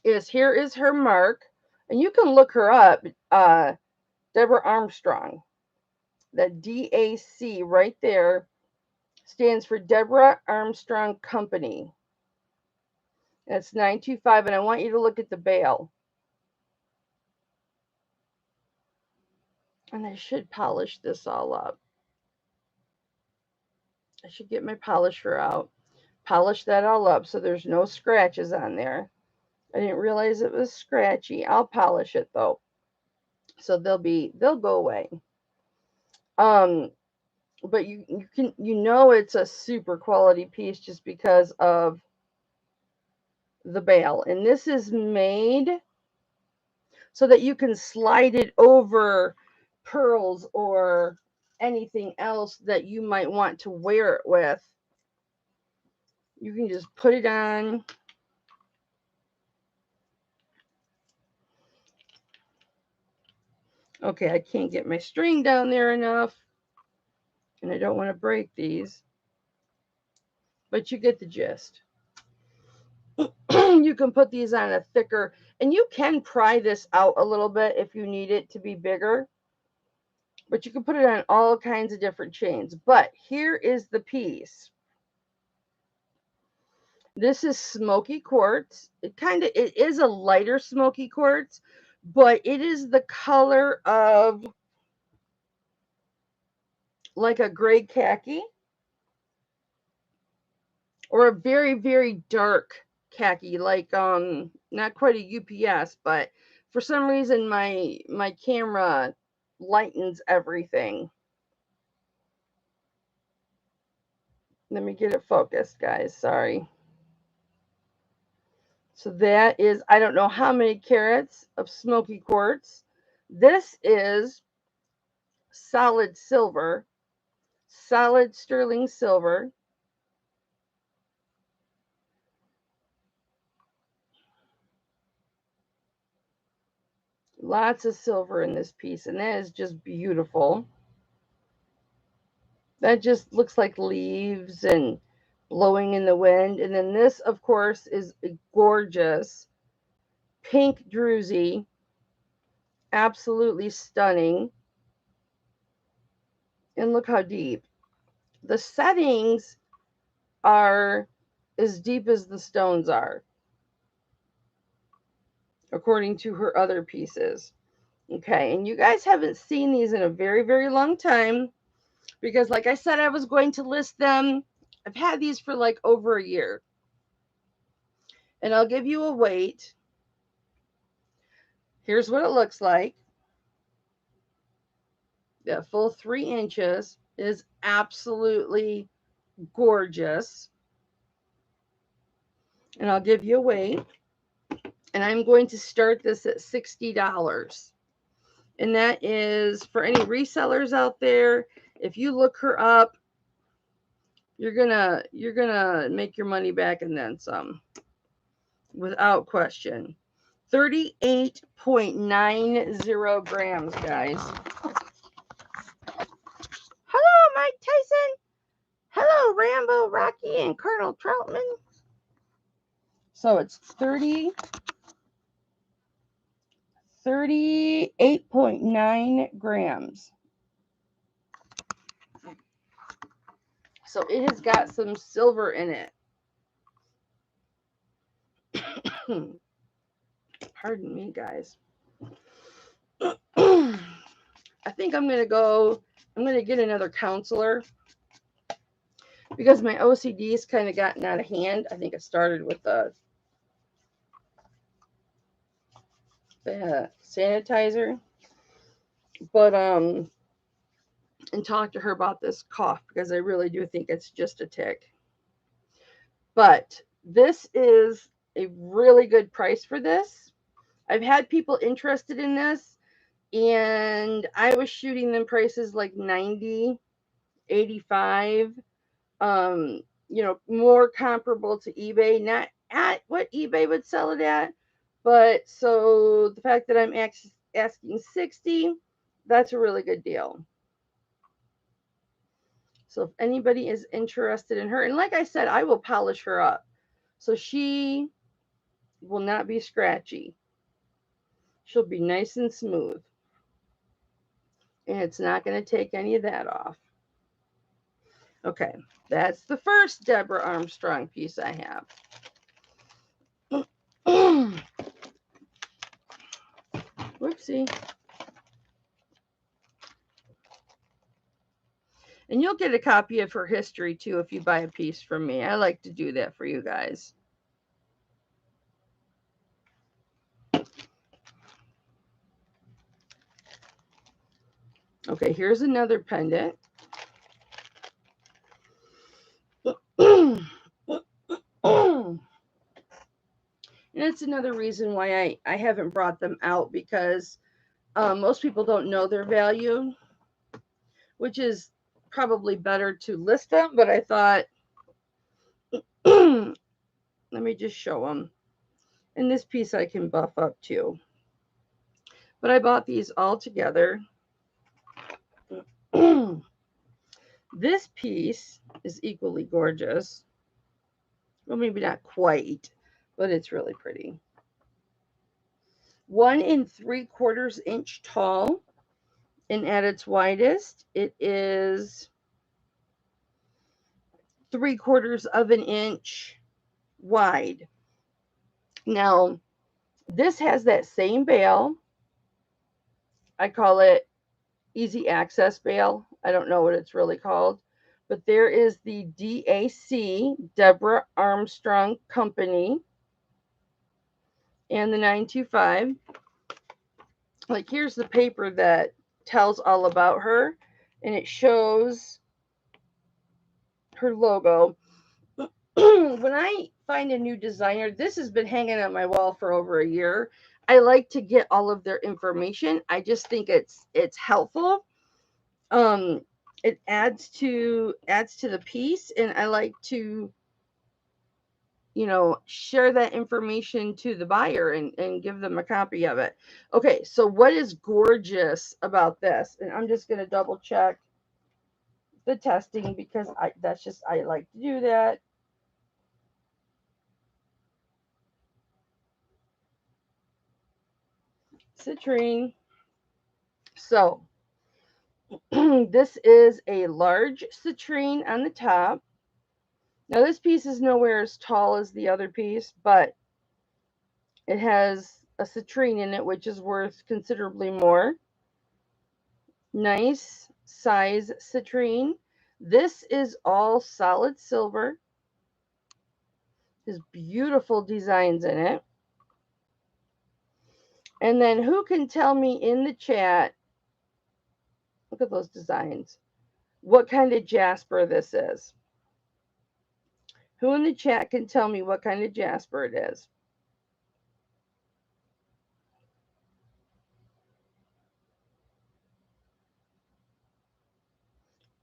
is here is her mark. And you can look her up, Deborah Armstrong. The DAC right there stands for Deborah Armstrong Company. That's 925, and I want you to look at the bail. And I should polish this all up. I should get my polisher out. Polish that all up so there's no scratches on there. I didn't realize it was scratchy. I'll polish it though. So they'll go away. But you can it's a super quality piece just because of the bail. And this is made so that you can slide it over pearls or anything else that you might want to wear it with. You can just put it on. Okay, I can't get my string down there enough. And I don't want to break these. But you get the gist. You can put these on a thicker, and you can pry this out a little bit if you need it to be bigger. But you can put it on all kinds of different chains. But here is the piece. This is smoky quartz. It is a lighter smoky quartz, but it is the color of like a gray khaki or a very, very dark khaki, like not quite a UPS, but for some reason my camera lightens everything. Let me get it focused, guys. Sorry. So that is, I don't know how many carats of smoky quartz. This is solid silver, solid sterling silver. Lots of silver in this piece, and that is just beautiful. That just looks like leaves and blowing in the wind. And then this, of course, is a gorgeous pink druzy. Absolutely stunning. And look how deep. The settings are as deep as the stones are, according to her other pieces. Okay, and you guys haven't seen these in a very, very long time because, like I said, I was going to list them. I've had these for like over a year. And I'll give you a weight. Here's what it looks like. The full 3 inches is absolutely gorgeous. And I'll give you a weight. And I'm going to start this at $60. And that is for any resellers out there. If you look her up, you're gonna make your money back and then some, without question. 38.90 grams, guys. Hello, Mike Tyson. Rambo, Rocky, and Colonel Troutman. So it's 38.9 grams. So it has got some silver in it. Pardon me, guys. I think I'm going to get another counselor because my OCD's kind of gotten out of hand. I think it started with the sanitizer. But, and talk to her about this cough because I really do think it's just a tick. But this is a really good price for this. I've had people interested in this, and I was shooting them prices like 90, 85, more comparable to eBay, not at what eBay would sell it at. But so the fact that I'm asking 60, that's a really good deal. So if anybody is interested in her, and like I said, I will polish her up. So she will not be scratchy. She'll be nice and smooth. And it's not going to take any of that off. Okay, that's the first Deborah Armstrong piece I have. Whoopsie. And you'll get a copy of her history too if you buy a piece from me. I like to do that for you guys. Okay, here's another pendant. And it's another reason why I haven't brought them out, because most people don't know their value, which is probably better to list them, but I thought, let me just show them. And this piece I can buff up too. But I bought these all together. This piece is equally gorgeous. Well, maybe not quite, but it's really pretty. 1 3/4 inch tall, and at its widest, it is 3/4 of an inch wide. Now, this has that same bail. I call it easy access bail. I don't know what it's really called. But there is the DAC, Deborah Armstrong Company, and the 925. Like, here's the paper that tells all about her, and it shows her logo. When I find a new designer, this has been hanging on my wall for over a year. I like to get all of their information. I just think it's helpful. It adds to the piece, and I like to, share that information to the buyer and give them a copy of it. Okay, so what is gorgeous about this? And I'm just going to double check the testing because I like to do that. Citrine. So this is a large citrine on the top. Now this piece is nowhere as tall as the other piece, but it has a citrine in it, which is worth considerably more. Nice size citrine. This is all solid silver. There's beautiful designs in it. And then who can tell me in the chat, look at those designs, what kind of jasper this is? Who in the chat can tell me what kind of jasper it is?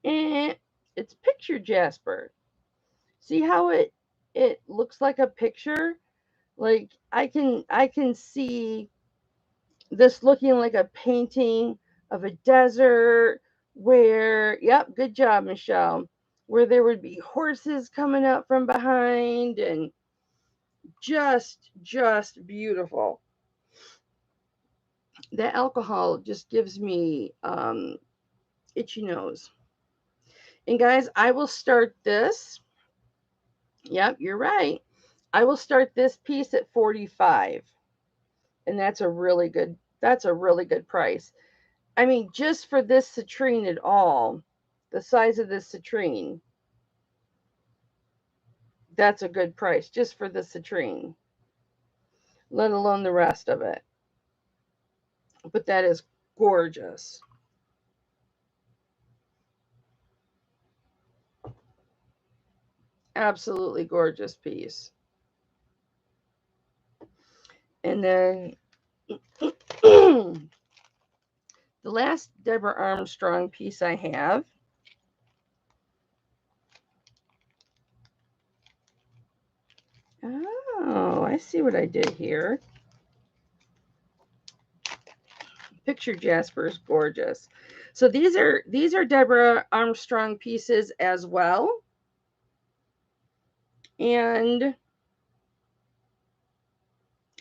And it's picture jasper. See how it looks like a picture? Like I can see this looking like a painting of a desert where, yep, good job, Michelle. where there would be horses coming up from behind, and just beautiful. That alcohol just gives me itchy nose. And guys, I will start this. Yep, you're right. I will start this piece at 45. And that's a really good price. I mean, just for this citrine at all, the size of this citrine, that's a good price just for the citrine, let alone the rest of it. But that is gorgeous. Absolutely gorgeous piece. And then the last Deborah Armstrong piece I have. Oh, I see what I did here. Picture jasper is gorgeous. So these are Deborah Armstrong pieces as well. And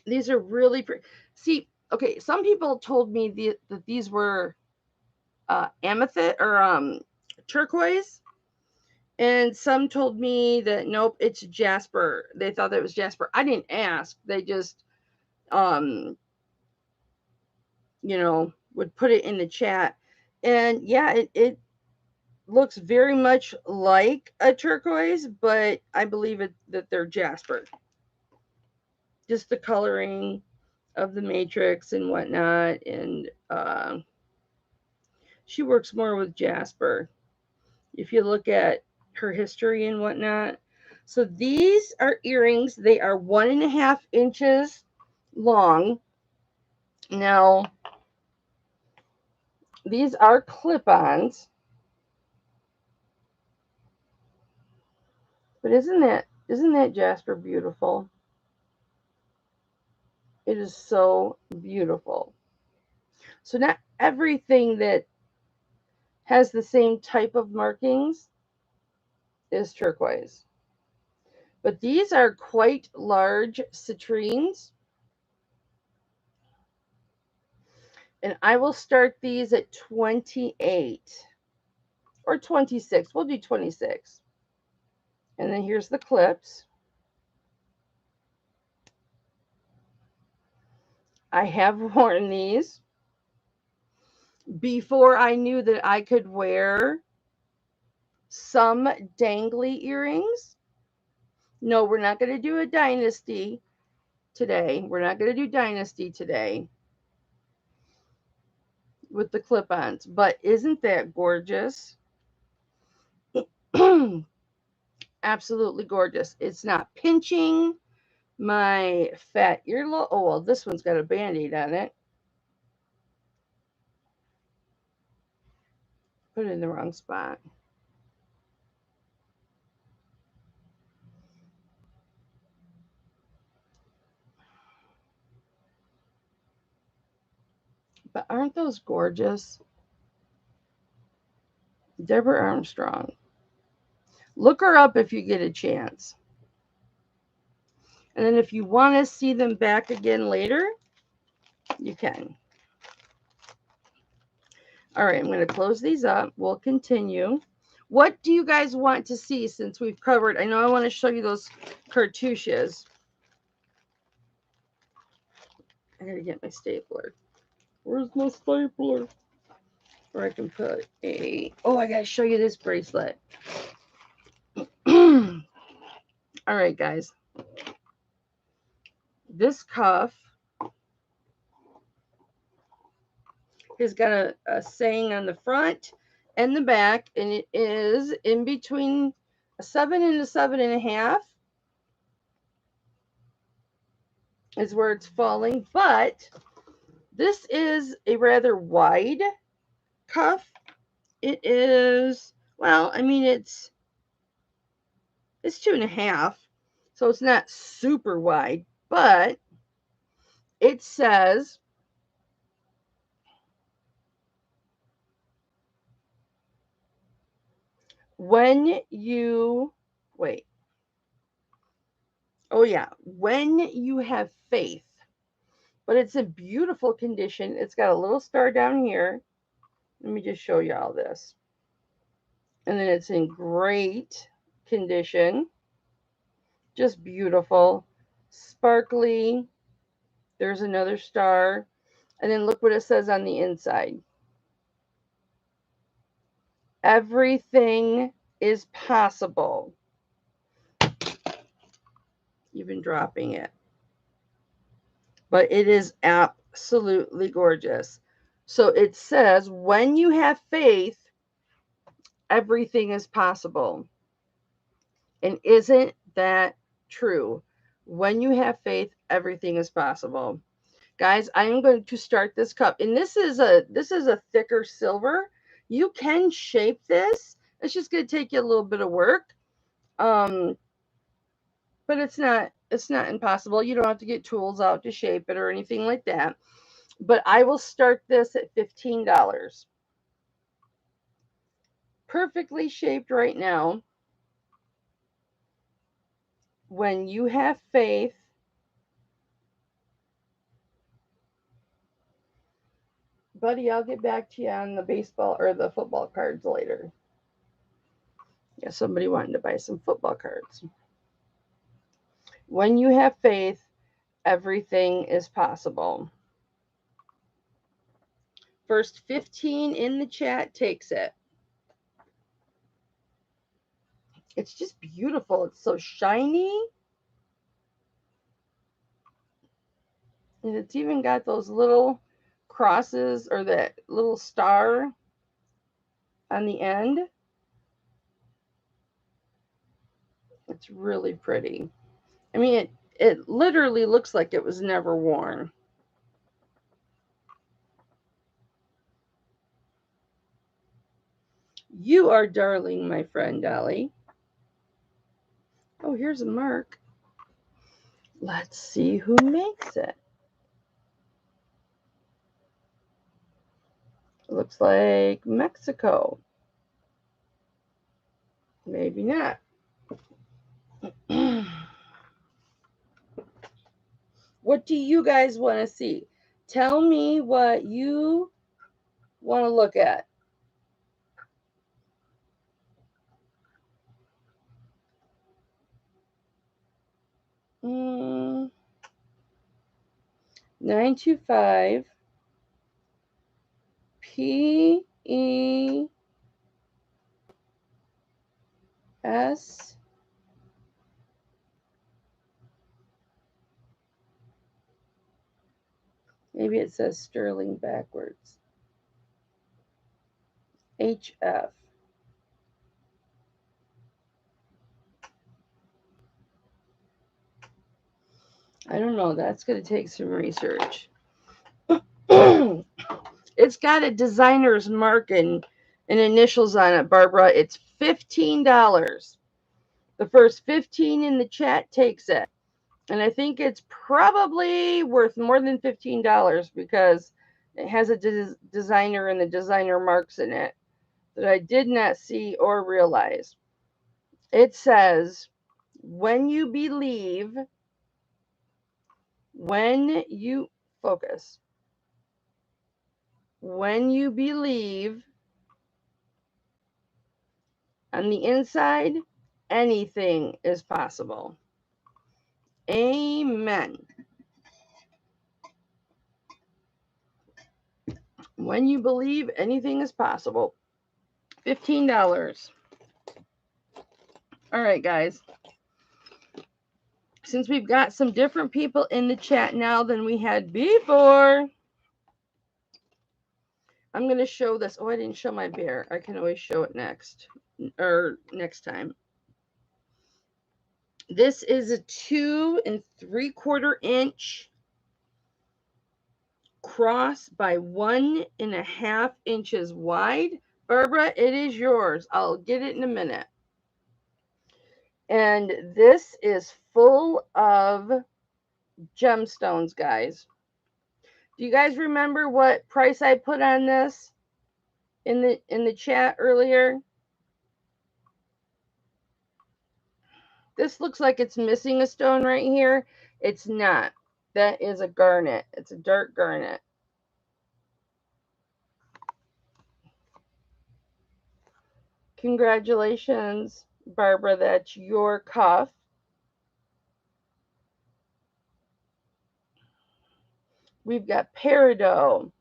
these are really pretty. See, okay, some people told me that these were amethyst or turquoise, and some told me that nope, it's jasper. They thought that it was jasper. I didn't ask. They just would put it in the chat. And yeah, it looks very much like a turquoise, but I believe that they're jasper. Just the coloring of the matrix and whatnot, and she works more with jasper if you look at her history and whatnot. So these are earrings. They are 1.5 inches long. Now, these are clip-ons. But isn't that jasper beautiful? It is so beautiful. So not everything that has the same type of markings is turquoise. But these are quite large citrines. And I will start these at 28 or 26. We'll do 26. And then here's the clips. I have worn these before I knew that I could wear some dangly earrings. No, we're not going to do a dynasty today. We're not going to do dynasty today with the clip-ons. But isn't that gorgeous? Absolutely gorgeous. It's not pinching my fat earlobe. Oh, well, this one's got a Band-Aid on it. Put it in the wrong spot. But aren't those gorgeous? Deborah Armstrong. Look her up if you get a chance. And then if you want to see them back again later, you can. All right, I'm going to close these up. We'll continue. What do you guys want to see since we've covered? I know I want to show you those cartouches. I got to get my stapler. Where's my stapler? Or I can put a... Oh, I got to show you this bracelet. All right, guys. This cuff has got a saying on the front and the back, and it is in between a 7 and a 7.5 is where it's falling, but this is a rather wide cuff. It is, well, I mean, it's 2.5, so it's not super wide, but it says when you have faith, but it's in beautiful condition. It's got a little star down here. Let me just show you all this. And then it's in great condition. Just beautiful, sparkly. There's another star. And then look what it says on the inside. Everything is possible. Even dropping it. But it is absolutely gorgeous. So it says, when you have faith, everything is possible. And isn't that true? When you have faith, everything is possible. Guys, I am going to start this cup. And this is a thicker silver. You can shape this. It's just going to take you a little bit of work. But it's not impossible. You don't have to get tools out to shape it or anything like that. But I will start this at $15. Perfectly shaped right now. When you have faith, buddy, I'll get back to you on the baseball or the football cards later. Yeah, somebody wanted to buy some football cards. When you have faith, everything is possible. First 15 in the chat takes it. It's just beautiful. It's so shiny. And it's even got those little crosses or that little star on the end. It's really pretty. I mean, it literally looks like it was never worn. You are darling, my friend Dolly. Oh, here's a mark. Let's see who makes it. It looks like Mexico. Maybe not. What do you guys want to see? Tell me what you want to look at. Mm, 925 PES. Maybe it says Sterling backwards. HF. I don't know. That's going to take some research. It's got a designer's mark and initials on it, Barbara. It's $15. The first 15 in the chat takes it. And I think it's probably worth more than $15 because it has a designer and the designer marks in it that I did not see or realize. It says, when you believe, when you focus, when you believe on the inside, anything is possible. Amen. When you believe, anything is possible. $15. All right, guys. Since we've got some different people in the chat now than we had before, I'm going to show this. Oh, I didn't show my bear. I can always show it next time. This is a 2 3/4 inch cross by 1.5 inches wide. Barbara, it is yours. I'll get it in a minute. And this is full of gemstones, guys. Do you guys remember what price I put on this in the chat earlier? This looks like it's missing a stone right here. It's not. That is a garnet. It's a dark garnet. Congratulations, Barbara. That's your cuff. We've got peridot,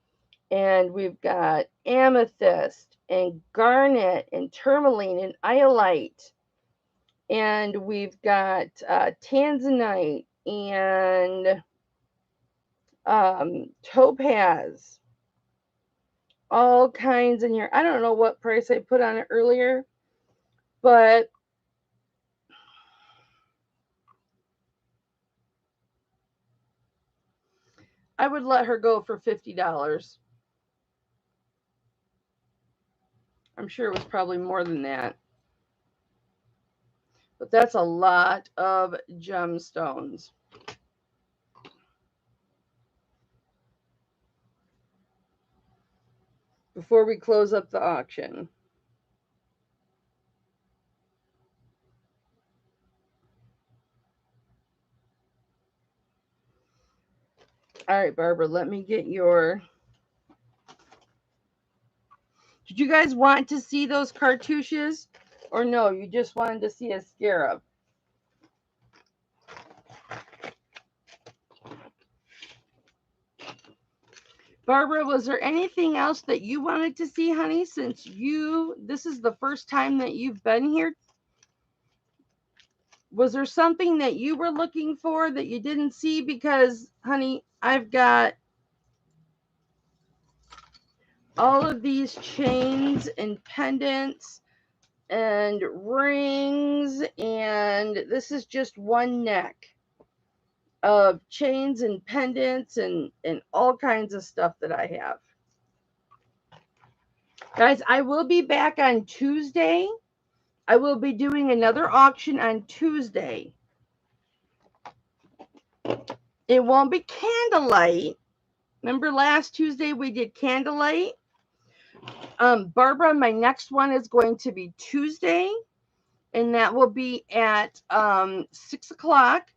and we've got amethyst, and garnet, and tourmaline, and iolite. And we've got tanzanite, and topaz. All kinds in here. I don't know what price I put on it earlier, but I would let her go for $50. I'm sure it was probably more than that. But that's a lot of gemstones. Before we close up the auction. All right, Barbara, let me get your... Did you guys want to see those cartouches? Or no, you just wanted to see a scarab? Barbara, was there anything else that you wanted to see, honey, since this is the first time that you've been here? Was there something that you were looking for that you didn't see? Because, honey, I've got all of these chains and pendants and rings, and this is just one neck of chains and pendants and all kinds of stuff that I have. Guys, I will be back on Tuesday. I will be doing another auction on Tuesday. It won't be candlelight. Remember last Tuesday we did candlelight? Barbara, my next one is going to be Tuesday, and that will be at 6 o'clock.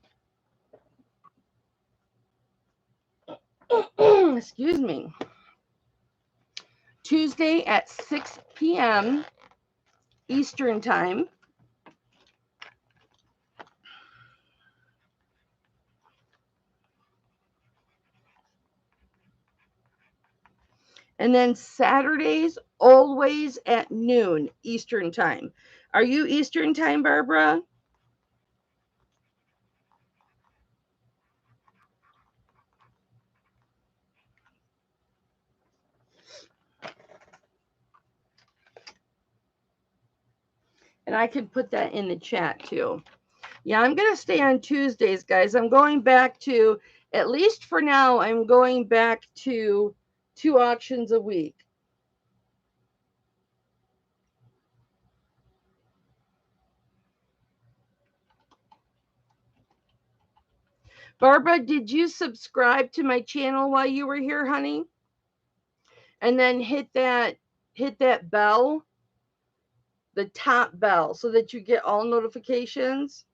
Excuse me. Tuesday at 6 p.m. Eastern Time. And then Saturdays, always at noon Eastern Time. Are you Eastern Time, Barbara? And I can put that in the chat too. Yeah, I'm going to stay on Tuesdays, guys. I'm going back to, at least for now, I'm going back to 2 auctions a week. Barbara, did you subscribe to my channel while you were here, honey? And then hit that bell, the top bell, so that you get all notifications.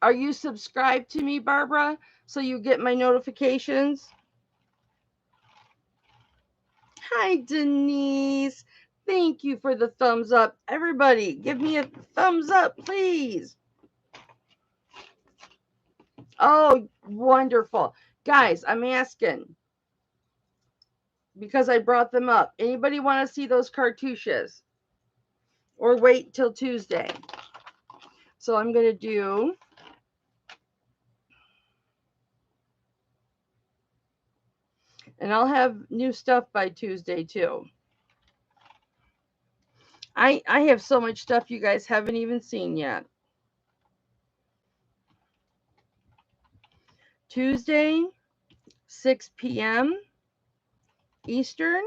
Are you subscribed to me, Barbara, so you get my notifications? Hi, Denise. Thank you for the thumbs up. Everybody, give me a thumbs up, please. Oh, wonderful. Guys, I'm asking because I brought them up. Anybody want to see those cartouches? Or wait till Tuesday? So I'm going to do... And I'll have new stuff by Tuesday, too. I have so much stuff you guys haven't even seen yet. Tuesday, 6 p.m. Eastern.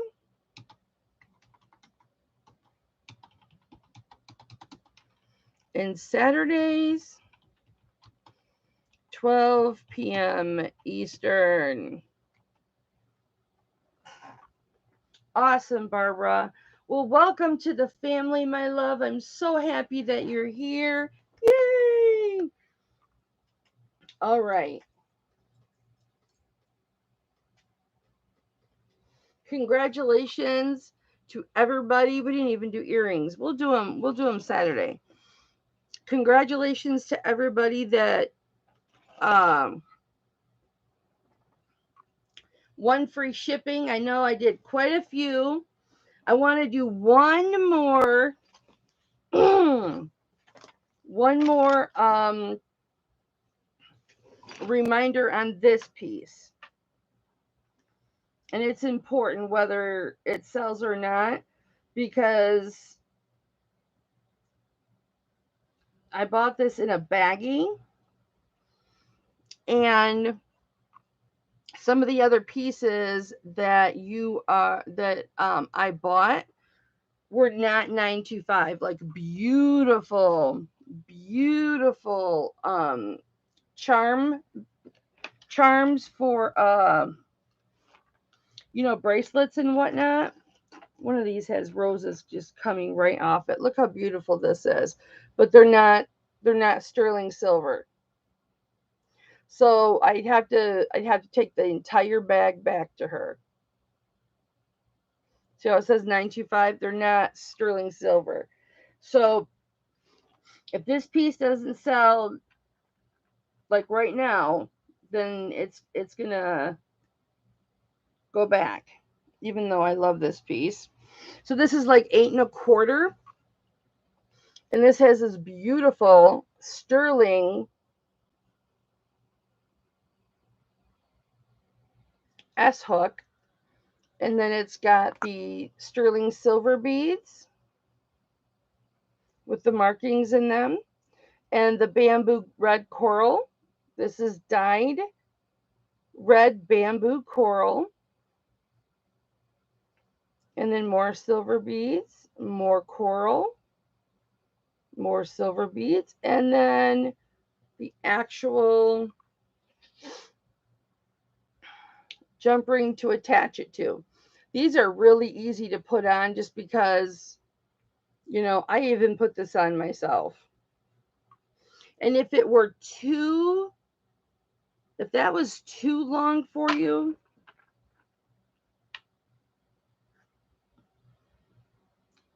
And Saturdays, 12 p.m. Eastern. Awesome, Barbara. Well, welcome to the family, my love. I'm so happy that you're here. Yay! All right. Congratulations to everybody. We didn't even do earrings. We'll do them. We'll do them Saturday. Congratulations to everybody that won free shipping. I know I did quite a few. I want to do one more one more reminder on this piece. And it's important whether it sells or not, because I bought this in a baggie, and some of the other pieces that I bought were not 925, like beautiful charms for bracelets and whatnot. One of these has roses just coming right off it. Look how beautiful this is. But they're not sterling silver. So I'd have to take the entire bag back to her. So it says 925. They're not sterling silver. So if this piece doesn't sell like right now, then it's gonna go back, even though I love this piece. So this is like 8 1/4, and this has this beautiful sterling S hook, and then it's got the sterling silver beads with the markings in them, and the bamboo red coral. This is dyed red bamboo coral, and then more silver beads, more coral, more silver beads, and then the actual jump ring to attach it to. These are really easy to put on just because, I even put this on myself. And if that was too long for you,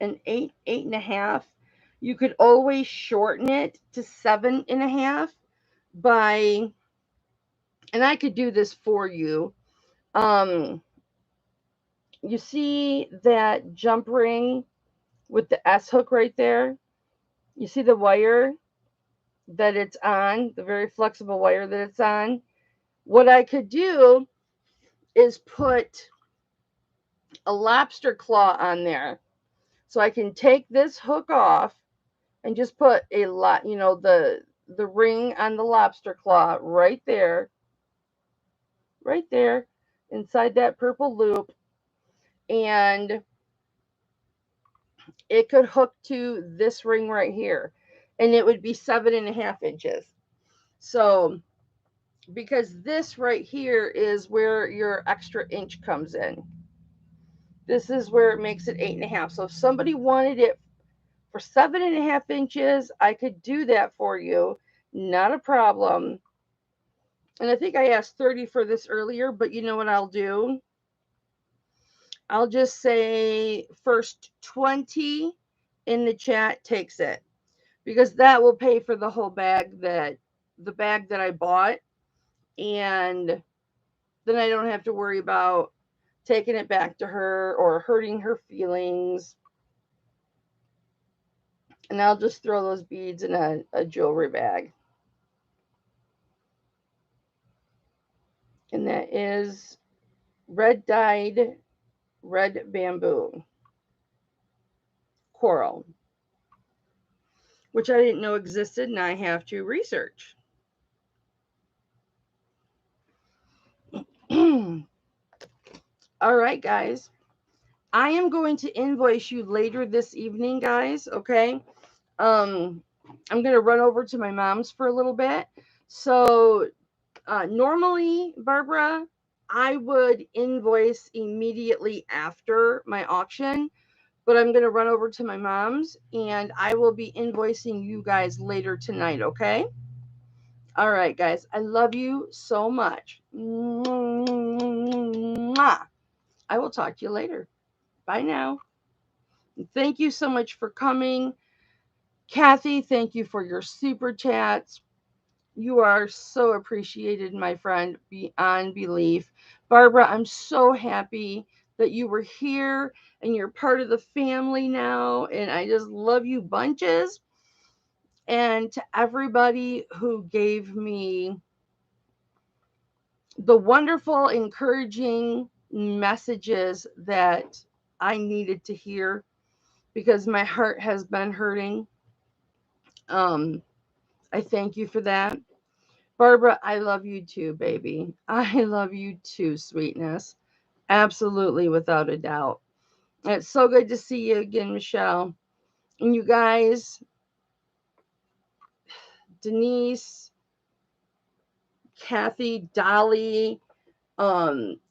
an 8.5, you could always shorten it to 7.5 by, and I could do this for you. You see that jump ring with the S hook right there? You see the wire that it's on, the very flexible wire that it's on? What I could do is put a lobster claw on there. So I can take this hook off and just put the ring on the lobster claw right there, inside that purple loop, and it could hook to this ring right here, and it would be 7.5 inches. So, because this right here is where your extra inch comes in. This is where it makes it 8.5. So if somebody wanted it for 7.5 inches, I could do that for you. Not a problem. And I think I asked 30 for this earlier, but you know what I'll do? I'll just say first 20 in the chat takes it, because that will pay for the whole bag that I bought, and then I don't have to worry about taking it back to her or hurting her feelings. And I'll just throw those beads in a jewelry bag. And that is red dyed red bamboo coral, which I didn't know existed, and I have to research. All right, guys. I am going to invoice you later this evening, guys, okay? I'm going to run over to my mom's for a little bit. So, normally, Barbara, I would invoice immediately after my auction, but I'm going to run over to my mom's and I will be invoicing you guys later tonight, okay? All right, guys. I love you so much. Mwah. I will talk to you later. Bye now. Thank you so much for coming. Kathy, thank you for your super chats. You are so appreciated, my friend, beyond belief. Barbara, I'm so happy that you were here and you're part of the family now. And I just love you bunches. And to everybody who gave me the wonderful, encouraging messages that I needed to hear because my heart has been hurting. Um, I thank you for that. Barbara, I love you too, baby. I love you too, sweetness. Absolutely, without a doubt. It's so good to see you again, Michelle. And you guys, Denise, Kathy, Dolly,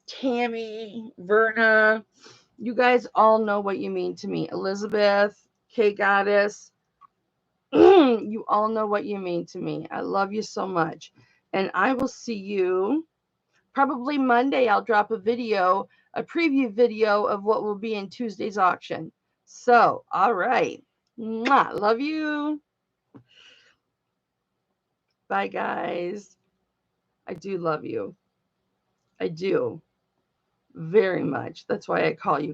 Tammy, Verna, you guys all know what you mean to me. Elizabeth, K Goddess, you all know what you mean to me. I love you so much. And I will see you probably Monday. I'll drop a video, a preview video of what will be in Tuesday's auction. So, all right. Mwah. Love you. Bye, guys. I do love you. I do very much. That's why I call you